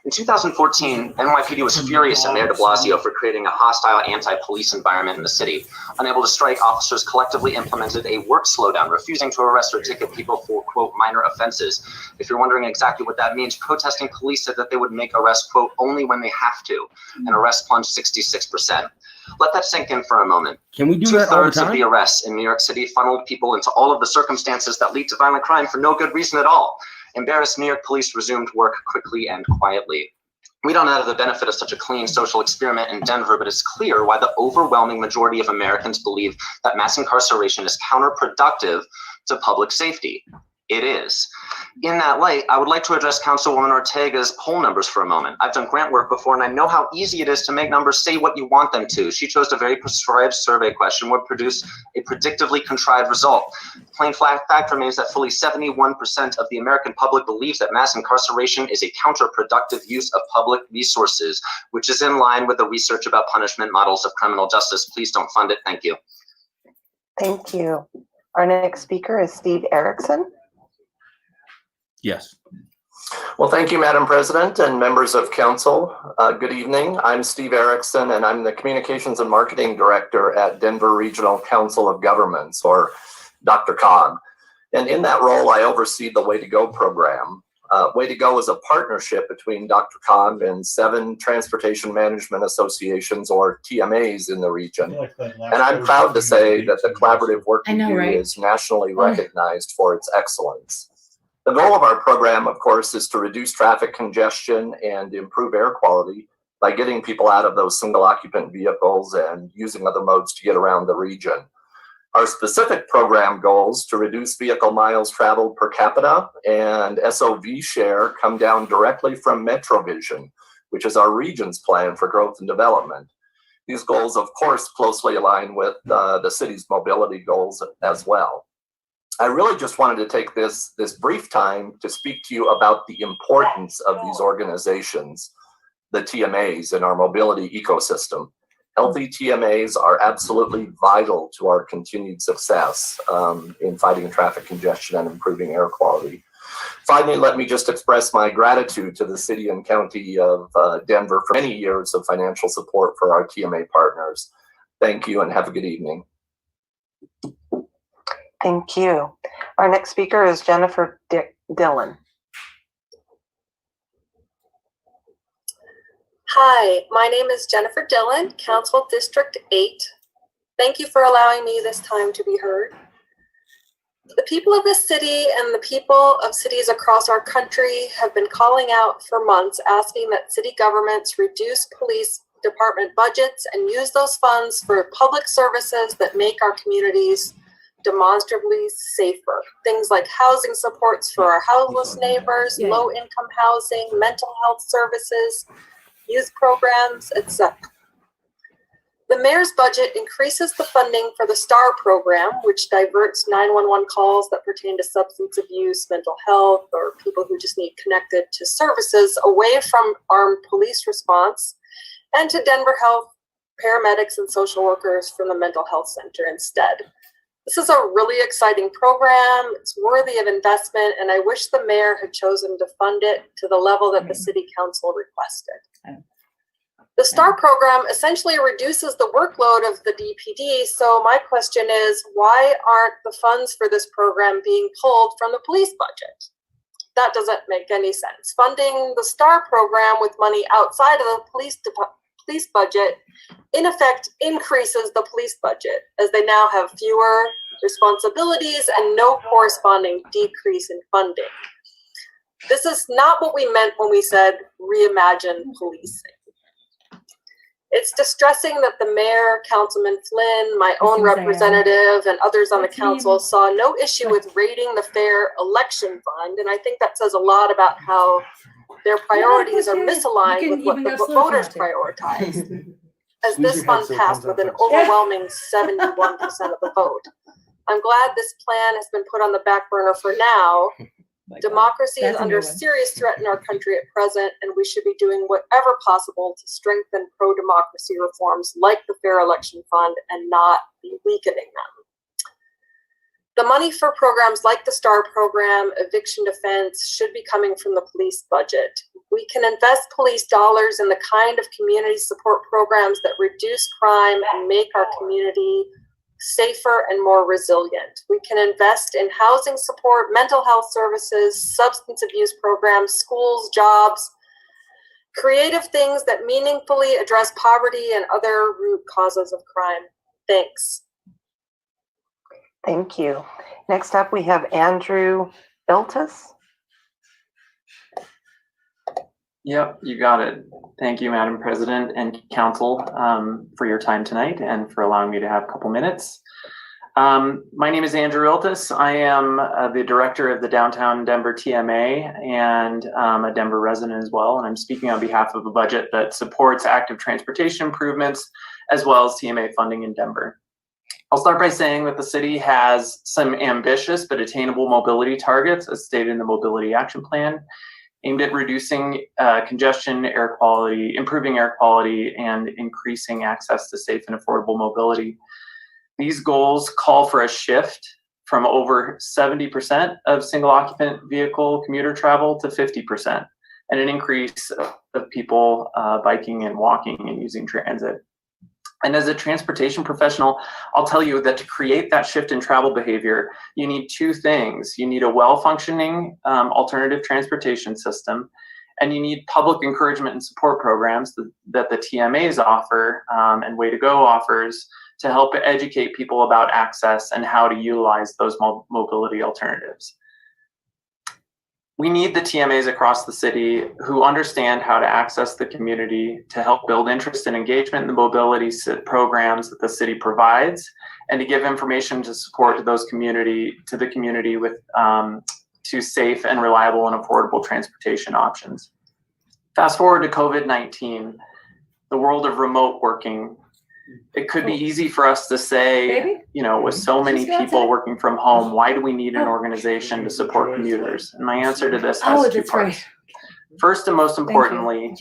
In 2014, NYPD was furious at Mayor de Blasio for creating a hostile anti-police environment in the city. Unable to strike, officers collectively implemented a work slowdown, refusing to arrest or ticket people for, quote, minor offenses. If you're wondering exactly what that means, protesting police said that they would make arrests, quote, only when they have to, and arrests plunged 66%. Let that sink in for a moment. Can we do that all the 2/3 of time? the arrests in New York City funneled people into all of the circumstances that lead to violent crime for no good reason at all. Embarrassed, New York police resumed work quickly and quietly. We don't have the benefit of such a clean social experiment in Denver, but it's clear why the overwhelming majority of Americans believe that mass incarceration is counterproductive to public safety. It is. In that light, I would like to address Councilwoman Ortega's poll numbers for a moment. I've done grant work before, and I know how easy it is to make numbers say what you want them to. She chose a very prescribed survey question would produce a predictably contrived result. The plain fact remains that fully 71% of the American public believes that mass incarceration is a counterproductive use of public resources, which is in line with the research about punishment models of criminal justice. Please don't fund it. Thank you. Thank you. Our next speaker is Steve Erickson. Yes. Well, thank you, Madam President and members of council. Good evening. I'm Steve Erickson, and I'm the Communications and Marketing Director at Denver Regional Council of Governments, or Dr. COG. And in that role, I oversee the Way to Go program. Way to Go is a partnership between Dr. COG and 7 transportation management associations, or TMAs, in the region. And I'm proud to say that the collaborative work we do is nationally recognized for its excellence. The goal of our program, of course, is to reduce traffic congestion and improve air quality by getting people out of those single occupant vehicles and using other modes to get around the region. Our specific program goals to reduce vehicle miles traveled per capita and SOV share come down directly from MetroVision, which is our region's plan for growth and development. These goals, of course, closely align with the city's mobility goals as well. I really just wanted to take this brief time to speak to you about the importance of these organizations, the TMAs, in our mobility ecosystem. Healthy TMAs are absolutely vital to our continued success in fighting traffic congestion and improving air quality. Finally, let me just express my gratitude to the city and county of Denver for many years of financial support for our TMA partners. Thank you and have a good evening. Thank you. Our next speaker is Jennifer Dillon. Hi, my name is Jennifer Dillon, Council District 8. Thank you for allowing me this time to be heard. The people of this city and the people of cities across our country have been calling out for months, asking that city governments reduce police department budgets and use those funds for public services that make our communities demonstrably safer. Things like housing supports for our houseless neighbors, low-income housing, mental health services, youth programs, etc. The mayor's budget increases the funding for the STAR program, which diverts 911 calls that pertain to substance abuse, mental health, or people who just need connected to services away from armed police response and to Denver Health paramedics and social workers from the mental health center instead. This is a really exciting program. It's worthy of investment, and I wish the mayor had chosen to fund it to the level that the city council requested. The STAR program essentially reduces the workload of the DPD, so my question is, why aren't the funds for this program being pulled from the police budget? That doesn't make any sense. Funding the STAR program with money outside of the police budget, in effect, increases the police budget, as they now have fewer responsibilities and no corresponding decrease in funding. This is not what we meant when we said reimagine policing. It's distressing that the mayor, Councilman Flynn, my own representative, and others on the council saw no issue with raiding the fair election fund, and I think that says a lot about how their priorities are misaligned with what the voters prioritize, as this fund passed with an overwhelming 71% of the vote. I'm glad this plan has been put on the back burner for now. Democracy is under serious threat in our country at present, and we should be doing whatever possible to strengthen pro-democracy reforms like the Fair Election Fund and not be weakening them. The money for programs like the STAR program, eviction defense, should be coming from the police budget. We can invest police dollars in the kind of community support programs that reduce crime and make our community safer and more resilient. We can invest in housing support, mental health services, substance abuse programs, schools, jobs, creative things that meaningfully address poverty and other root causes of crime. Thanks. Thank you. Next up, we have Andrew Iltis. Yep, you got it. Thank you, Madam President and Council, for your time tonight and for allowing me to have a couple minutes. My name is Andrew Iltis. I am the director of the Downtown Denver TMA and a Denver resident as well. And I'm speaking on behalf of a budget that supports active transportation improvements as well as TMA funding in Denver. I'll start by saying that the city has some ambitious but attainable mobility targets as stated in the Mobility Action Plan, aimed at reducing congestion, air quality, improving air quality, and increasing access to safe and affordable mobility. These goals call for a shift from over 70% of single occupant vehicle commuter travel to 50%, and an increase of people biking and walking and using transit. And as a transportation professional, I'll tell you that to create that shift in travel behavior, you need two things. You need a well-functioning alternative transportation system, and you need public encouragement and support programs that the TMAs offer and Way to Go offers to help educate people about access and how to utilize those mobility alternatives. We need the TMAs across the city who understand how to access the community to help build interest and engagement in the mobility programs that the city provides, and to give information to support to the community with to safe and reliable and affordable transportation options. Fast forward to COVID-19, the world of remote working. It could be easy for us to say, you know, with so many people working from home, why do we need an organization to support commuters? And my answer to this has two parts. First and most importantly,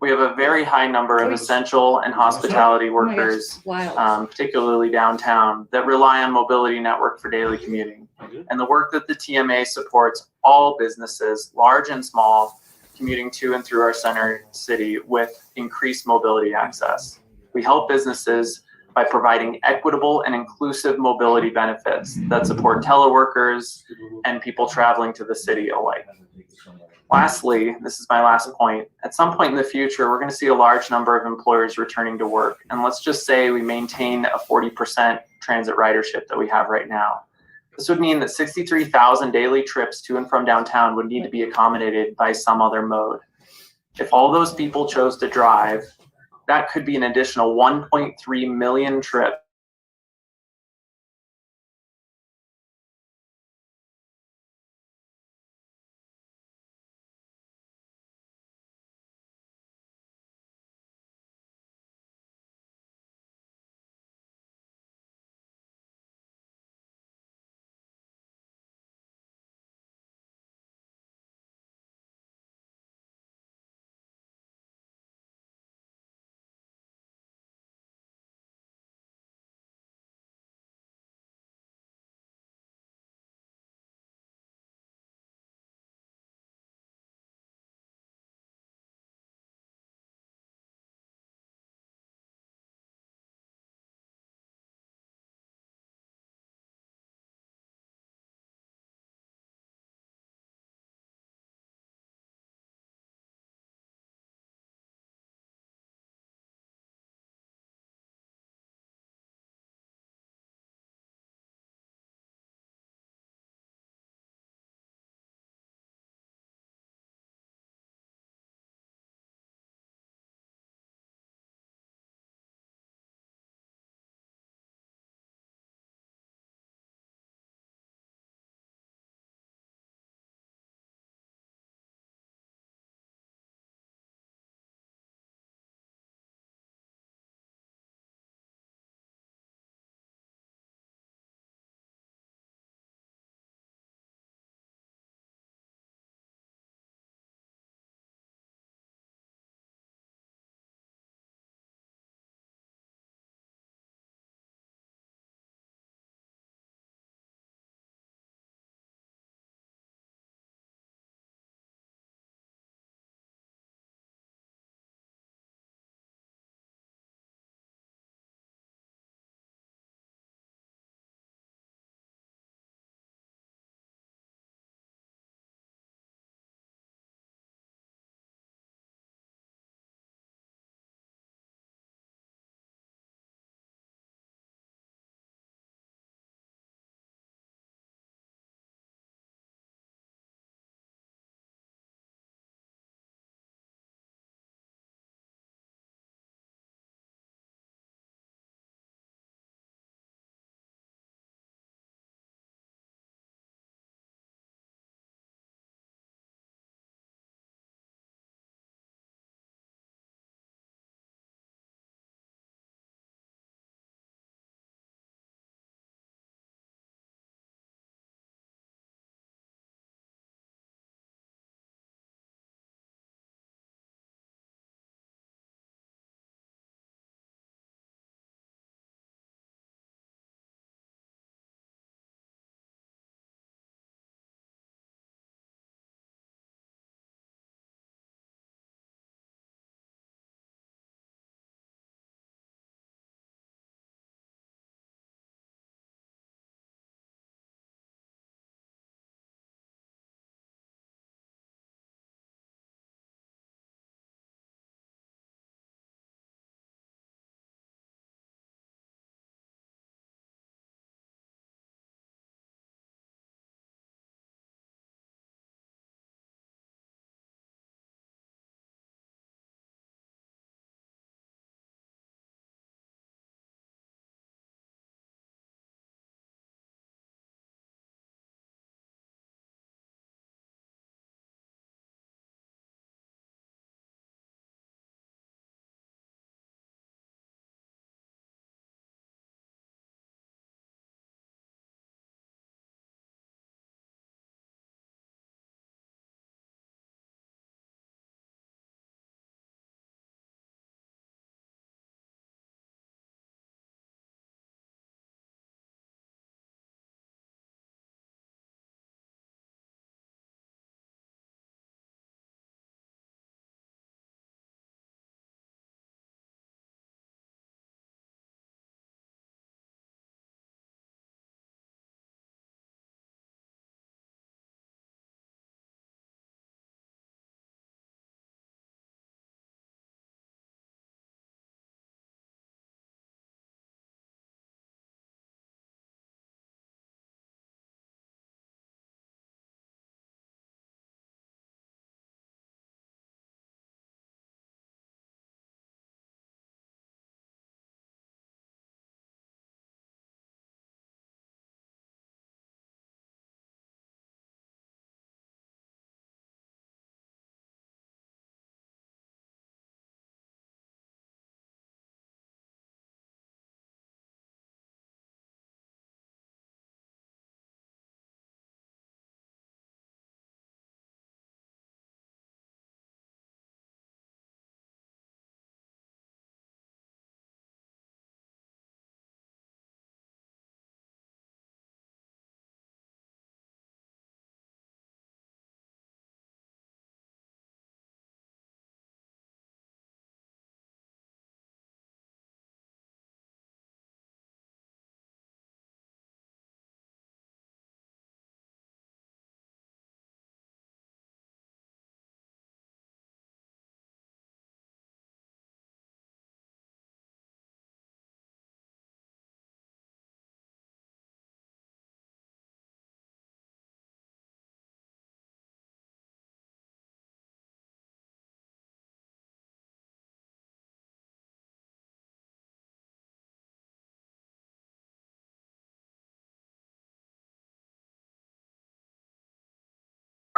we have a very high number of essential and hospitality workers, particularly downtown, that rely on mobility network for daily commuting. And the work that the TMA supports all businesses, large and small, commuting to and through our center city with increased mobility access. We help businesses by providing equitable and inclusive mobility benefits that support teleworkers and people traveling to the city alike. Lastly, this is my last point, at some point in the future, we're going to see a large number of employers returning to work. And let's just say we maintain a 40% transit ridership that we have right now. This would mean that 63,000 daily trips to and from downtown would need to be accommodated by some other mode. If all those people chose to drive, that could be an additional 1.3 million trips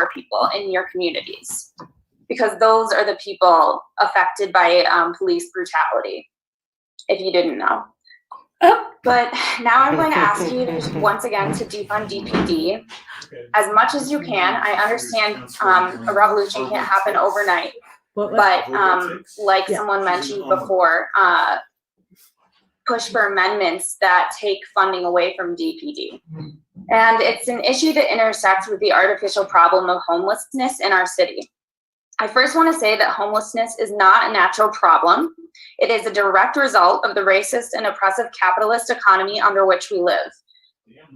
poor people in your communities, because those are the people affected by police brutality, if you didn't know. But now I'm going to ask you once again to defund DPD as much as you can. I understand a revolution can't happen overnight, but like someone mentioned before, push for amendments that take funding away from DPD. And it's an issue that intersects with the artificial problem of homelessness in our city. I first want to say that homelessness is not a natural problem. It is a direct result of the racist and oppressive capitalist economy under which we live.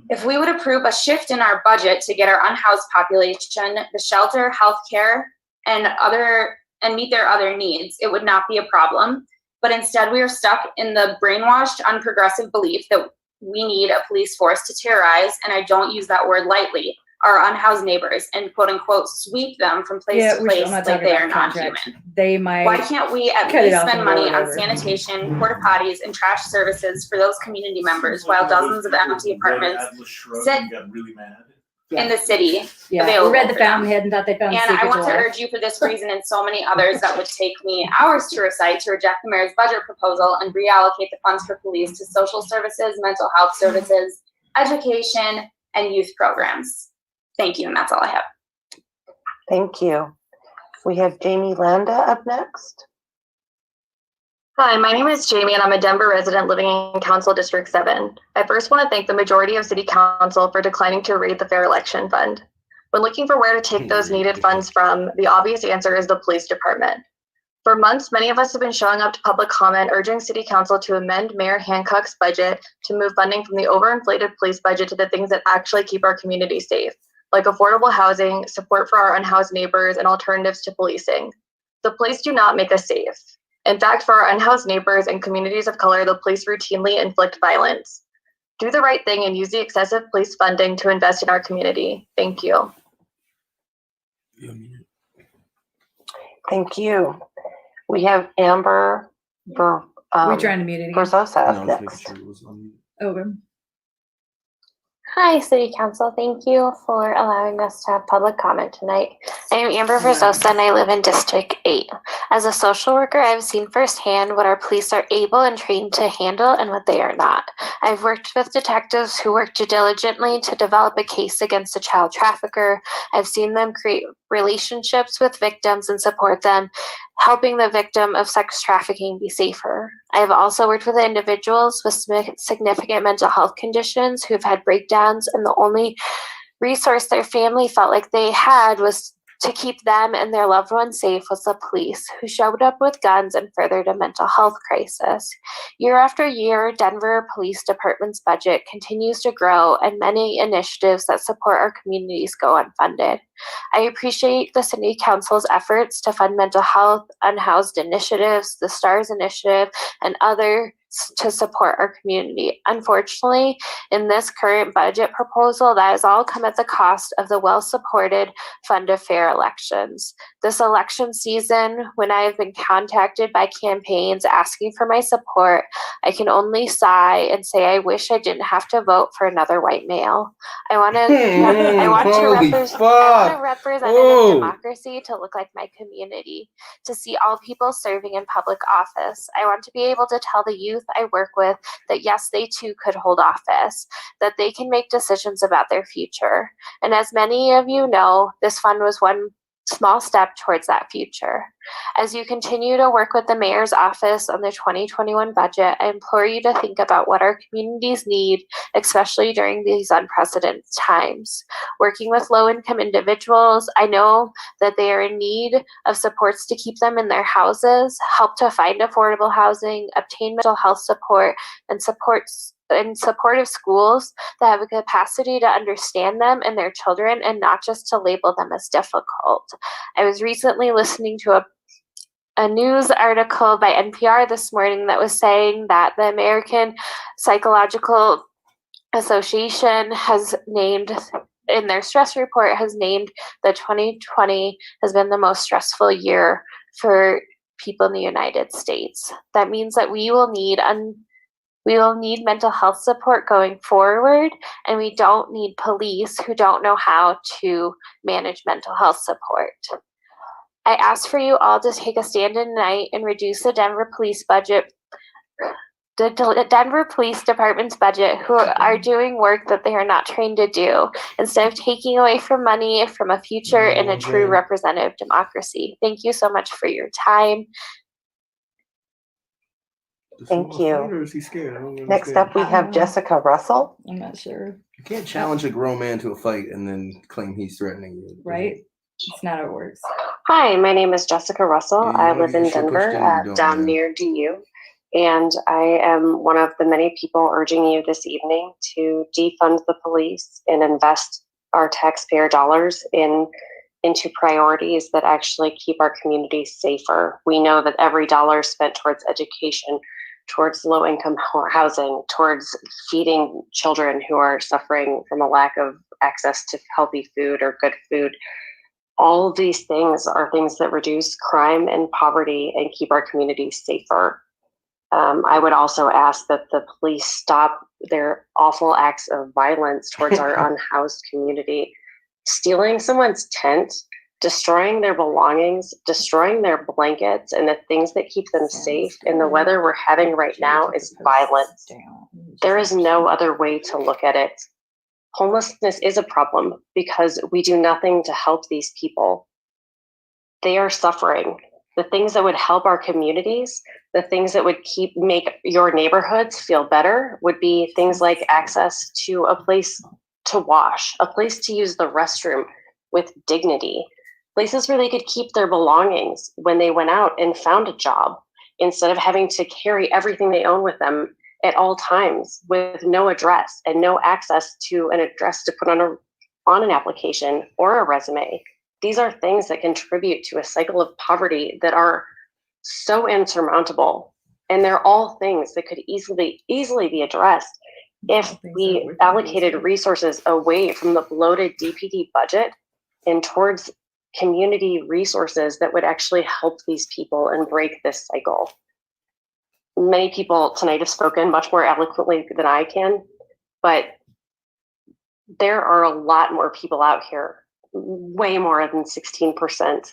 If we would approve a shift in our budget to get our unhoused population the shelter, healthcare, and meet their other needs, it would not be a problem. But instead, we are stuck in the brainwashed, unprogressive belief that we need a police force to terrorize, and I don't use that word lightly, our unhoused neighbors and quote unquote sweep them from place to place like they are not human. They might. Why can't we at least spend money on sanitation, porta potties, and trash services for those community members while dozens of empty apartments sit in the city available? We read the for them? Fountainhead and thought they found. And I want to urge you for this reason and so many others that would take me hours to recite to reject the mayor's budget proposal and reallocate the funds for police to social services, mental health services, education, and youth programs. Thank you, and that's all I have. Thank you. We have Jamie Landa up next. Hi, my name is Jamie and I'm a Denver resident living in Council District 7. I first want to thank the majority of City Council for declining to raid the Fair Election Fund. When looking for where to take those needed funds from, the obvious answer is the police department. For months, many of us have been showing up to public comment urging City Council to amend Mayor Hancock's budget to move funding from the overinflated police budget to the things that actually keep our community safe, like affordable housing, support for our unhoused neighbors, and alternatives to policing. The police do not make us safe. In fact, for our unhoused neighbors and communities of color, the police routinely inflict violence. Do the right thing and use the excessive police funding to invest in our community. Thank you. Thank you. We have Amber We're trying to mute it again. Verzosa next. Over. Hi, City Council. Thank you for allowing us to have public comment tonight. I am Amber Verzosa and I live in District 8. As a social worker, I've seen firsthand what our police are able and trained to handle and what they are not. I've worked with detectives who work diligently to develop a case against a child trafficker. I've seen them create relationships with victims and support them, helping the victim of sex trafficking be safer. I have also worked with individuals with significant mental health conditions who've had breakdowns, and the only resource their family felt like they had was to keep them and their loved ones safe was the police, who showed up with guns and furthered a mental health crisis. Year after year, Denver Police Department's budget continues to grow and many initiatives that support our communities go unfunded. I appreciate the City Council's efforts to fund mental health, unhoused initiatives, the STARS initiative, and others to support our community. Unfortunately, in this current budget proposal, that has all come at the cost of the well-supported fund of fair elections. This election season, when I have been contacted by campaigns asking for my support, I can only sigh and say I wish I didn't have to vote for another white male. I want a representative democracy to look like my community, to see all people serving in public office. I want to be able to tell the youth I work with that yes, they too could hold office, that they can make decisions about their future. And as many of you know, this fund was one small step towards that future. As you continue to work with the mayor's office on the 2021 budget, I implore you to think about what our communities need, especially during these unprecedented times. Working with low-income individuals, I know that they are in need of supports to keep them in their houses, help to find affordable housing, obtain mental health support, and supportive schools that have a capacity to understand them and their children and not just to label them as difficult. I was recently listening to a news article by NPR this morning that was saying that the American Psychological Association has named, in their stress report, has named that 2020 has been the most stressful year for people in the United States. That means that we will need We will need mental health support going forward, and we don't need police who don't know how to manage mental health support. I ask for you all to take a stand tonight and reduce the Denver Police budget, the Denver Police Department's budget, who are doing work that they are not trained to do, instead of taking away from money from a future in a true representative democracy. Thank you so much for your time. Thank you. Or is he scared? Next up, we have Jessica Russell. I'm not sure. You can't challenge a grown man to a fight and then claim he's threatening you. Right? It's not how it works. Hi, my name is Jessica Russell. I live in Denver, down near DU. And I am one of the many people urging you this evening to defund the police and invest our taxpayer dollars into priorities that actually keep our communities safer. We know that every dollar spent towards education, towards low-income housing, towards feeding children who are suffering from a lack of access to healthy food or good food, all of these things are things that reduce crime and poverty and keep our communities safer. I would also ask that the police stop their awful acts of violence towards our unhoused community. Stealing someone's tent, destroying their belongings, destroying their blankets, and the things that keep them safe in the weather we're having right now is violence. There is no other way to look at it. Homelessness is a problem because we do nothing to help these people. They are suffering. The things that would help our communities, the things that would make your neighborhoods feel better would be things like access to a place to wash, a place to use the restroom with dignity, places where they could keep their belongings when they went out and found a job, instead of having to carry everything they own with them at all times with no address and no access to an address to put on an application or a resume. These are things that contribute to a cycle of poverty that are so insurmountable. And they're all things that could easily be addressed if we allocated resources away from the bloated DPD budget and towards community resources that would actually help these people and break this cycle. Many people tonight have spoken much more eloquently than I can, but there are a lot more people out here, way more than 16%,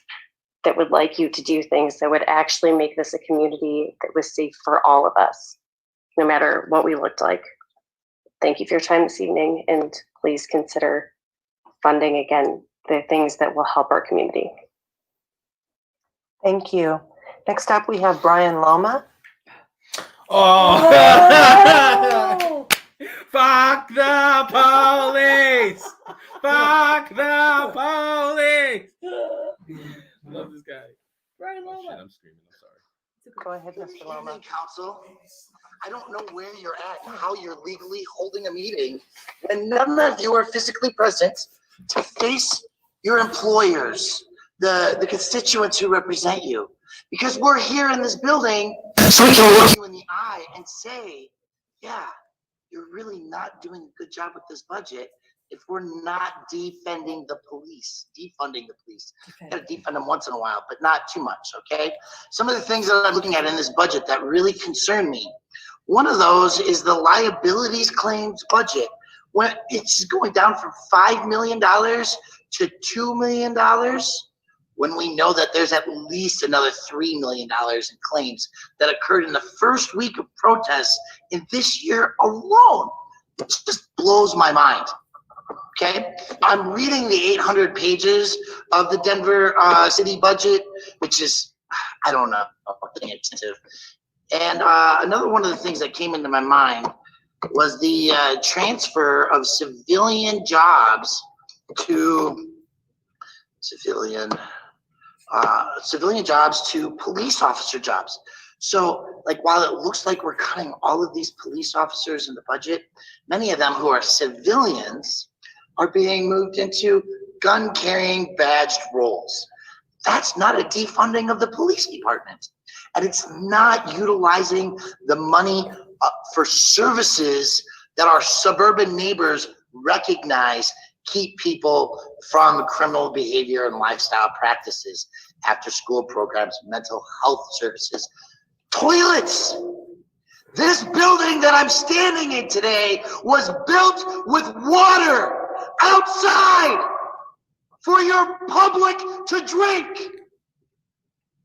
that would like you to do things that would actually make this a community that was safe for all of us, no matter what we looked like. Thank you for your time this evening, and please consider funding again the things that will help our community. Thank you. Next up, we have Brian Loma. Oh! Fuck the police! Fuck the police! Love this guy. Brian Loma. Shit, I'm screaming. I'm sorry. Go ahead, Mr. Loma. Council, I don't know where you're at and how you're legally holding a meeting when none of you are physically present to face your employers, the constituents who represent you. Because we're here in this building so we can look you in the eye and say, yeah, you're really not doing a good job with this budget if we're not defunding the police. Okay. Gotta defund them once in a while, but not too much, okay? Some of the things that I'm looking at in this budget that really concern me, one of those is the liabilities claims budget. When it's going down from $5 million to $2 million, when we know that there's at least another $3 million in claims that occurred in the first week of protests in this year alone. It just blows my mind. Okay, I'm reading the 800 pages of the Denver city budget, which is, I don't know, extensive. And another one of the things that came into my mind was the transfer of civilian jobs to civilian jobs to police officer jobs. So, like, while it looks like we're cutting all of these police officers in the budget, many of them who are civilians are being moved into gun-carrying badged roles. That's not a defunding of the police department. And it's not utilizing the money for services that our suburban neighbors recognize keep people from criminal behavior and lifestyle practices, after-school programs, mental health services, toilets. This building that I'm standing in today was built with water outside for your public to drink.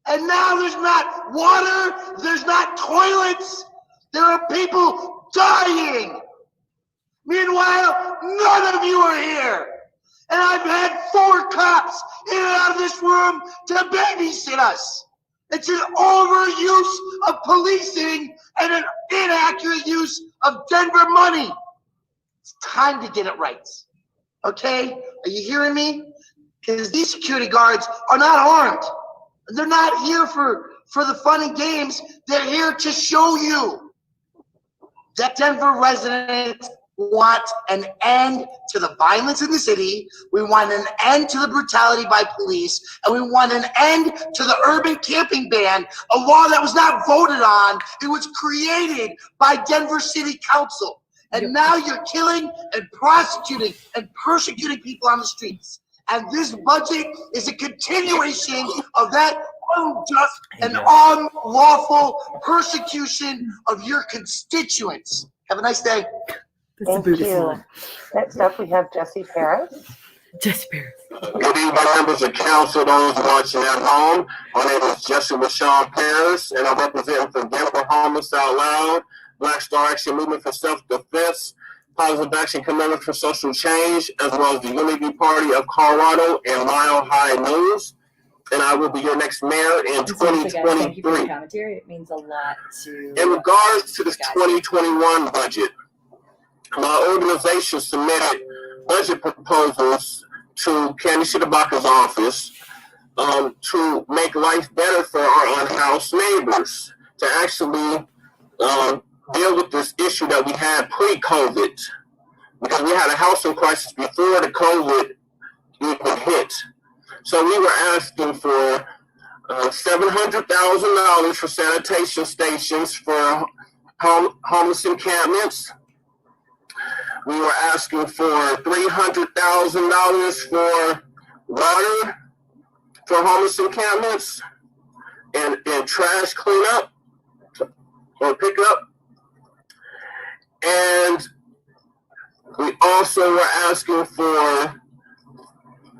And now there's not water, there's not toilets, there are people dying. Meanwhile, none of you are here. And I've had 4 cops in and out of this room to babysit us. It's an overuse of policing and an inaccurate use of Denver money. It's time to get it right. Okay? Are you hearing me? Because these security guards are not armed. They're not here for the fun and games. They're here to show you that Denver residents want an end to the violence in the city. We want an end to the brutality by police. And we want an end to the urban camping ban, a law that was not voted on. It was created by Denver City Council. And now you're killing and prosecuting and persecuting people on the streets. And this budget is a continuation of that unjust and unlawful persecution of your constituents. Have a nice day. Thank you. Next up, we have Jesse Paris. Jesse Paris. Good evening, members of council, those watching at home. My name is Jesse Rashawn Paris, and I'm representing for Denver Homeless Out Loud, Black Star Action Movement for Self-Defense, Positive Action Commitment for Social Change, as well as the Unity Party of Colorado and Mile High News. And I will be your next mayor in 2023. Thank you for your commentary. It means a lot to. In regards to this 2021 budget, my organization submitted budget proposals to Candy Shidabaka's office to make life better for our unhoused neighbors, to actually deal with this issue that we had pre-COVID, because we had a housing crisis before the COVID even hit. So we were asking for $700,000 for sanitation stations for homeless encampments. We were asking for $300,000 for water for homeless encampments and trash cleanup or pickup. And we also were asking for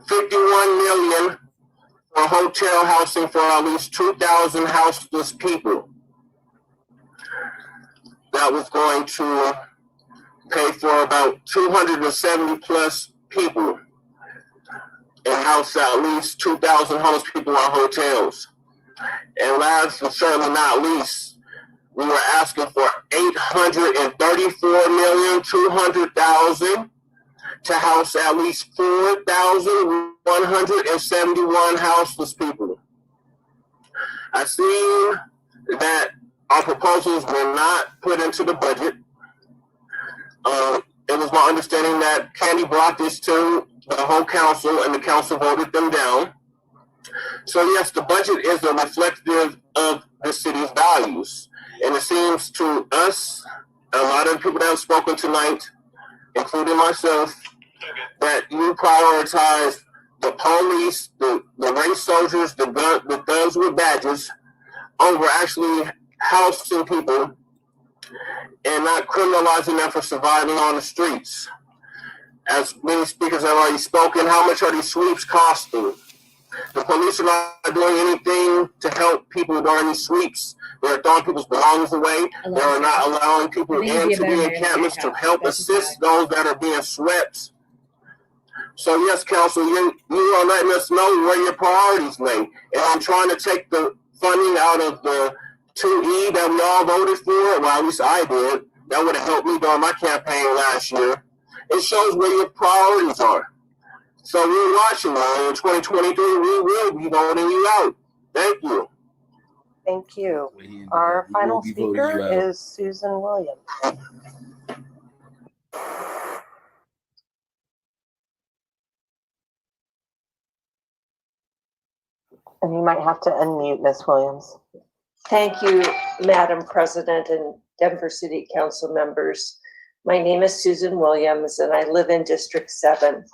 $51 million for hotel housing for at least 2,000 houseless people. That was going to pay for about 270 plus people and house at least 2,000 homeless people in hotels. And last but certainly not least, we were asking for $834,200,000 to house at least 4,171 houseless people. I see that our proposals were not put into the budget. It was my understanding that Candy brought this to the whole council and the council voted them down. So yes, the budget is a reflective of the city's values. And it seems to us, a lot of the people that have spoken tonight, including myself, that you prioritize the police, the race soldiers, the thugs with badges, over actually housing people and not criminalizing them for surviving on the streets. As many speakers have already spoken, how much are these sweeps costing? The police are not doing anything to help people during these sweeps. They're throwing people's belongings away. They are not allowing people into the encampments to help assist those that are being swept. So yes, council, you are letting us know where your priorities lay. And I'm trying to take the funding out of the 2E that we all voted for. Well, at least I did. That would have helped me during my campaign last year. It shows where your priorities are. So we're watching now. In 2023, we will be voting you out. Thank you. Thank you. Our final speaker is Susan Williams. And you might have to unmute, Ms. Williams. Thank you, Madam President and Denver City Council members. My name is Susan Williams and I live in District 7.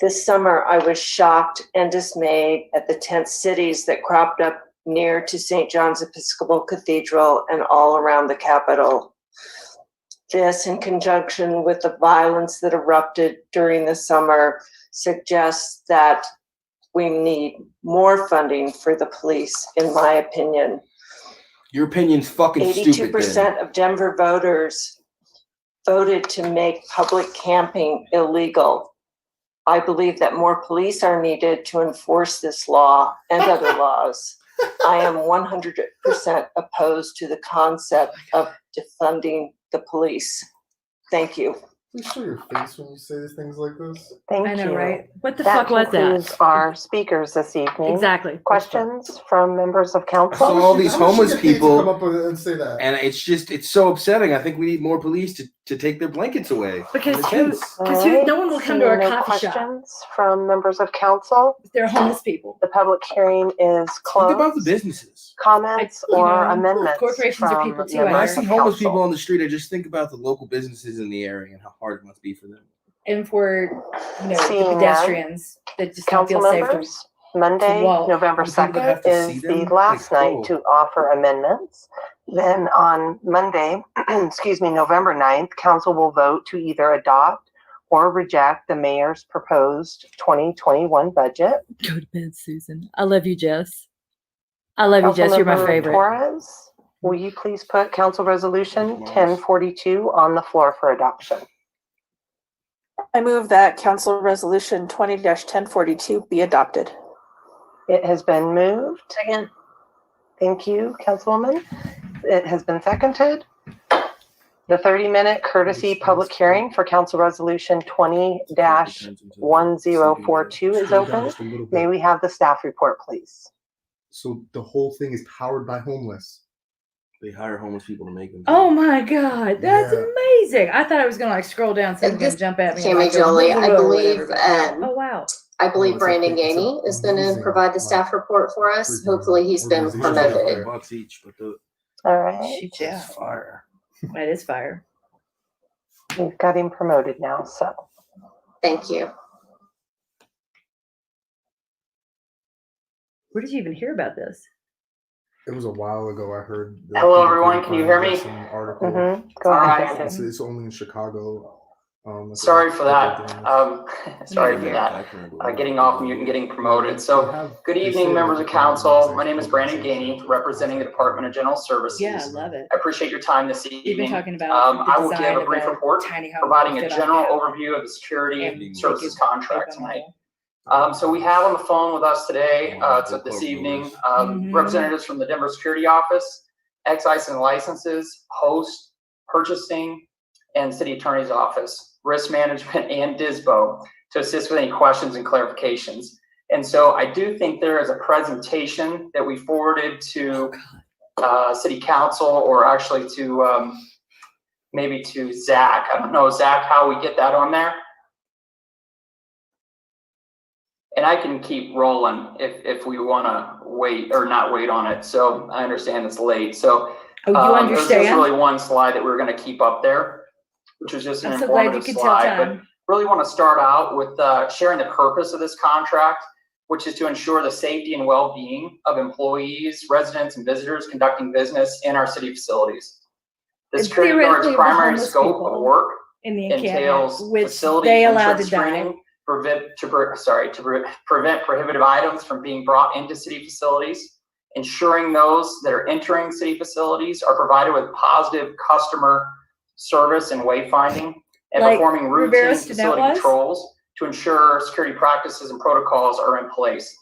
This summer, I was shocked and dismayed at the tent cities that cropped up near to St. John's Episcopal Cathedral and all around the Capitol. This, in conjunction with the violence that erupted during the summer, suggests that we need more funding for the police, in my opinion. Your opinion's fucking stupid. 82% of Denver voters voted to make public camping illegal. I believe that more police are needed to enforce this law and other laws. I am 100% opposed to the concept of defunding the police. Thank you. Please show your face when you say things like this. Thank I know, you. right? What the fuck was that? concludes our speakers this evening. Exactly. Questions from members of I council? saw all these homeless people, Come up and say that. and it's so upsetting. I think we need more police to take their blankets away. Because from the tents. no one will come to our Seeing coffee shop. questions from members of council? They're homeless people. The public hearing is closed. Think about the businesses. Comments or amendments corporations are from people too, members When I I see of homeless council? people on the street, I just think about the local businesses in the area and how hard it must be for them. And for the Seeing none, pedestrians that just don't Council feel safe to members, Monday, walk. November Some people have 2nd to see is them, the last like, night to offer amendments. Then on Monday, November 9th, council will vote to either adopt or reject the mayor's proposed 2021 budget. Go to bed, Susan. I love you, Jess. I love you, Jess. You're my Councilmember favorite. Torres, will you please put Council Resolution 1042 on the floor for adoption? I move that Council Resolution 20-1042 be adopted. It has been moved. Second. Thank you, Councilwoman. It has been seconded. The 30-minute courtesy public hearing for Council Resolution 20-1042 is open. May we have the staff report, please? So the whole thing is powered by homeless. They hire homeless people to make them. Oh my God, that's Yeah. amazing! I thought I was gonna scroll down, so gonna jump at me. Tammy like, Jolie, I whoa, believe, whatever. Oh wow. I believe it's a- Brandon it's a Gainey is going to amazing, provide the staff report for us. freaking Hopefully he's been organization. promoted. $5 each, but All right. Shoot, yeah. that's fire. That is fire. We've got him promoted now, so. Thank you. Where did you even hear about this? It was a while ago. I heard. Hello, everyone. Can you hear me? Some article. Go All ahead. right. It's only in Chicago. Sorry for that. Sorry for that. Getting off mute and getting promoted. So, good evening, members of council. My name is Brandon Gainey, representing the Department of General Services. Yeah, I love it. I appreciate your time this evening. You've been talking about I the will design give a of brief report tiny home providing a fit on general that. overview of the security And services make it contract open tonight. all. So we have on the phone with us today, this evening, representatives from the Denver Security Office, Excise and Licenses, Host, Purchasing, and City Attorney's Office, Risk Management, and DISBO to assist with any questions and clarifications. And so I do think there is a presentation that we forwarded to City Council, or actually to maybe to Zach. I don't know, Zach, how we get that on there. And I can keep rolling if we want to wait or not wait on it. So I understand it's late. So you there's just understand? really one slide that we're going to keep up there, which was just an I'm so glad you informative could tell slide. But time. really want to start out with sharing the purpose of this contract, which is to ensure the safety and well-being of employees, residents, and visitors conducting business in our city facilities. The And security guard's theoretically, the primary homeless scope people of work in the entails encampment, which facility they allowed entrance to die. screening, prevent prohibitive items from being brought into city facilities, ensuring those that are entering city facilities are provided with positive customer service and wayfinding, and Like performing routine Rivera's facility was? controls to ensure security practices and protocols are in place.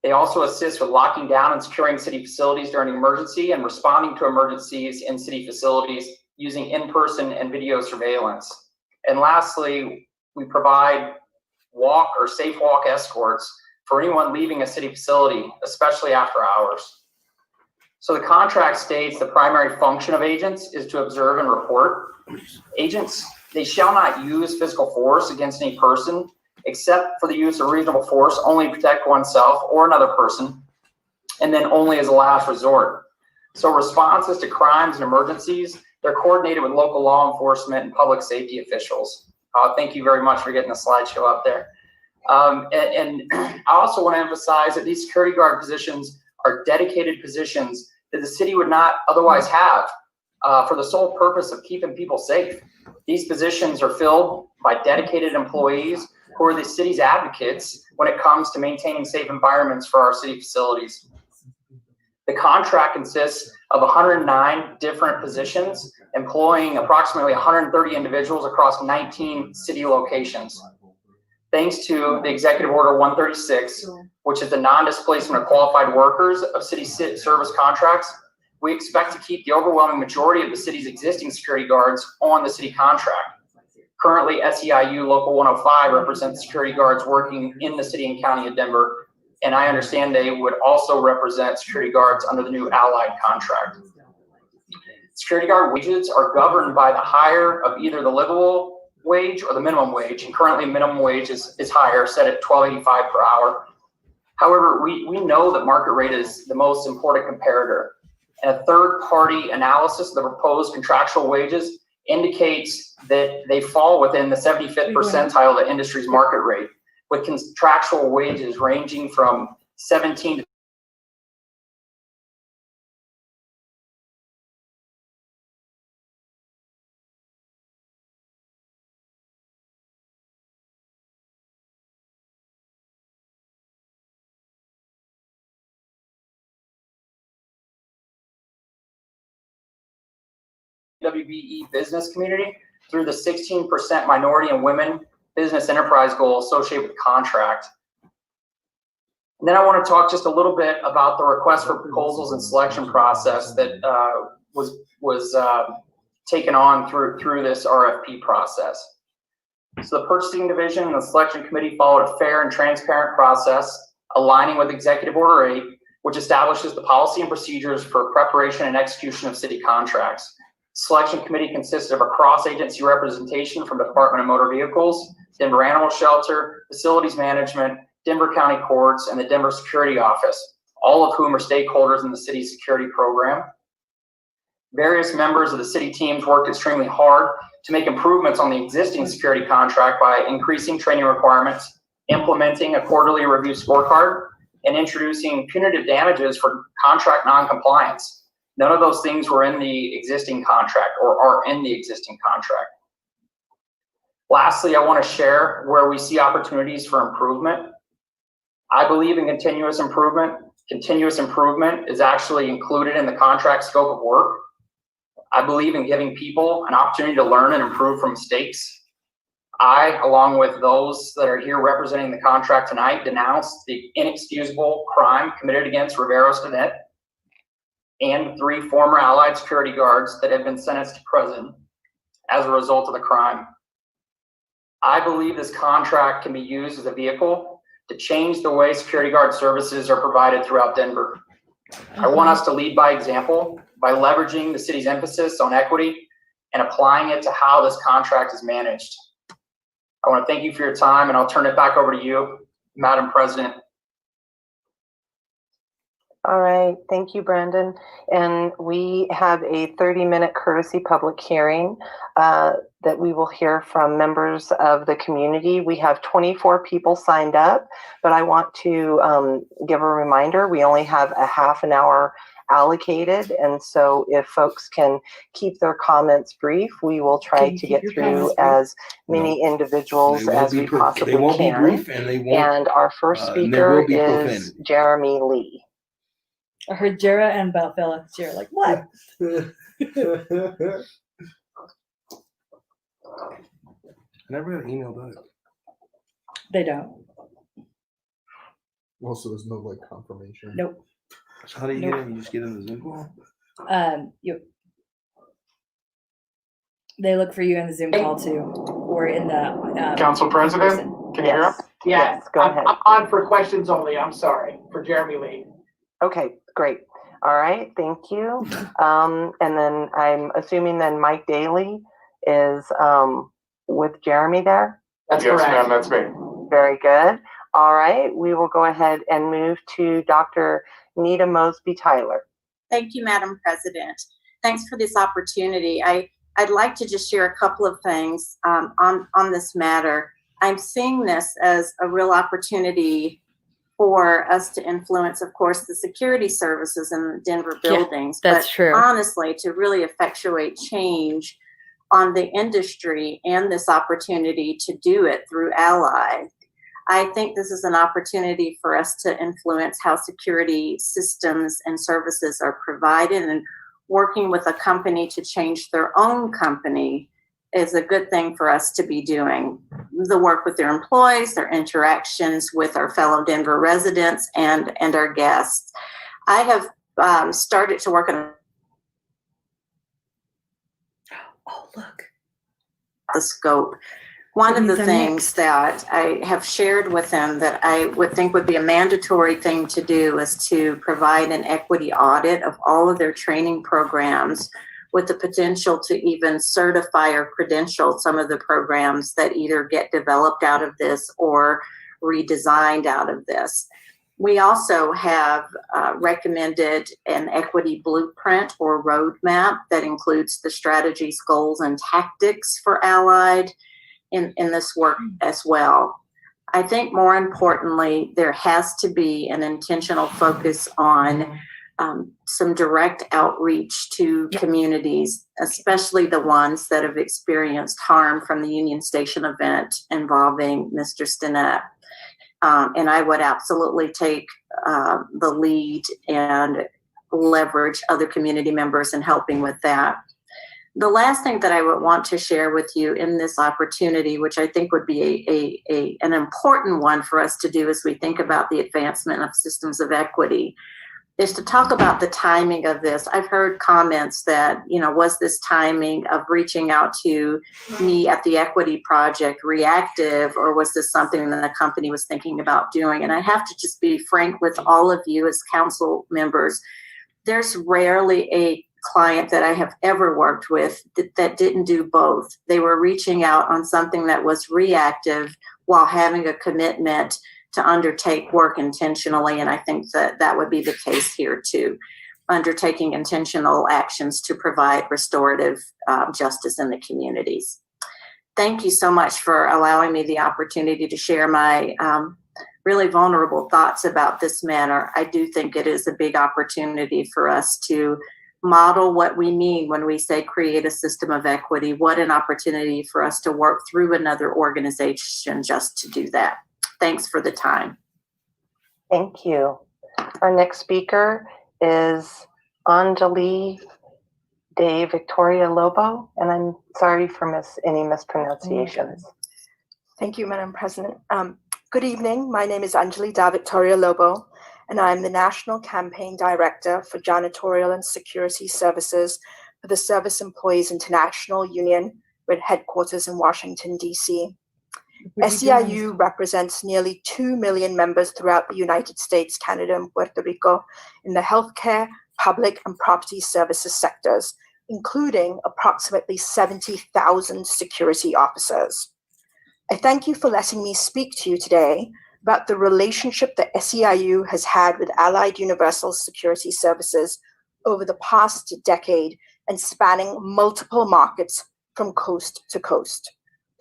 They also assist with locking down and securing city facilities during an emergency and responding to emergencies in city facilities using in-person and video surveillance. And lastly, we provide walk or safe walk escorts for anyone leaving a city facility, especially after hours. So the contract states the primary function of agents is to observe and report. Agents, they shall not use physical force against any person, except for the use of reasonable force only to protect oneself or another person, and then only as a last resort. So responses to crimes and emergencies, they're coordinated with local law enforcement and public safety officials. Thank you very much for getting the slideshow up there. And I also want to emphasize that these security guard positions are dedicated positions that the city would not otherwise have for the sole purpose of keeping people safe. These positions are filled by dedicated employees who are the city's advocates when it comes to maintaining safe environments for our city facilities. The contract consists of 109 different positions, employing approximately 130 individuals across 19 city locations. Thanks to the Executive Order 136, which is the non-displacement of qualified workers of city service contracts, we expect to keep the overwhelming majority of the city's existing security guards on the city contract. Currently, SEIU Local 105 represents security guards working in the city and county of Denver, and I understand they would also represent security guards under the new Allied contract. Security guard wages are governed by the higher of either the livable wage or the minimum wage, and currently minimum wage is higher, set at $12.85 per hour. However, we know that market rate is the most important comparator, and a third-party analysis of the proposed contractual wages indicates that they fall within the 75th percentile of the industry's market rate, with contractual wages ranging from 17 to WBE business community through the 16% minority and women business enterprise goal associated with the contract. And then I want to talk just a little bit about the request for proposals and selection process that was taken on through this RFP process. So the purchasing division and the selection committee followed a fair and transparent process, aligning with Executive Order 8, which establishes the policy and procedures for preparation and execution of city contracts. Selection committee consisted of a cross-agency representation from the Department of Motor Vehicles, Denver Animal Shelter, Facilities Management, Denver County Courts, and the Denver Security Office, all of whom are stakeholders in the city's security program. Various members of the city teams worked extremely hard to make improvements on the existing security contract by increasing training requirements, implementing a quarterly review scorecard, and introducing punitive damages for contract non-compliance. None of those things were in the existing contract or are in the existing contract. Lastly, I want to share where we see opportunities for improvement. I believe in continuous improvement. Continuous improvement is actually included in the contract scope of work. I believe in giving people an opportunity to learn and improve from mistakes. I, along with those that are here representing the contract tonight, denounce the inexcusable crime committed against Rivero Stinnett and 3 former Allied security guards that have been sentenced to prison as a result of the crime. I believe this contract can be used as a vehicle to change the way security guard services are provided throughout Denver. I want us to lead by example by leveraging the city's emphasis on equity and applying it to how this contract is managed. I want to thank you for your time, and I'll turn it back over to you, Madam President. All right, thank you, Brandon. And we have a 30-minute courtesy public hearing that we will hear from members of the community. We have 24 people signed up, but I want to give a reminder, we only have a half an hour allocated, and so if folks can keep their comments brief, we will try to get through as many individuals as we possibly can. They won't be brief, and they won't. And our first speaker is Jeremy Lee. I heard Jera and Balfella. Jera, like, what? I never got an email back. They don't. Well, so there's no like confirmation. Nope. So how do you get in? You just get in the Zoom call? They look for you in the Zoom call too, or in the Council President, can you hear us? Yes, go ahead. I'm on for questions only. I'm sorry, for Jeremy Lee. Okay, great. All right, thank you. And then I'm assuming then Mike Daly is with Jeremy there? That's correct. Yes, ma'am, that's me. Very good. All right, we will go ahead and move to Dr. Nita Mosby-Tyler. Thank you, Madam President. Thanks for this opportunity. I'd like to just share a couple of things on this matter. I'm seeing this as a real opportunity for us to influence, of course, the security services in the Denver buildings. That's but true. Honestly, to really effectuate change on the industry and this opportunity to do it through Allied. I think this is an opportunity for us to influence how security systems and services are provided, and working with a company to change their own company is a good thing for us to be doing. The work with their employees, their interactions with our fellow Denver residents and our guests. I have started to work on the scope. One of the things that I have shared with them that I would think would be a mandatory thing to do is to provide an equity audit of all of their training programs, with the potential to even certify or credential some of the programs that either get developed out of this or redesigned out of this. We also have recommended an equity blueprint or roadmap that includes the strategies, goals, and tactics for Allied in this work as well. I think more importantly, there has to be an intentional focus on some direct outreach to communities, especially the ones that have experienced harm from the Union Station event involving Mr. Stinnett. And I would absolutely take the lead and leverage other community members in helping with that. The last thing that I would want to share with you in this opportunity, which I think would be an important one for us to do as we think about the advancement of systems of equity, is to talk about the timing of this. I've heard comments that, was this timing of reaching out to me at the Equity Project reactive, or was this something that the company was thinking about doing? And I have to just be frank with all of you as council members. There's rarely a client that I have ever worked with that didn't do both. They were reaching out on something that was reactive while having a commitment to undertake work intentionally. And I think that would be the case here too, undertaking intentional actions to provide restorative justice in the communities. Thank you so much for allowing me the opportunity to share my really vulnerable thoughts about this matter. I do think it is a big opportunity for us to model what we mean when we say create a system of equity. What an opportunity for us to work through another organization just to do that. Thanks for the time. Thank you. Our next speaker is Anjali De Victoria Lobo, and I'm sorry for any mispronunciations. Thank you, Madam President. Good evening. My name is Anjali Da Victoria Lobo, and I'm the National Campaign Director for Janitorial and Security Services for the Service Employees International Union with headquarters in Washington, D.C. SEIU represents nearly 2 million members throughout the United States, Canada, and Puerto Rico in the healthcare, public, and property services sectors, including approximately 70,000 security officers. I thank you for letting me speak to you today about the relationship that SEIU has had with Allied Universal Security Services over the past decade and spanning multiple markets from coast to coast.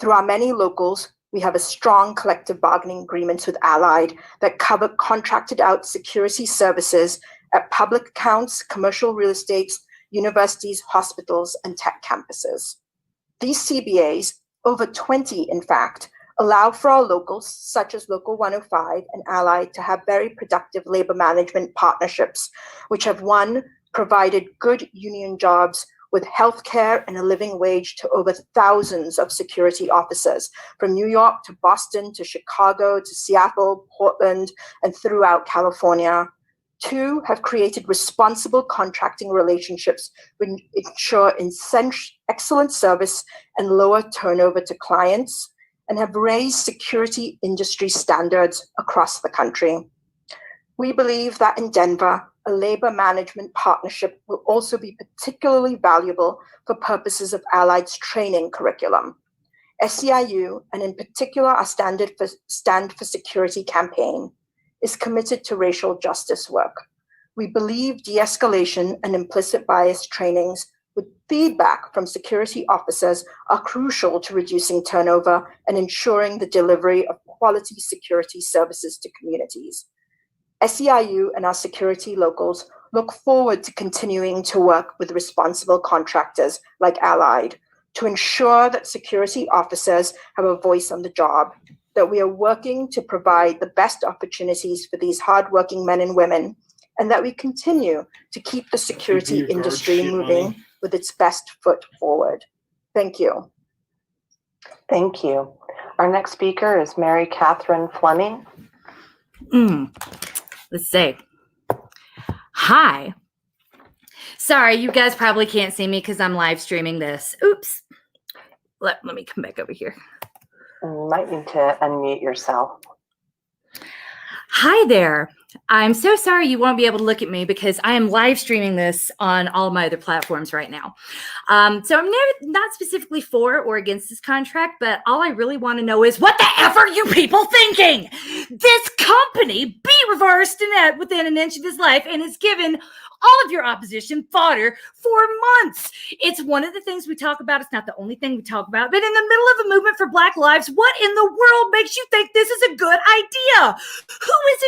Through our many locals, we have a strong collective bargaining agreements with Allied that cover contracted out security services at public accounts, commercial real estate, universities, hospitals, and tech campuses. These CBAs, over 20 in fact, allow for our locals, such as Local 105 and Allied, to have very productive labor management partnerships, which have, one, provided good union jobs with healthcare and a living wage to over thousands of security officers from New York to Boston to Chicago to Seattle, Portland, and throughout California. Two, have created responsible contracting relationships which ensure excellent service and lower turnover to clients, and have raised security industry standards across the country. We believe that in Denver, a labor management partnership will also be particularly valuable for purposes of Allied's training curriculum. SEIU, and in particular our Stand for Security campaign, is committed to racial justice work. We believe de-escalation and implicit bias trainings with feedback from security officers are crucial to reducing turnover and ensuring the delivery of quality security services to communities. SEIU and our security locals look forward to continuing to work with responsible contractors like Allied to ensure that security officers have a voice on the job, that we are working to provide the best opportunities for these hardworking men and women, and that we continue to keep the security industry moving with its best foot forward. Thank you. Thank you. Our next speaker is Mary Catherine Fleming. Let's see. Hi. Sorry, you guys probably can't see me because I'm live streaming this. Oops. Let me come back over here. You might need to unmute yourself. Hi there. I'm so sorry you won't be able to look at me because I am live streaming this on all my other platforms right now. So I'm not specifically for or against this contract, but all I really want to know is what the F are you people thinking? This company beat Reverse Danette within an inch of his life and has given all of your opposition fodder for months. It's one of the things we talk about. It's not the only thing we talk about, but in the middle of a movement for Black lives, what in the world makes you think this is a good idea? Who is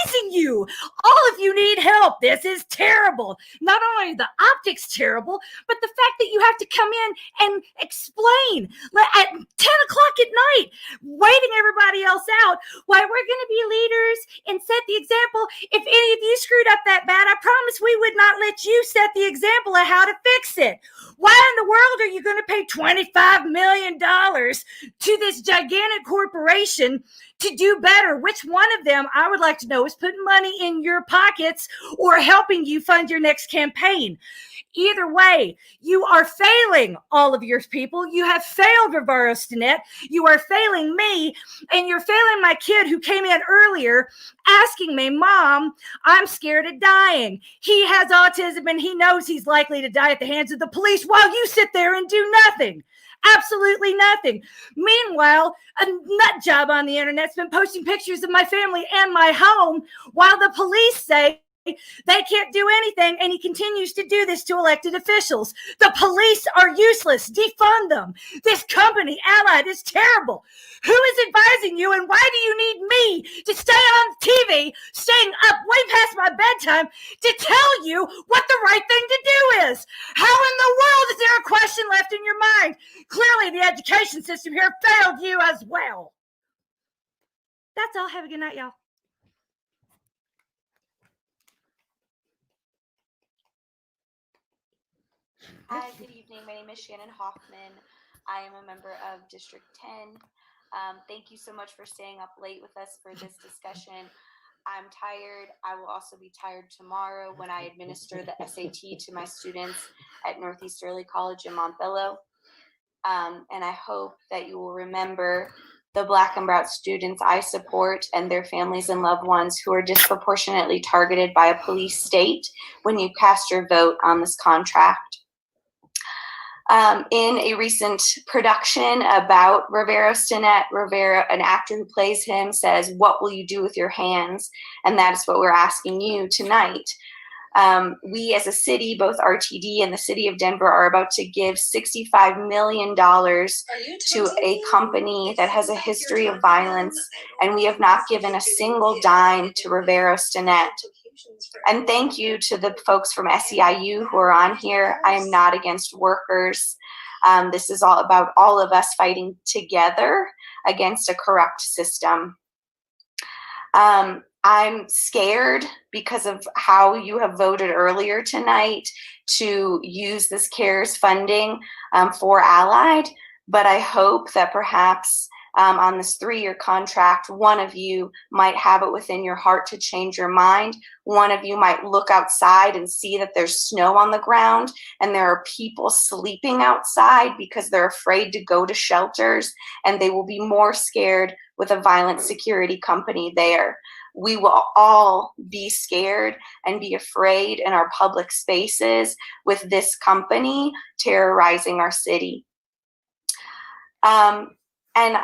advising you? All of you need help. This is terrible. Not only are the optics terrible, but the fact that you have to come in and explain at 10 o'clock at night, waiting everybody else out, why we're going to be leaders and set the example. If any of you screwed up that bad, I promise we would not let you set the example of how to fix it. Why in the world are you going to pay $25 million to this gigantic corporation to do better? Which one of them, I would like to know, is putting money in your pockets or helping you fund your next campaign? Either way, you are failing all of your people. You have failed Reverse Danette. You are failing me, and you're failing my kid who came in earlier asking me, Mom, I'm scared of dying. He has autism, and he knows he's likely to die at the hands of the police while you sit there and do nothing. Absolutely nothing. Meanwhile, a nut job on the internet's been posting pictures of my family and my home while the police say they can't do anything, and he continues to do this to elected officials. The police are useless. Defund them. This company, Allied, is terrible. Who is advising you, and why do you need me to stay on TV, staying up way past my bedtime to tell you what the right thing to do is? How in the world is there a question left in your mind? Clearly, the education system here failed you as well. That's all. Have a good night, y'all. Hi, good evening. My name is Shannon Hoffman. I am a member of District 10. Thank you so much for staying up late with us for this discussion. I'm tired. I will also be tired tomorrow when I administer the SAT to my students at Northeast Early College in Montbello. And I hope that you will remember the Black and Brown students I support and their families and loved ones who are disproportionately targeted by a police state when you cast your vote on this contract. In a recent production about Rivero Stinnett, an actor who plays him, says, "What will you do with your hands?" And that is what we're asking you tonight. We as a city, both RTD and the city of Denver, are about to give $65 million to a company that has a history of violence, and we have not given a single dime to Rivero Stinnett. And thank you to the folks from SEIU who are on here. I am not against workers. This is all about all of us fighting together against a corrupt system. I'm scared because of how you have voted earlier tonight to use this CARES funding for Allied, but I hope that perhaps on this 3-year contract, one of you might have it within your heart to change your mind. One of you might look outside and see that there's snow on the ground and there are people sleeping outside because they're afraid to go to shelters, and they will be more scared with a violent security company there. We will all be scared and be afraid in our public spaces with this company terrorizing our city. And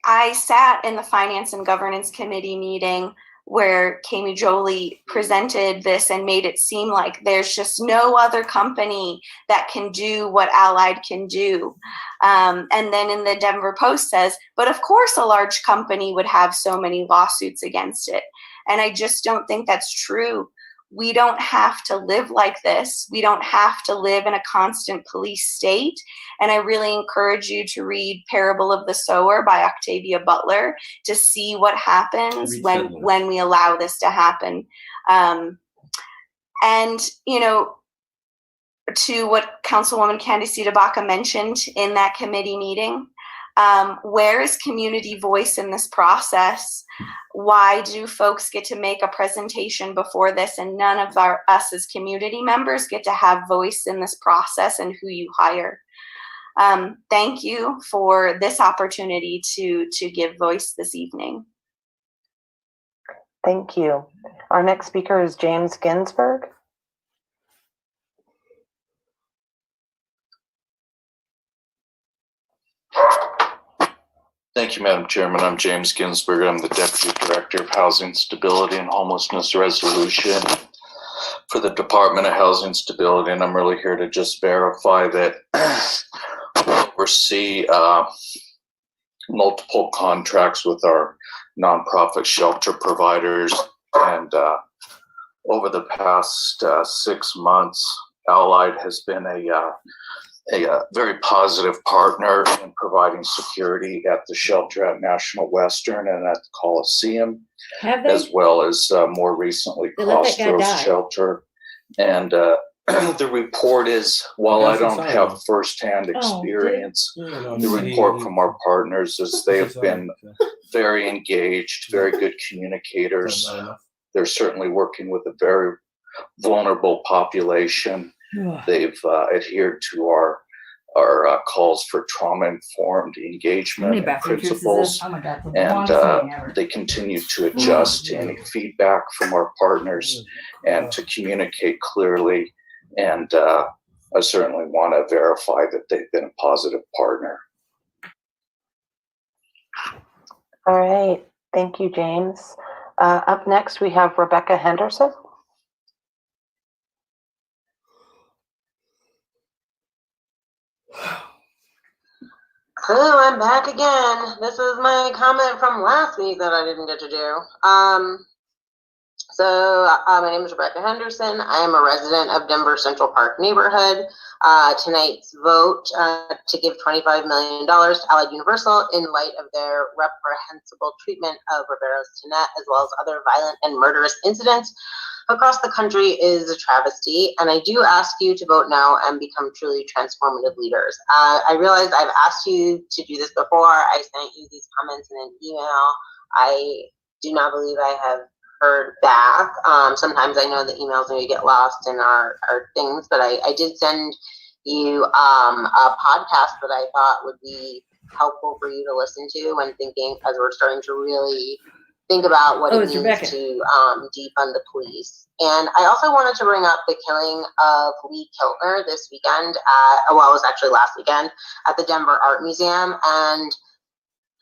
I sat in the Finance and Governance Committee meeting where Kami Jolie presented this and made it seem like there's just no other company that can do what Allied can do. And then in the Denver Post says, but of course a large company would have so many lawsuits against it. And I just don't think that's true. We don't have to live like this. We don't have to live in a constant police state. And I really encourage you to read Parable of the Sower by Octavia Butler to see what happens when we allow this to happen. And, you know, to what Councilwoman Candace Baca mentioned in that committee meeting, where is community voice in this process? Why do folks get to make a presentation before this and none of us as community members get to have voice in this process and who you hire? Thank you for this opportunity to give voice this evening. Thank you. Our next speaker is James Ginsburg. Thank you, Madam Chairman. I'm James Ginsburg. I'm the Deputy Director of Housing Stability and Homelessness Resolution for the Department of Housing Stability, and I'm really here to just verify that we oversee multiple contracts with our nonprofit shelter providers, and over the past 6 months, Allied has been a very positive partner in providing security at the shelter at National Western and at the Coliseum, as well as more recently Crossroads Shelter. And the report is, while I don't have firsthand experience, the report from our partners is they have been very engaged, very good communicators. They're certainly working with a very vulnerable population. They've adhered to our calls for trauma-informed engagement and principles, and they continue to adjust to any feedback from our partners and to communicate clearly. And I certainly want to verify that they've been a positive partner. All right. Thank you, James. Up next, we have Rebecca Henderson. Hello, I'm back again. This is my comment from last week that I didn't get to do. My name is Rebecca Henderson. I am a resident of Denver Central Park neighborhood. Tonight's vote to give $25 million to Allied Universal in light of their reprehensible treatment of Riveros Tenet, as well as other violent and murderous incidents across the country, is a travesty, and I do ask you to vote no and become truly transformative leaders. I realize I've asked you to do this before. I sent you these comments in an email. I do not believe I have heard back. Sometimes I know the emails maybe get lost in our things, but I did send you a podcast that I thought would be helpful for you to listen to when thinking, as we're starting to really think about what it means to defund the police. And I also wanted to bring up the killing of Lee Kiltner this weekend it was actually last weekend at the Denver Art Museum. And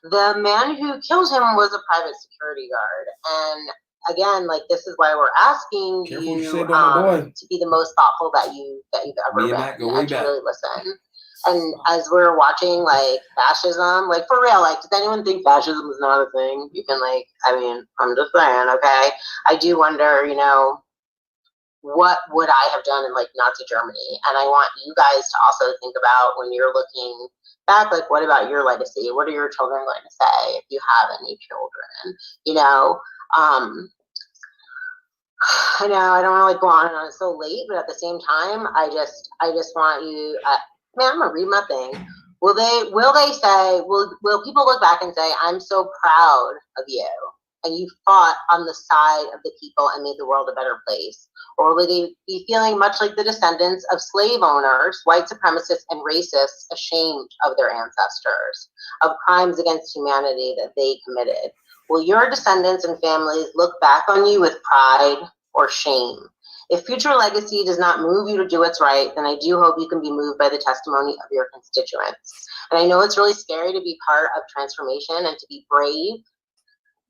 the man who killed him was a private security guard. And again, like, this is why we're asking you to be the most thoughtful that you've ever been, and to really listen. And as we're watching, like, fascism, like, for real, like, does anyone think fascism is not a thing? You can, like, I mean, I'm just saying, okay? I do wonder, you know, what would I have done in, like, Nazi Germany? And I want you guys to also think about, when you're looking back, like, what about your legacy? What are your children going to say if you have any children? You know, I know I don't want to, like, go on and on. It's so late, but at the same time, I just want you. Man, I'm gonna read my thing. Will people look back and say, "I'm so proud of you, and you fought on the side of the people and made the world a better place"? Or will they be feeling much like the descendants of slave owners, white supremacists, and racists, ashamed of their ancestors, of crimes against humanity that they committed? Will your descendants and families look back on you with pride or shame? If future legacy does not move you to do what's right, then I do hope you can be moved by the testimony of your constituents. And I know it's really scary to be part of transformation and to be brave,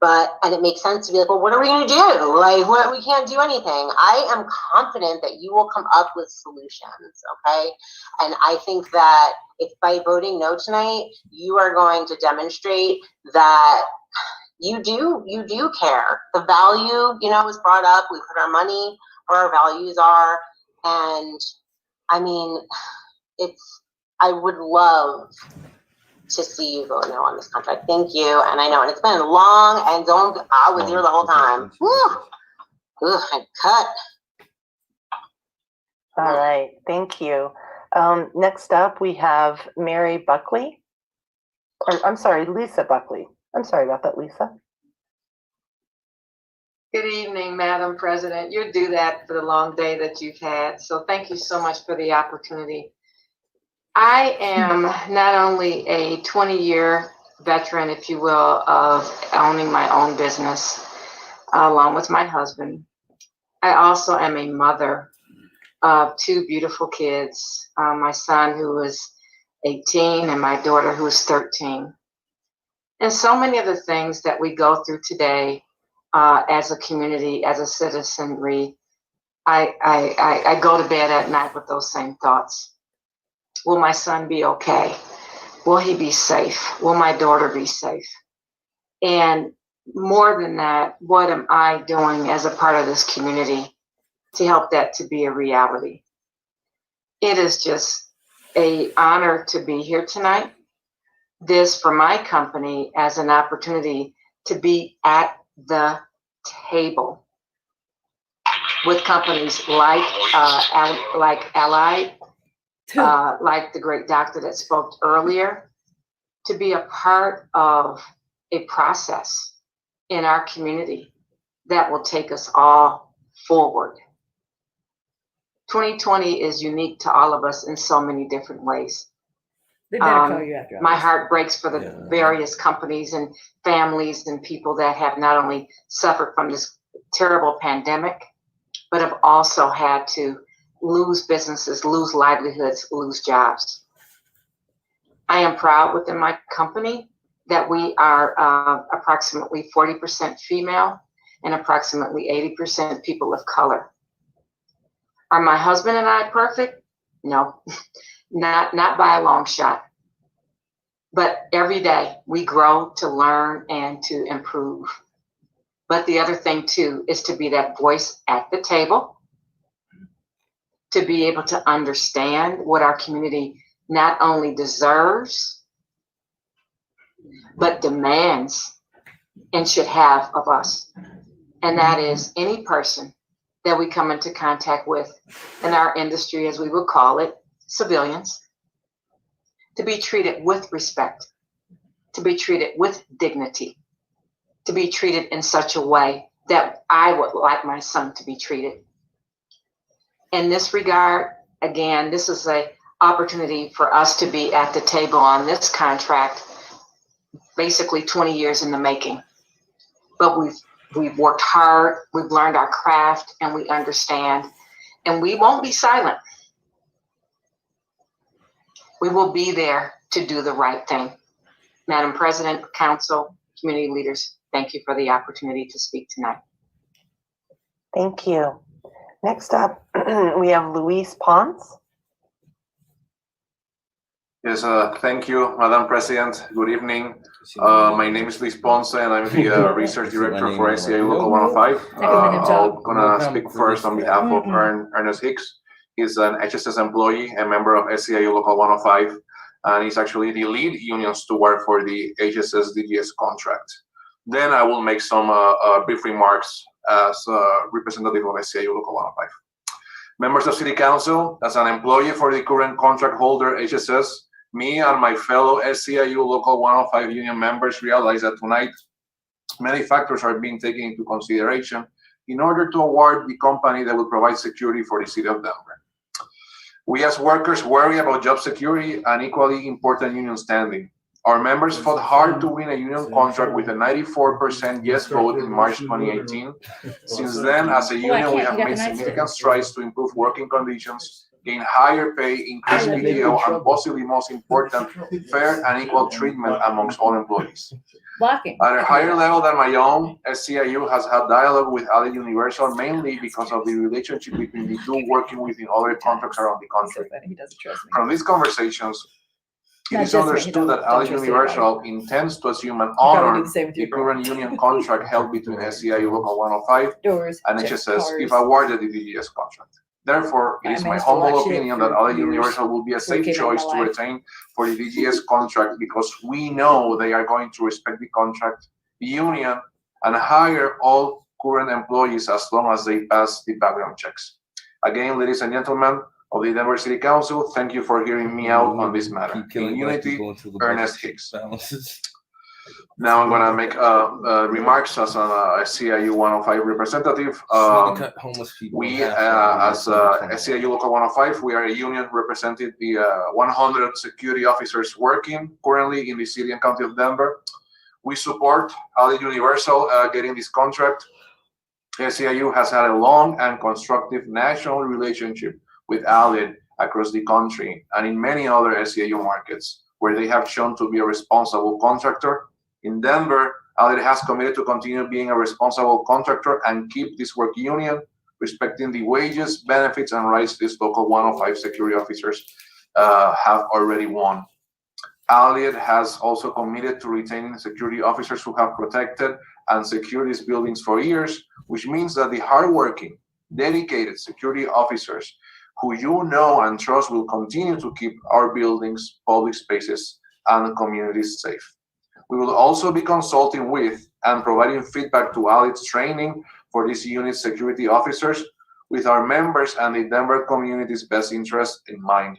and it makes sense to be like, well, what are we going to do? Like, we can't do anything. I am confident that you will come up with solutions, okay? And I think that if by voting no tonight, you are going to demonstrate that you do care. The value, was brought up. We put our money where our values are. And I mean, I would love to see you vote no on this contract. Thank you. And I know, and it's been long, and I was here the whole time. Woo! Ugh, I cut. All right, thank you. Next up, we have Mary Buckley. Lisa Buckley. I'm sorry about that, Lisa. Good evening, Madam President. You do that for the long day that you've had. So thank you so much for the opportunity. I am not only a 20-year veteran, if you will, of owning my own business, along with my husband. I also am a mother of 2 beautiful kids, my son who is 18 and my daughter who is 13. And so many of the things that we go through today as a community, as a citizenry, I go to bed at night with those same thoughts. Will my son be okay? Will he be safe? Will my daughter be safe? And more than that, what am I doing as a part of this community to help that to be a reality? It is just an honor to be here tonight. This for my company as an opportunity to be at the table with companies like Allied, like the great doctor that spoke earlier, to be a part of a process in our community that will take us all forward. 2020 is unique to all of us in so many different ways. They better call you after My hours. heart breaks for the various companies and families and people that have not only suffered from this terrible pandemic, but have also had to lose businesses, lose livelihoods, lose jobs. I am proud within my company that we are approximately 40% female and approximately 80% people of color. Are my husband and I perfect? No, not by a long shot. But every day we grow to learn and to improve. But the other thing too is to be that voice at the table, to be able to understand what our community not only deserves, but demands and should have of us. And that is any person that we come into contact with in our industry, as we would call it, civilians, to be treated with respect, to be treated with dignity, to be treated in such a way that I would like my son to be treated. In this regard, again, this is an opportunity for us to be at the table on this contract, basically 20 years in the making. But we've worked hard, we've learned our craft, and we understand, and we won't be silent. We will be there to do the right thing. Madam President, Council, community leaders, thank you for the opportunity to speak tonight. Thank you. Next up, we have Luis Ponce. Yes, thank you, Madam President. Good evening. My name is Luis Ponce, and I'm the Research Director for SEIU Local 105. I'm going to speak first on behalf of Ernest Hicks. He's an HSS employee, a member of SEIU Local 105, and he's actually the lead union steward for the HSS DGS contract. Then I will make some brief remarks as representative of SEIU Local 105. Members of City Council, as an employee for the current contract holder HSS, me and my fellow SEIU Local 105 union members realize that tonight many factors are being taken into consideration in order to award the company that will provide security for the city of Denver. We as workers worry about job security and equally important union standing. Our members fought hard to win a union contract with a 94% yes vote in March 2018. Since then, as a union, we have made significant strides to improve working conditions, gain higher pay, increase PTO, and possibly most important, fair and equal treatment amongst all employees. Blocking. At a higher level than my own, SCIU has had dialogue with Allied Universal mainly because of the relationship between the two working within other contracts around the country. He doesn't trust me. From these conversations, it Not is just me, he understood that don't Allied trust Universal intends to assume and probably do honor the same with the your girl. current union contract held between SCIU Local 105 Doors, and check HSS if cars. awarded the DGS contract. Therefore, it I is my managed to humble watch it opinion for that Allied years Universal will be a before he safe came into choice my to life. retain for the DGS contract because we know they are going to respect the contract, the union, and hire all current employees as long as they pass the background checks. Again, ladies and gentlemen of the Denver City Council, thank you for hearing me out on this matter. In unity, Ernest Hicks. Now I'm gonna make remarks as an SCIU 105 representative. We, as SCIU Local 105, we are a union representing the 100 security officers working currently in the city and county of Denver. We support Allied Universal getting this contract. SCIU has had a long and constructive national relationship with Allied across the country and in many other SCIU markets where they have shown to be a responsible contractor. In Denver, Allied has committed to continue being a responsible contractor and keep this work union, respecting the wages, benefits, and rights these local 105 security officers have already won. Allied has also committed to retaining security officers who have protected and secured these buildings for years, which means that the hardworking, dedicated security officers who you know and trust will continue to keep our buildings, public spaces, and communities safe. We will also be consulting with and providing feedback to Allied's training for these unit security officers with our members and the Denver community's best interest in mind.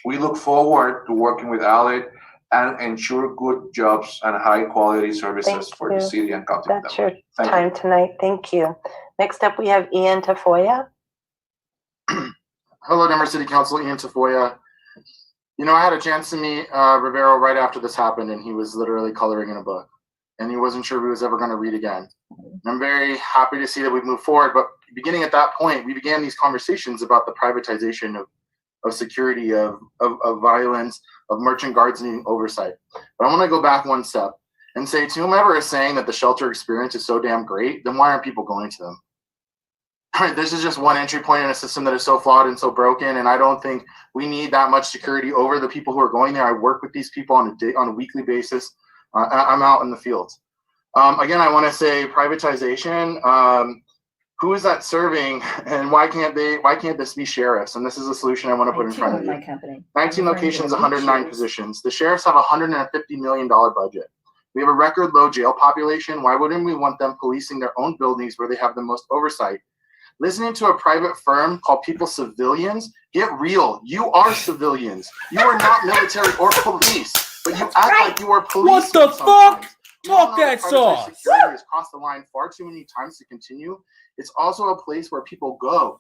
We look forward to working with Allied and ensure good jobs and high quality services for the city and county. That's your time tonight. Thank you. Next up, we have Ian Tafoya. Hello, Denver City Council, Ian Tafoya. You know, I had a chance to meet Rivero right after this happened, and he was literally coloring in a book, and he wasn't sure if he was ever going to read again. And I'm very happy to see that we've moved forward, but beginning at that point, we began these conversations about the privatization of security, of violence, of merchant guards needing oversight. But I want to go back one step and say to whomever is saying that the shelter experience is so damn great, then why aren't people going to them? All right, this is just one entry point in a system that is so flawed and so broken, and I don't think we need that much security over the people who are going there. I work with these people on a weekly basis. I'm out in the field. Again, I want to say privatization. Who is that serving, and why can't this be sheriffs? And this is a solution I want to put in front of you. 19 locations, 109 positions. The sheriffs have a $150 million budget. We have a record low jail population. Why wouldn't we want them policing their own buildings where they have the most oversight? Listening to a private firm call people civilians, get real. You are civilians. You are not military or police, but you act like you are police. What the fuck? Talk that sauce. Security has crossed the line far too many times to continue. It's also a place where people go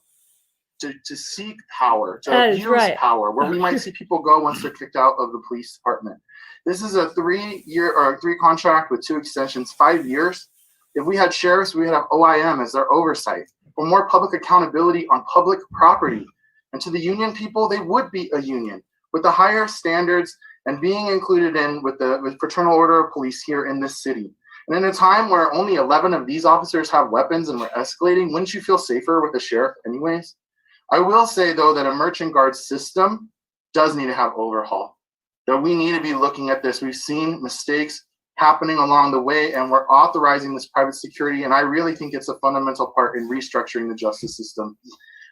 to seek power, to abuse power, where we might see people go once they're kicked out of the police department. This is a 3-year contract with 2 extensions, 5 years. If we had sheriffs, we would have OIM as their oversight for more public accountability on public property. And to the union people, they would be a union with the higher standards and being included in with Fraternal Order of Police here in this city. And in a time where only 11 of these officers have weapons and we're escalating, wouldn't you feel safer with the sheriff anyways? I will say, though, that a merchant guard system does need to have overhaul. That we need to be looking at this. We've seen mistakes happening along the way, and we're authorizing this private security, and I really think it's a fundamental part in restructuring the justice system.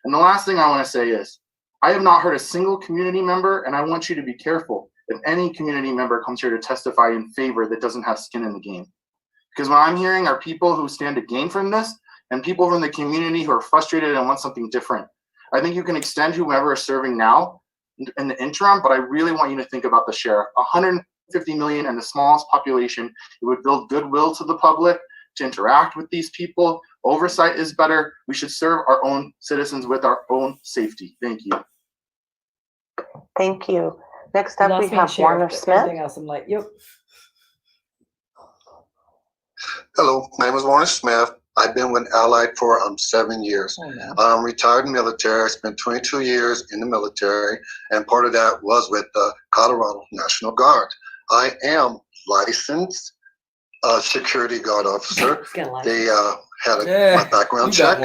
And the last thing I want to say is, I have not heard a single community member, and I want you to be careful if any community member comes here to testify in favor that doesn't have skin in the game. Because what I'm hearing are people who stand to gain from this, and people from the community who are frustrated and want something different. I think you can extend whomever is serving now in the interim, but I really want you to think about the sheriff. 150 million and the smallest population. It would build goodwill to the public to interact with these people. Oversight is better. We should serve our own citizens with our own safety. Thank you. Thank you. Next up, we have Warner Smith. Everything else, I'm like, yep. Hello, my name is Warner Smith. I've been with Allied for 7 years. I'm retired military. I spent 22 years in the military, and part of that was with the Colorado National Guard. I am licensed security guard officer. Got They had my background check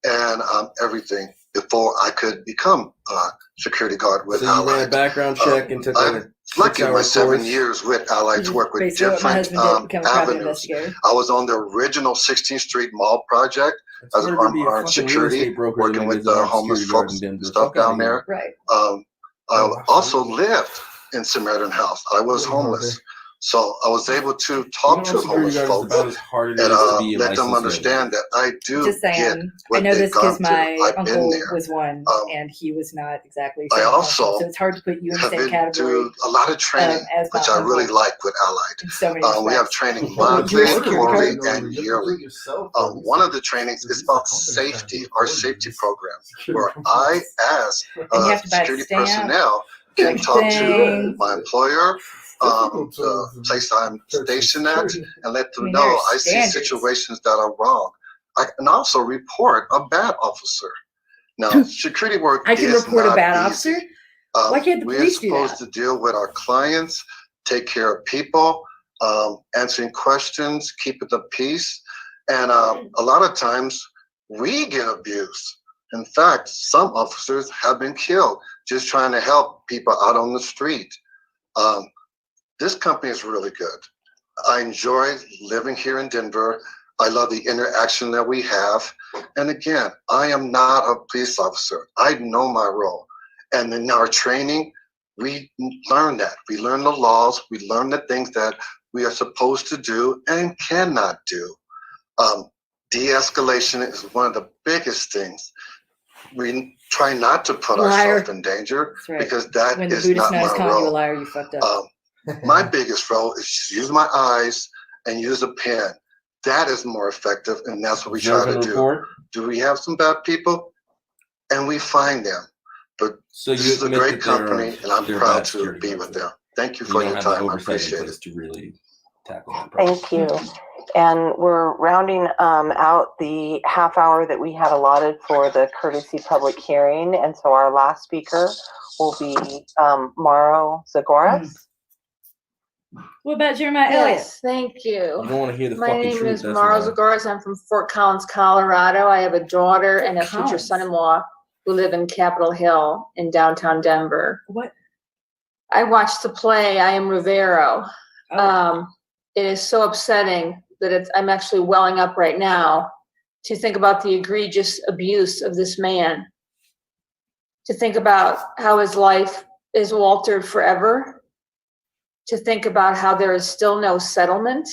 and everything before I could become a security guard with So you ran a background check and took a lucky 6-hour my 7 course? years with Allied to work with Basically what my different husband did, become a private avenues. investigator. I was on the original 16th Street Mall project as an armed security, working with the homeless folks and stuff down there. Right. I also lived in Samaritan House. I was homeless. So I was able to talk to homeless folks and let them understand that I do Just saying, get I what know they've this because gone through. my I've been uncle there. was one, and he was not exactly. I also so it's hard to put you in the have same been category. to a lot of training, as my which I really uncle like with Allied. in so many We have respects. training Well, monthly, you're a security quarterly, guard. and yearly. One of the trainings is about safety, our safety program, where I, as And you have to buy a security stamp, personnel, can talk to thing. my employer, the place I'm stationed at, and let them know I see standards. situations that are wrong. I can also report a bad officer. Now, security work I can is report not a bad easy. officer. Why can't the We're police do supposed that? to deal with our clients, take care of people, answering questions, keeping the peace. And a lot of times we get abused. In fact, some officers have been killed just trying to help people out on the street. This company is really good. I enjoy living here in Denver. I love the interaction that we have. And again, I am not a police officer. I know my role. And in our training, we learn that. We learn the laws. We learn the things that we are supposed to do and cannot do. De-escalation is one of the biggest things. We try not to put ourselves in danger because that When the is Buddhist not knows my calling you a role. liar, you fucked up. My biggest role is to use my eyes and use a pen. That is more effective, and that's what we try to do. Do we have some bad people? And we find them. But So this is a great company, and I'm proud to be with them. Thank you for your time. I appreciate it. To really tackle that problem. Thank you. And we're rounding out the half hour that we had allotted for the courtesy public hearing. And so our last speaker will be Mauro Zagoras. What about Jeremiah Elliott? Yes, thank you. You don't want to hear the My fucking name truth. is That's Mauro why. Zagoras. I'm from Fort Collins, Colorado. I have a daughter and a future Collins. son-in-law who live in Capitol Hill in downtown Denver. What? I watched the play I Am Rivero. It is so upsetting that I'm actually welling up right now to think about the egregious abuse of this man, to think about how his life is altered forever, to think about how there is still no settlement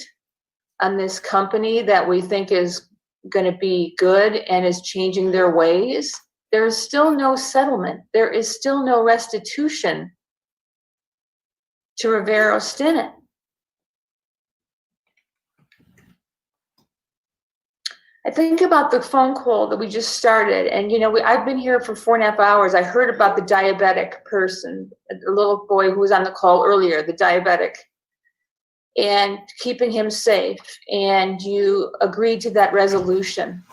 on this company that we think is going to be good and is changing their ways. There is still no settlement. There is still no restitution to Rivero Stinnett. I think about the phone call that we just started, and I've been here for 4.5 hours. I heard about the diabetic person, the little boy who was on the call earlier, the diabetic, and keeping him safe. And you agreed to that resolution.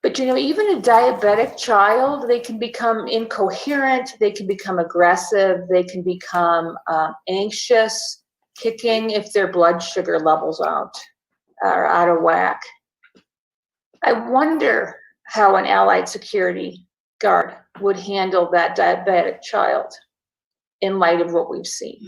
But even a diabetic child, they can become incoherent, they can become aggressive, they can become anxious, kicking if their blood sugar levels are out of whack. I wonder how an allied security guard would handle that diabetic child in light of what we've seen.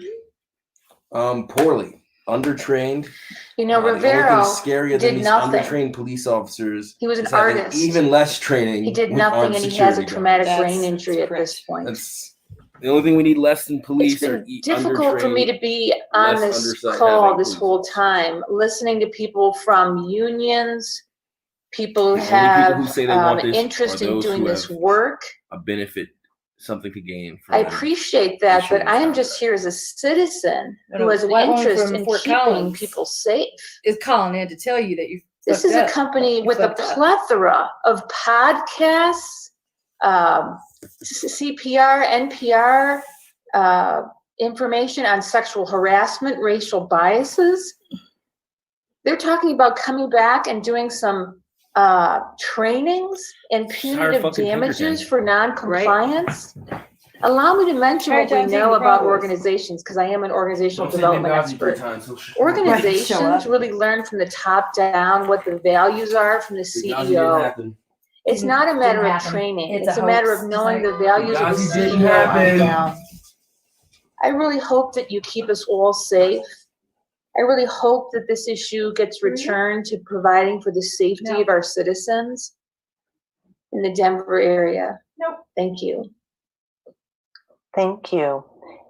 Poorly. Undertrained. Rivero scarier did than these nothing. undertrained police officers. He was an is having artist. Even less training. He did with nothing, armed and he has a security traumatic guards. brain injury at this point. That's the only thing we need less than police It's are been difficult for me to be on less this undersized call having this police whole time, listening to people from unions, people who The only have people who say they want this interest are in those doing who this have work. a benefit, something to gain. From I them. appreciate that, but I am just here as a citizen who has an White woman interest from in Fort keeping Collins people safe. Is calling in to tell you that you. This is a company with a plethora of podcasts, CPR, NPR, information on sexual harassment, racial biases. They're talking about coming back and doing some trainings and punitive fucking damages Pinkerton. for non-compliance. Allow me to mention All what right, we John, take know the about Broncos. organizations, because I am an organizational I'm sitting in development Dodgy 3 expert. times. So Organizations really learn from the top down what the values are from the CEO. It's not a matter of training. It's a matter of knowing the values of the CEO on down. I really hope that you keep us all safe. I really hope that this issue gets returned to providing for the safety of our citizens in the Denver area. Thank you. Thank you.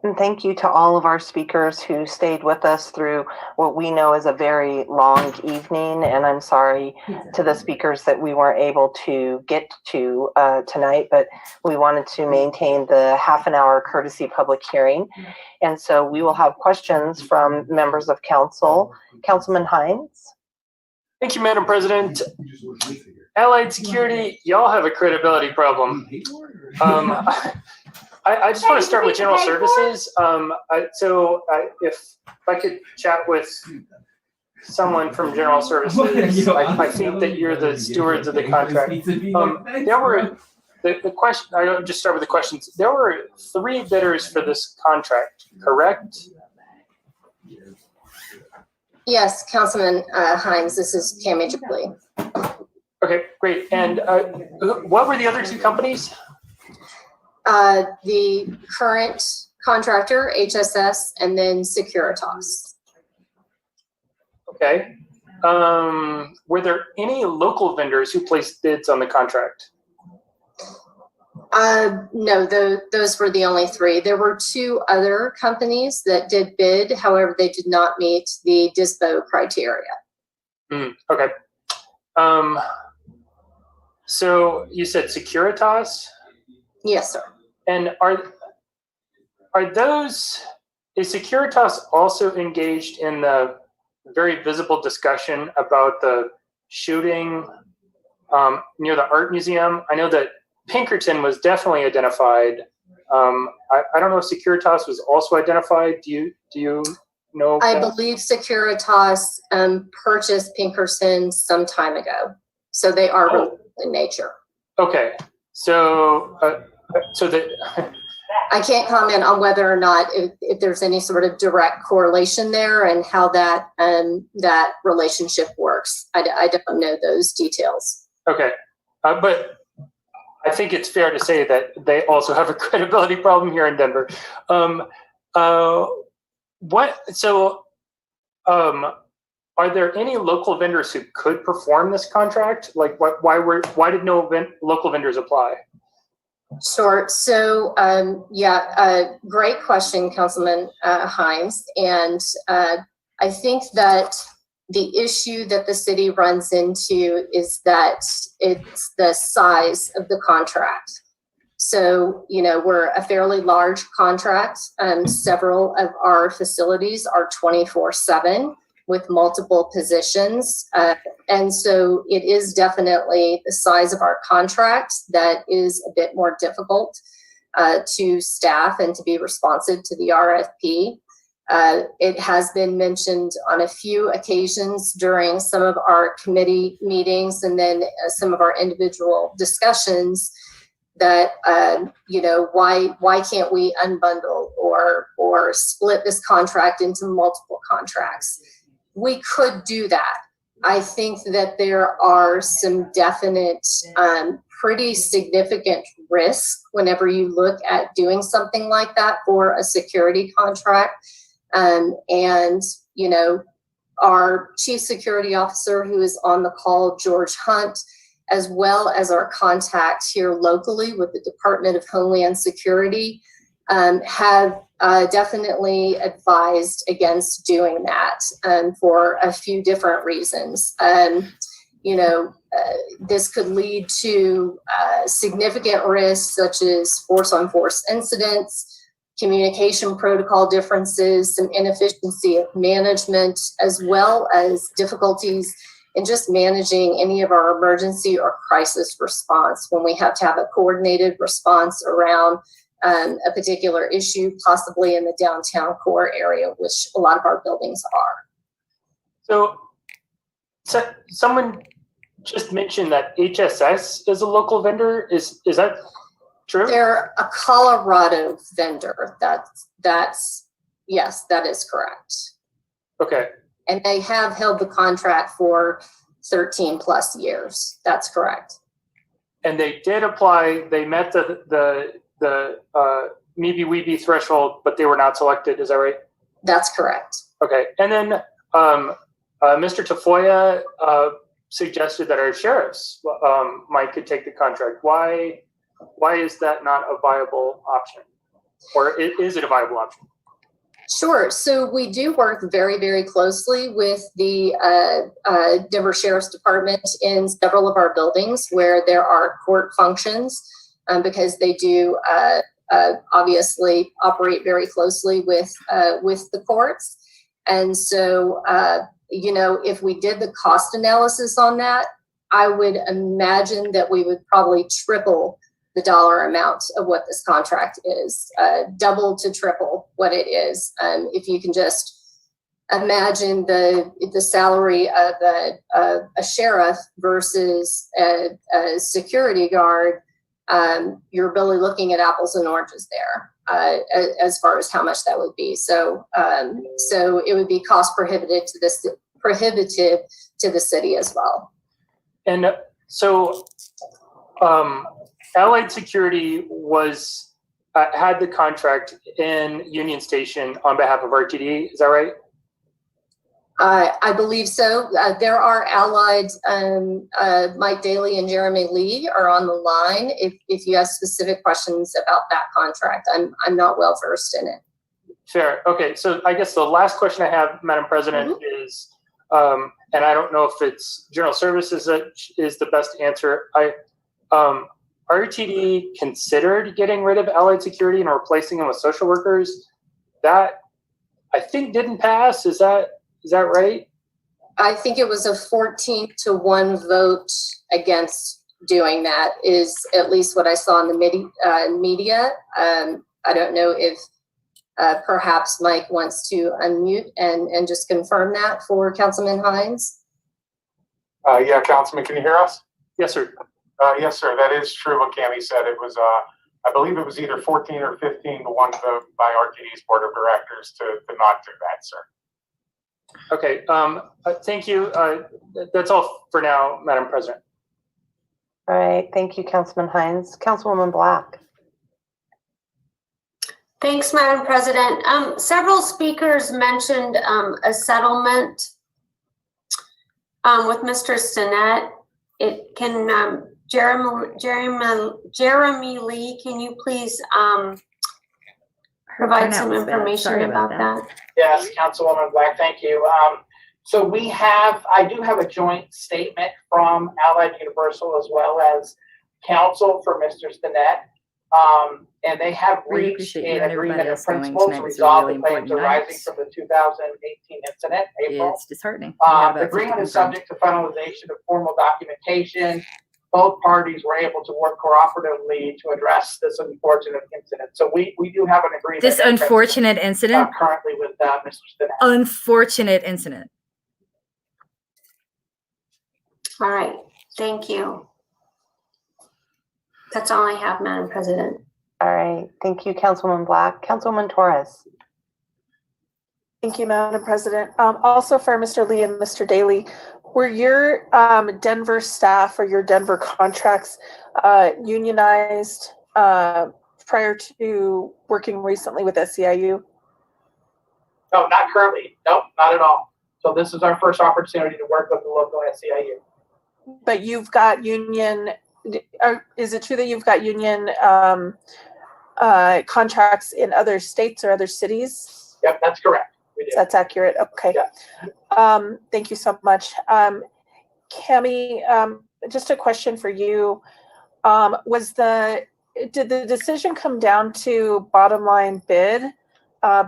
And thank you to all of our speakers who stayed with us through what we know is a very long evening. And I'm sorry to the speakers that we weren't able to get to tonight, but we wanted to maintain the half-an-hour courtesy public hearing. And so we will have questions from members of council. Councilman Hines. Thank you, Madam President. Allied Security, y'all have a credibility problem. I just want to start with General Services. If I could chat with someone from General Services, I think that you're the stewards of the contract. The question. I'll just start with the questions. There were 3 bidders for this contract, correct? Yes, Councilman Hines, this is Tammy Jubilee. Okay, great. And what were the other 2 companies? The current contractor, HSS, and then Securitas. Okay. Were there any local vendors who placed bids on the contract? No, those were the only 3. There were 2 other companies that did bid. However, they did not meet the DISBO criteria. Okay. So you said Securitas? Yes, sir. And is Securitas also engaged in the very visible discussion about the shooting near the art museum? I know that Pinkerton was definitely identified. I don't know if Securitas was also identified. Do you know? I believe Securitas purchased Pinkerton some time ago, so they are related in nature. Okay, so I can't comment on whether or not if there's any sort of direct correlation there and how that that relationship works. I don't know those details. Okay, but I think it's fair to say that they also have a credibility problem here in Denver. Are there any local vendors who could perform this contract? Like, why did no local vendors apply? Sure. So, great question, Councilman Hines. And I think that the issue that the city runs into is that it's the size of the contract. So, we're a fairly large contract. Several of our facilities are 24/7 with multiple positions. And so it is definitely the size of our contract that is a bit more difficult to staff and to be responsive to the RFP. It has been mentioned on a few occasions during some of our committee meetings and then some of our individual discussions that, why can't we unbundle or split this contract into multiple contracts? We could do that. I think that there are some definite, pretty significant risks whenever you look at doing something like that for a security contract. Our chief security officer who is on the call, George Hunt, as well as our contacts here locally with the Department of Homeland Security, have definitely advised against doing that for a few different reasons. This could lead to significant risks such as force-on-force incidents, communication protocol differences, some inefficiency of management, as well as difficulties in just managing any of our emergency or crisis response when we have to have a coordinated response around a particular issue, possibly in the downtown core area, which a lot of our buildings are. So someone just mentioned that HSS is a local vendor. Is that true? They're a Colorado vendor. Yes, that is correct. Okay. And they have held the contract for 13 plus years. That's correct. And they did apply. They met the MeBe threshold, but they were not selected. Is that right? That's correct. Okay. And then Mr. Tafoya suggested that our sheriffs could take the contract. Why is that not a viable option? Or is it a viable option? Sure. So we do work very, very closely with the Denver Sheriff's Department in several of our buildings where there are court functions, because they do obviously operate very closely with the courts. And so, if we did the cost analysis on that, I would imagine that we would probably triple the dollar amount of what this contract is, double to triple what it is. If you can just imagine the salary of a sheriff versus a security guard, you're really looking at apples and oranges there, as far as how much that would be. So it would be cost prohibitive to the city as well. And so, Allied Security was had the contract in Union Station on behalf of RTD. Is that right? I believe so. There are Allied, Mike Daly and Jeremy Lee are on the line. If you have specific questions about that contract, I'm not well versed in it. Fair. Okay. So I guess the last question I have, Madam President, is, and I don't know if it's General Services that is the best answer. RTD considered getting rid of Allied Security and replacing them with social workers. That I think didn't pass. Is that right? I think it was a 14-1 vote against doing that, is at least what I saw in the media. I don't know if perhaps Mike wants to unmute and just confirm that for Councilman Hines. Yeah, Councilman, can you hear us? Yes, sir. Yes, sir. That is true what Cammie said. It was, I believe it was either 14 or 15-1 vote by RTD's board of directors to not do that, sir. Okay. Thank you. That's all for now, Madam President. All right. Thank you, Councilman Hines. Councilwoman Black. Thanks, Madam President. Several speakers mentioned a settlement with Mr. Stinnett. It can Jeremy Lee, can you please provide some information about that? Yes, Councilwoman Black, thank you. So I do have a joint statement from Allied Universal as well as counsel for Mr. Stinnett. And they have reached an agreement of principle to resolve the claims arising from the 2018 incident, April. It's disheartening. The agreement is subject to finalization of formal documentation. Both parties were able to work cooperatively to address this unfortunate incident. So we do have an agreement. This unfortunate incident? Currently with Mr. Stinnett. Unfortunate incident. All right. Thank you. That's all I have, Madam President. All right. Thank you, Councilwoman Black. Councilwoman Torres. Thank you, Madam President. Also for Mr. Lee and Mr. Daly, were your Denver staff or your Denver contracts unionized prior to working recently with SEIU? No, not currently. Nope, not at all. So this is our first opportunity to work with the local SEIU. But you've got union, is it true that you've got union contracts in other states or other cities? Yep, that's correct. That's accurate. Okay. Yeah. Thank you so much. Cammie, just a question for you. Did the decision come down to bottom line bid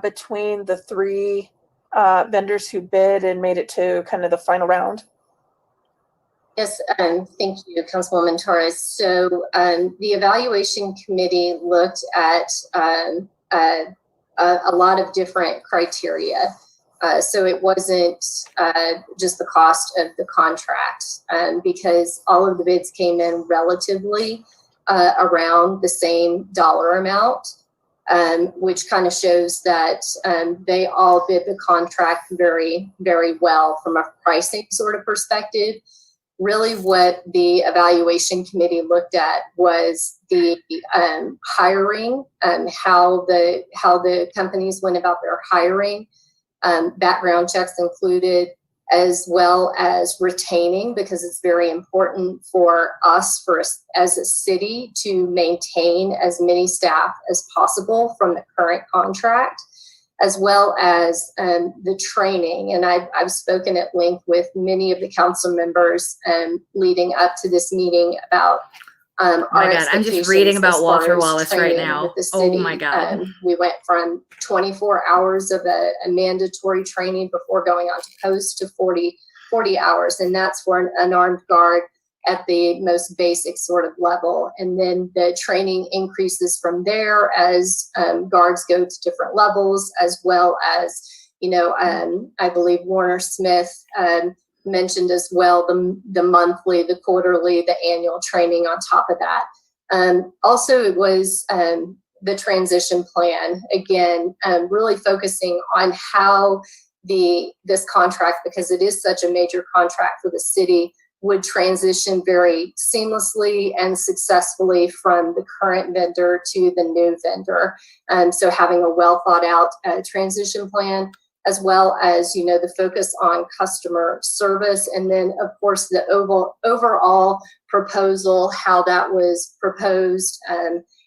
between the three vendors who bid and made it to kind of the final round? Yes, thank you, Councilwoman Torres. So the evaluation committee looked at a lot of different criteria. So it wasn't just the cost of the contract, because all of the bids came in relatively around the same dollar amount, which kind of shows that they all bid the contract very, very well from a pricing sort of perspective. Really what the evaluation committee looked at was the hiring, how the companies went about their hiring, background checks included, as well as retaining, because it's very important for us as a city to maintain as many staff as possible from the current contract, as well as the training. And I've spoken at length with many of the council members leading up to this meeting about oh my God, I'm just reading about Walter Wallace right now. With the city. Oh my God. We went from 24 hours of a mandatory training before going on to post to 40 hours. And that's for an unarmed guard at the most basic sort of level. And then the training increases from there as guards go to different levels, as well as, I believe Warner Smith mentioned as well the monthly, the quarterly, the annual training on top of that. Also, it was the transition plan, again, really focusing on how this contract, because it is such a major contract for the city, would transition very seamlessly and successfully from the current vendor to the new vendor. So having a well thought out transition plan, as well as, the focus on customer service. And then, of course, the overall proposal, how that was proposed.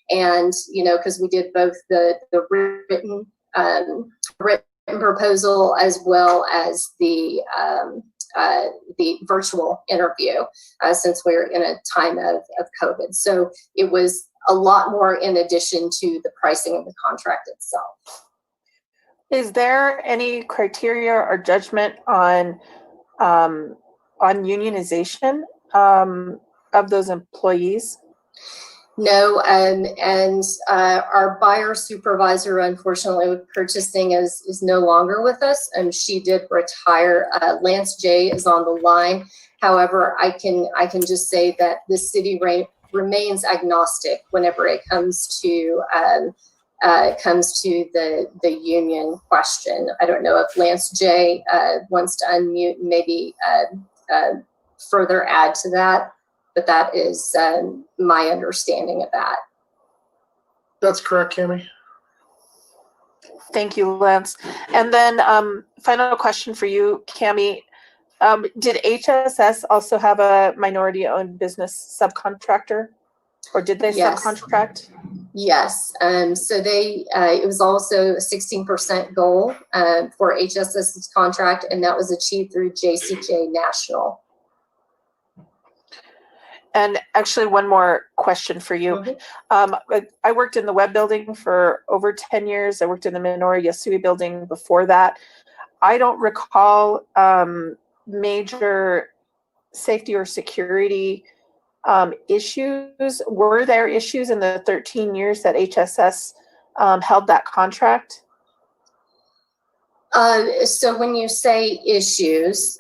And, because we did both the written proposal as well as the virtual interview, since we're in a time of COVID. So it was a lot more in addition to the pricing of the contract itself. Is there any criteria or judgment on unionization of those employees? No, and our buyer supervisor, unfortunately, with purchasing is no longer with us, and she did retire. Lance J is on the line. However, I can just say that the city remains agnostic whenever it comes to the union question. I don't know if Lance J wants to unmute and maybe further add to that, but that is my understanding of that. That's correct, Cami. Thank you, Lance. And then final question for you, Cami. Did HSS also have a minority-owned business subcontractor, or did they subcontract? Yes. So it was also a 16% goal for HSS's contract, and that was achieved through JCJ National. And actually, one more question for you. I worked in the web building for over 10 years. I worked in the Minoru Yasui building before that. I don't recall major safety or security issues. Were there issues in the 13 years that HSS held that contract? So when you say issues,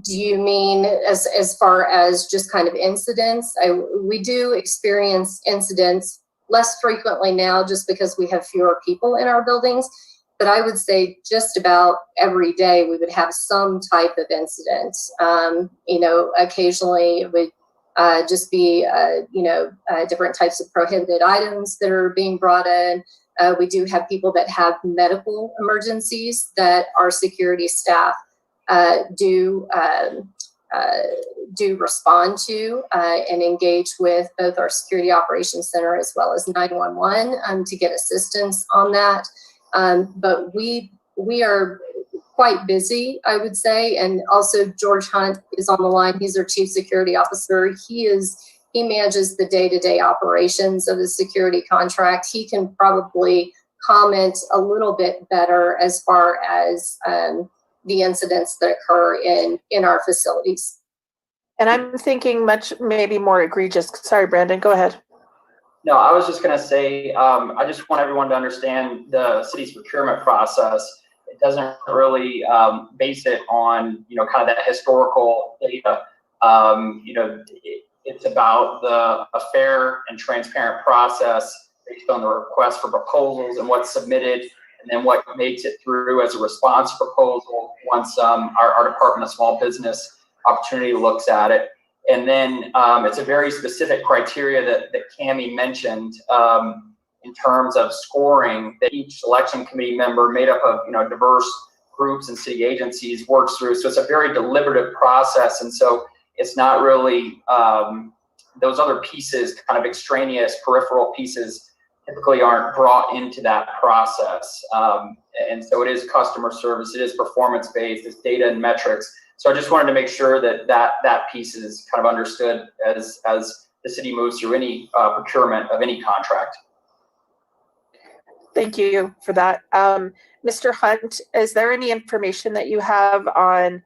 do you mean as far as just kind of incidents? We do experience incidents less frequently now just because we have fewer people in our buildings. But I would say just about every day we would have some type of incident. Occasionally it would just be, different types of prohibited items that are being brought in. We do have people that have medical emergencies that our security staff do respond to and engage with both our security operations center as well as 911 to get assistance on that. But we are quite busy, I would say. And also George Hunt is on the line. He's our chief security officer. He manages the day-to-day operations of the security contract. He can probably comment a little bit better as far as the incidents that occur in our facilities. And I'm thinking maybe more egregious. Sorry, Brandon, go ahead. No, I was just going to say, I just want everyone to understand the city's procurement process. It doesn't really base it on, kind of that historical data. It's about a fair and transparent process based on the request for proposals and what's submitted, and then what makes it through as a response proposal once our Department of Small Business Opportunity looks at it. And then it's a very specific criteria that Cammie mentioned in terms of scoring that each selection committee member made up of diverse groups and city agencies works through. So it's a very deliberative process. And so it's not really those other pieces, kind of extraneous peripheral pieces, typically aren't brought into that process. And so it is customer service, it is performance based, it's data and metrics. So I just wanted to make sure that piece is kind of understood as the city moves through any procurement of any contract. Thank you for that. Mr. Hunt, is there any information that you have on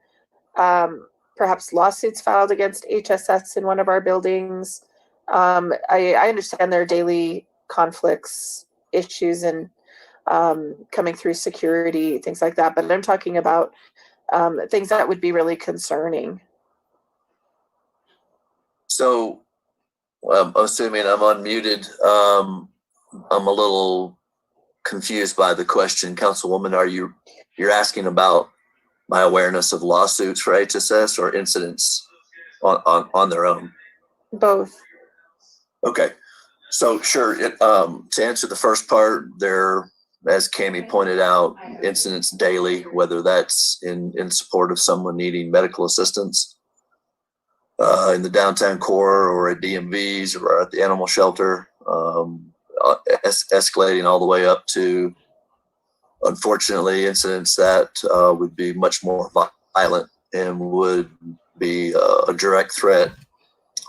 perhaps lawsuits filed against HSS in one of our buildings? I understand there are daily conflicts, issues, and coming through security, things like that, but I'm talking about things that would be really concerning. So, assuming I'm unmuted, I'm a little confused by the question. Councilwoman, you're asking about my awareness of lawsuits for HSS or incidents on their own? Both. Okay. So sure, to answer the first part, there, as Cammie pointed out, incidents daily, whether that's in support of someone needing medical assistance in the downtown core or at DMVs or at the animal shelter, escalating all the way up to, unfortunately, incidents that would be much more violent and would be a direct threat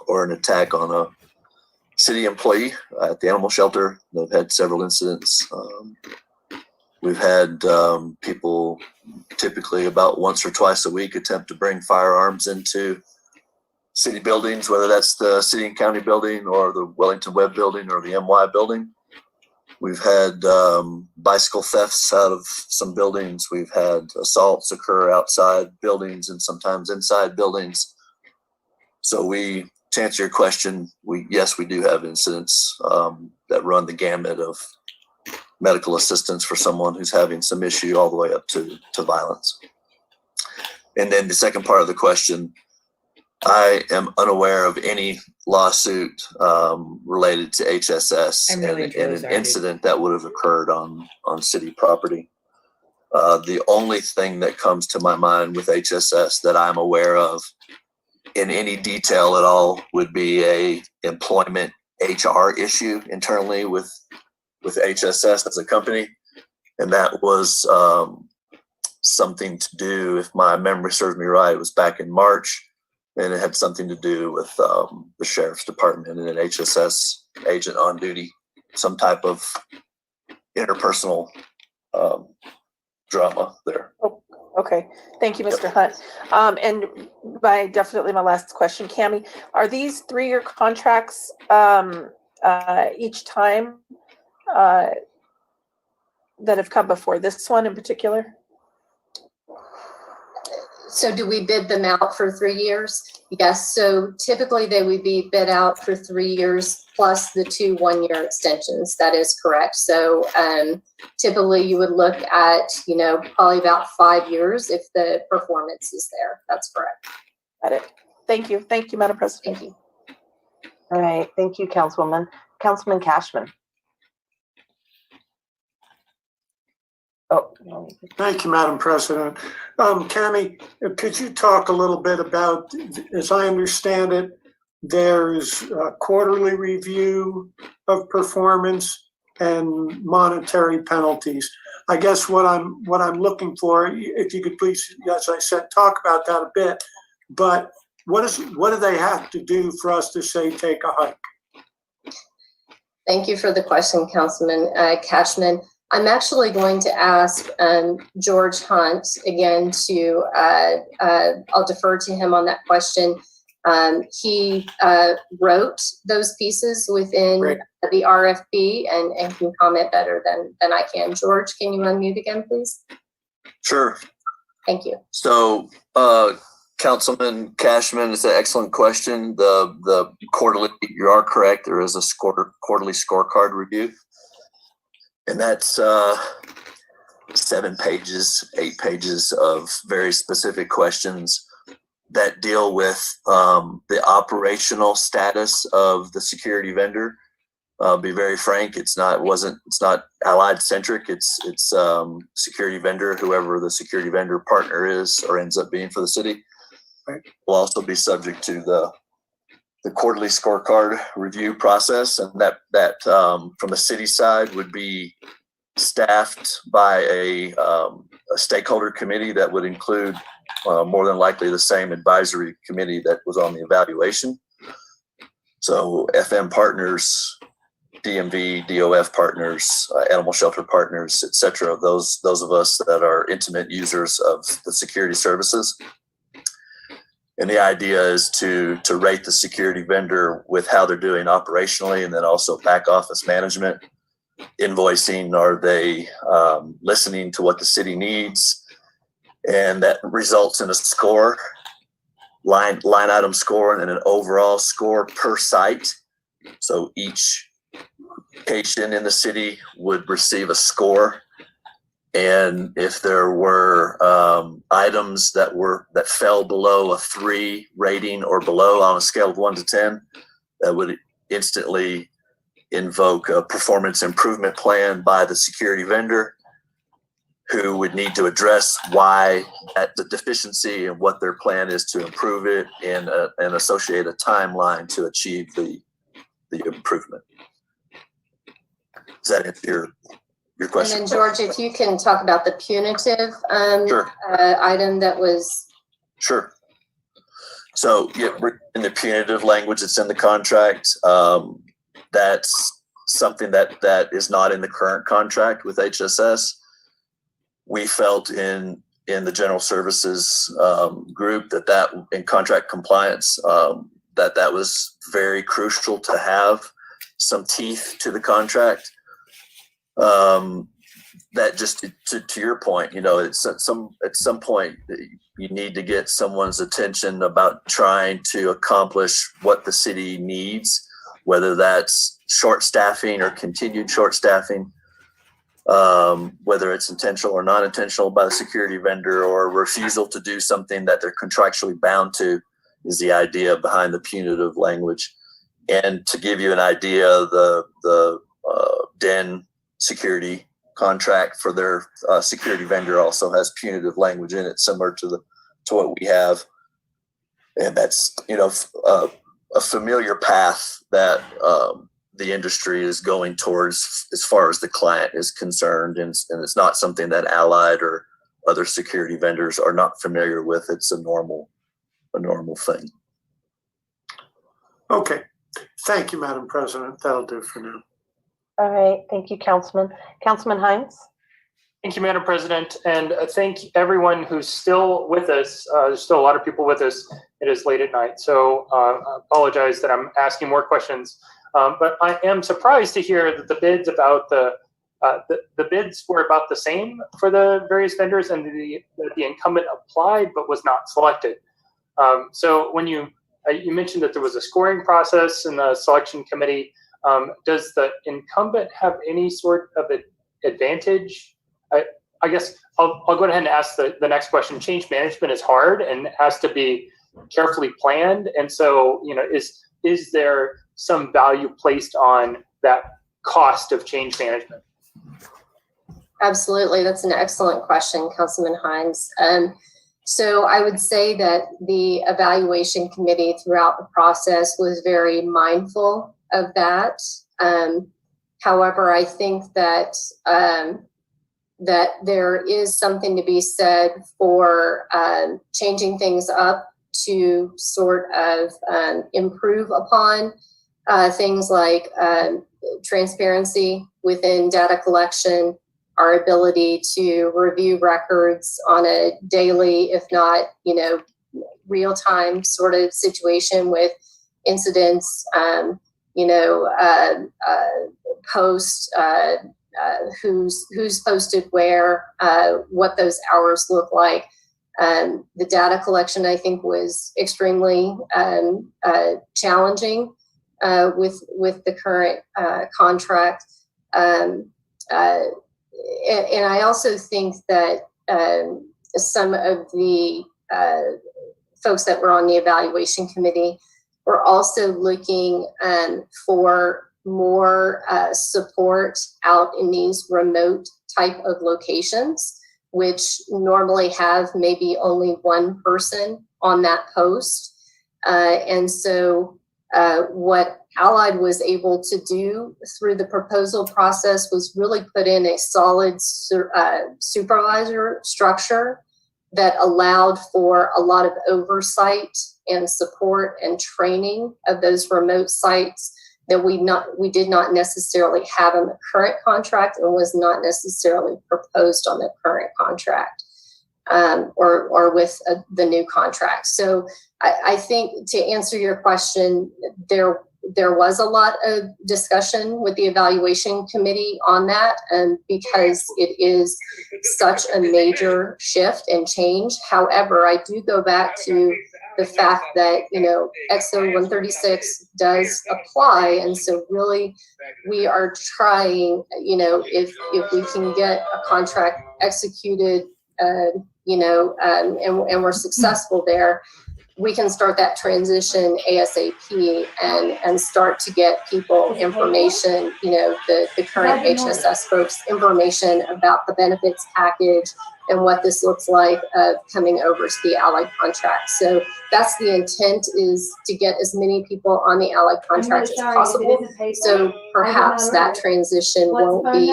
or an attack on a city employee at the animal shelter. They've had several incidents. We've had people typically about once or twice a week attempt to bring firearms into city buildings, whether that's the city and county building or the Wellington Webb building or the MY building. We've had bicycle thefts out of some buildings. We've had assaults occur outside buildings and sometimes inside buildings. So to answer your question, yes, we do have incidents that run the gamut of medical assistance for someone who's having some issue all the way up to violence. And then the second part of the question, I am unaware of any lawsuit related to HSS and an incident that would have occurred on city property. The only thing that comes to my mind with HSS that I'm aware of in any detail at all would be a employment HR issue internally with HSS as a company. And that was something to do, if my memory serves me right, it was back in March. And it had something to do with the sheriff's department and an HSS agent on duty, some type of interpersonal drama there. Oh, okay, thank you, Mr. Hunt. And definitely my last question, Cammie, are these 3-year contracts each time that have come before, this one in particular? So do we bid them out for 3 years? Yes, so typically they would be bid out for 3 years plus the 2 one-year extensions. That is correct. So typically you would look at, probably about 5 years if the performance is there. That's correct. Got it. Thank you. Thank you, Madam President. Thank you. All right. Thank you, Councilwoman. Councilman Cashman. Oh, thank you, Madam President. Cammie, could you talk a little bit about, as I understand it, there's a quarterly review of performance and monetary penalties. I guess what I'm looking for, if you could please, as I said, talk about that a bit. But what do they have to do for us to say take a hike? Thank you for the question, Councilman Cashman. I'm actually going to ask George Hunt again to, I'll defer to him on that question. He wrote those pieces within the RFP and can comment better than I can. George, can you unmute again, please? Sure. Thank you. So, Councilman Cashman, it's an excellent question. The quarterly, you are correct. There is a quarterly scorecard review, and that's 7 pages, 8 pages of very specific questions that deal with the operational status of the security vendor. Be very frank, it's not Allied centric. It's security vendor, whoever the security vendor partner is or ends up being for the city. Right. Will also be subject to the quarterly scorecard review process, and that from the city side would be staffed by a stakeholder committee that would include more than likely the same advisory committee that was on the evaluation. So FM partners, DMV, DOF partners, animal shelter partners, etc. Those of us that are intimate users of the security services. And the idea is to rate the security vendor with how they're doing operationally, and then also back office management, invoicing. Are they listening to what the city needs? And that results in a score, line item score, and then an overall score per site. So each location in the city would receive a score. And if there were items that fell below a 3 rating or below on a scale of 1 to 10, that would instantly invoke a performance improvement plan by the security vendor, who would need to address why at the deficiency and what their plan is to improve it, and associate a timeline to achieve the improvement. Does that answer your question? And then George, if you can talk about the punitive Sure. Item that was. Sure. So yeah, in the punitive language that's in the contract, that's something that is not in the current contract with HSS. We felt in the general services group that in contract compliance, that was very crucial to have some teeth to the contract. That just to your point, it's at some point you need to get someone's attention about trying to accomplish what the city needs, whether that's short staffing or continued short staffing, whether it's intentional or non-intentional by the security vendor, or refusal to do something that they're contractually bound to, is the idea behind the punitive language. And to give you an idea, the DEN security contract for their security vendor also has punitive language in it, similar to what we have. And that's a familiar path that the industry is going towards as far as the client is concerned, and it's not something that Allied or other security vendors are not familiar with. It's a normal thing. Okay. Thank you, Madam President. That'll do for now. All right. Thank you, Councilman. Councilman Hines? Thank you, Madam President, and thank everyone who's still with us. There's still a lot of people with us. It is late at night, so I apologize that I'm asking more questions. But I am surprised to hear that the bids about the bids were about the same for the various vendors, and the incumbent applied but was not selected. So when you mentioned that there was a scoring process in the selection committee, does the incumbent have any sort of advantage? I guess I'll go ahead and ask the next question. Change management is hard and has to be carefully planned, and so is there some value placed on that cost of change management? Absolutely, that's an excellent question, Councilman Hines. So I would say that the evaluation committee throughout the process was very mindful of that. However, I think that that there is something to be said for changing things up to sort of improve upon things like transparency within data collection, our ability to review records on a daily, if not, real-time sort of situation with incidents, post who's posted where, what those hours look like. The data collection, I think, was extremely challenging with the current contract. And I also think that some of the folks that were on the evaluation committee were also looking for more support out in these remote type of locations, which normally have maybe only one person on that post. And so what Allied was able to do through the proposal process was really put in a solid supervisor structure that allowed for a lot of oversight and support and training of those remote sites that we did not necessarily have in the current contract and was not necessarily proposed on the current contract or with the new contract. So I think to answer your question, there was a lot of discussion with the evaluation committee on that, and because it is such a major shift and change. However, I do go back to the fact that, XO 136 does apply. And so really we are trying, if we can get a contract executed, and we're successful there, we can start that transition ASAP and start to get people information, the current HSS folks information about the benefits package and what this looks like of coming over to the Allied contract. So that's the intent, is to get as many people on the Allied contract as possible. So perhaps that transition won't be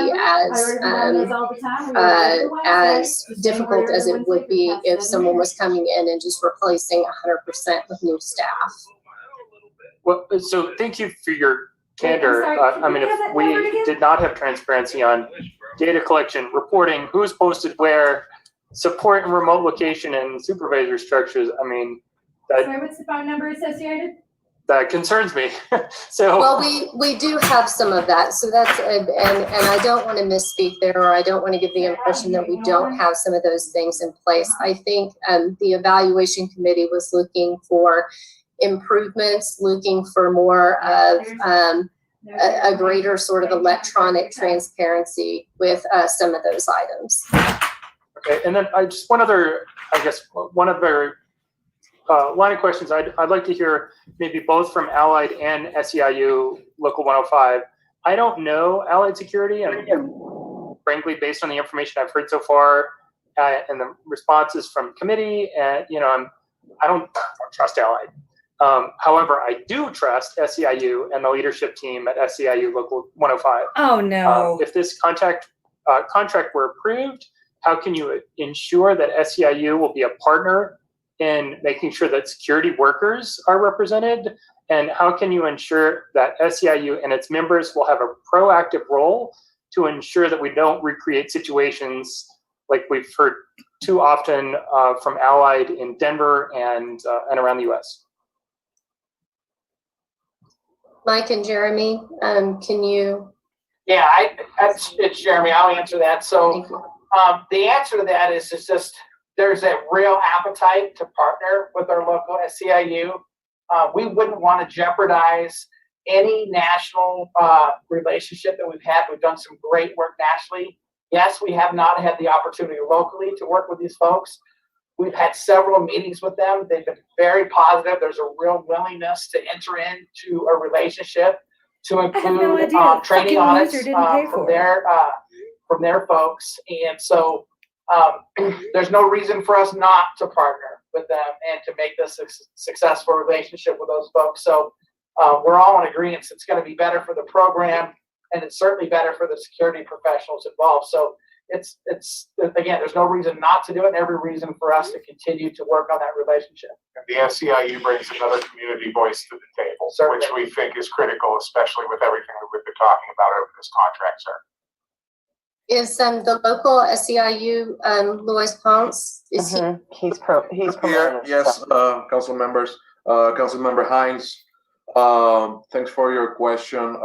as difficult as it would be if someone was coming in and just replacing 100% with new staff. Well, so thank you for your candor. If we did not have transparency on data collection, reporting, who's posted where, support and remote location and supervisor structures, Sorry, what's the phone number associated? That concerns me. So well, we do have some of that. So that's and I don't want to misspeak there, or I don't want to give the impression that we don't have some of those things in place. I think the evaluation committee was looking for improvements, looking for more of a greater sort of electronic transparency with some of those items. Okay, and then one other line of questions I'd like to hear, maybe both from Allied and SEIU Local 105. I don't know Allied Security, and frankly, based on the information I've heard so far and the responses from committee, and I don't trust Allied. However, I do trust SEIU and the leadership team at SEIU Local 105. Oh no! If this contract were approved, how can you ensure that SEIU will be a partner in making sure that security workers are represented? And how can you ensure that SEIU and its members will have a proactive role to ensure that we don't recreate situations like we've heard too often from Allied in Denver and around the US? Mike and Jeremy, can you? Yeah, it's Jeremy. I'll answer that. So the answer to that is just there's a real appetite to partner with our local SEIU. We wouldn't want to jeopardize any national relationship that we've had. We've done some great work nationally. Yes, we have not had the opportunity locally to work with these folks. We've had several meetings with them. They've been very positive. There's a real willingness to enter into a relationship to include training audits from their folks. And so there's no reason for us not to partner with them and to make this a successful relationship with those folks. So we're all in agreement. It's going to be better for the program, and it's certainly better for the security professionals involved. So it's again, there's no reason not to do it, and every reason for us to continue to work on that relationship. And the SEIU brings another community voice to the table, Certainly. which we think is critical, especially with everything that we've been talking about over this contract, sir. Is the local SEIU Luis Ponce? Is he's here? Yes, council members, Councilmember Hines. Thanks for your question.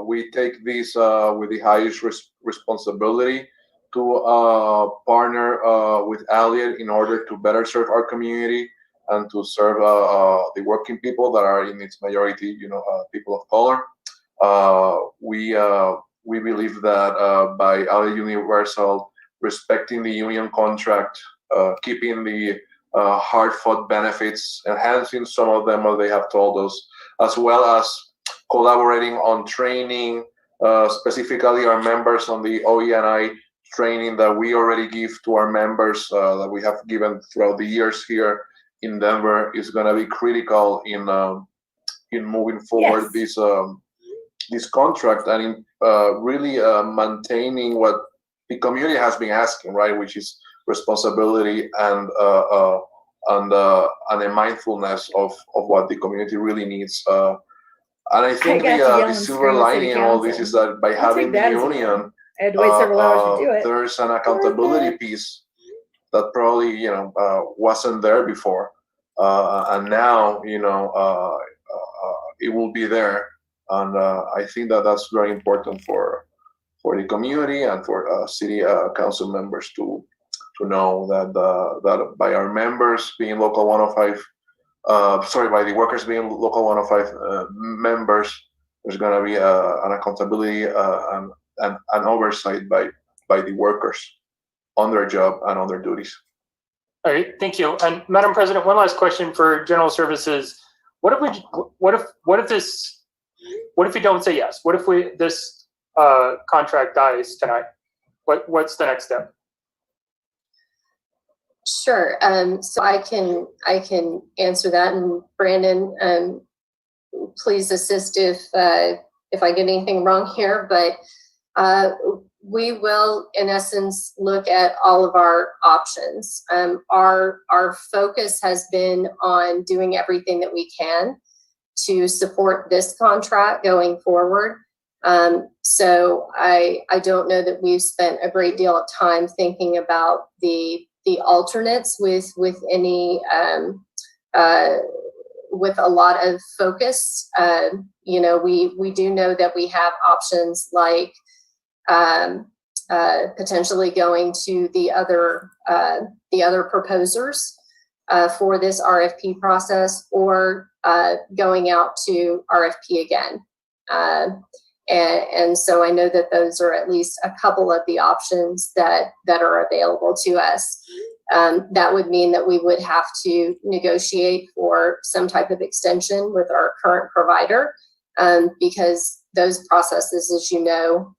We take this with the highest responsibility. to partner with Allied in order to better serve our community and to serve the working people that are in its majority, people of color. We believe that by Allied Universal respecting the union contract, keeping the hard-fought benefits, enhancing some of them as they have told us, as well as collaborating on training, specifically our members on the OE&I training that we already give to our members, that we have given throughout the years here in Denver, is going to be critical in moving forward this contract and in really maintaining what the community has been asking, right, which is responsibility and a mindfulness of what the community really needs. And I think the silver lining in all this is that by having the union, there's an accountability piece that probably wasn't there before, and now it will be there. And I think that that's very important for the community and for city council members to know that that by our members being local 105, by the workers being local 105 members, there's going to be an accountability and an oversight by the workers on their job and on their duties. All right, thank you. And Madam President, one last question for General Services. What if we don't say yes? What if this contract dies tonight? What's the next step? Sure. So I can answer that, and Brandon, please assist if I get anything wrong here. But we will, in essence, look at all of our options. Our focus has been on doing everything that we can to support this contract going forward. So I don't know that we've spent a great deal of time thinking about the alternates with any with a lot of focus. We do know that we have options like potentially going to the other proposers for this RFP process, or going out to RFP again. And so I know that those are at least a couple of the options that are available to us. That would mean that we would have to negotiate for some type of extension with our current provider, because those processes, as you know,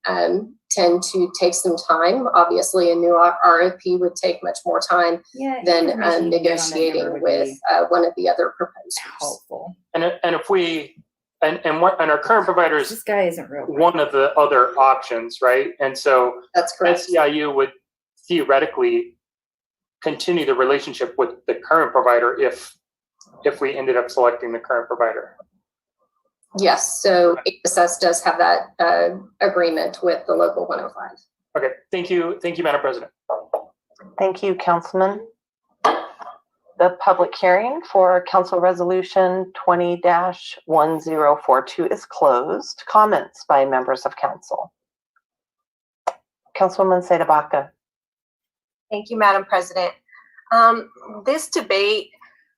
tend to take some time. Obviously, a new RFP would take much more time than negotiating with one of the other proposers. Helpful. And if we and our current provider is this guy isn't real. One of the other options, right? And so that's correct. SEIU would theoretically continue the relationship with the current provider if we ended up selecting the current provider. Yes, so HSS does have that agreement with the local 105. Okay, thank you, Madam President. Thank you, Councilman. The public hearing for Council Resolution 20-1042 is closed. Comments by members of Council. Councilwoman Seda-Baca. Thank you, Madam President. This debate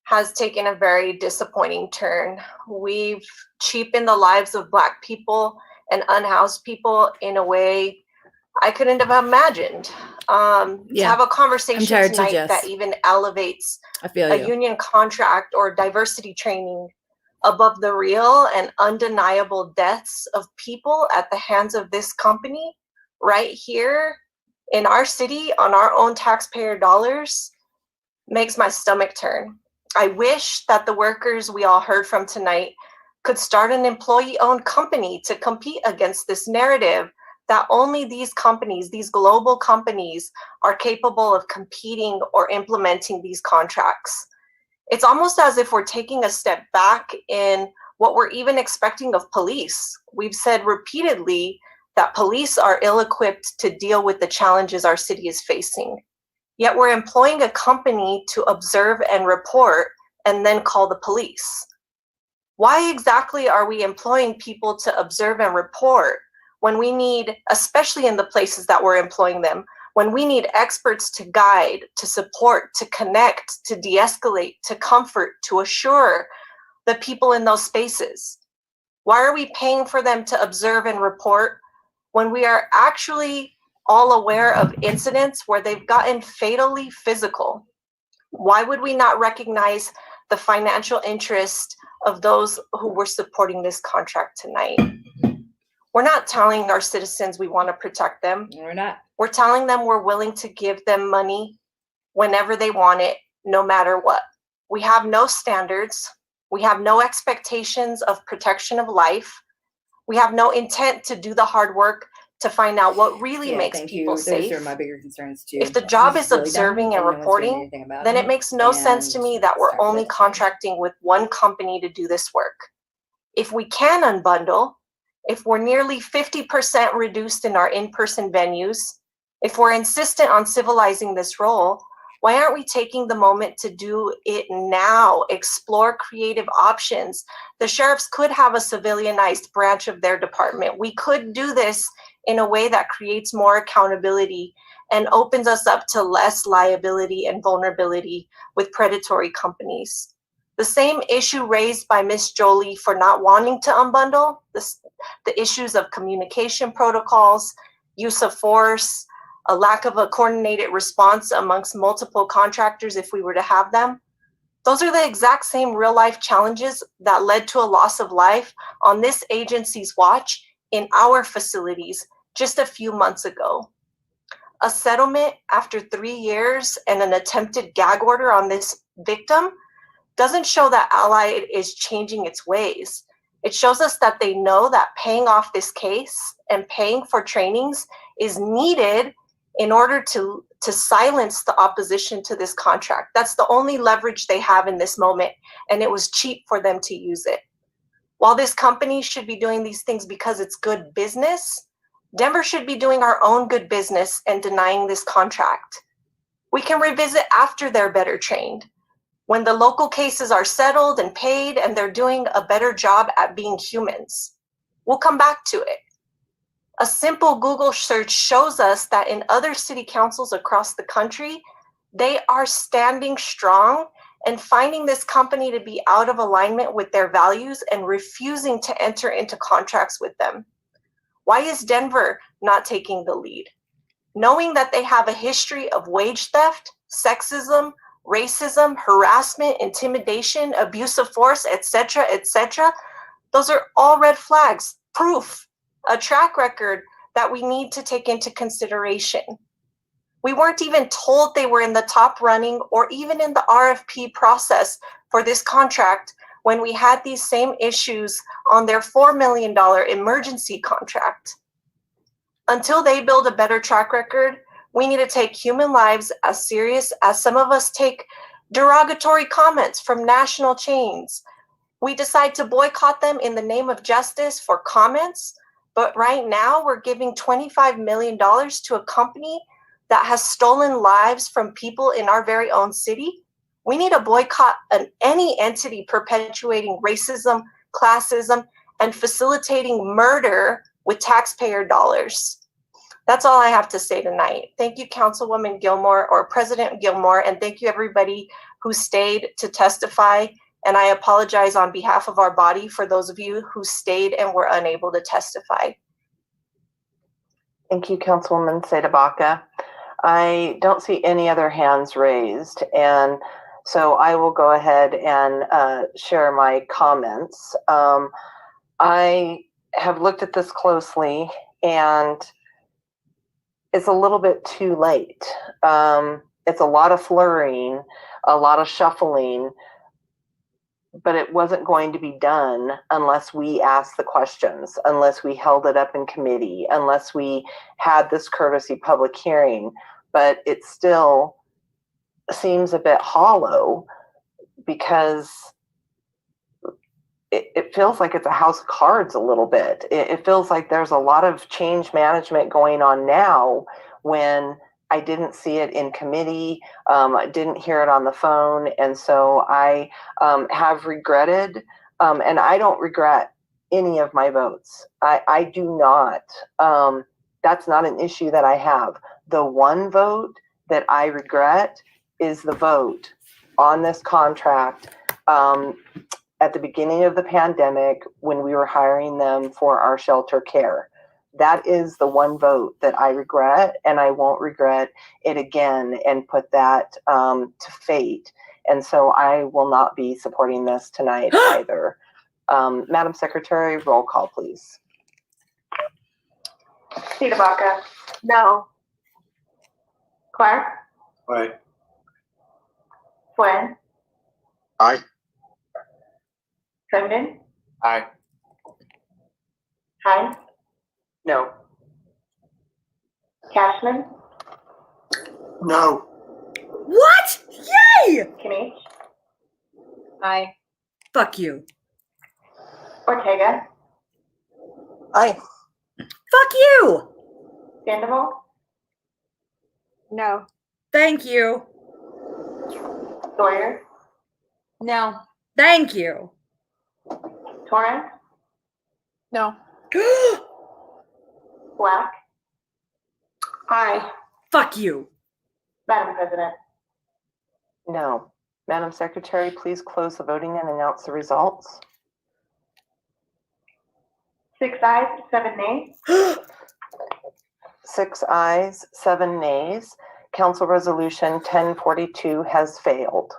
has taken a very disappointing turn. We've cheapened the lives of Black people and unhoused people in a way I couldn't have imagined. To have a conversation tonight that even elevates a union contract or diversity training above the real and undeniable deaths of people at the hands of this company right here in our city on our own taxpayer dollars makes my stomach turn. I wish that the workers we all heard from tonight could start an employee-owned company to compete against this narrative that only these companies, these global companies, are capable of competing or implementing these contracts. It's almost as if we're taking a step back in what we're even expecting of police. We've said repeatedly that police are ill-equipped to deal with the challenges our city is facing. Yet we're employing a company to observe and report and then call the police. Why exactly are we employing people to observe and report when we need, especially in the places that we're employing them, when we need experts to guide, to support, to connect, to de-escalate, to comfort, to assure the people in those spaces? Why are we paying for them to observe and report when we are actually all aware of incidents where they've gotten fatally physical? Why would we not recognize the financial interest of those who were supporting this contract tonight? We're not telling our citizens we want to protect them. We're not. We're telling them we're willing to give them money whenever they want it, no matter what. We have no standards. We have no expectations of protection of life. We have no intent to do the hard work to find out what really makes people safe. Those are my bigger concerns too. If the job is observing and reporting, then it makes no sense to me that we're only contracting with one company to do this work. If we can unbundle, if we're nearly 50% reduced in our in-person venues, if we're insistent on civilizing this role, why aren't we taking the moment to do it now? Explore creative options. The sheriffs could have a civilianized branch of their department. We could do this in a way that creates more accountability and opens us up to less liability and vulnerability with predatory companies. The same issue raised by Ms. Jolie for not wanting to unbundle, the issues of communication protocols, use of force, a lack of a coordinated response amongst multiple contractors if we were to have them. Those are the exact same real life challenges that led to a loss of life on this agency's watch in our facilities just a few months ago. A settlement after 3 years and an attempted gag order on this victim doesn't show that Allied is changing its ways. It shows us that they know that paying off this case and paying for trainings is needed in order to silence the opposition to this contract. That's the only leverage they have in this moment, and it was cheap for them to use it. While this company should be doing these things because it's good business, Denver should be doing our own good business and denying this contract. We can revisit after they're better trained, when the local cases are settled and paid and they're doing a better job at being humans. We'll come back to it. A simple Google search shows us that in other city councils across the country, they are standing strong and finding this company to be out of alignment with their values and refusing to enter into contracts with them. Why is Denver not taking the lead? Knowing that they have a history of wage theft, sexism, racism, harassment, intimidation, abuse of force, etc., those are all red flags, proof, a track record that we need to take into consideration. We weren't even told they were in the top running or even in the RFP process for this contract when we had these same issues on their $4 million emergency contract. Until they build a better track record, we need to take human lives as serious as some of us take derogatory comments from national chains. We decide to boycott them in the name of justice for comments, but right now we're giving $25 million to a company that has stolen lives from people in our very own city. We need to boycott any entity perpetuating racism, classism, and facilitating murder with taxpayer dollars. That's all I have to say tonight. Thank you, Councilwoman Gilmore, or President Gilmore, and thank you everybody who stayed to testify. And I apologize on behalf of our body for those of you who stayed and were unable to testify. Thank you, Councilwoman Sedabaka. I don't see any other hands raised, and so I will go ahead and share my comments. I have looked at this closely, and it's a little bit too late. It's a lot of flurrying, a lot of shuffling, but it wasn't going to be done unless we asked the questions, unless we held it up in committee, unless we had this courtesy public hearing. But it still seems a bit hollow because it feels like it's a house of cards a little bit. It feels like there's a lot of change management going on now when I didn't see it in committee. I didn't hear it on the phone. And so I have regretted, and I don't regret any of my votes. I do not. That's not an issue that I have. The one vote that I regret is the vote on this contract at the beginning of the pandemic when we were hiring them for our shelter care. That is the one vote that I regret, and I won't regret it again and put that to fate. And so I will not be supporting this tonight either. Madam Secretary, roll call, please. Baca. No. Clark, Aye. Flynn, Aye. Herndon, Aye. Hines, No. Cashman, No. What? Yay! Kinich, Aye. Fuck you. Ortega, Aye. Fuck you. Sandoval, No. Thank you. Sawyer, No. Thank you. Torrance, No. Black. Aye. Fuck you. Madam President. No. Madam Secretary, please close the voting and announce the results. 6 ayes, 7 nays. 6 ayes, 7 nays. Council Resolution 1042 has failed.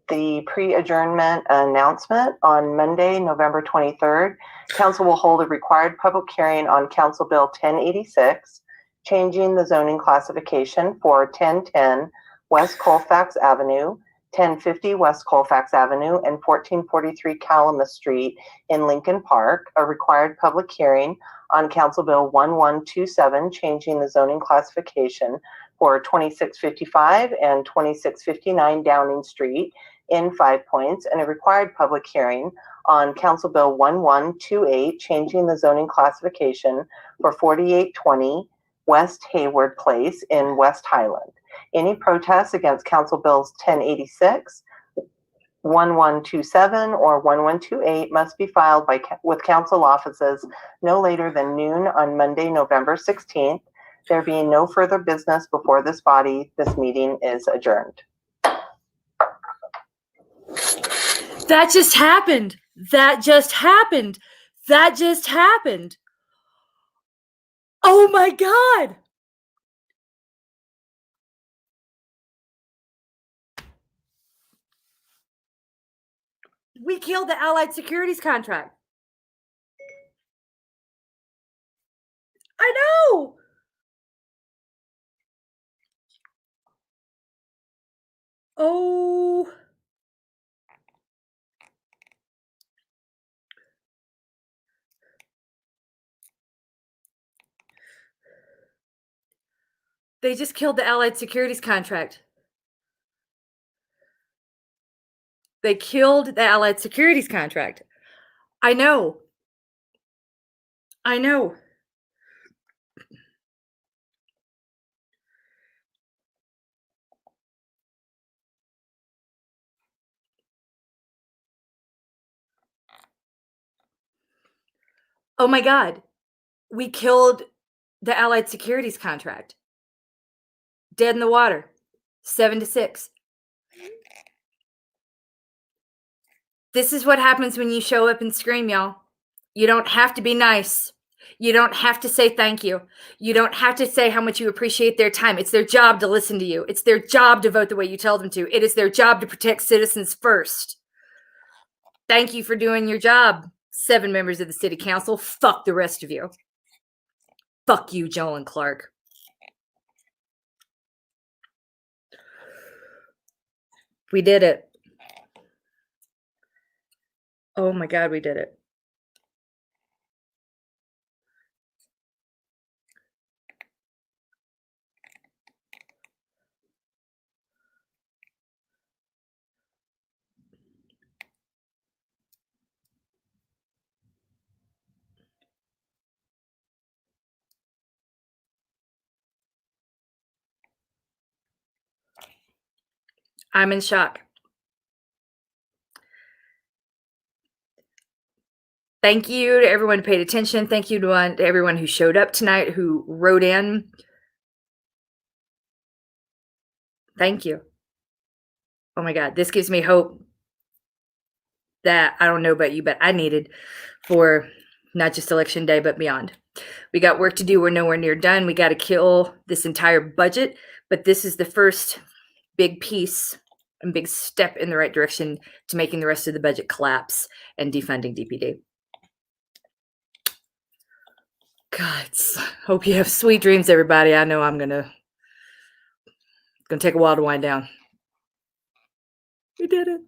The pre-adjournment announcement on Monday, November 23rd, Council will hold a required public hearing on Council Bill 1086, changing the zoning classification for 1010 West Colfax Avenue, 1050 West Colfax Avenue, and 1443 Calamus Street in Lincoln Park, a required public hearing on Council Bill 1127, changing the zoning classification for 2655 and 2659 Downing Street in 5 Points, and a required public hearing on Council Bill 1128, changing the zoning classification for 4820 West Hayward Place in West Highland. Any protests against Council Bills 1086, 1127, or 1128 must be filed with council offices no later than noon on Monday, November 16th. There being no further business before this body, this meeting is adjourned. That just happened. That just happened. That just happened. Oh my God. We killed the Allied Securities contract. I know. Oh. They just killed the Allied Securities contract. They killed the Allied Securities contract. I know. I know. Oh my God. We killed the Allied Securities contract. Dead in the water. 7-6. This is what happens when you show up and scream, y'all. You don't have to be nice. You don't have to say thank you. You don't have to say how much you appreciate their time. It's their job to listen to you. It's their job to vote the way you tell them to. It is their job to protect citizens first. Thank you for doing your job, 7 members of the city council. Fuck the rest of you. Fuck you, Jolon Clark. We did it. Oh my God, we did it. I'm in shock. Thank you to everyone who paid attention. Thank you to everyone who showed up tonight, who wrote in. Thank you. Oh my God, this gives me hope that I don't know about you, but I needed for not just election day, but beyond. We got work to do. We're nowhere near done. We got to kill this entire budget, but this is the first big piece and big step in the right direction to making the rest of the budget collapse and defunding DPD. God, hope you have sweet dreams, everybody. I know I'm gonna take a while to wind down. We did it.